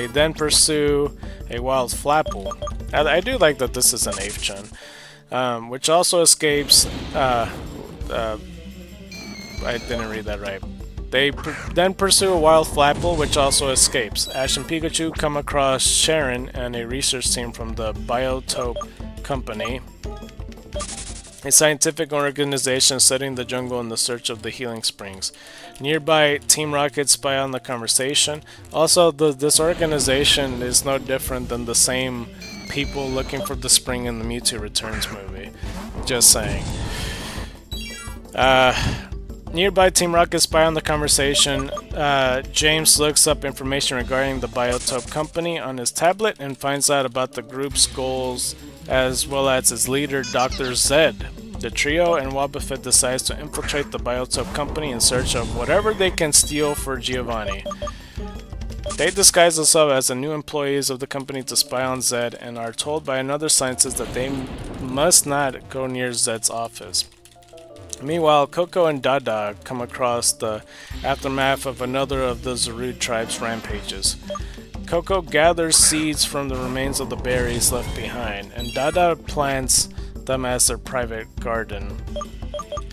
then pursue a wild Flapple. I do like that this is an Eevee-chan, which also escapes. I didn't read that right. They then pursue a wild Flapple, which also escapes. Ash and Pikachu come across Sharon and a research team from the Biotope Company, a scientific organization studying the jungle in the search of the healing springs. Nearby, Team Rocket spy on the conversation. Also, this organization is no different than the same people looking for the spring in the Mewtwo Returns movie. Just saying. Nearby, Team Rocket spy on the conversation. James looks up information regarding the Biotope Company on his tablet and finds out about the group's goals as well as its leader, Dr. Zed. The trio and Wobbuffet decides to infiltrate the Biotope Company in search of whatever they can steal for Giovanni. They disguise themselves as the new employees of the company to spy on Zed and are told by another scientist that they must not go near Zed's office. Meanwhile, Coco and Dada come across the aftermath of another of the Zarude tribe's rampages. Coco gathers seeds from the remains of the berries left behind, and Dada plants them as their private garden.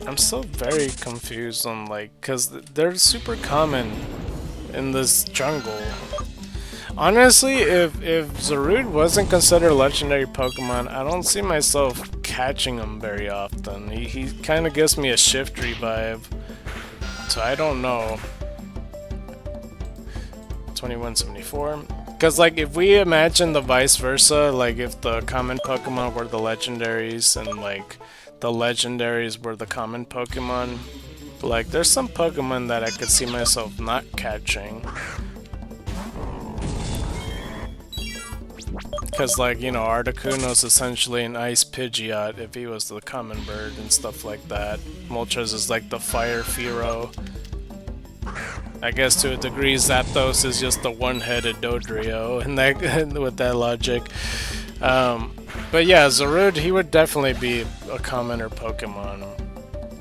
I'm still very confused on, because they're super common in this jungle. Honestly, if Zarude wasn't considered a legendary Pokemon, I don't see myself catching him very often. He kind of gives me a Shiftry vibe, so I don't know. 2174. Because, if we imagine the vice versa, if the common Pokemon were the legendaries and, the legendaries were the common Pokemon, there's some Pokemon that I could see myself not catching. Because, Articuno's essentially an ice Pidgeot if he was the common bird and stuff like that. Moltres is the fire Fearow. I guess to a degree Zapdos is just the one-headed Dodrio and with that logic. But yeah, Zarude, he would definitely be a commoner Pokemon.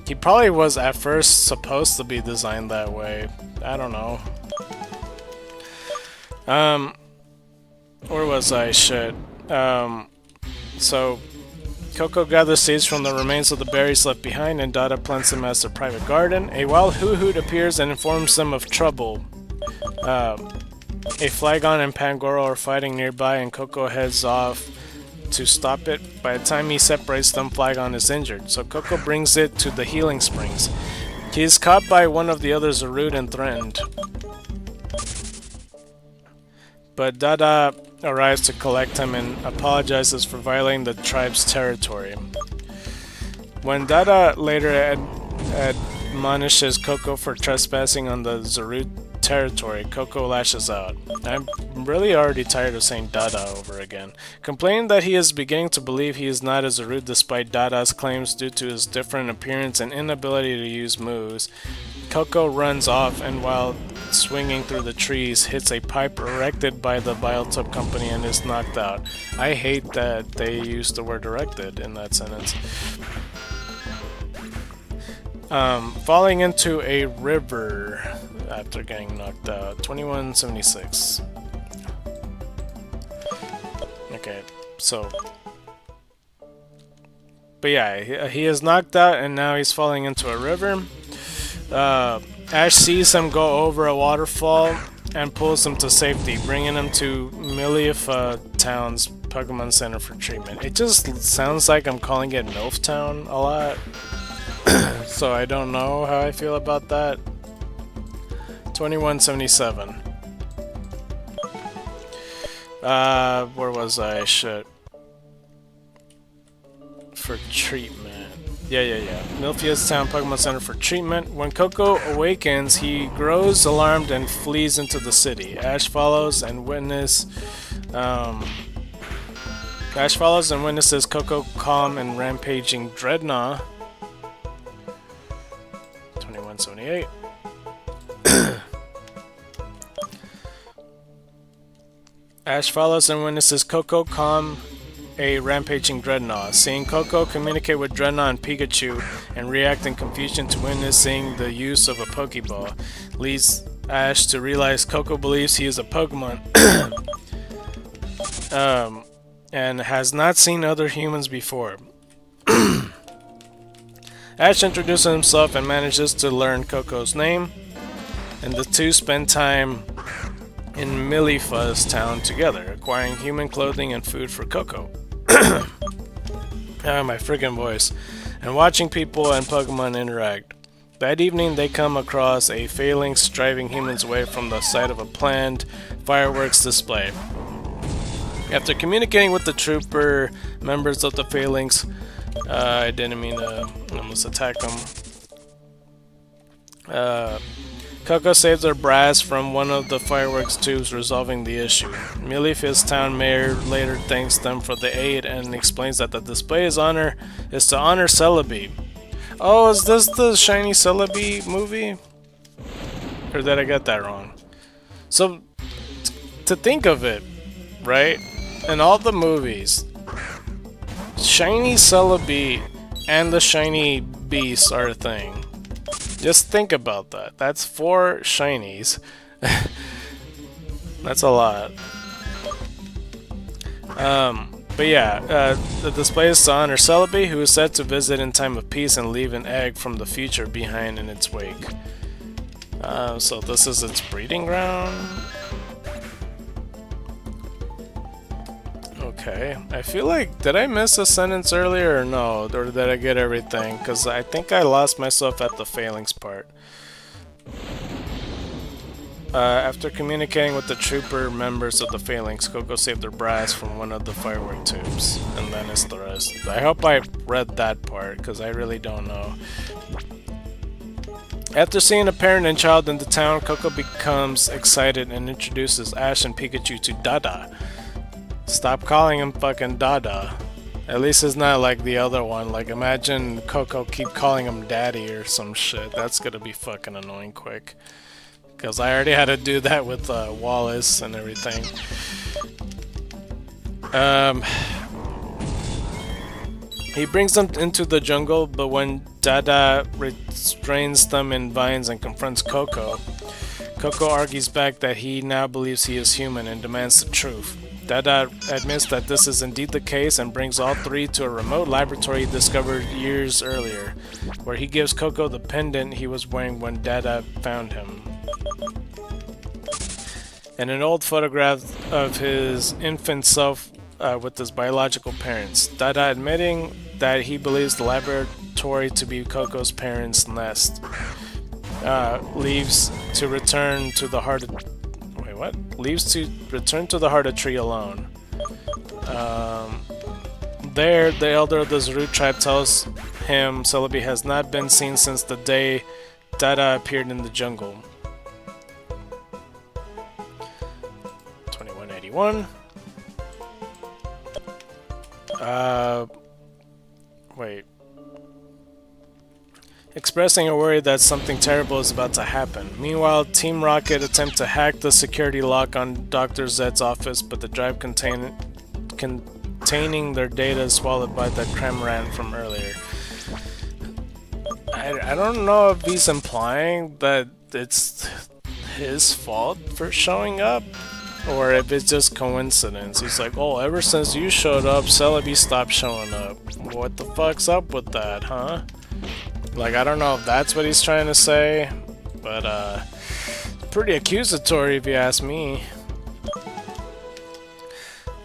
He probably was at first supposed to be designed that way. I don't know. Where was I? Shit. So, Coco gathers seeds from the remains of the berries left behind, and Dada plants them as their private garden. A wild Hoot appears and informs them of trouble. A Flygon and Pangoro are fighting nearby, and Coco heads off to stop it. By the time he separates them, Flygon is injured, so Coco brings it to the healing springs. He is caught by one of the others, Zarude, and threatened. But Dada arrives to collect him and apologizes for violating the tribe's territory. When Dada later admonishes Coco for trespassing on the Zarude territory, Coco lashes out. I'm really already tired of saying Dada over again. Complaining that he is beginning to believe he is not a Zarude despite Dada's claims due to his different appearance and inability to use moves, Coco runs off and while swinging through the trees hits a pipe erected by the Biotope Company and is knocked out. I hate that they used the word erected in that sentence. Falling into a river after getting knocked out. 2176. Okay, so... But yeah, he is knocked out and now he's falling into a river. Ash sees him go over a waterfall and pulls him to safety, bringing him to Milifa Town's Pokemon Center for treatment. It just sounds like I'm calling it MILF Town a lot, so I don't know how I feel about that. 2177. Where was I? Shit. For treatment. Yeah. Milfia's Town Pokemon Center for treatment. When Coco awakens, he grows alarmed and flees into the city. Um, Ash follows and witnesses Coco calm and rampaging Dreadnought. 2178. Ash follows and witnesses Coco calm a rampaging Dreadnought. Seeing Coco communicate with Dreadnought and Pikachu and react in confusion to witnessing the use of a Pokeball leads Ash to realize Coco believes he is a Pokemon and has not seen other humans before. Ash introduces himself and manages to learn Coco's name, and the two spend time in Millifuzz Town together, acquiring human clothing and food for Coco. My friggin' voice. And watching people and Pokemon interact. That evening, they come across a phalanx driving humans away from the site of a planned fireworks display. After communicating with the trooper members of the phalanx, I didn't mean to almost attack them. Coco saves their brass from one of the fireworks tubes, resolving the issue. Millifuzz Town Mayor later thanks them for the aid and explains that the display is to honor Celebi. Oh, is this the Shiny Celebi movie? Or did I get that wrong? So, to think of it, right? In all the movies, Shiny Celebi and the Shiny Beast are a thing. Just think about that. That's 4 shinies. That's a lot. But yeah, the display is to honor Celebi, who is said to visit in time of peace and leave an egg from the future behind in its wake. So this is its breeding ground. Okay, I feel like, did I miss a sentence earlier or no? Or did I get everything? Because I think I lost myself at the phalanx part. After communicating with the trooper members of the phalanx, Coco saved their brass from one of the firework tubes. And then it's the rest. I hope I read that part, because I really don't know. After seeing a parent and child in the town, Coco becomes excited and introduces Ash and Pikachu to Dada. Stop calling him fucking Dada. At least it's not like the other one. Like, imagine Coco keep calling him Daddy or some shit. That's gonna be fucking annoying quick. Because I already had to do that with Wallace and everything. He brings them into the jungle, but when Dada restrains them in vines and confronts Coco, Coco argues back that he now believes he is human and demands the truth. Dada admits that this is indeed the case and brings all 3 to a remote laboratory discovered years earlier, where he gives Coco the pendant he was wearing when Dada found him. And an old photograph of his infant self with his biological parents. Dada admitting that he believes the laboratory to be Coco's parents' nest. Leaves to return to the heart of... Wait, what? Leaves to return to the heart of tree alone. There, the elder of the Zarut tribe tells him Celebi has not been seen since the day Dada appeared in the jungle. 2181. Wait. Expressing a worry that something terrible is about to happen. Meanwhile, Team Rocket attempt to hack the security lock on Dr. Zed's office, but the drive containing their data is swallowed by the Cramorant from earlier. I don't know if he's implying that it's his fault for showing up, or if it's just coincidence. He's like, oh, ever since you showed up, Celebi stopped showing up. What the fuck's up with that, huh? Like, I don't know if that's what he's trying to say, but, pretty accusatory if you ask me.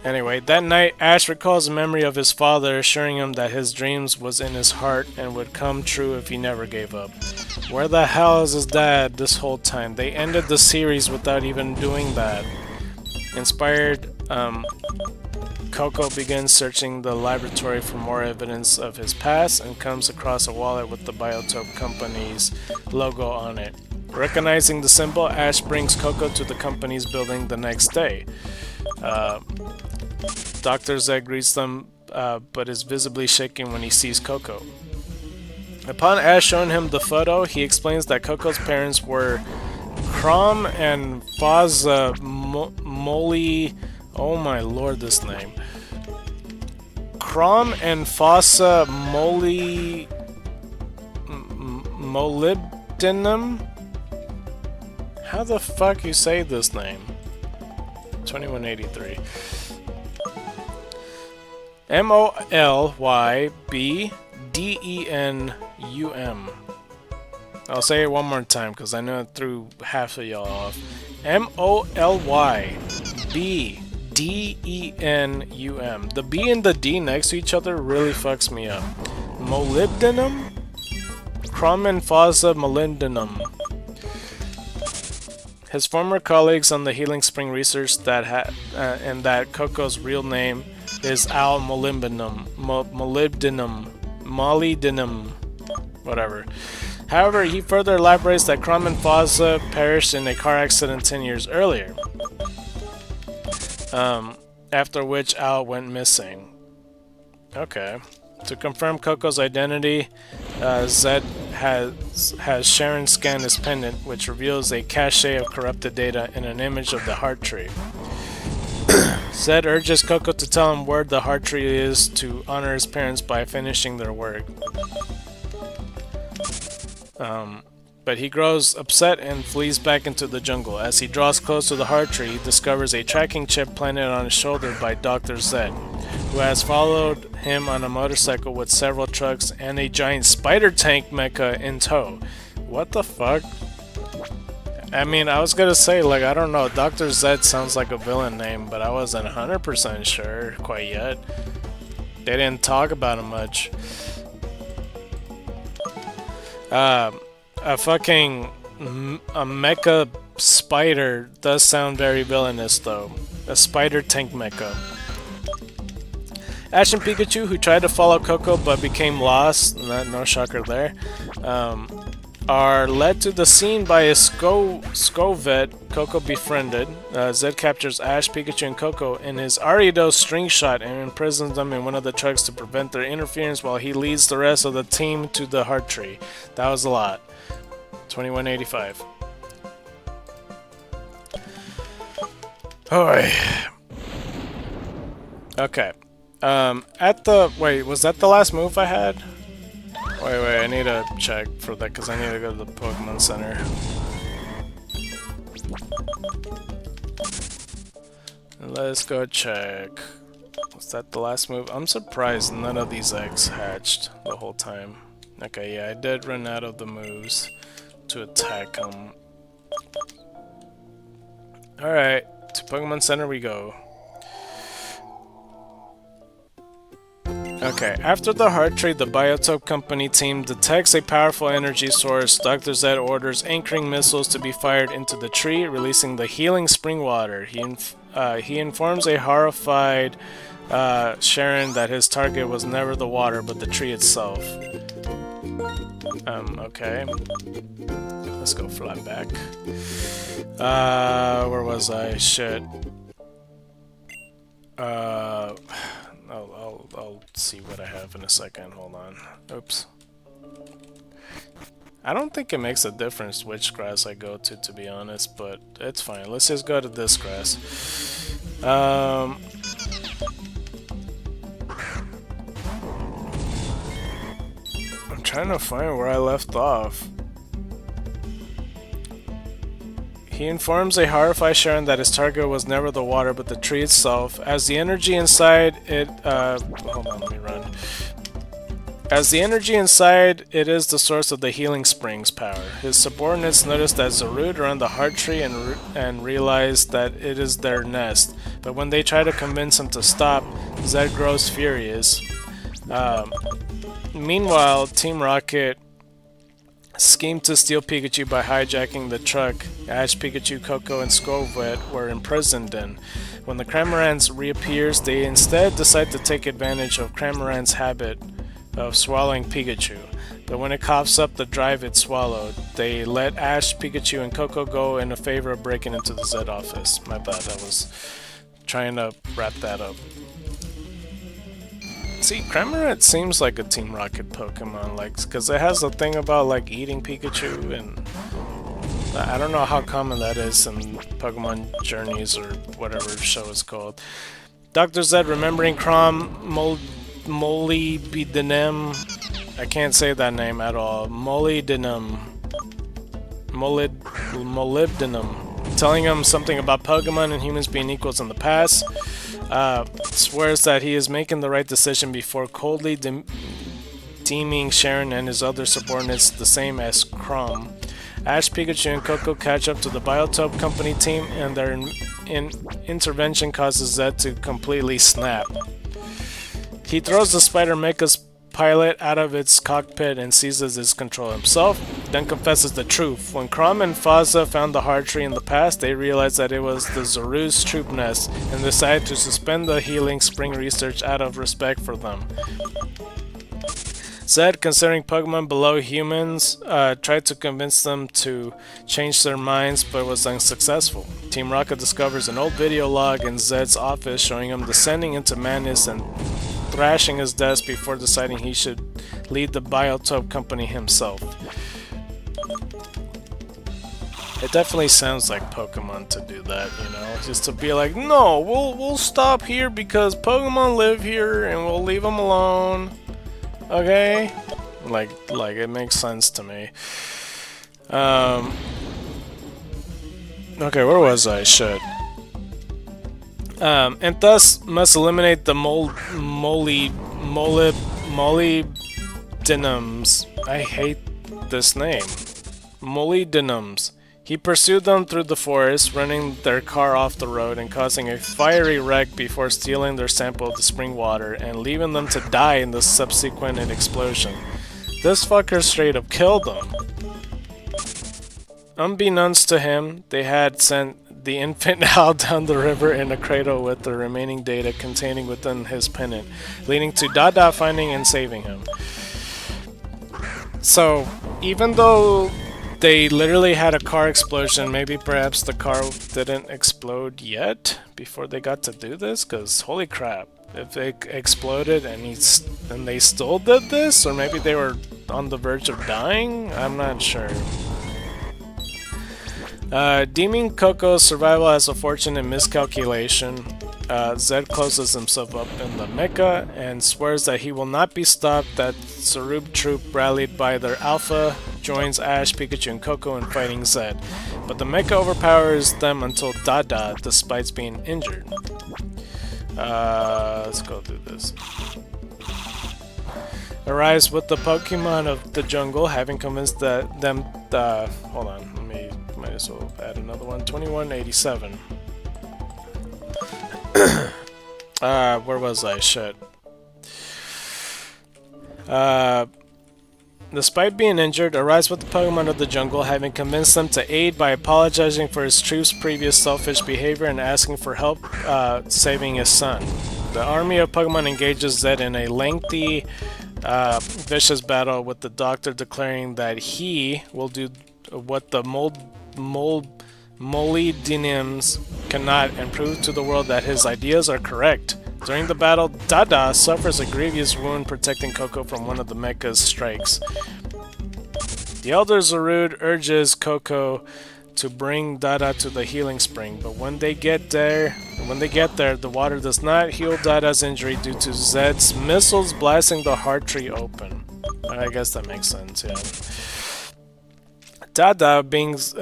Anyway, that night, Ash recalls a memory of his father assuring him that his dreams was in his heart and would come true if he never gave up. Where the hell is his dad this whole time? They ended the series without even doing that. Inspired, Coco begins searching the laboratory for more evidence of his past and comes across a wallet with the Biotope Company's logo on it. Recognizing the symbol, Ash brings Coco to the company's building the next day. Dr. Zed greets them, but is visibly shaking when he sees Coco. Upon Ash showing him the photo, he explains that Coco's parents were Crom and Faza Molly. Oh my lord, this name. Crom and Fossa Molybdenum? How the fuck you say this name? 2183. MOLYBDENUM. I'll say it one more time because I know it threw half of y'all off. MOLYBDENUM. The B and the D next to each other really fucks me up. Molybdenum? Chromenphosa molybdenum. His former colleagues on the Healing Spring research that and that Coco's real name is Al molybdenum, whatever. However, he further elaborates that Crom and Fozza perished in a car accident 10 years earlier, after which Al went missing. Okay. To confirm Coco's identity, Zed has Sharon scan his pendant, which reveals a cache of corrupted data and an image of the heart tree. Zed urges Coco to tell him where the heart tree is to honor his parents by finishing their work. But he grows upset and flees back into the jungle. As he draws close to the heart tree, he discovers a tracking chip planted on his shoulder by Dr. Zed, who has followed him on a motorcycle with several trucks and a giant spider tank mecha in tow. What the fuck? I mean, I was gonna say, like, I don't know, Dr. Zed sounds like a villain name, but I wasn't 100% sure quite yet. They didn't talk about him much. A fucking a mecha spider does sound very villainous, though. A spider tank mecha. Ash and Pikachu, who tried to follow Coco but became lost, no shocker there, are led to the scene by a Skovet Coco befriended. Zed captures Ash, Pikachu, and Coco in his Arido string shot and imprisons them in one of the trucks to prevent their interference while he leads the rest of the team to the heart tree. That was a lot. 2185. Oi. Okay. Wait, was that the last move I had? Wait, I need to check for that because I need to go to the Pokemon Center. Let's go check. Was that the last move? I'm surprised none of these eggs hatched the whole time. Okay, yeah, I did run out of the moves to attack them. Alright, to Pokemon Center we go. Okay, after the heart tree, the Biotope Company team detects a powerful energy source. Dr. Zed orders anchoring missiles to be fired into the tree, releasing the healing spring water. He informs a horrified Sharon that his target was never the water, but the tree itself. Okay. Let's go fly back. Where was I? Shit. I'll see what I have in a second. Hold on. Oops. I don't think it makes a difference which grass I go to be honest, but it's fine. Let's just go to this grass. I'm trying to find where I left off. He informs a horrified Sharon that his target was never the water but the tree itself. As the energy inside it, hold on, let me run. As the energy inside it is the source of the healing spring's power. His subordinates notice that Zarude are on the heart tree and realize that it is their nest. But when they try to convince him to stop, Zed grows furious. Meanwhile, Team Rocket schemed to steal Pikachu by hijacking the truck Ash, Pikachu, Coco, and Skovet were imprisoned in. When the Cramorant reappears, they instead decide to take advantage of Cramorant's habit of swallowing Pikachu. But when it coughs up the drive it swallowed, they let Ash, Pikachu, and Coco go in favor of breaking into the Z office. My bad, I was trying to wrap that up. See, Cramorant seems like a Team Rocket Pokemon, like, because it has a thing about, like, eating Pikachu, and I don't know how common that is in Pokemon Journeys or whatever show it's called. Dr. Z, remembering Crom Molybdenum, I can't say that name at all, Molybdenum, telling him something about Pokemon and humans being equals in the past. Swears that he is making the right decision before coldly deeming Sharon and his other subordinates the same as Crom. Ash, Pikachu, and Coco catch up to the Biotope Company team, and their intervention causes Zed to completely snap. He throws the Spider Mecha's pilot out of its cockpit and seizes its control himself, then confesses the truth. When Crom and Fazza found the Heart Tree in the past, they realized that it was the Zaru's troop nest and decided to suspend the healing spring research out of respect for them. Zed, considering Pokemon below humans, tried to convince them to change their minds but was unsuccessful. Team Rocket discovers an old video log in Zed's office showing him descending into madness and thrashing his desk before deciding he should lead the Biotope Company himself. It definitely sounds like Pokemon to do that, you know, just to be like, no, we'll stop here because Pokemon live here and we'll leave them alone. Okay? Like it makes sense to me. Okay, where was I? Shit. And thus must eliminate the molybdenums. I hate this name. Molybdenums. He pursued them through the forest, running their car off the road and causing a fiery wreck before stealing their sample of the spring water and leaving them to die in the subsequent explosion. This fucker straight up killed them. Unbeknownst to him, they had sent the infant Owl down the river in a cradle with the remaining data containing within his pennant, leading to Dada finding and saving him. So, even though they literally had a car explosion, maybe perhaps the car didn't explode yet before they got to do this, because holy crap, if it exploded and they still did this, or maybe they were on the verge of dying, I'm not sure. Deeming Coco's survival as a fortunate miscalculation, Zed closes himself up in the mecha and swears that he will not be stopped. That Sarub troop rallied by their alpha joins Ash, Pikachu, and Coco in fighting Zed, but the mecha overpowers them until Dada, despite being injured. Let's go through this. Arrives with the Pokemon of the jungle, having convinced them. Hold on, might as well add another one. 2187. Where was I? Shit. Despite being injured, arrives with the Pokemon of the jungle, having convinced them to aid by apologizing for his troop's previous selfish behavior and asking for help saving his son. The army of Pokemon engages Zed in a lengthy, vicious battle, with the Doctor declaring that he will do what the molybdenums cannot and prove to the world that his ideas are correct. During the battle, Dada suffers a grievous wound protecting Coco from one of the mecha's strikes. The Elder Zarude urges Coco to bring Dada to the healing spring, but when they get there, the water does not heal Dada's injury due to Zed's missiles blasting the Heart Tree open. I guess that makes sense, yeah. Dada begins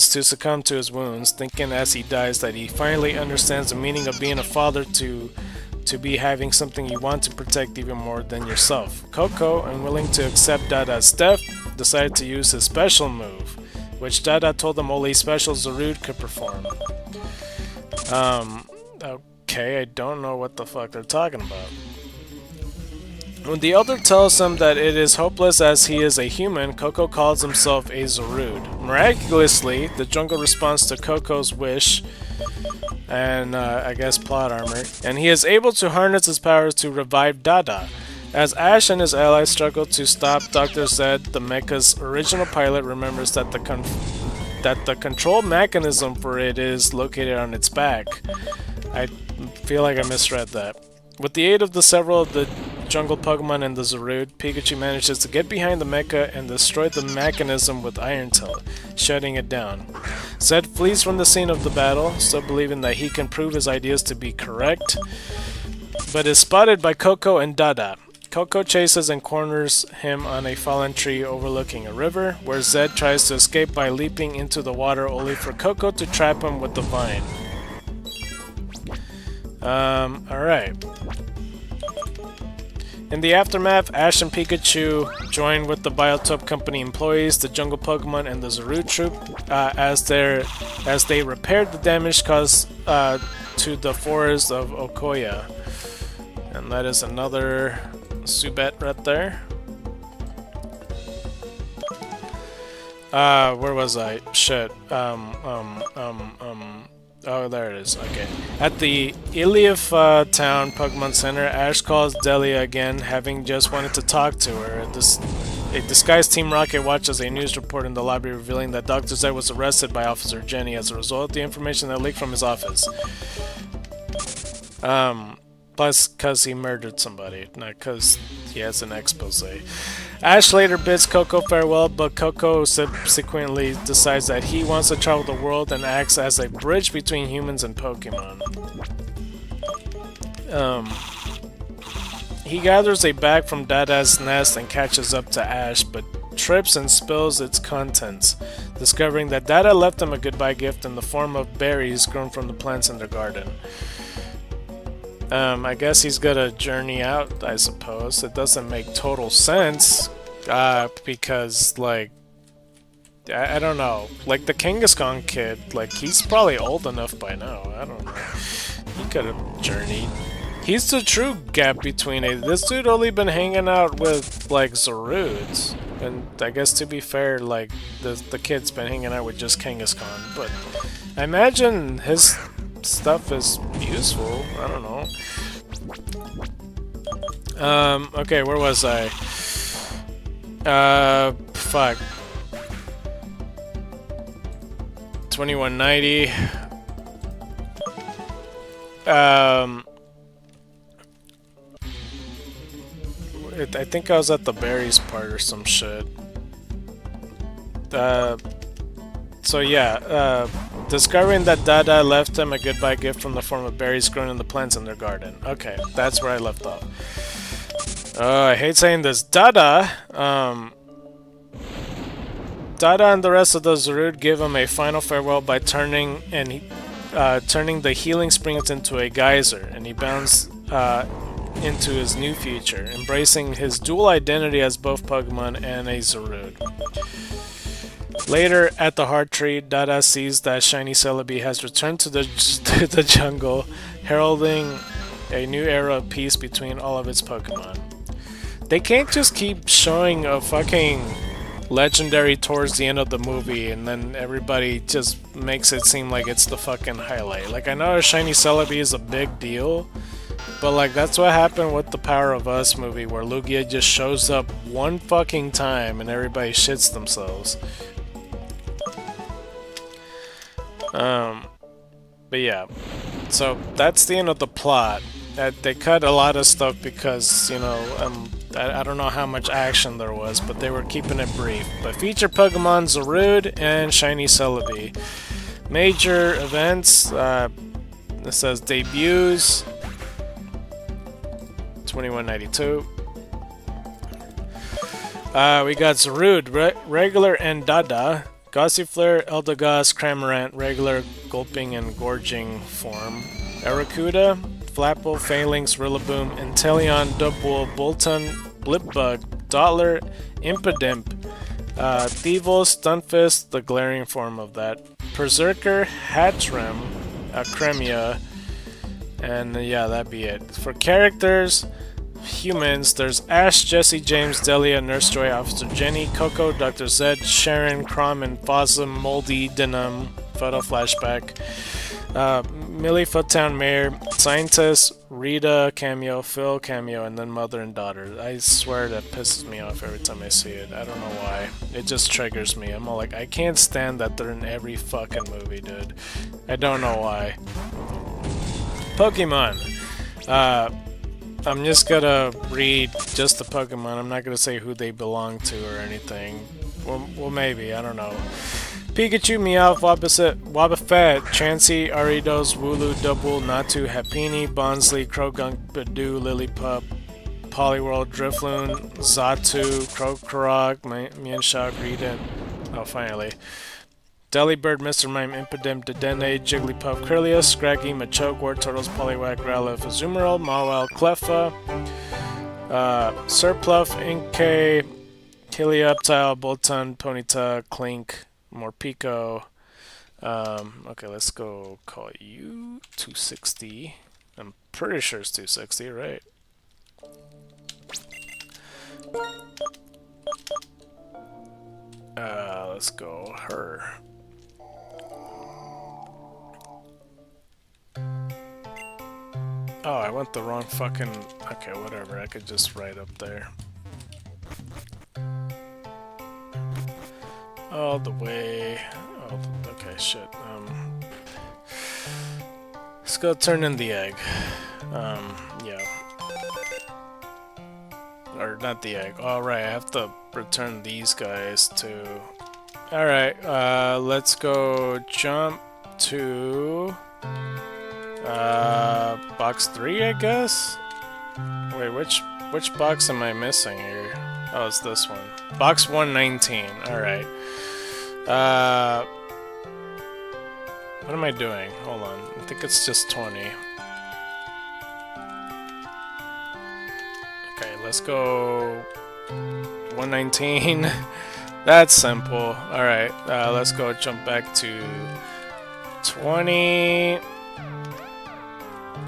to succumb to his wounds, thinking as he dies that he finally understands the meaning of being a father, to be having something you want to protect even more than yourself. Coco, unwilling to accept Dada's death, decided to use his special move, which Dada told them only special Zarude could perform. Okay, I don't know what the fuck they're talking about. When the elder tells him that it is hopeless as he is a human, Coco calls himself a Zarude. Miraculously, the jungle responds to Coco's wish and I guess plot armor, and he is able to harness his powers to revive Dada. As Ash and his allies struggle to stop Dr. Zed, the mecha's original pilot remembers that the control mechanism for it is located on its back. I feel like I misread that. With the aid of several of the jungle Pokemon and the Zarude, Pikachu manages to get behind the mecha and destroy the mechanism with Iron Tail, shutting it down. Zed flees from the scene of the battle, still believing that he can prove his ideas to be correct, but is spotted by Coco and Dada. Coco chases and corners him on a fallen tree overlooking a river, where Zed tries to escape by leaping into the water only for Coco to trap him with the vine. Alright. In the aftermath, Ash and Pikachu join with the Biotope Company employees, the Jungle Pokemon, and the Zarude troop as they repaired the damage caused to the forest of Okoya. And that is another Subet right there. Where was I? Shit. Oh, there it is. Okay. At the Ilief Town Pokemon Center, Ash calls Delia again, having just wanted to talk to her. A disguised Team Rocket watches a news report in the lobby revealing that Dr. Zed was arrested by Officer Jenny as a result of the information that leaked from his office. Plus, because he murdered somebody, not because he has an expose. Ash later bids Coco farewell, but Coco subsequently decides that he wants to travel the world and acts as a bridge between humans and Pokemon. He gathers a bag from Dada's nest and catches up to Ash, but trips and spills its contents, discovering that Dada left him a goodbye gift in the form of berries grown from the plants in their garden. I guess he's gonna journey out, I suppose. It doesn't make total sense, because, like, I don't know. Like, the Kangaskhan kid, like, he's probably old enough by now. I don't know. He could have journeyed. He's the true gap between this dude only been hanging out with, like, Zarudes. And I guess, to be fair, like, the kid's been hanging out with just Kangaskhan. But I imagine his stuff is useful. I don't know. Okay, where was I? Fuck. 2190. I think I was at the berries part or some shit. So yeah, discovering that Dada left him a goodbye gift from the form of berries grown in the plants in their garden. Okay, that's where I left off. I hate saying this. Dada and the rest of the Zarude give him a final farewell by turning the healing springs into a geyser, and he bounds into his new future, embracing his dual identity as both Pokemon and a Zarude. Later, at the Heart Tree, Dada sees that Shiny Celebi has returned to the jungle, heralding a new era of peace between all of its Pokemon. They can't just keep showing a fucking legendary towards the end of the movie and then everybody just makes it seem like it's the fucking highlight. Like, I know a Shiny Celebi is a big deal, but like, that's what happened with the Power of Us movie, where Lugia just shows up one fucking time and everybody shits themselves. But yeah, so that's the end of the plot. They cut a lot of stuff because, you know, I don't know how much action there was, but they were keeping it brief. But feature Pokemon Zarude and Shiny Celebi. Major events, it says debuts, 2192. We got Zarude, regular and Dada. Gossifleur, Eldegoss, Cramorant, regular, gulping and gorging form. Arrokuda, Flapple, Phalanx, Rillaboom, Inteleon, Dubwool, Bolton, Blipbug, Dottler, Impidimp, Thievul, Stunfisk, the glaring form of that, Berserker, Hatchrim, Cremia, and yeah, that'd be it. For characters, humans, there's Ash, Jesse, James, Delia, Nurse Joy, Officer Jenny, Coco, Dr. Zed, Sharon, Crom, and Fossum, Moldy, Denim, photo flashback, Millie, Foottown Mayor, Scientist, Rita, cameo, Phil, cameo, and then Mother and Daughter. I swear that pisses me off every time I see it. I don't know why. It just triggers me. I'm all like, I can't stand that they're in every fucking movie, dude. I don't know why. Pokemon. I'm just gonna read just the Pokemon. I'm not gonna say who they belong to or anything. Well maybe, I don't know. Pikachu, Meowth, Wobbuffet, Chansey, Aridos, Wooloo, Double, Natu, Happiny, Bonsley, Croagunk, Badoo, Lillipup, Poliwhirl, Drifloon, Xatu, Krokorok, Mienshao, Greedent. Oh, finally. Delibird, Mr. Mime, Impidimp, Dedenne, Jigglypuff, Kirlia, Scraggy, Machoke, Wartortles, Poliwag, Growlithe, Azumarill, Mawile, Cleffa, Surpluff, Inkay, Helioptile, Boltund, Ponyta, Clink, Morpeko. Okay, let's go call you 260. I'm pretty sure it's 260, right? Let's go her. Oh, I went the wrong fucking... Okay, whatever. I could just write up there. All the way... Oh, okay, shit. Let's go turn in the egg. Yeah. Or not the egg. Alright, I have to return these guys too. Alright, let's go jump to... box 3, I guess? Wait, which box am I missing here? Oh, it's this one. Box 119, alright. What am I doing? Hold on. I think it's just 20. Okay, let's go 119. That's simple. Alright, let's go jump back to 20.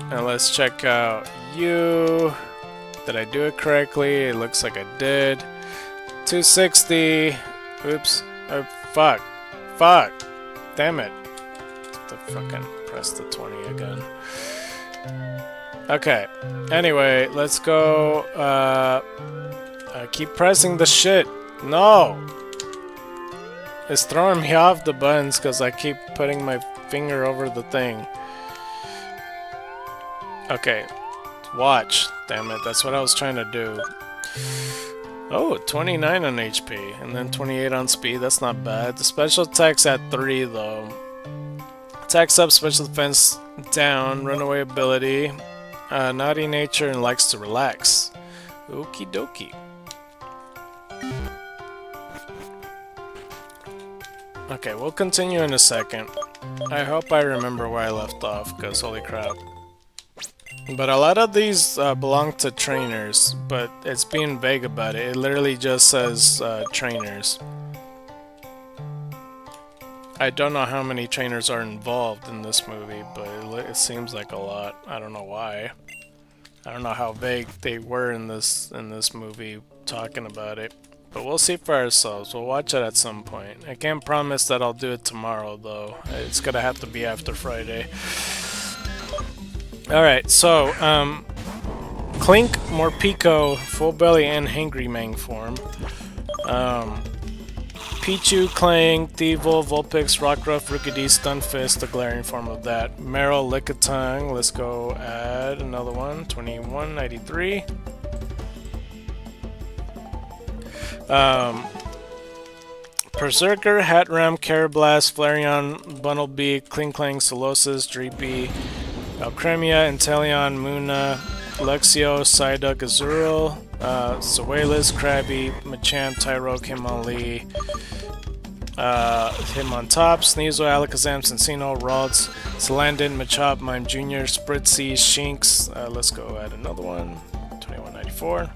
And let's check out you. Did I do it correctly? It looks like I did. 260. Oops. Oh, fuck. Fuck. Damn it. The fucking press the 20 again. Okay. Anyway, let's go. I keep pressing the shit. No! It's throwing me off the buttons because I keep putting my finger over the thing. Okay. Watch. Damn it. That's what I was trying to do. Oh, 29 on HP, and then 28 on speed. That's not bad. The special attack's at 3, though. Attacks up, special defense down, runaway ability, naughty nature, and likes to relax. Okie dokie. Okay, we'll continue in a second. I hope I remember where I left off, because holy crap. But a lot of these belong to trainers, but it's being vague about it. It literally just says trainers. I don't know how many trainers are involved in this movie, but it seems like a lot. I don't know why. I don't know how vague they were in this movie talking about it. But we'll see for ourselves. We'll watch it at some point. I can't promise that I'll do it tomorrow, though. It's gonna have to be after Friday. Alright, so, Clink, Morpeko, Full Belly, and Hangry Mang form. Pichu, Clang, Thievul, Vulpix, Rockruff, Rookidee, Stunfisk, the glaring form of that. Meryl, Lickitung, let's go add another one, 2193. Berserker, Hatram, Carablast, Flareon, Bunnelby, Klinklang, Solosis, Dreepy, Alcremia, Inteleon, Muna, Luxio, Psyduck, Azurill, Zoelis, Krabby, Machamp, Tyroke, Hitmonlee, Hitmontop, Sneasel, Alakazam, Cincino, Ralts, Salandin, Machop, Mime Jr., Spritzy, Shinx, let's go add another one, 2194.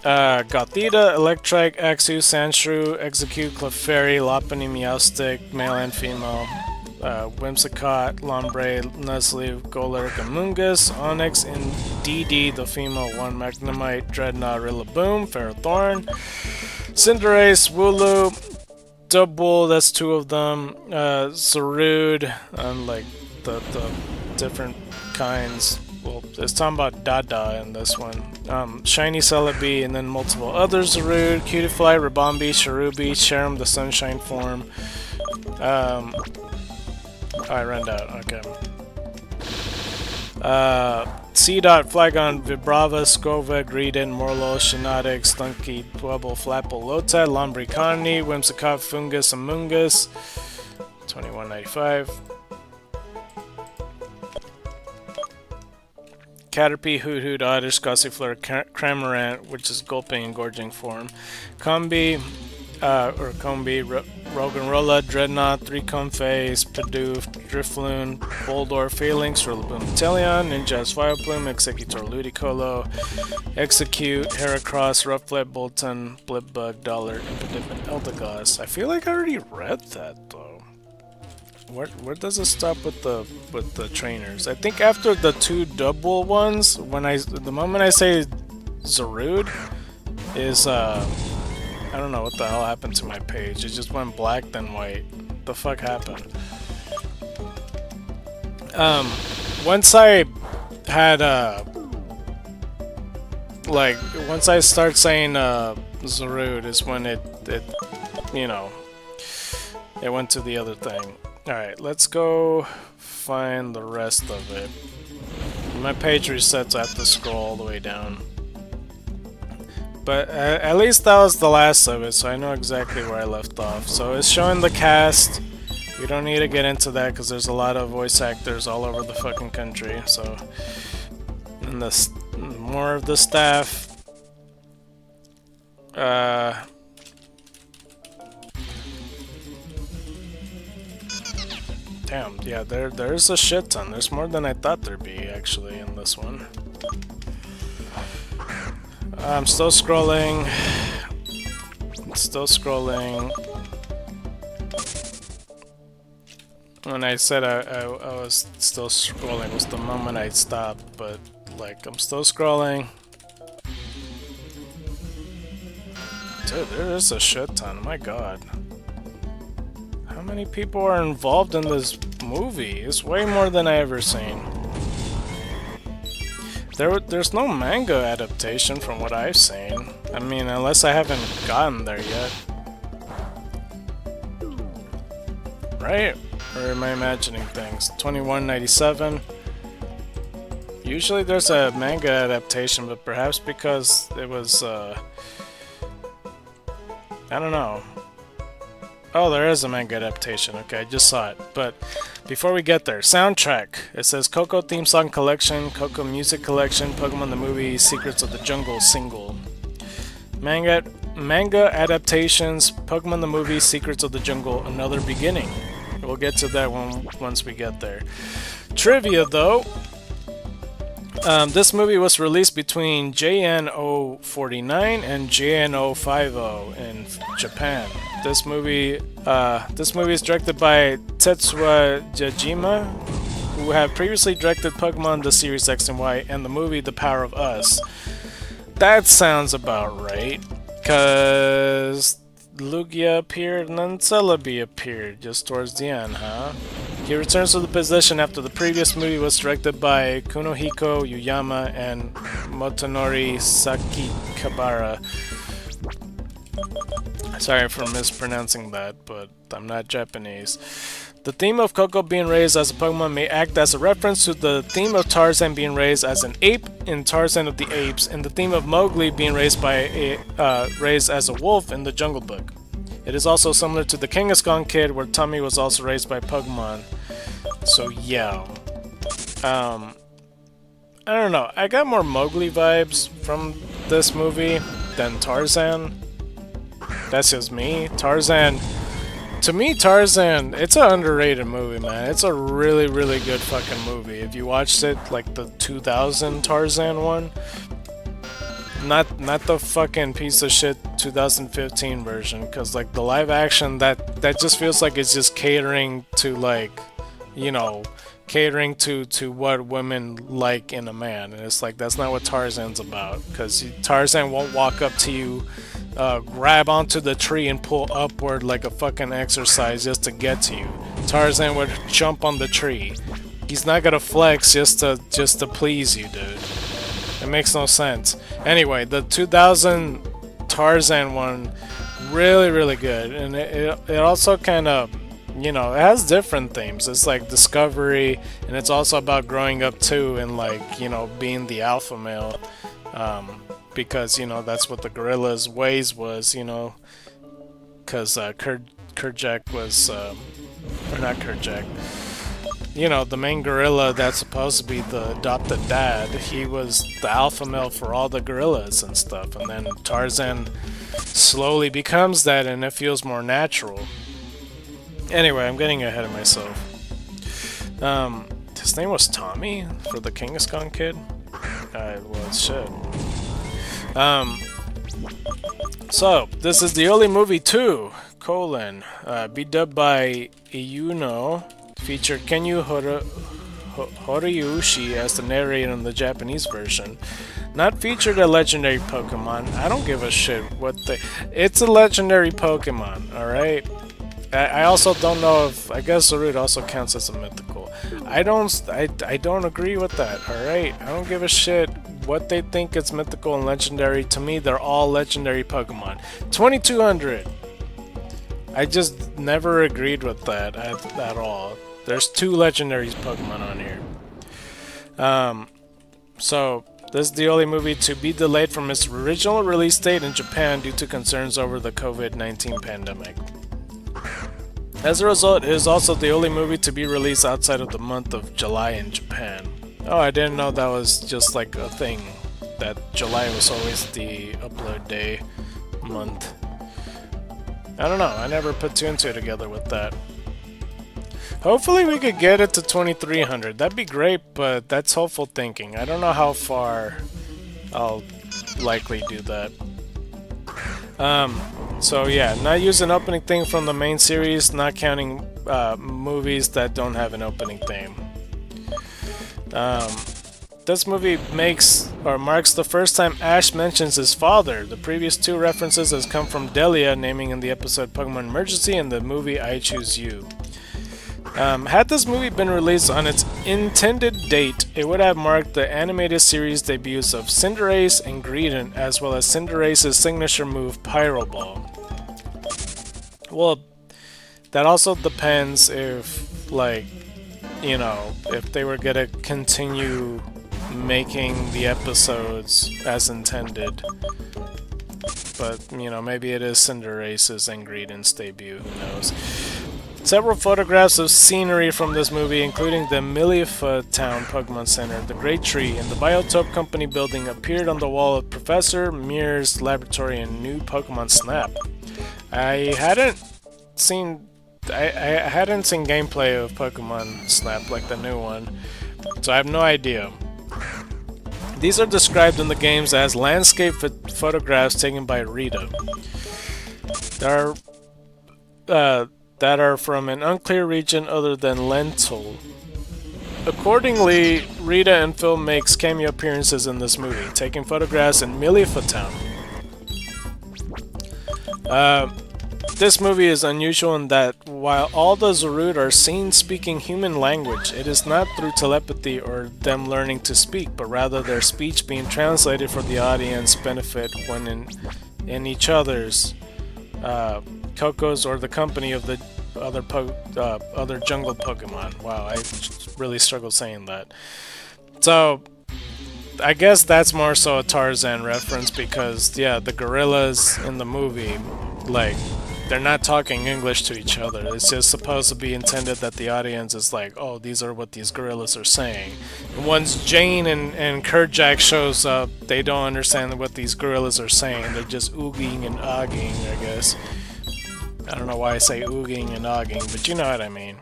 Gothita, Electrike, Axew, Sandshrew, Execute, Clefairy, Lopunny, Meowstic, male and female. Whimsicott, Lombre, Nuzleaf, Golurk, Amoonguss, Onyx, and DD, the female one, Magnemite, Dreadnought, Rillaboom, Ferrothorn, Cinderace, Wooloo, Double, that's two of them, Zarude, and like the different kinds. Well, it's talking about Dada in this one. Shiny Celebi, and then multiple others: Zarude, Cutiefly, Ribombee, Cherubi, Cherim, the Sunshine form. I ran out. Okay. C-Dot, Flygon, Vibrava, Skova, Greedent, Morlo, Shinotix, Stunky, Dwebble, Flapple, Lotad, Lombricani, Whimsicott, Fungus, Amoonguss. 21.95. Caterpie, Hoot Hoot, Oddish, Gossifleur, Cramorant, which is gulping and gorging form. Combi, Roggenrola, Dreadnought, 3 Comfeys, Pidoof, Drifloon, Boldor, Phalanx, Rillaboom, Inteleon, Ninja's Vileplume, Executor, Ludicolo, Execute, Heracross, Rufflet, Bolton, Blipbug, Dollar, Impidimp, and Eldegoss. I feel like I already read that though. Where does it stop with the trainers? I think after the 2 double ones, the moment I say Zarude is I don't know what the hell happened to my page. It just went black then white. What the fuck happened? Once I had like once I start saying Zarude is when it you know, it went to the other thing. Alright, let's go find the rest of it. My page resets, I have to scroll all the way down. But at least that was the last of it, so I know exactly where I left off. So it's showing the cast. We don't need to get into that because there's a lot of voice actors all over the fucking country. So, and more of the staff. Damn, yeah, there's a shit ton. There's more than I thought there'd be, actually, in this one. I'm still scrolling. Still scrolling. When I said I was still scrolling, was the moment I stopped, but, like, I'm still scrolling. Dude, there is a shit ton, my god. How many people are involved in this movie? It's way more than I ever seen. There's no manga adaptation from what I've seen. I mean, unless I haven't gotten there yet. Right? Or am I imagining things? 21.97. Usually there's a manga adaptation, but perhaps because it was, I don't know. Oh, there is a manga adaptation. Okay, I just saw it. But before we get there, soundtrack. It says Coco Theme Song Collection, Coco Music Collection, Pokemon the Movie, Secrets of the Jungle single. Manga adaptations, Pokemon the Movie, Secrets of the Jungle, Another Beginning. We'll get to that one once we get there. Trivia, though. This movie was released between JN049 and JN050 in Japan. This movie is directed by Tetsuya Jajima, who had previously directed Pokemon the Series X and Y and the movie The Power of Us. That sounds about right, cause Lugia appeared and then Celebi appeared just towards the end, huh? He returns to the position after the previous movie was directed by Kunohiko Yuyama and Motonori Sakikabara. Sorry for mispronouncing that, but I'm not Japanese. The theme of Coco being raised as a Pokemon may act as a reference to the theme of Tarzan being raised as an ape in Tarzan of the Apes, and the theme of Mowgli being raised as a wolf in the Jungle Book. It is also similar to the Kangaskhan Kid, where Tommy was also raised by Pokemon. So yeah. I don't know. I got more Mowgli vibes from this movie than Tarzan. That's just me. Tarzan, to me, Tarzan, it's an underrated movie, man. It's a really, really good fucking movie. If you watched it, like the 2000 Tarzan one, not the fucking piece of shit 2015 version, because like the live action, that just feels like it's just catering to like you know, catering to what women like in a man. And it's like, that's not what Tarzan's about. Because Tarzan won't walk up to you, grab onto the tree and pull upward like a fucking exercise just to get to you. Tarzan would jump on the tree. He's not gonna flex just to please you, dude. It makes no sense. Anyway, the 2000 Tarzan one, really, really good. And it also kind of, it has different themes. It's like discovery, and it's also about growing up too, and like, being the alpha male. Because, that's what the gorilla's ways was, because Kerjak was, or not Kerjak, the main gorilla that's supposed to be the adopted dad, he was the alpha male for all the gorillas and stuff. And then Tarzan slowly becomes that, and it feels more natural. Anyway, I'm getting ahead of myself. His name was Tommy for the Kangaskhan kid? Well, shit. So, this is the only movie 2, be dubbed by Iyuno, featured Kenyu Horiyushi as the narrator in the Japanese version. Not featured a legendary Pokemon. I don't give a shit what they... It's a legendary Pokemon, alright? I also don't know if... I guess Zarud also counts as a mythical. I don't agree with that, alright? I don't give a shit what they think is mythical and legendary. To me, they're all legendary Pokemon. 2200! I just never agreed with that at all. There's 2 legendary Pokemon on here. So, this is the only movie to be delayed from its original release date in Japan due to concerns over the COVID-19 pandemic. As a result, it is also the only movie to be released outside of the month of July in Japan. Oh, I didn't know that was just like a thing, that July was always the upload day month. I don't know, I never put 2 and 2 together with that. Hopefully we could get it to 2300. That'd be great, but that's hopeful thinking. I don't know how far I'll likely do that. So yeah, not use an opening theme from the main series, not counting movies that don't have an opening theme. This movie marks the first time Ash mentions his father. The previous 2 references has come from Delia, naming in the episode Pokemon Emergency and the movie I Choose You. Had this movie been released on its intended date, it would have marked the animated series debuts of Cinderace and Greedent, as well as Cinderace's signature move, Pyro Ball. Well, that also depends if, like, if they were gonna continue making the episodes as intended. But, maybe it is Cinderace's and Greedent's debut, who knows. Several photographs of scenery from this movie, including the Milifa Town Pokemon Center, the Great Tree, and the Biotope Company building, appeared on the wall of Professor Mir's laboratory in New Pokemon Snap. I hadn't seen gameplay of Pokemon Snap, like the new one, so I have no idea. These are described in the games as landscape photographs taken by Rita. That are from an unclear region other than Lentil. Accordingly, Rita and Phil makes cameo appearances in this movie, taking photographs in Milifa Town. This movie is unusual in that while all the Zorud are seen speaking human language, it is not through telepathy or them learning to speak, but rather their speech being translated for the audience benefit when in each other's Coco's or the company of the other jungle Pokemon. Wow, I really struggled saying that. So, I guess that's more so a Tarzan reference because, yeah, the gorillas in the movie, like, they're not talking English to each other. It's just supposed to be intended that the audience is like, oh, these are what these gorillas are saying. And once Jane and Kerjak shows up, they don't understand what these gorillas are saying. They're just ooging and ogging, I guess. I don't know why I say ooging and ogging, but you know what I mean.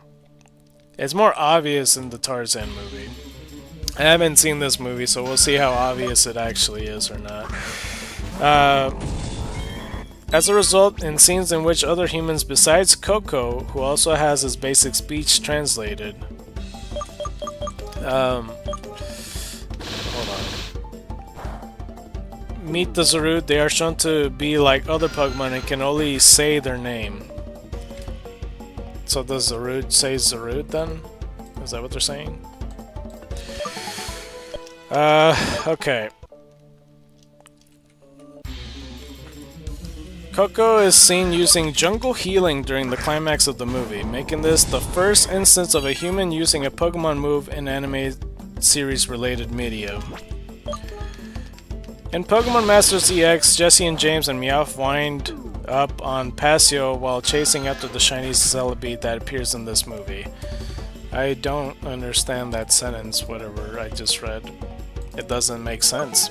It's more obvious in the Tarzan movie. I haven't seen this movie, so we'll see how obvious it actually is or not. As a result, in scenes in which other humans besides Coco, who also has his basic speech translated, Hold on. Meet the Zarude. They are shown to be like other Pokemon and can only say their name. So does Zarude say Zarude then? Is that what they're saying? Okay. Coco is seen using jungle healing during the climax of the movie, making this the first instance of a human using a Pokemon move in anime series related media. In Pokemon Masters EX, Jessie and James and Meowth wind up on Paseo while chasing after the shiny Celebi that appears in this movie. I don't understand that sentence, whatever I just read. It doesn't make sense.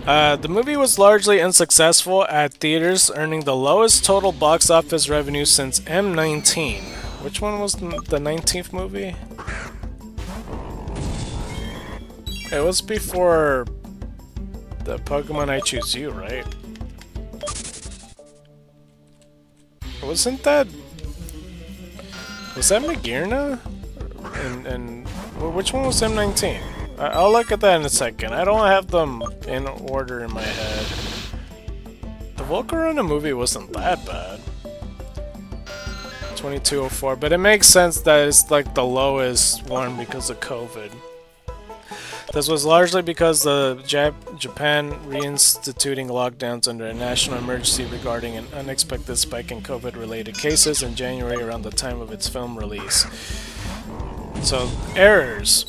The movie was largely unsuccessful at theaters, earning the lowest total box office revenue since M19. Which one was the 19th movie? It was before the Pokemon I Choose You, right? Wasn't that... Was that Magearna? And which one was M19? I'll look at that in a second. I don't have them in order in my head. The Volcarona movie wasn't that bad. 2204, but it makes sense that it's like the lowest one because of COVID. This was largely because the Japan reinstituting lockdowns under a national emergency regarding an unexpected spike in COVID-related cases in January around the time of its film release. So, errors.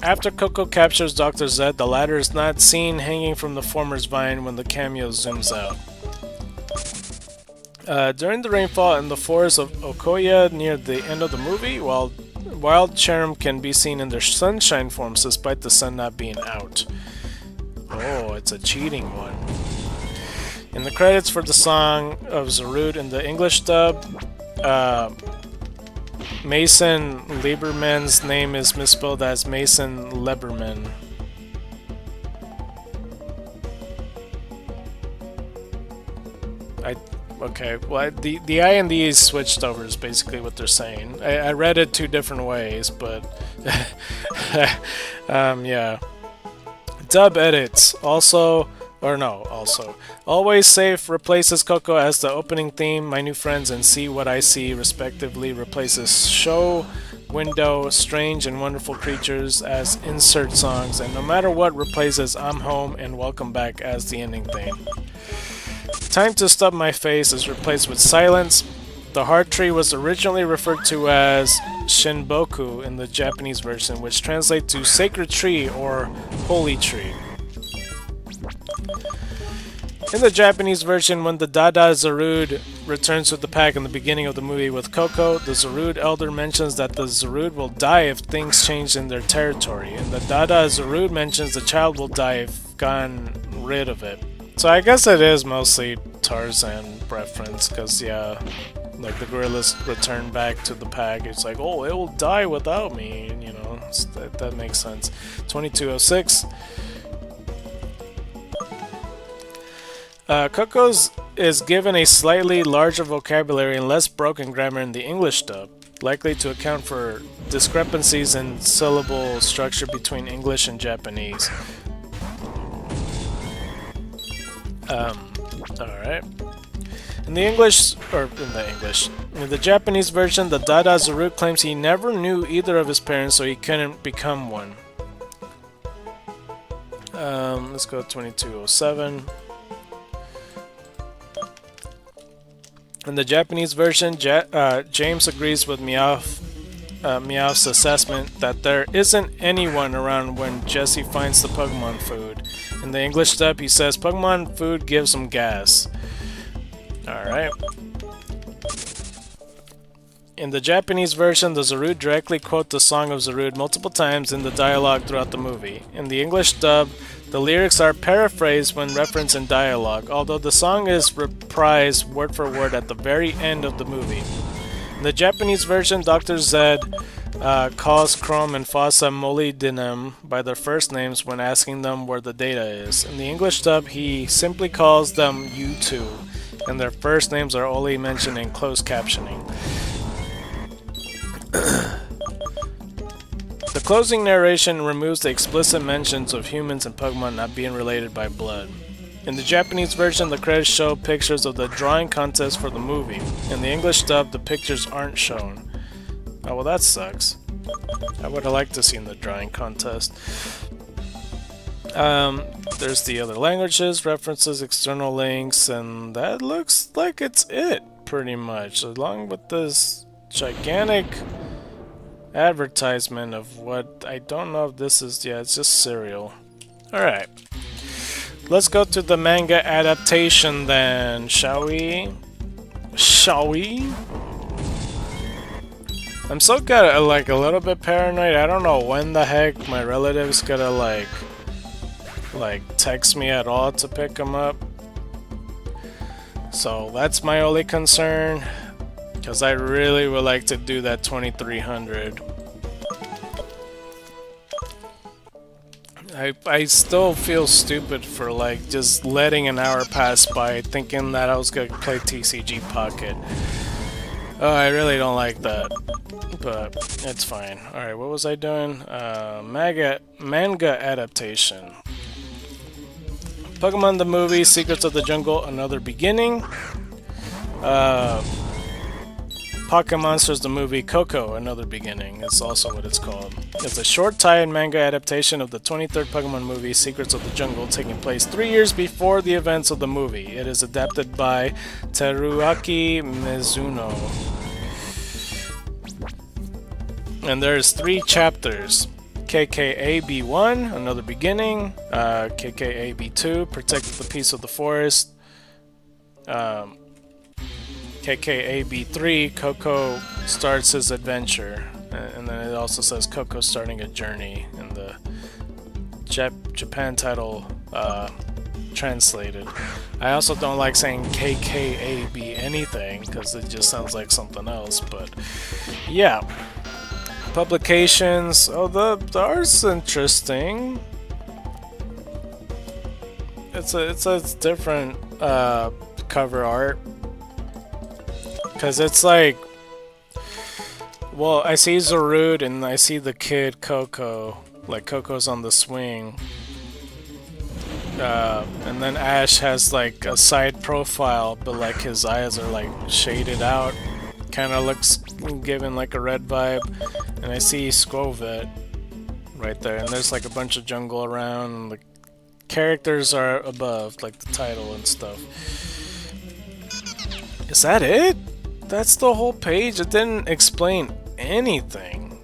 After Coco captures Dr. Zed, the latter is not seen hanging from the former's vine when the cameo zooms out. During the rainfall in the forest of Okoya near the end of the movie, while Wild Cherrim can be seen in their sunshine forms despite the sun not being out. Oh, it's a cheating one. In the credits for the song of Zarude in the English dub, Mason Lieberman's name is misspelled as Mason Leberman. Okay, well, the I and the E's switched over is basically what they're saying. I read it two different ways, but... yeah. Dub edits. Also... Always Safe replaces Coco as the opening theme. My New Friends and See What I See, respectively, replaces Show, Window, Strange and Wonderful Creatures as insert songs. And No Matter What replaces I'm Home and Welcome Back as the ending theme. Time to Stub My Face is replaced with Silence. The Heart Tree was originally referred to as Shinboku in the Japanese version, which translates to Sacred Tree or Holy Tree. In the Japanese version, when the Dada Zarude returns to the pack in the beginning of the movie with Coco, the Zarude Elder mentions that the Zarude will die if things change in their territory, and the Dada Zarude mentions the child will die if gotten rid of it. So I guess it is mostly Tarzan reference, because yeah, like the gorillas return back to the pack, it's like, oh, it will die without me, and, you know, that makes sense. 2206. Coco's is given a slightly larger vocabulary and less broken grammar in the English dub, likely to account for discrepancies in syllable structure between English and Japanese. Alright. In the Japanese version, the Dada Zarude claims he never knew either of his parents, so he couldn't become one. Let's go 2207. In the Japanese version, James agrees with Meowth's assessment that there isn't anyone around when Jessie finds the Pokemon food. In the English dub, he says Pokemon food gives him gas. Alright. In the Japanese version, the Zarude directly quote the Song of Zarude multiple times in the dialogue throughout the movie. In the English dub, the lyrics are paraphrased when referenced in dialogue, although the song is reprised word for word at the very end of the movie. In the Japanese version, Dr. Zed calls Chrome and Fossa Molybdenum by their first names when asking them where the data is. In the English dub, he simply calls them you two, and their first names are only mentioned in closed captioning. The closing narration removes the explicit mentions of humans and Pokemon not being related by blood. In the Japanese version, the credits show pictures of the drawing contest for the movie. In the English dub, the pictures aren't shown. Oh, well, that sucks. I would have liked to see the drawing contest. There's the other languages, references, external links, and that looks like it's it, pretty much. Along with this gigantic advertisement of what I don't know if this is. Yeah, it's just cereal. Alright. Let's go to the manga adaptation then, shall we? Shall we? I'm still like a little bit paranoid. I don't know when the heck my relative's gonna like text me at all to pick them up. So that's my only concern, because I really would like to do that 2300. I still feel stupid for like just letting an hour pass by thinking that I was gonna play TCG Pocket. Oh, I really don't like that, but it's fine. Alright, what was I doing? Manga adaptation. Pokemon the movie, Secrets of the Jungle, Another Beginning. Pocket Monsters the movie, Coco, Another Beginning. It's also what it's called. It's a short tie-in manga adaptation of the 23rd Pokemon movie, Secrets of the Jungle, taking place 3 years before the events of the movie. It is adapted by Teruaki Mizuno. And there's 3 chapters. KKAB1, Another Beginning. KKAB2, Protect the Peace of the Forest. KKAB3, Coco starts his adventure. And then it also says Coco starting a journey in the Japan title translated. I also don't like saying KKAB anything because it just sounds like something else, but yeah. Publications. Oh, the art's interesting. It's a different cover art. Because it's like, well, I see Zarude and I see the kid Coco, like Coco's on the swing. And then Ash has like a side profile, but like his eyes are like shaded out. Kind of looks given like a red vibe. And I see Squovet right there, and there's like a bunch of jungle around. And the characters are above, like the title and stuff. Is that it? That's the whole page. It didn't explain anything,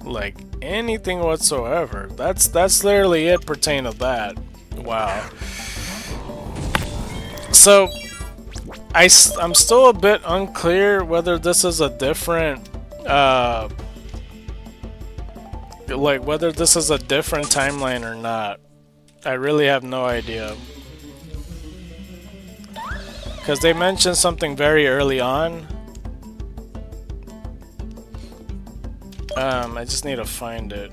like anything whatsoever. That's literally it pertaining to that. Wow. So I'm still a bit unclear whether this is a different like whether this is a different timeline or not. I really have no idea. Because they mentioned something very early on. I just need to find it.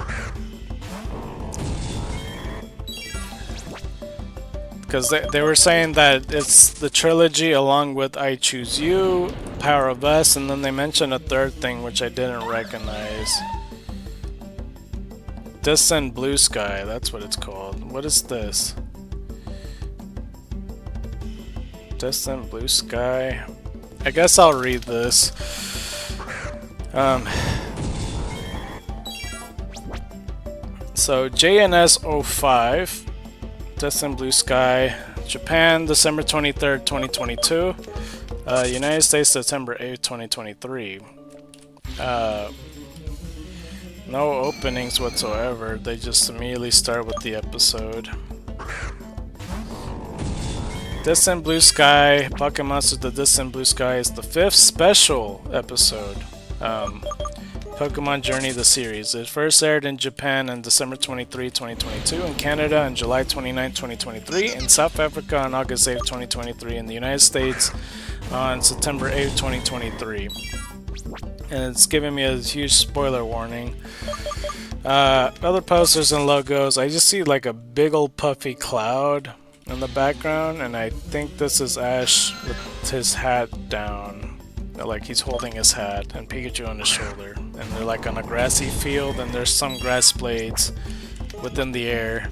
Because they were saying that it's the trilogy along with I Choose You, Power of Us, and then they mentioned a third thing which I didn't recognize. Distant Blue Sky, that's what it's called. What is this? Distant Blue Sky. I guess I'll read this. So JNS 05, Distant Blue Sky, Japan, December 23rd, 2022. United States, September 8th, 2023. No openings whatsoever. They just immediately start with the episode. Distant Blue Sky, Pocket Monsters The Distant Blue Sky is the 5th special episode. Pokemon Journey the series. It first aired in Japan on December 23, 2022, in Canada on July 29, 2023, in South Africa on August 8, 2023, in the United States on September 8, 2023. And it's giving me a huge spoiler warning. Other posters and logos, I just see like a big old puffy cloud in the background, and I think this is Ash with his hat down. Like he's holding his hat and Pikachu on his shoulder. And they're like on a grassy field and there's some grass blades within the air.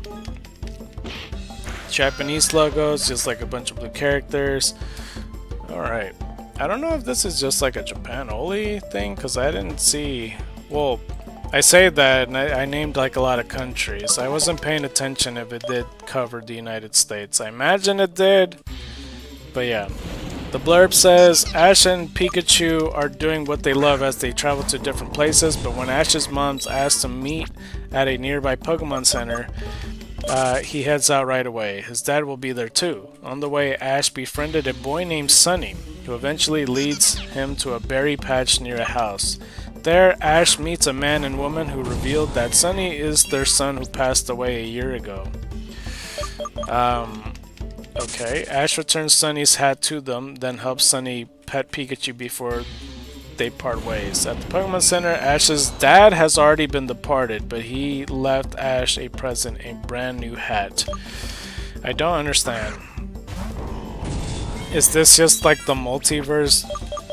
Japanese logos, just like a bunch of blue characters. Alright. I don't know if this is just like a Japan only thing, because I didn't see... Well, I say that and I named like a lot of countries. I wasn't paying attention if it did cover the United States. I imagine it did. But yeah. The blurb says, Ash and Pikachu are doing what they love as they travel to different places, but when Ash's mom's asked to meet at a nearby Pokemon Center, he heads out right away. His dad will be there too. On the way, Ash befriended a boy named Sunny, who eventually leads him to a berry patch near a house. There, Ash meets a man and woman who revealed that Sunny is their son who passed away a year ago. Okay, Ash returns Sunny's hat to them, then helps Sunny pet Pikachu before they part ways. At the Pokemon Center, Ash's dad has already been departed, but he left Ash a present, a brand new hat. I don't understand. Is this just like the multiverse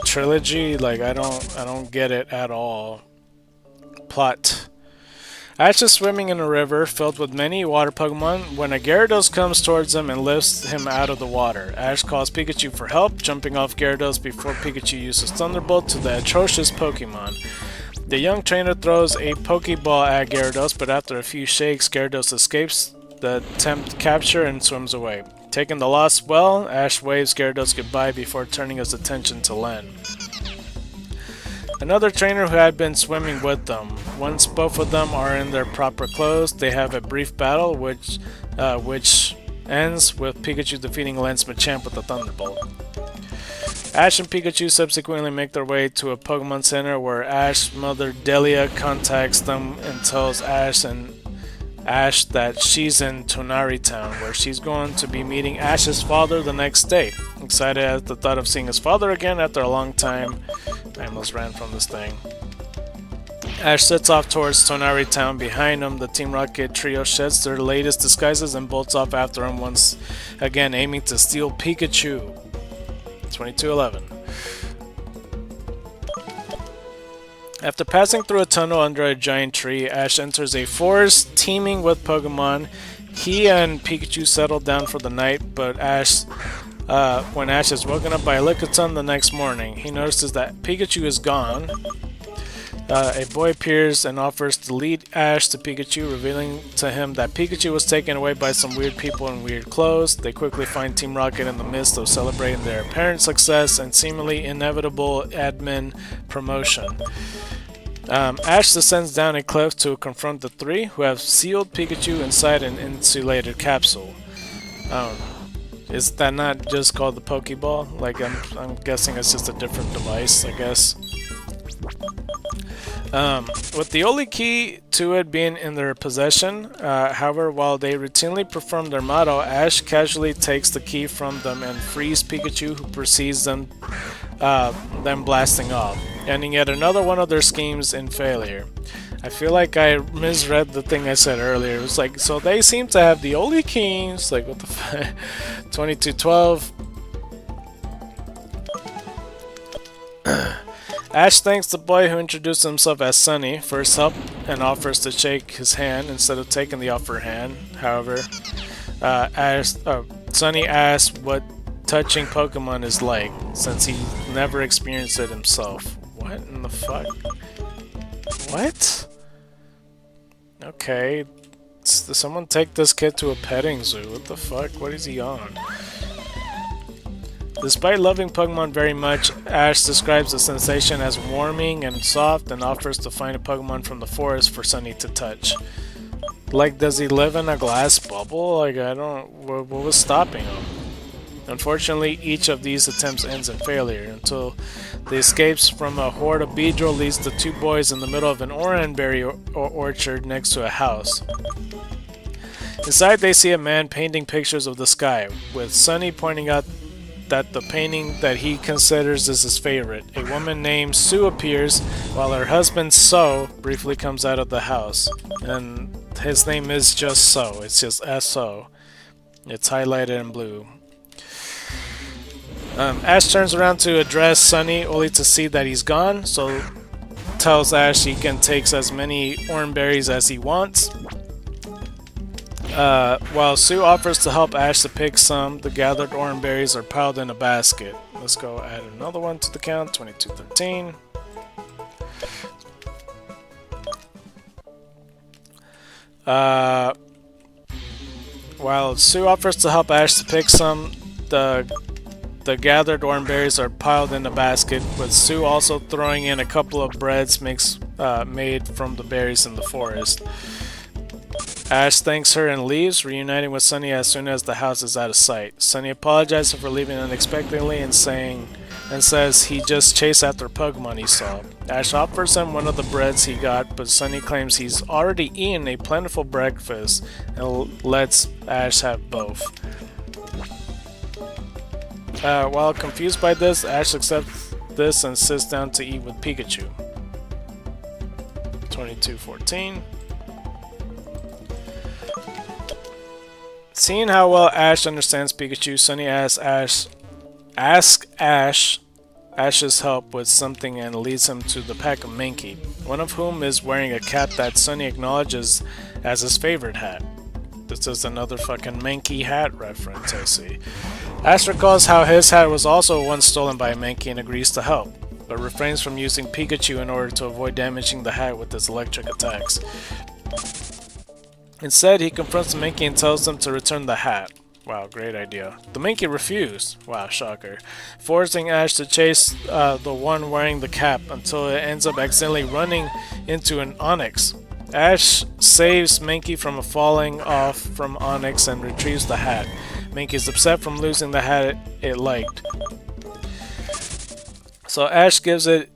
trilogy? Like I don't get it at all. Plot. Ash is swimming in a river filled with many water Pokemon when a Gyarados comes towards him and lifts him out of the water. Ash calls Pikachu for help, jumping off Gyarados before Pikachu uses Thunderbolt to the atrocious Pokemon. The young trainer throws a Pokeball at Gyarados, but after a few shakes, Gyarados escapes the attempt capture and swims away. Taking the loss well, Ash waves Gyarados goodbye before turning his attention to Len, another trainer who had been swimming with them. Once both of them are in their proper clothes, they have a brief battle, which ends with Pikachu defeating Len's Machamp with a Thunderbolt. Ash and Pikachu subsequently make their way to a Pokemon Center where Ash's mother Delia contacts them and tells Ash that she's in Tonari Town, where she's going to be meeting Ash's father the next day. Excited at the thought of seeing his father again after a long time. I almost ran from this thing. Ash sets off towards Tonari Town. Behind him, the Team Rocket trio sheds their latest disguises and bolts off after him, once again aiming to steal Pikachu. 2211. After passing through a tunnel under a giant tree, Ash enters a forest teeming with Pokemon. He and Pikachu settle down for the night, but when Ash is woken up by a Lickitung the next morning, he notices that Pikachu is gone. A boy appears and offers to lead Ash to Pikachu, revealing to him that Pikachu was taken away by some weird people in weird clothes. They quickly find Team Rocket in the midst of celebrating their apparent success and seemingly inevitable admin promotion. Ash descends down a cliff to confront the three, who have sealed Pikachu inside an insulated capsule. Is that not just called the Pokeball? Like, I'm guessing it's just a different device, I guess. With the only key to it being in their possession, however, while they routinely perform their motto, Ash casually takes the key from them and frees Pikachu, who precedes them blasting off, ending yet another one of their schemes in failure. I feel like I misread the thing I said earlier. It was like, so they seem to have the only keys. Like, what the fuck? 2212. Ash thanks the boy who introduced himself as Sunny for his help and offers to shake his hand instead of taking the offered hand. However, Sunny asks what touching Pokemon is like, since he never experienced it himself. What in the fuck? What? Okay. Does someone take this kid to a petting zoo? What the fuck? What is he on? Despite loving Pokemon very much, Ash describes the sensation as warming and soft and offers to find a Pokemon from the forest for Sunny to touch. Like, does he live in a glass bubble? Like, I don't... What was stopping him? Unfortunately, each of these attempts ends in failure, until the escapes from a horde of Beedrill leads the two boys in the middle of an orangeberry orchard next to a house. Inside, they see a man painting pictures of the sky, with Sunny pointing out that the painting that he considers is his favorite. A woman named Sue appears, while her husband So briefly comes out of the house. And his name is just So. It's just S-O. It's highlighted in blue. Ash turns around to address Sunny, only to see that he's gone, so tells Ash he can take as many orange berries as he wants. While Sue offers to help Ash to pick some, the gathered orange berries are piled in a basket. Let's go add another one to the count, 2213. While Sue offers to help Ash to pick some, the gathered orange berries are piled in a basket, with Sue also throwing in a couple of breads made from the berries in the forest. Ash thanks her and leaves, reuniting with Sunny as soon as the house is out of sight. Sunny apologizes for leaving unexpectedly and says he just chased after Pokemon he saw. Ash offers him one of the breads he got, but Sunny claims he's already eaten a plentiful breakfast and lets Ash have both. While confused by this, Ash accepts this and sits down to eat with Pikachu. 2214. Seeing how well Ash understands Pikachu, Sunny asks Ash Ash's help with something and leads him to the pack of Mankey, one of whom is wearing a cap that Sunny acknowledges as his favorite hat. This is another fucking Mankey hat reference, I see. Ash recalls how his hat was also once stolen by a Mankey and agrees to help, but refrains from using Pikachu in order to avoid damaging the hat with his electric attacks. Instead, he confronts the Mankey and tells them to return the hat. Wow, great idea. The Mankey refused. Wow, shocker. Forcing Ash to chase the one wearing the cap until it ends up accidentally running into an Onix. Ash saves Mankey from falling off from Onix and retrieves the hat. Mankey is upset from losing the hat it liked. So Ash gives it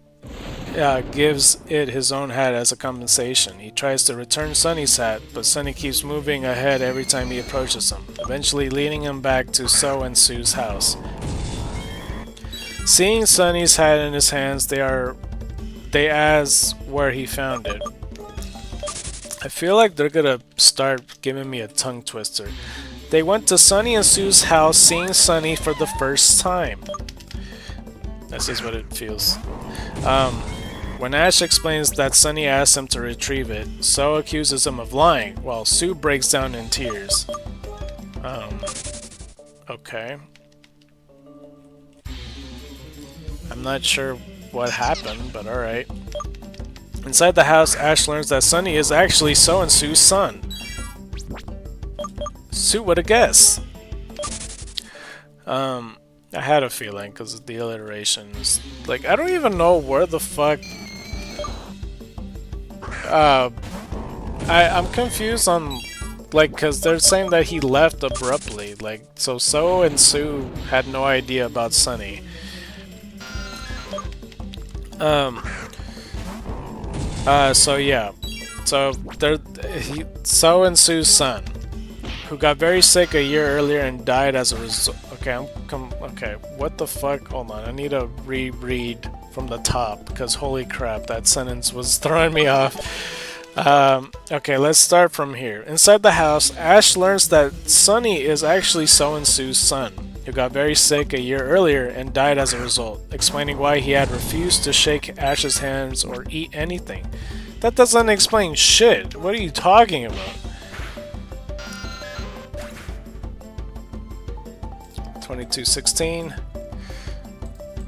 his own hat as a compensation. He tries to return Sunny's hat, but Sunny keeps moving ahead every time he approaches him, eventually leading him back to So and Sue's house. Seeing Sunny's hat in his hands, they ask where he found it. I feel like they're gonna start giving me a tongue twister. They went to Sunny and Sue's house, seeing Sunny for the first time. That's just what it feels. When Ash explains that Sunny asked him to retrieve it, So accuses him of lying, while Sue breaks down in tears. Okay. I'm not sure what happened, but alright. Inside the house, Ash learns that Sunny is actually So and Sue's son. Sue would have guessed. I had a feeling because of the alliterations. Like, I don't even know where the fuck. I'm confused on, like, because they're saying that he left abruptly. Like, So and Sue had no idea about Sunny. So yeah. So So and Sue's son, who got very sick a year earlier and died as a result. Okay, okay, what the fuck? Hold on, I need to reread from the top because holy crap, that sentence was throwing me off. Okay, let's start from here. Inside the house, Ash learns that Sunny is actually So and Sue's son, who got very sick a year earlier and died as a result, explaining why he had refused to shake Ash's hands or eat anything. That doesn't explain shit. What are you talking about? 2216.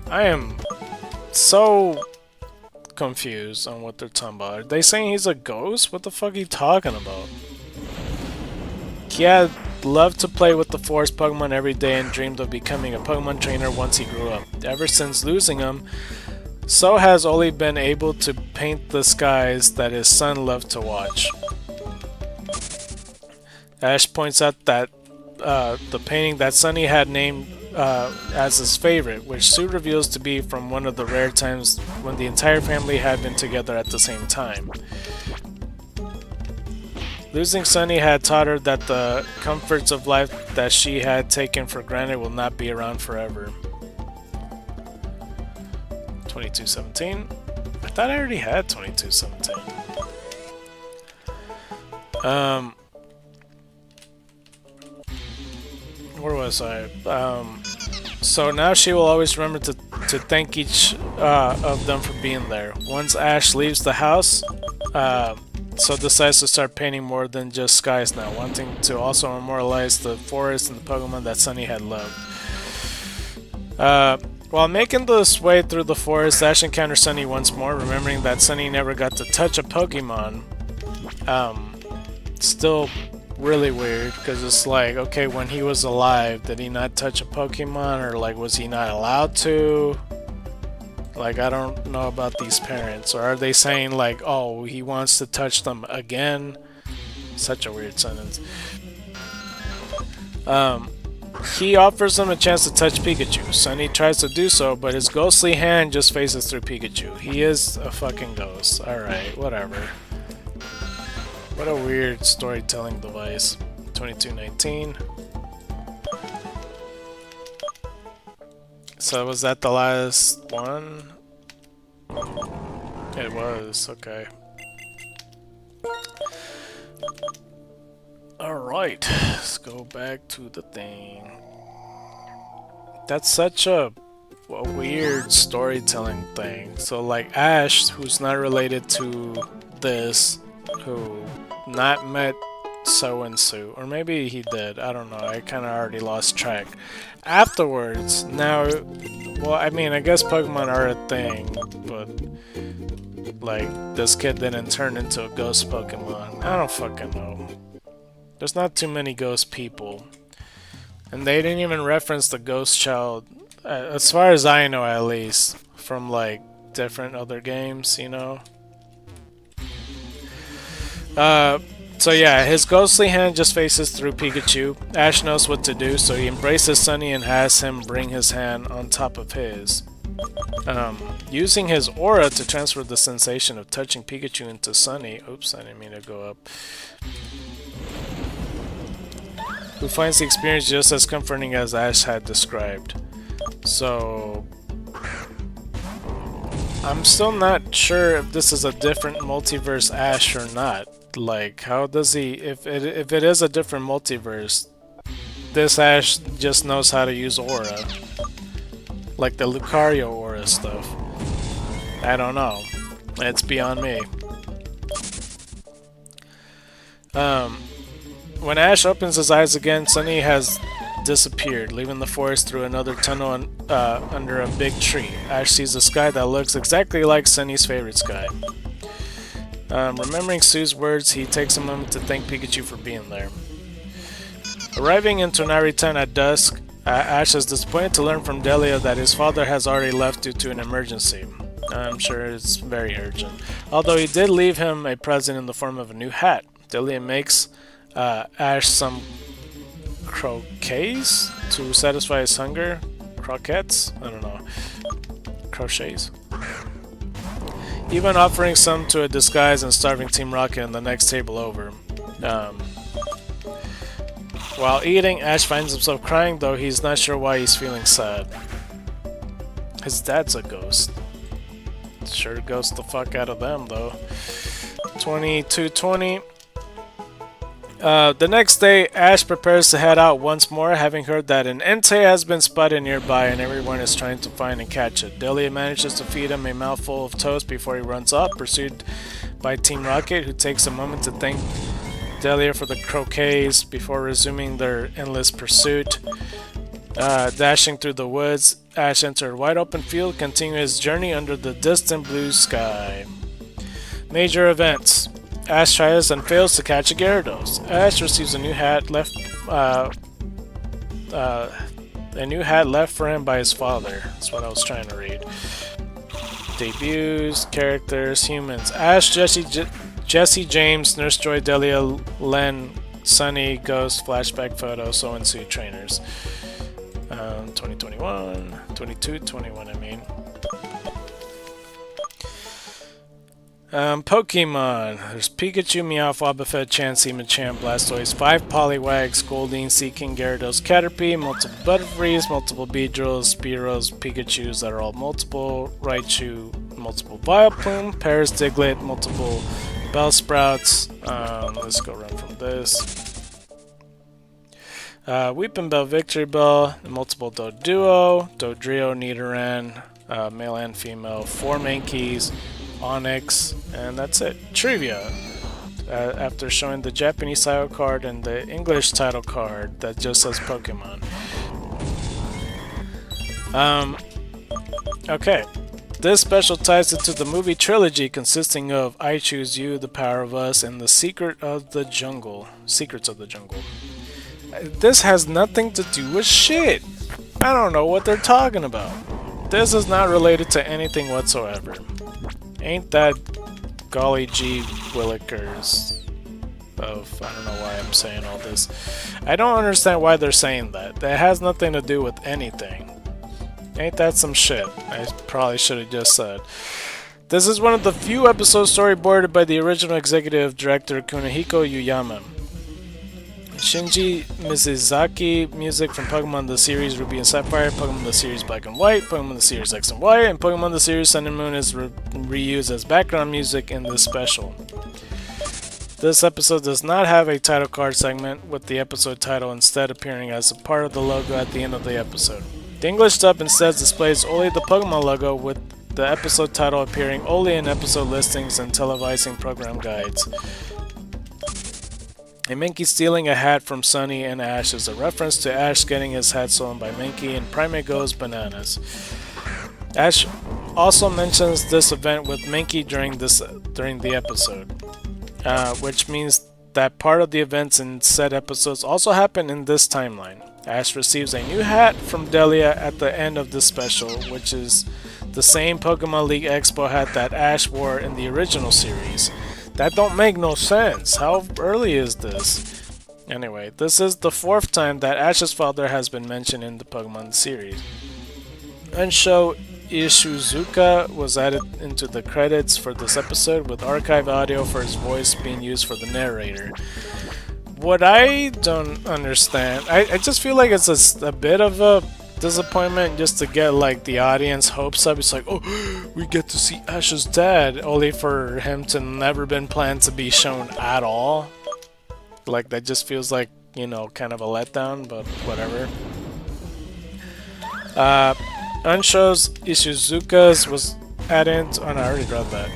I am so confused on what they're talking about. Are they saying he's a ghost? What the fuck are you talking about? He had loved to play with the forest Pokemon every day and dreamed of becoming a Pokemon trainer once he grew up. Ever since losing him, So has only been able to paint the skies that his son loved to watch. Ash points out that the painting that Sunny had named as his favorite, which Sue reveals to be from one of the rare times when the entire family had been together at the same time. Losing Sunny had taught her that the comforts of life that she had taken for granted will not be around forever. 2217. I thought I already had 2217. Where was I? So now she will always remember to thank each of them for being there. Once Ash leaves the house, so decides to start painting more than just skies now, wanting to also immortalize the forest and the Pokemon that Sunny had loved. While making this way through the forest, Ash encounters Sunny once more, remembering that Sunny never got to touch a Pokemon. Still really weird, because it's like, okay, when he was alive, did he not touch a Pokemon, or like, was he not allowed to? Like, I don't know about these parents. Or are they saying like, oh, he wants to touch them again? Such a weird sentence. He offers him a chance to touch Pikachu. Sunny tries to do so, but his ghostly hand just faces through Pikachu. He is a fucking ghost. Alright, whatever. What a weird storytelling device. 2219. So was that the last one? It was, okay. Alright, let's go back to the thing. That's such a weird storytelling thing. So like Ash, who's not related to this, who not met so-and-so, or maybe he did, I don't know, I kind of already lost track. Afterwards, now, well, I mean, I guess Pokemon are a thing, but like, this kid didn't turn into a ghost Pokemon. I don't fucking know. There's not too many ghost people. And they didn't even reference the ghost child, as far as I know at least, from like different other games, you know? So yeah, his ghostly hand just faces through Pikachu. Ash knows what to do, so he embraces Sunny and has him bring his hand on top of his. Using his aura to transfer the sensation of touching Pikachu into Sunny. Oops, I didn't mean to go up. Who finds the experience just as comforting as Ash had described. So I'm still not sure if this is a different multiverse Ash or not. Like, how does he, if it is a different multiverse, this Ash just knows how to use aura. Like the Lucario aura stuff. I don't know. It's beyond me. When Ash opens his eyes again, Sunny has disappeared, leaving the forest through another tunnel under a big tree. Ash sees a sky that looks exactly like Sunny's favorite sky. Remembering Sue's words, he takes a moment to thank Pikachu for being there. Arriving in Tonari Town at dusk, Ash is disappointed to learn from Delia that his father has already left due to an emergency. I'm sure it's very urgent. Although he did leave him a present in the form of a new hat. Delia makes Ash some croquets to satisfy his hunger. Croquettes? I don't know. Crochets. Even offering some to a disguised and starving Team Rocket in the next table over. While eating, Ash finds himself crying, though he's not sure why he's feeling sad. His dad's a ghost. Sure ghosts the fuck out of them, though. 2220. The next day, Ash prepares to head out once more, having heard that an Entei has been spotted nearby and everyone is trying to find and catch it. Delia manages to feed him a mouthful of toast before he runs off, pursued by Team Rocket, who takes a moment to thank Delia for the croquets before resuming their endless pursuit. Dashing through the woods, Ash enters a wide open field, continuing his journey under the distant blue sky. Major events. Ash tries and fails to catch a Gyarados. Ash receives a new hat left for him by his father. That's what I was trying to read. Debuts, characters, humans. Ash, Jesse James, Nurse Joy, Delia, Len, Sunny, Ghost, Flashback Photo, So and Sue trainers. 2021, 2221, I mean. Pokemon. There's Pikachu, Meowth, Wobbuffet, Chansey, Machamp, Blastoise, 5 Poliwags, Goldeen, Seaking, Gyarados, Caterpie, multiple Butterfrees, multiple Beedrills, Spearows, Pikachus that are all multiple, Raichu, multiple Vileplume, Paras, Diglett, multiple Bellsprouts. Let's go run from this. Weeping Bell, Victory Bell, multiple Do Duo, Do Drio, Nidoran, male and female, 4 main keys, Onyx, and that's it. Trivia. After showing the Japanese title card and the English title card that just says Pokemon. Okay. This special ties into the movie trilogy consisting of I Choose You, The Power of Us, and The Secrets of the Jungle. This has nothing to do with shit. I don't know what they're talking about. This is not related to anything whatsoever. Ain't that golly gee willikers of... I don't know why I'm saying all this. I don't understand why they're saying that. That has nothing to do with anything. Ain't that some shit? I probably should have just said. This is one of the few episodes storyboarded by the original executive director Kunihiko Yuyama. Shinji Mizuzaki, music from Pokemon the series Ruby and Sapphire, Pokemon the series Black and White, Pokemon the series X and Y, and Pokemon the series Sun and Moon is reused as background music in this special. This episode does not have a title card segment, with the episode title instead appearing as a part of the logo at the end of the episode. The English dub instead displays only the Pokemon logo, with the episode title appearing only in episode listings and televising program guides. A Mankey stealing a hat from Sunny and Ash is a reference to Ash getting his hat stolen by Mankey in Primate Goes Bananas. Ash also mentions this event with Mankey during the episode, which means that part of the events in said episodes also happen in this timeline. Ash receives a new hat from Delia at the end of this special, which is the same Pokemon League Expo hat that Ash wore in the original series. That don't make no sense. How early is this? Anyway, this is the 4th time that Ash's father has been mentioned in the Pokemon series. Unsho Ishizuka was added into the credits for this episode, with archive audio for his voice being used for the narrator. What I don't understand, I just feel like it's a bit of a disappointment just to get like the audience hopes up. It's like, oh, we get to see Ash's dad, only for him to never been planned to be shown at all. Like, that just feels like, you know, kind of a letdown, but whatever. Unsho's Ishizuka's was added. Oh no, I already read that.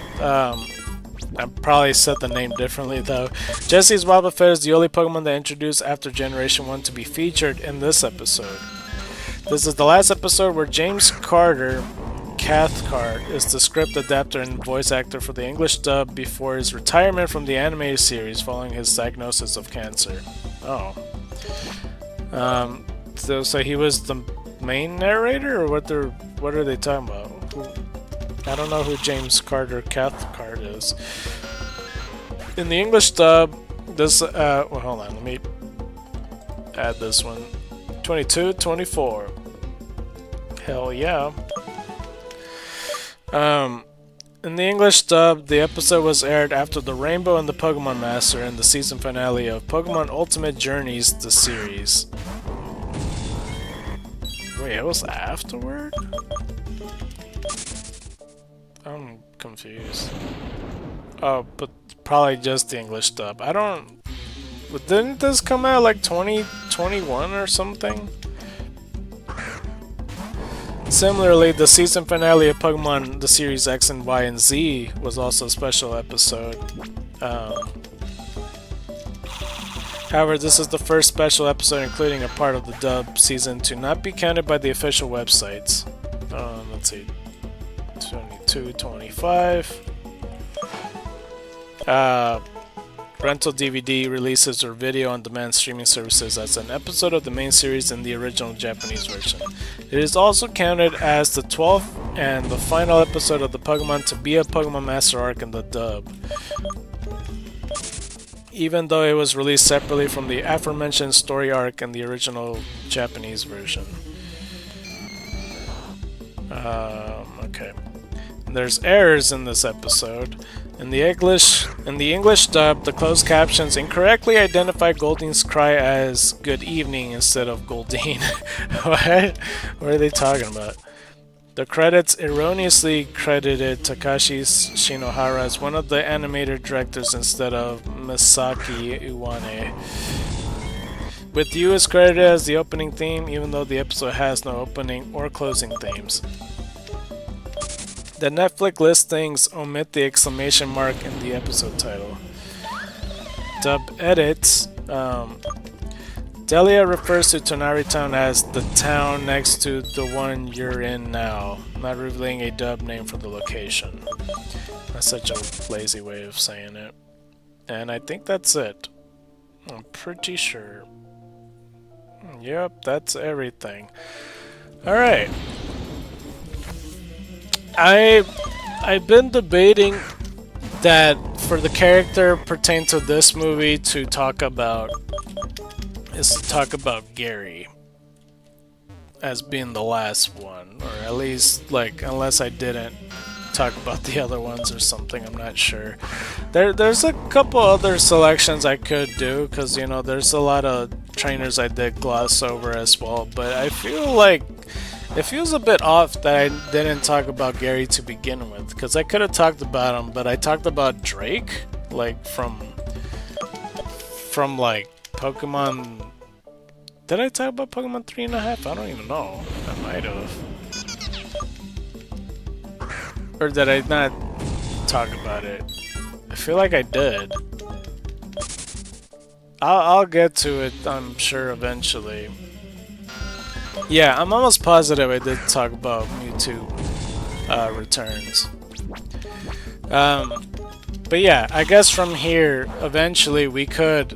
I probably said the name differently though. Jesse's Wobbuffet is the only Pokemon that introduced after Generation 1 to be featured in this episode. This is the last episode where James Carter, Cathcart, is the script adapter and voice actor for the English dub before his retirement from the animated series following his diagnosis of cancer. Oh. So he was the main narrator, or what are they talking about? I don't know who James Carter Cathcart is. In the English dub, this well, hold on, let me add this one. 22, 24. Hell yeah. In the English dub, the episode was aired after the Rainbow and the Pokemon Master and the season finale of Pokemon Ultimate Journeys, the series. Wait, it was afterward? I'm confused. Oh, but probably just the English dub. I don't... But didn't this come out like 2021 or something? Similarly, the season finale of Pokemon the series X and Y and Z was also a special episode. However, this is the first special episode including a part of the dub season to not be counted by the official websites. Let's see. 22, 25. Rental DVD releases or video on demand streaming services as an episode of the main series in the original Japanese version. It is also counted as the 12th and the final episode of the Pokemon to be a Pokemon Master arc in the dub, even though it was released separately from the aforementioned story arc in the original Japanese version. Okay. There's errors in this episode. In the English dub, the closed captions incorrectly identify Goldeen's cry as "Good evening" instead of Goldeen. What? What are they talking about? The credits erroneously credited Takashi Shinohara as one of the animator directors instead of Misaki Iwane. With You is credited as the opening theme, even though the episode has no opening or closing themes. The Netflix listings omit the exclamation mark in the episode title. Dub edits. Delia refers to Tonari Town as the town next to the one you're in now, not revealing a dub name for the location. That's such a lazy way of saying it. And I think that's it. I'm pretty sure. Yep, that's everything. Alright. I've been debating that for the character pertain to this movie to talk about Gary as being the last one, or at least, like, unless I didn't talk about the other ones or something, I'm not sure. There's a couple other selections I could do, because, you know, there's a lot of trainers I did gloss over as well, but I feel like it feels a bit off that I didn't talk about Gary to begin with, because I could have talked about him, but I talked about Drake, like, from like, Pokemon... Did I talk about Pokemon 3.5? I don't even know. I might have. Or did I not talk about it? I feel like I did. I'll get to it, I'm sure, eventually. Yeah, I'm almost positive I did talk about Mewtwo returns. But yeah, I guess from here, eventually we could,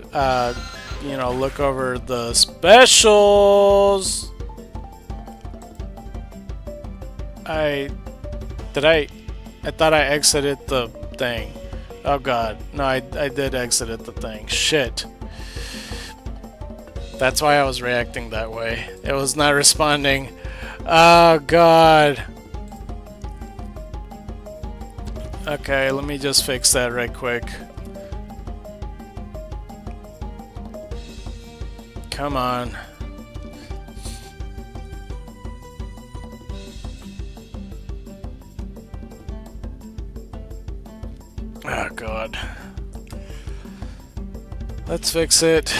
you know, look over the specials. I thought I exited the thing. Oh god, no, I did exit the thing. Shit. That's why I was reacting that way. It was not responding. Oh god. Okay, let me just fix that right quick. Come on. Oh god. Let's fix it.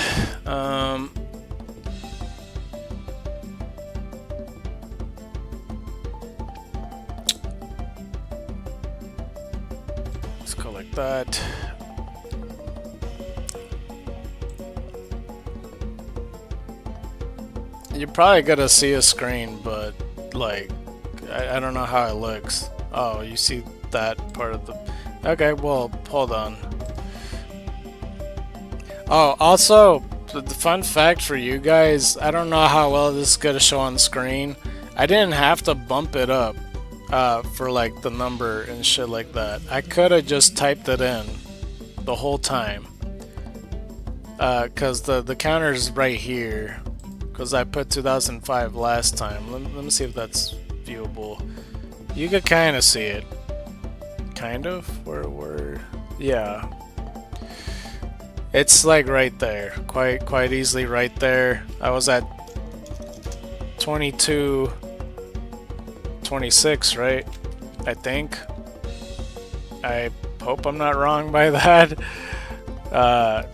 Let's go like that. You're probably gonna see a screen, but like, I don't know how it looks. Oh, you see that part of the... Okay, well, hold on. Oh, also, the fun fact for you guys, I don't know how well this is gonna show on screen. I didn't have to bump it up for like the number and shit like that. I could have just typed it in the whole time. Cause the counter's right here. Cause I put 2005 last time. Let me see if that's viewable. You could kind of see it. Kind of? Yeah. It's like right there. Quite easily right there. I was at 22, 26, right? I think. I hope I'm not wrong by that.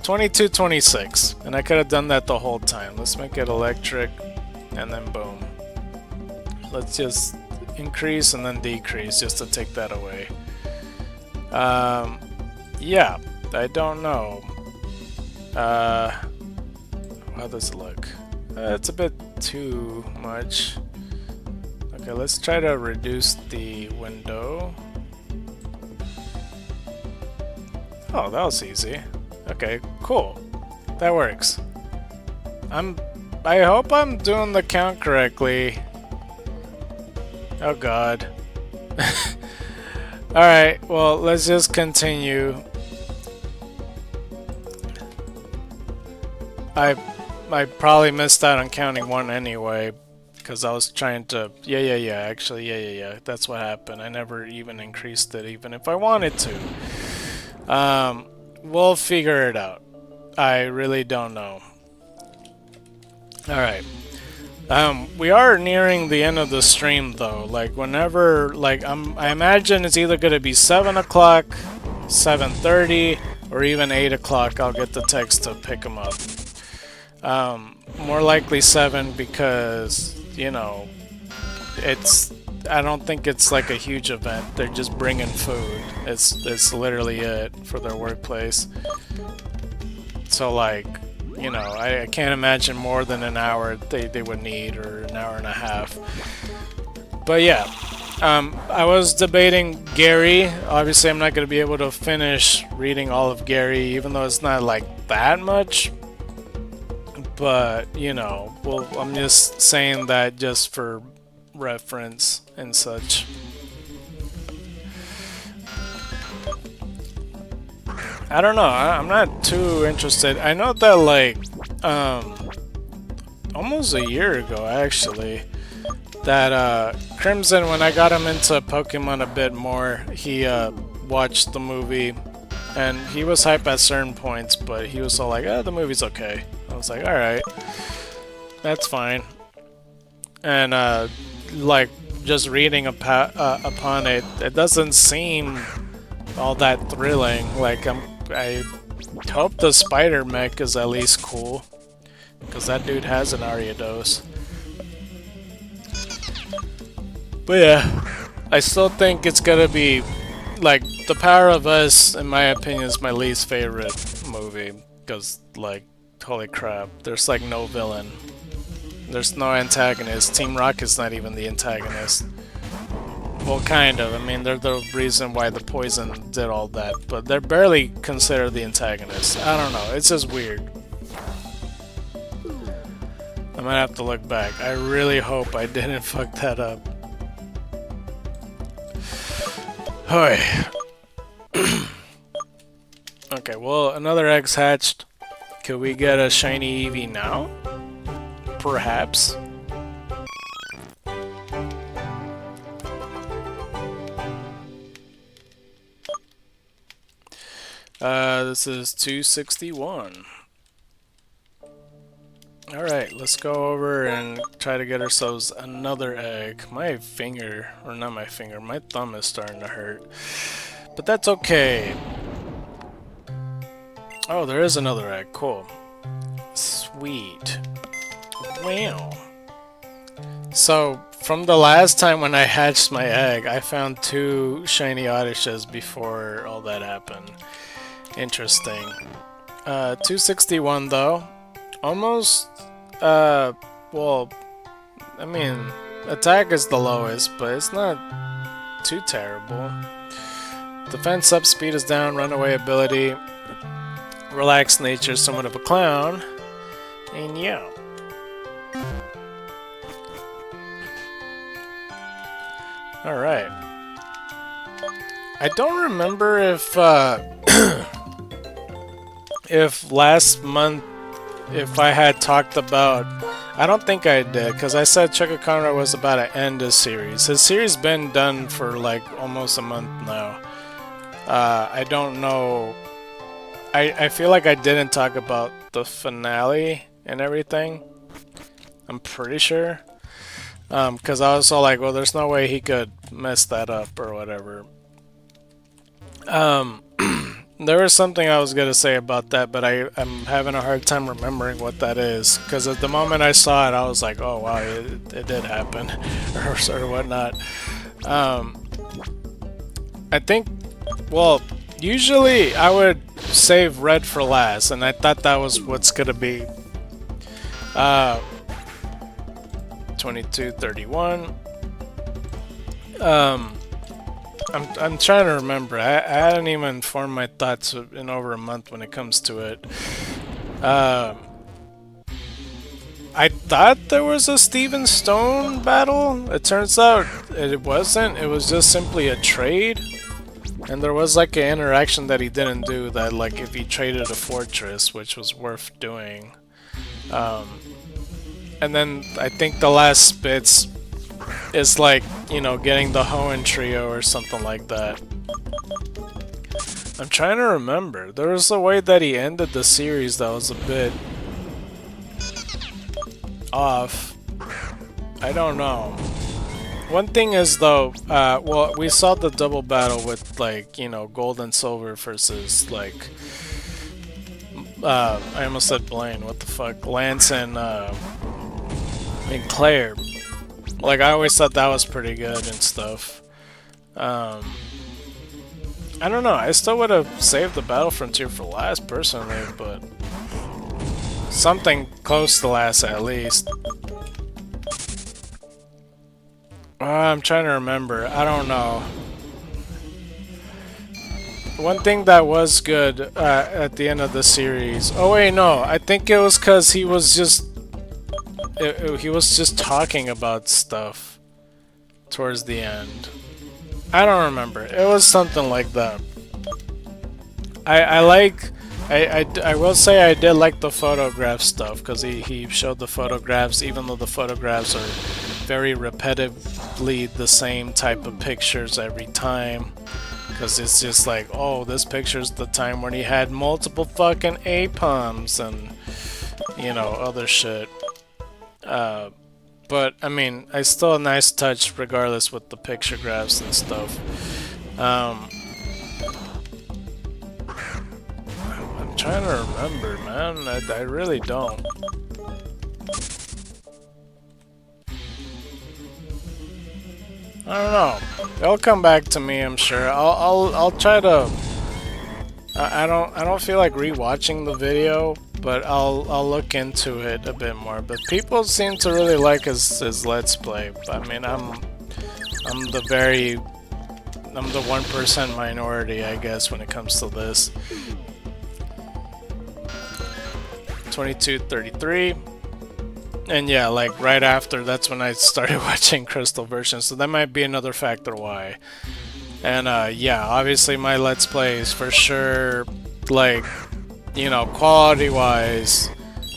22, 26. And I could have done that the whole time. Let's make it electric. And then boom. Let's just increase and then decrease just to take that away. Yeah. I don't know. How does it look? It's a bit too much. Okay, let's try to reduce the window. Oh, that was easy. Okay, cool. That works. I hope I'm doing the count correctly. Oh god. Alright, well, let's just continue. I probably missed out on counting one anyway, because I was trying to... Yeah, that's what happened. I never even increased it, even if I wanted to. We'll figure it out. I really don't know. Alright. We are nearing the end of the stream, though. Like, whenever... Like, I imagine it's either going to be 7 o'clock, 7:30, or even 8 o'clock. I'll get the text to pick them up. More likely 7 because, you know, it's. I don't think it's like a huge event. They're just bringing food. It's literally it for their workplace. So like, you know, I can't imagine more than an hour they would need, or an hour and a half. But yeah, I was debating Gary. Obviously, I'm not going to be able to finish reading all of Gary, even though it's not like that much. But, you know, well, I'm just saying that just for reference and such. I don't know. I'm not too interested. I know that, like, almost a year ago, actually, that Crimson, when I got him into Pokemon a bit more, he watched the movie, and he was hype at certain points, but he was all like, the movie's okay. I was like, alright, that's fine. And like, just reading upon it, it doesn't seem all that thrilling. Like, I hope the spider mech is at least cool, because that dude has an Ariados. But yeah, I still think it's gonna be, like, The Power of Us, in my opinion, is my least favorite movie, because, like, holy crap, there's like no villain. There's no antagonist. Team Rocket's not even the antagonist. Well, kind of. I mean, they're the reason why the poison did all that, but they're barely considered the antagonist. I don't know. It's just weird. I might have to look back. I really hope I didn't fuck that up. Hoy. Okay, well, another egg's hatched. Could we get a shiny Eevee now? Perhaps. This is 261. Alright, let's go over and try to get ourselves another egg. My finger, or not my finger, my thumb is starting to hurt. But that's okay. Oh, there is another egg. Cool. Sweet. Wow. So, from the last time when I hatched my egg, I found 2 shiny Odysseys before all that happened. Interesting. 261 though. Almost, well, I mean, attack is the lowest, but it's not too terrible. Defense up, speed is down, runaway ability, relaxed nature, somewhat of a clown, and yeah. Alright. I don't remember if, if last month, if I had talked about... I don't think I did, because I said Chucka Conrad was about to end his series. His series been done for like almost a month now. I don't know... I feel like I didn't talk about the finale and everything. I'm pretty sure. Because I was all like, well, there's no way he could mess that up or whatever. There was something I was going to say about that, but I'm having a hard time remembering what that is. Because at the moment I saw it, I was like, oh wow, it did happen. or whatnot. I think, well, usually I would save red for last, and I thought that was what's going to be. 2231. I'm trying to remember. I hadn't even formed my thoughts in over a month when it comes to it. I thought there was a Steven Stone battle. It turns out it wasn't. It was just simply a trade. And there was like an interaction that he didn't do, that like if he traded a fortress, which was worth doing. And then I think the last bits is like, you know, getting the Hoenn trio or something like that. I'm trying to remember. There was a way that he ended the series that was a bit off. I don't know. One thing is though, well, we saw the double battle with like, you know, gold and silver versus like I almost said Blaine. What the fuck? Lance and Claire. Like I always thought that was pretty good and stuff. Um, I don't know. I still would have saved the Battle Frontier for last personally, but something close to last at least. I'm trying to remember. I don't know. One thing that was good at the end of the series. Oh wait, no. I think it was because he was just he was just talking about stuff towards the end. I don't remember. It was something like that. I like. I will say I did like the photograph stuff because he showed the photographs, even though the photographs are very repetitively the same type of pictures every time. Because it's just like, oh, this picture's the time when he had multiple fucking APOMs and, you know, other shit. But, I mean, it's still a nice touch regardless with the picture graphs and stuff. I'm trying to remember, man. I really don't. I don't know. It'll come back to me, I'm sure. I'll try to. I don't feel like rewatching the video, but I'll look into it a bit more. But people seem to really like his Let's Play. I mean, I'm the 1% minority, I guess, when it comes to this. 22:33. And yeah, like right after, that's when I started watching Crystal version, so that might be another factor why. And yeah, obviously my Let's Plays for sure, like, you know, quality-wise,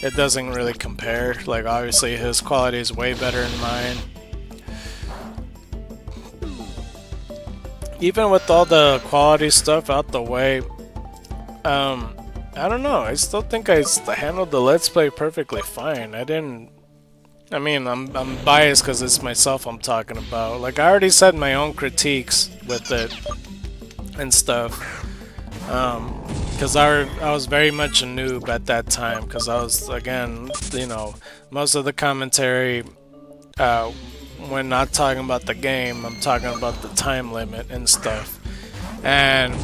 it doesn't really compare. Like, obviously his quality is way better than mine. Even with all the quality stuff out the way, I don't know, I still think I handled the Let's Play perfectly fine. I mean, I'm biased because it's myself I'm talking about. Like, I already said my own critiques with it and stuff. Because I was very much a noob at that time. Because I was, again, you know, most of the commentary, when not talking about the game, I'm talking about the time limit and stuff. And,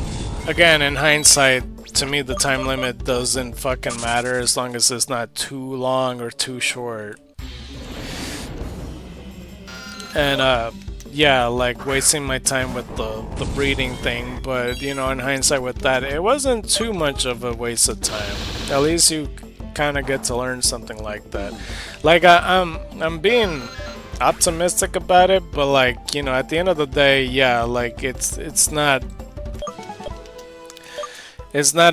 again, in hindsight, to me, the time limit doesn't fucking matter as long as it's not too long or too short. And yeah, like wasting my time with the breeding thing, but you know, in hindsight with that, it wasn't too much of a waste of time. At least you kind of get to learn something like that. Like I'm being optimistic about it, but like, you know, at the end of the day, yeah, like it's not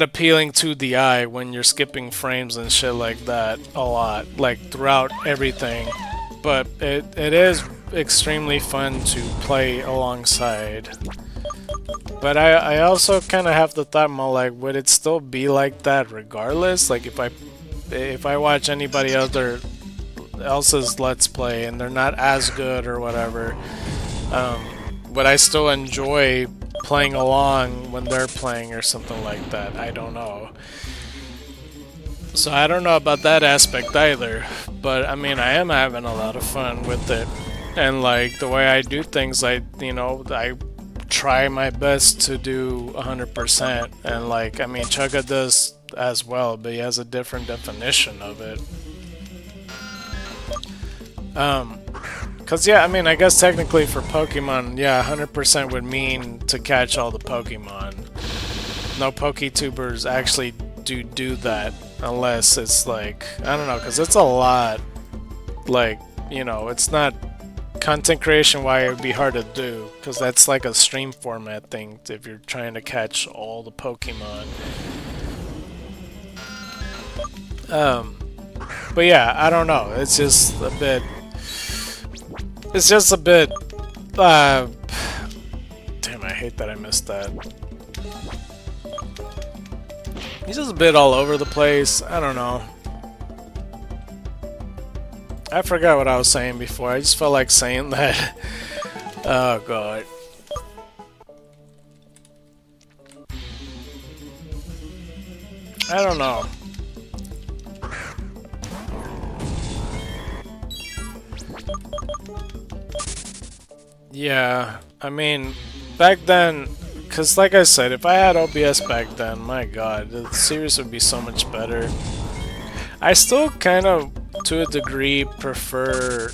appealing to the eye when you're skipping frames and shit like that a lot, like throughout everything. But it is extremely fun to play alongside. But I also kind of have the thought, more like, would it still be like that regardless? Like if I watch anybody else's Let's Play and they're not as good or whatever, would I still enjoy playing along when they're playing or something like that? I don't know. So I don't know about that aspect either, but I mean, I am having a lot of fun with it. And like the way I do things, I try my best to do 100%. And like, I mean, Chugga does as well, but he has a different definition of it. Cause yeah, I mean, I guess technically for Pokemon, yeah, 100% would mean to catch all the Pokemon. No PokeTubers actually do that. Unless it's like, I don't know, because it's a lot. Like, you know, it's not content creation why it would be hard to do, because that's like a stream format thing if you're trying to catch all the Pokemon. But yeah, I don't know. It's just a bit. Damn, I hate that I missed that. He's just a bit all over the place. I don't know. I forgot what I was saying before. I just felt like saying that. Oh god. I don't know. Yeah, I mean, back then, because like I said, if I had OBS back then, my god, the series would be so much better. I still kind of, to a degree, prefer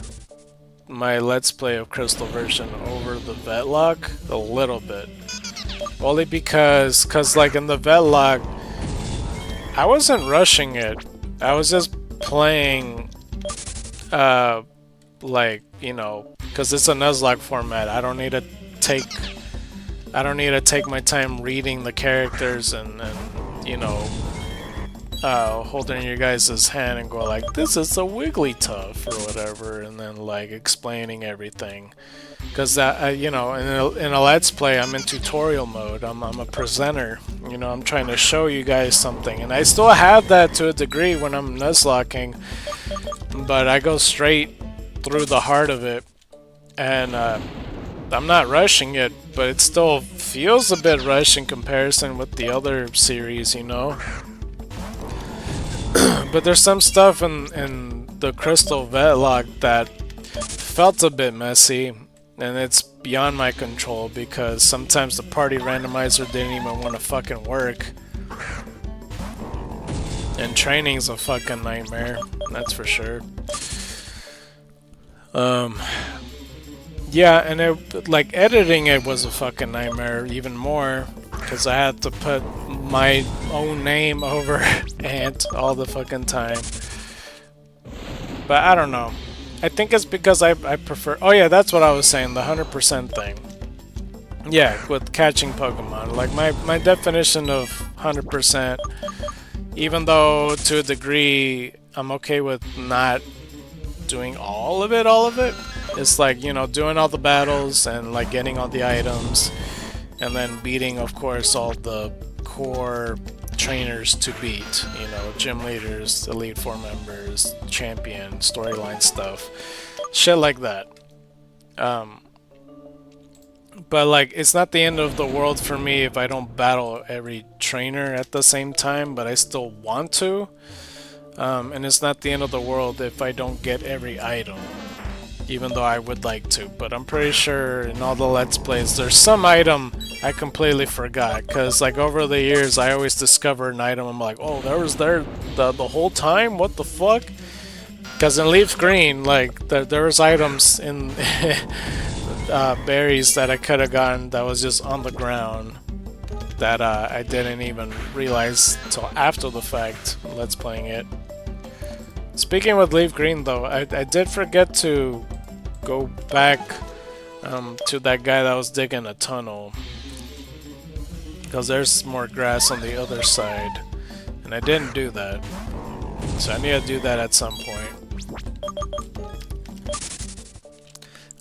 my Let's Play of Crystal version over the Vetlog a little bit. Only because like in the Vetlog, I wasn't rushing it. I was just playing, like, you know, because it's a Nuzlocke format. Take I don't need to take my time reading the characters and you know, holding your guys' hand and go like, this is a Wigglytuff or whatever, and then like explaining everything. Because that, you know, in a Let's Play, I'm in tutorial mode. I'm a presenter. You know, I'm trying to show you guys something, and I still have that to a degree when I'm Nuzlocking, but I go straight through the heart of it, and I'm not rushing it, but it still feels a bit rushed in comparison with the other series, you know. But there's some stuff in the Crystal Vetlog that felt a bit messy, and it's beyond my control because sometimes the party randomizer didn't even want to fucking work. And training's a fucking nightmare, that's for sure. Yeah, and like editing it was a fucking nightmare even more because I had to put my own name over Ant all the fucking time. But I don't know. I think it's because I prefer... Oh yeah, that's what I was saying, the 100% thing. Yeah, with catching Pokemon. Like my definition of 100%, even though to a degree I'm okay with not doing all of it. It's like, you know, doing all the battles and like getting all the items and then beating, of course, all the core trainers to beat, you know, gym leaders, Elite Four members, champion, storyline stuff, shit like that. But like, it's not the end of the world for me if I don't battle every trainer at the same time, but I still want to. And it's not the end of the world if I don't get every item, even though I would like to. But I'm pretty sure in all the Let's Plays, there's some item I completely forgot. Because like over the years, I always discover an item, I'm like, oh, there was there the whole time? What the fuck? Because in Leaf Green, like, there was items in berries that I could have gotten that was just on the ground that I didn't even realize till after the fact, Let's Playing it. Speaking with Leaf Green though, I did forget to go back to that guy that was digging a tunnel. Because there's more grass on the other side. And I didn't do that. So I need to do that at some point.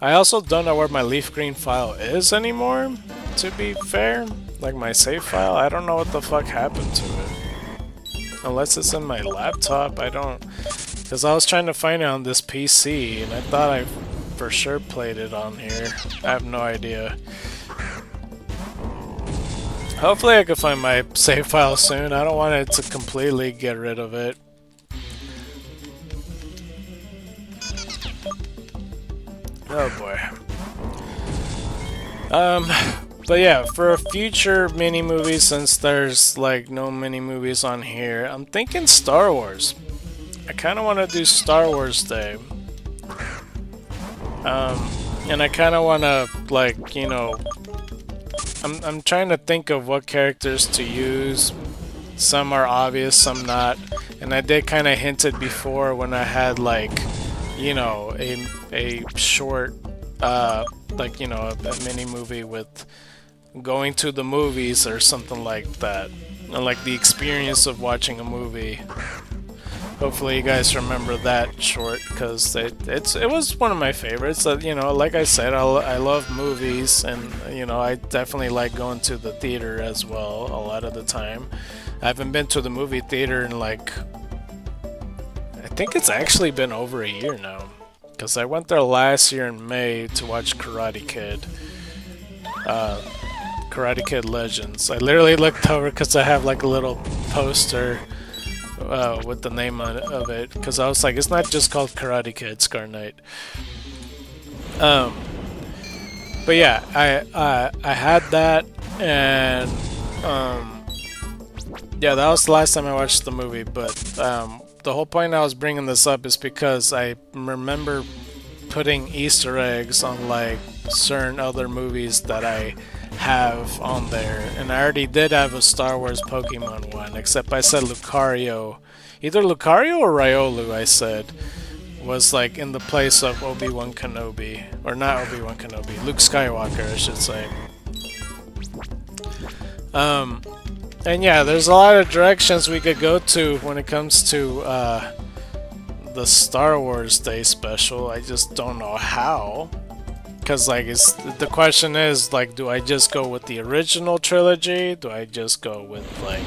I also don't know where my Leaf Green file is anymore, to be fair. Like my save file, I don't know what the fuck happened to it. Unless it's in my laptop, I don't... Because I was trying to find it on this PC, and I thought I for sure played it on here. I have no idea. Hopefully I can find my save file soon. I don't want it to completely get rid of it. Oh boy. But yeah, for a future mini-movie, since there's like no mini-movies on here, I'm thinking Star Wars. I kind of want to do Star Wars Day. And I kind of want to, like, you know, I'm trying to think of what characters to use. Some are obvious, some not. And I did kind of hint it before when I had, like, you know, a short, like, you know, a mini-movie with going to the movies or something like that. And, like, the experience of watching a movie. Hopefully you guys remember that short, because it was one of my favorites. You know, like I said, I love movies, and you know, I definitely like going to the theater as well a lot of the time. I haven't been to the movie theater in like, I think it's actually been over a year now, because I went there last year in May to watch Karate Kid. Karate Kid Legends. I literally looked over because I have like a little poster with the name of it, because I was like, it's not just called Karate Kid, ScarKnight. But yeah, I had that, and um, yeah, that was the last time I watched the movie. But the whole point I was bringing this up is because I remember putting Easter eggs on like certain other movies that I have on there, and I already did have a Star Wars Pokemon one, except I said Lucario, either Lucario or Riolu. I said was like in the place of Obi-Wan Kenobi, or not Obi-Wan Kenobi, Luke Skywalker, I should say. Um, and yeah, there's a lot of directions we could go to when it comes to the Star Wars Day special. I just don't know how. Because like the question is like, do I just go with the original trilogy? Do I just go with like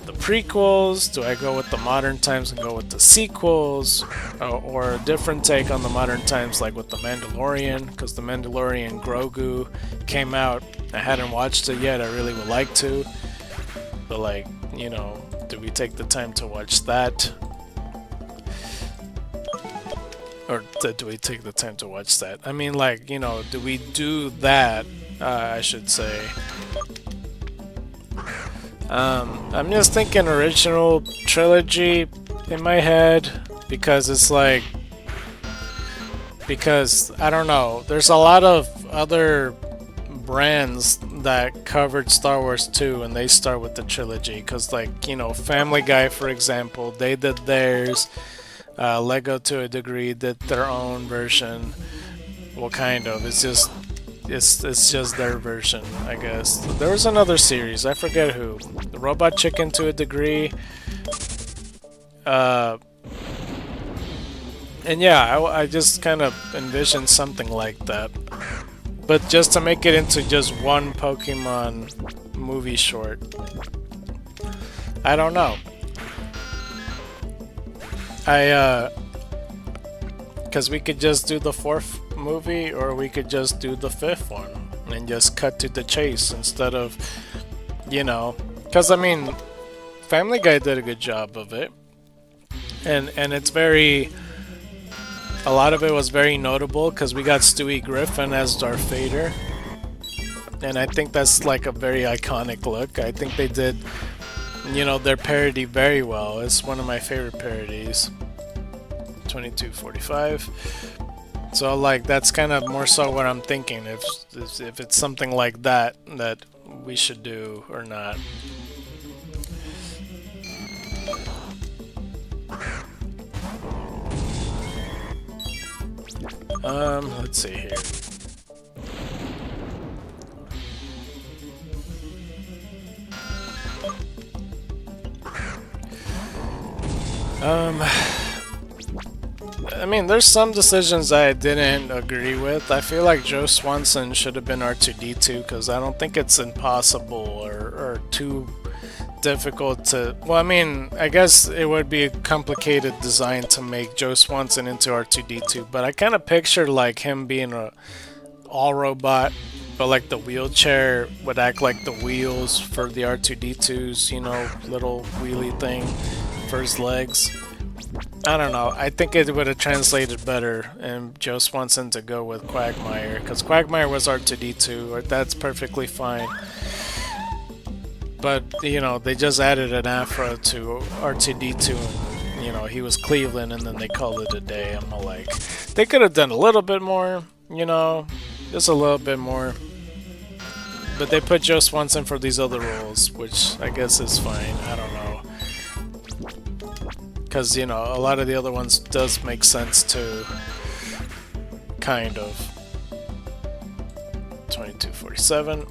the prequels? Do I go with the modern times and go with the sequels? Or a different take on the modern times, like with the Mandalorian? Because the Mandalorian Grogu came out. I hadn't watched it yet. I really would like to. But like, you know, do we take the time to watch that? Or do we take the time to watch that? I mean, like, you know, do we do that? I should say. I'm just thinking original trilogy in my head because it's like, because I don't know, there's a lot of other brands that covered Star Wars too, and they start with the trilogy. Because, like, you know, Family Guy, for example, they did theirs. Lego to a degree did their own version. Well, kind of. It's just their version, I guess. There was another series. I forget who. The Robot Chicken to a degree. And yeah, I just kind of envisioned something like that. But just to make it into just one Pokemon movie short. I don't know. Because we could just do the fourth movie, or we could just do the fifth one and just cut to the chase instead of, you know, because I mean, Family Guy did a good job of it, and it's very, a lot of it was very notable because we got Stewie Griffin as Darth Vader, and I think that's like a very iconic look. I think they did, you know, their parody very well. It's one of my favorite parodies. 2245. So like that's kind of more so what I'm thinking, if it's something like that that we should do or not. Let's see here. I mean, there's some decisions I didn't agree with. I feel like Joe Swanson should have been R2-D2 because I don't think it's impossible or too difficult to... Well, I mean, I guess it would be a complicated design to make Joe Swanson into R2-D2, but I kind of pictured like him being a all-robot, but like the wheelchair would act like the wheels for the R2-D2's, you know, little wheelie thing for his legs. I don't know. I think it would have translated better and Joe Swanson to go with Quagmire, because Quagmire was R2-D2, or that's perfectly fine. But, you know, they just added an afro to R2-D2 and, you know, he was Cleveland and then they called it a day. I'm all like, they could have done a little bit more, you know, just a little bit more. But they put Joe Swanson for these other roles, which I guess is fine. I don't know. Because, you know, a lot of the other ones does make sense too. Kind of. 2247.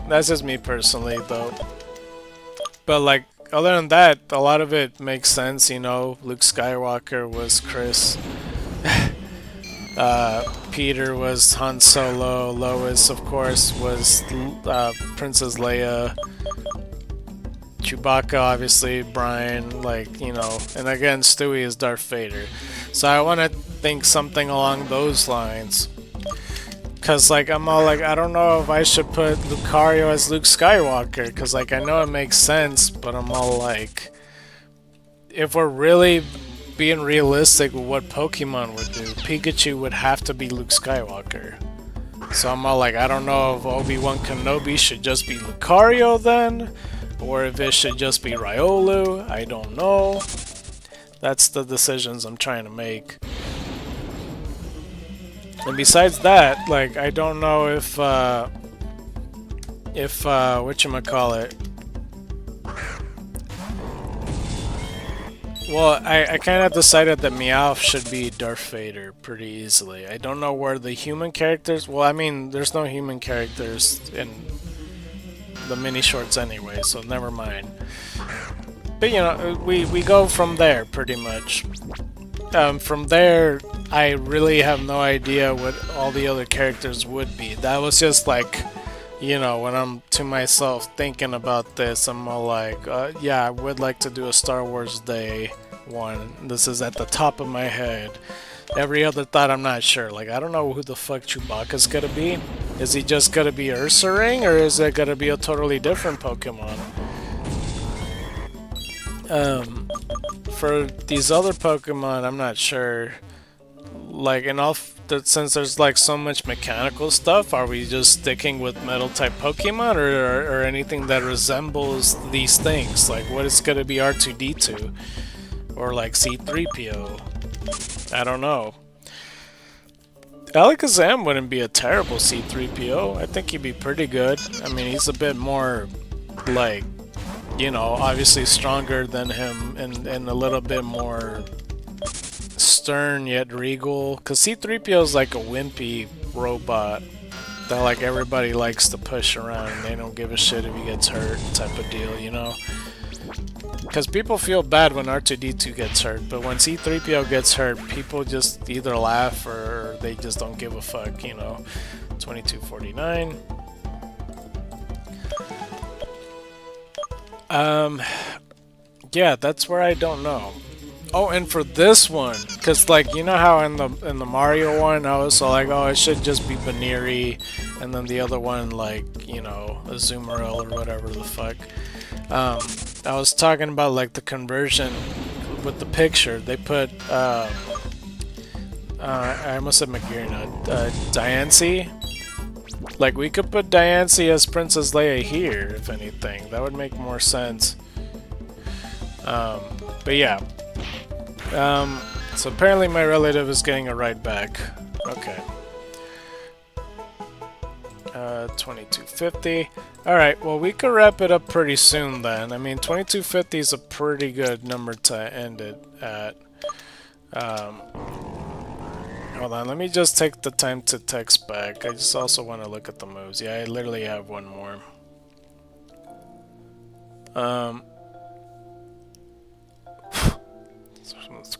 That's just me personally, though. But, like, other than that, a lot of it makes sense, you know. Luke Skywalker was Chris. Peter was Han Solo. Lois, of course, was Princess Leia. Chewbacca, obviously, Brian, like, you know, and again, Stewie is Darth Vader. So I want to think something along those lines. Because, like, I'm all like, I don't know if I should put Lucario as Luke Skywalker, because, like, I know it makes sense, but I'm all like, if we're really being realistic with what Pokemon would do, Pikachu would have to be Luke Skywalker. So I'm all like, I don't know if Obi-Wan Kenobi should just be Lucario then, or if it should just be Riolu. I don't know. That's the decisions I'm trying to make. And besides that, like, I don't know if whatchamacallit. Well, I kind of decided that Meowth should be Darth Vader pretty easily. I don't know where the human characters... Well, I mean, there's no human characters in the mini shorts anyway, so never mind. But, you know, we go from there, pretty much. From there, I really have no idea what all the other characters would be. That was just like... You know, when I'm to myself thinking about this, I'm all like, yeah, I would like to do a Star Wars Day one. This is at the top of my head. Every other thought, I'm not sure. Like, I don't know who the fuck Chewbacca's gonna be. Is he just gonna be Ursaring, or is it gonna be a totally different Pokemon? For these other Pokemon, I'm not sure. Like, in all... Since there's like so much mechanical stuff, are we just sticking with metal type Pokemon or anything that resembles these things? Like, what is going to be R2D2 or like C3PO? I don't know. Alakazam wouldn't be a terrible C3PO. I think he'd be pretty good. I mean, he's a bit more like, you know, obviously stronger than him and a little bit more stern yet regal, because C3PO is like a wimpy robot that like everybody likes to push around and they don't give a shit if he gets hurt type of deal, you know? Because people feel bad when R2-D2 gets hurt, but when C3PO gets hurt, people just either laugh or they just don't give a fuck, you know? 2249. Yeah, that's where I don't know. Oh, and for this one, because like, you know how in the Mario one I was like, oh, it should just be Baneri, and then the other one, like, you know, Azumarill or whatever the fuck. I was talking about like the conversion with the picture. They put I almost said Magearna, Diancie. Like, we could put Diancie as Princess Leia here, if anything. That would make more sense. But yeah. So apparently my relative is getting a ride back. Okay. 2250. Alright, well, we could wrap it up pretty soon then. I mean, 2250 is a pretty good number to end it at. Hold on, let me just take the time to text back. I just also want to look at the moves. Yeah, I literally have one more.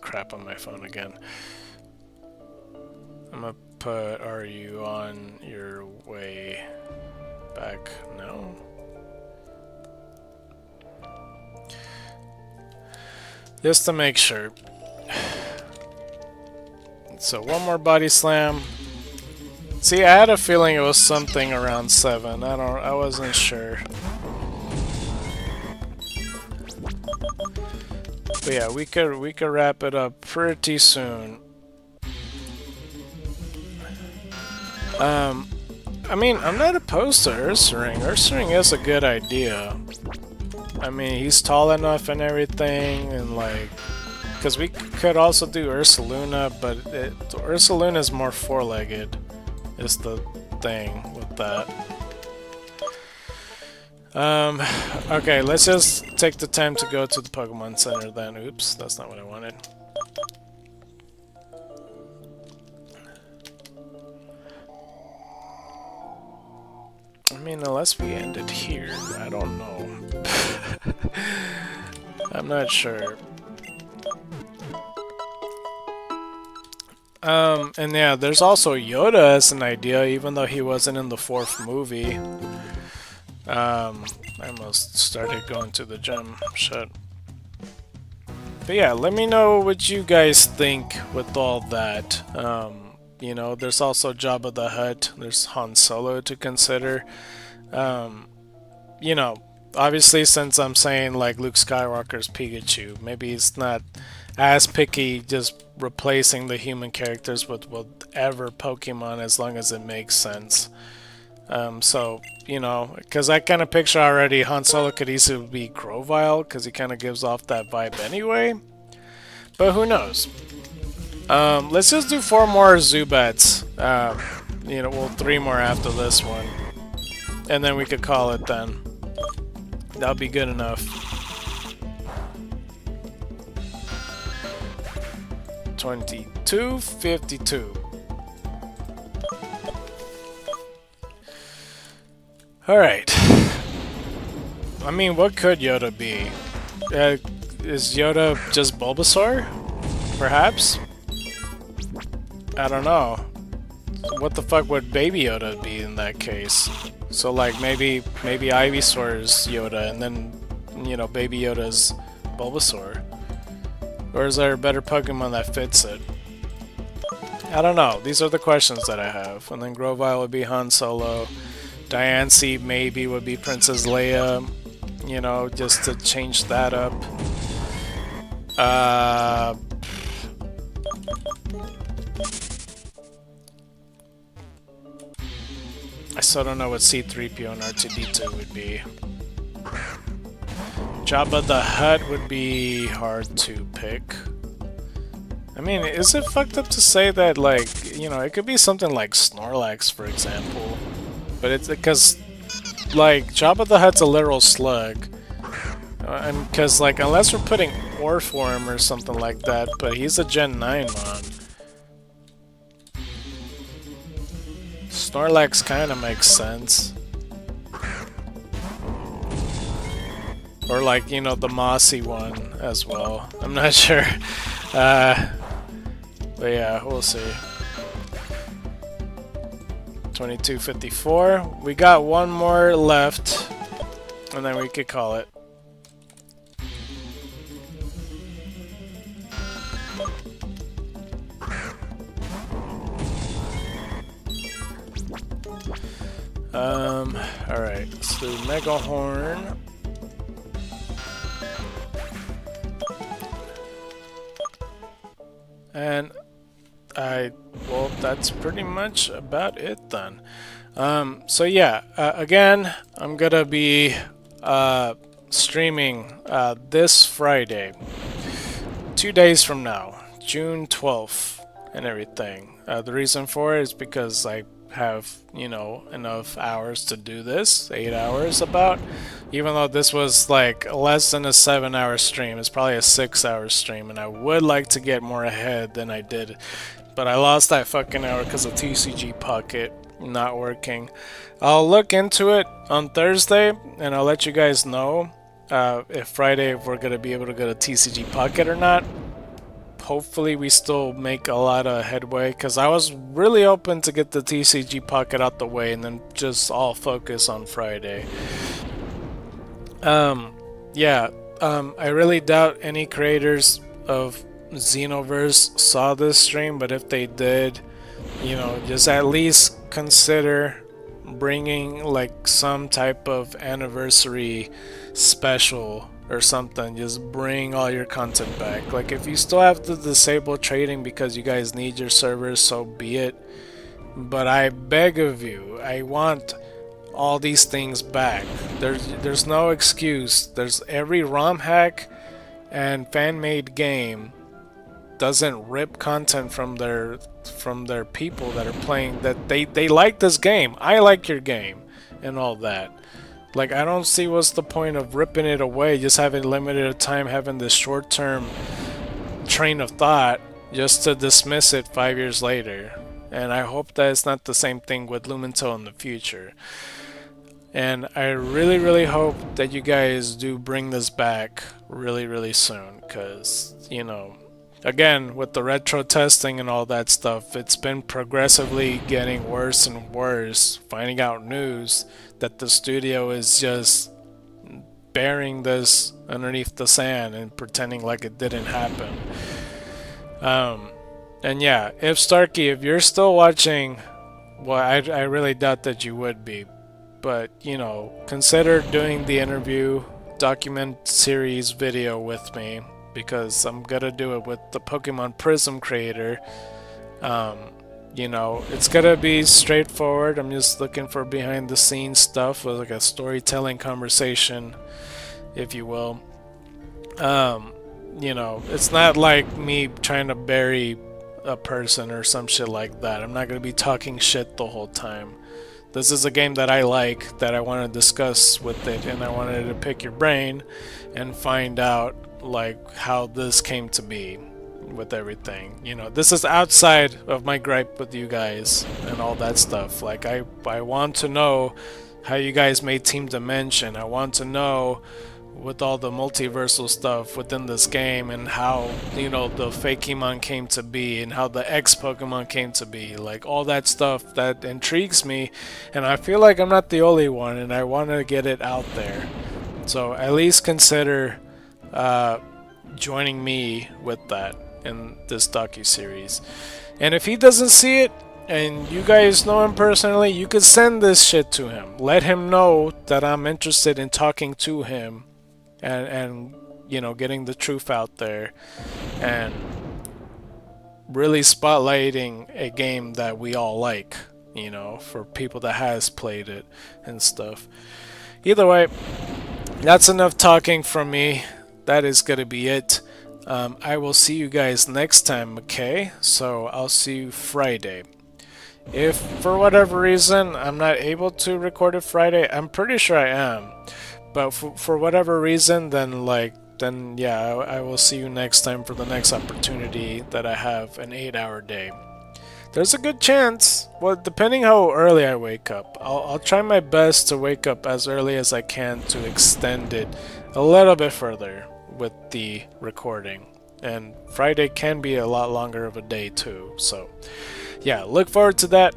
Crap on my phone again. I'm gonna put, are you on your way back? No. Just to make sure. So one more body slam. See, I had a feeling it was something around 7. I wasn't sure. But yeah, we could wrap it up pretty soon. I mean, I'm not opposed to Ursaring. Ursaring is a good idea. I mean, he's tall enough and everything, and like, because we could also do Ursaluna, but Ursaluna is more four-legged, is the thing with that. Okay, let's just take the time to go to the Pokemon Center then. Oops, that's not what I wanted. I mean, unless we end it here, I don't know. I'm not sure. And yeah, there's also Yoda as an idea, even though he wasn't in the 4th movie. I almost started going to the gym. Shit. But yeah, let me know what you guys think with all that. You know, there's also Jabba the Hutt. There's Han Solo to consider. You know, obviously, since I'm saying like Luke Skywalker's Pikachu, maybe it's not as picky just replacing the human characters with whatever Pokemon as long as it makes sense. So, you know, because I kind of picture already Han Solo could easily be Grovyle because he kind of gives off that vibe anyway. But who knows? Let's just do 4 more Zubats. You know, well, 3 more after this one. And then we could call it then. That'll be good enough. 2252. Alright. I mean, what could Yoda be? Is Yoda just Bulbasaur? Perhaps? I don't know. What the fuck would Baby Yoda be in that case? So like maybe Ivysaur's Yoda and then, you know, Baby Yoda's Bulbasaur. Or is there a better Pokemon that fits it? I don't know. These are the questions that I have. And then Grovyle would be Han Solo. Diancie maybe would be Princess Leia. You know, just to change that up. I still don't know what C-3PO and R2-D2 would be. Jabba the Hutt would be hard to pick. I mean, is it fucked up to say that, like, you know, it could be something like Snorlax, for example. But it's because, like, Jabba the Hutt's a literal slug. And because, like, unless we're putting Ore for him or something like that, but he's a Gen 9 mon. Snorlax kind of makes sense. Or like, you know, the mossy one as well. I'm not sure. But yeah, we'll see. 2254. We got one more left. And then we could call it. Alright, let's do Mega Horn. And well, that's pretty much about it then. So yeah, again, I'm gonna be streaming this Friday, 2 days from now, June 12th, and everything. The reason for it is because I have, you know, enough hours to do this, 8 hours about, even though this was like less than a 7-hour stream. It's probably a 6-hour stream, and I would like to get more ahead than I did, but I lost that fucking hour because of TCG Pocket not working. I'll look into it on Thursday and I'll let you guys know if Friday if we're gonna be able to go to TCG Pocket or not. Hopefully we still make a lot of headway, because I was really open to get the TCG Pocket out the way and then just all focus on Friday. Yeah, I really doubt any creators of Xenoverse saw this stream, but if they did, you know, just at least consider bringing like some type of anniversary special or something. Just bring all your content back. Like, if you still have to disable trading because you guys need your servers, so be it, but I beg of you, I want all these things back. There's no excuse. There's every ROM hack and fan-made game doesn't rip content from their people that are playing, that they like this game. I like your game and all that. Like, I don't see what's the point of ripping it away, just having limited time, having this short-term train of thought just to dismiss it 5 years later. And I hope that it's not the same thing with Lumentel in the future. And I really, really hope that you guys do bring this back really, really soon, because, you know, again, with the retro testing and all that stuff, it's been progressively getting worse and worse, finding out news that the studio is just burying this underneath the sand and pretending like it didn't happen. And yeah, if Starkey, if you're still watching, well, I really doubt that you would be, but, you know, consider doing the interview document series video with me. because I'm gonna do it with the Pokemon Prism creator. Um, you know, it's gonna be straightforward. I'm just looking for behind the scenes stuff, with like a storytelling conversation, if you will. Um, you know, it's not like me trying to bury a person or some shit like that. I'm not gonna be talking shit the whole time. This is a game that I like, that I want to discuss with it, and I wanted to pick your brain and find out like how this came to be with everything. You know, this is outside of my gripe with you guys and all that stuff. Like I want to know how you guys made Team Dimension. I want to know with all the multiversal stuff within this game, and how, you know, the Fakemon came to be, and how the X Pokemon came to be, like all that stuff that intrigues me, and I feel like I'm not the only one, and I want to get it out there. So at least consider joining me with that in this docu-series. And if he doesn't see it, and you guys know him personally, you could send this shit to him. Let him know that I'm interested in talking to him, and you know, getting the truth out there, and really spotlighting a game that we all like, you know, for people that has played it and stuff. Either way, that's enough talking from me. That is gonna be it. I will see you guys next time, okay? So I'll see you Friday. If for whatever reason I'm not able to record it Friday, I'm pretty sure I am. But for whatever reason, then yeah, I will see you next time for the next opportunity that I have an 8-hour day. There's a good chance, well, depending how early I wake up. I'll try my best to wake up as early as I can to extend it a little bit further with the recording. And Friday can be a lot longer of a day too, so yeah, look forward to that.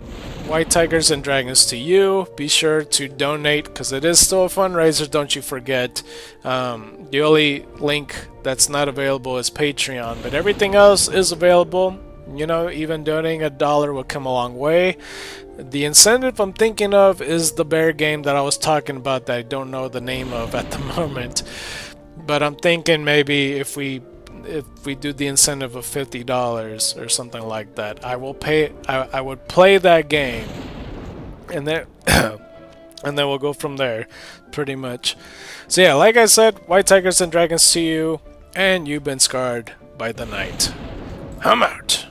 White Tigers and Dragons to you. Be sure to donate, because it is still a fundraiser, don't you forget. The only link that's not available is Patreon, but everything else is available. You know, even donating $1 will come a long way. The incentive I'm thinking of is the bear game that I was talking about that I don't know the name of at the moment. But I'm thinking maybe if we do the incentive of $50 or something like that, I would play that game, and then and then we'll go from there, pretty much. So yeah, like I said, White Tigers and Dragons to you, and you've been scarred by the night. I'm out.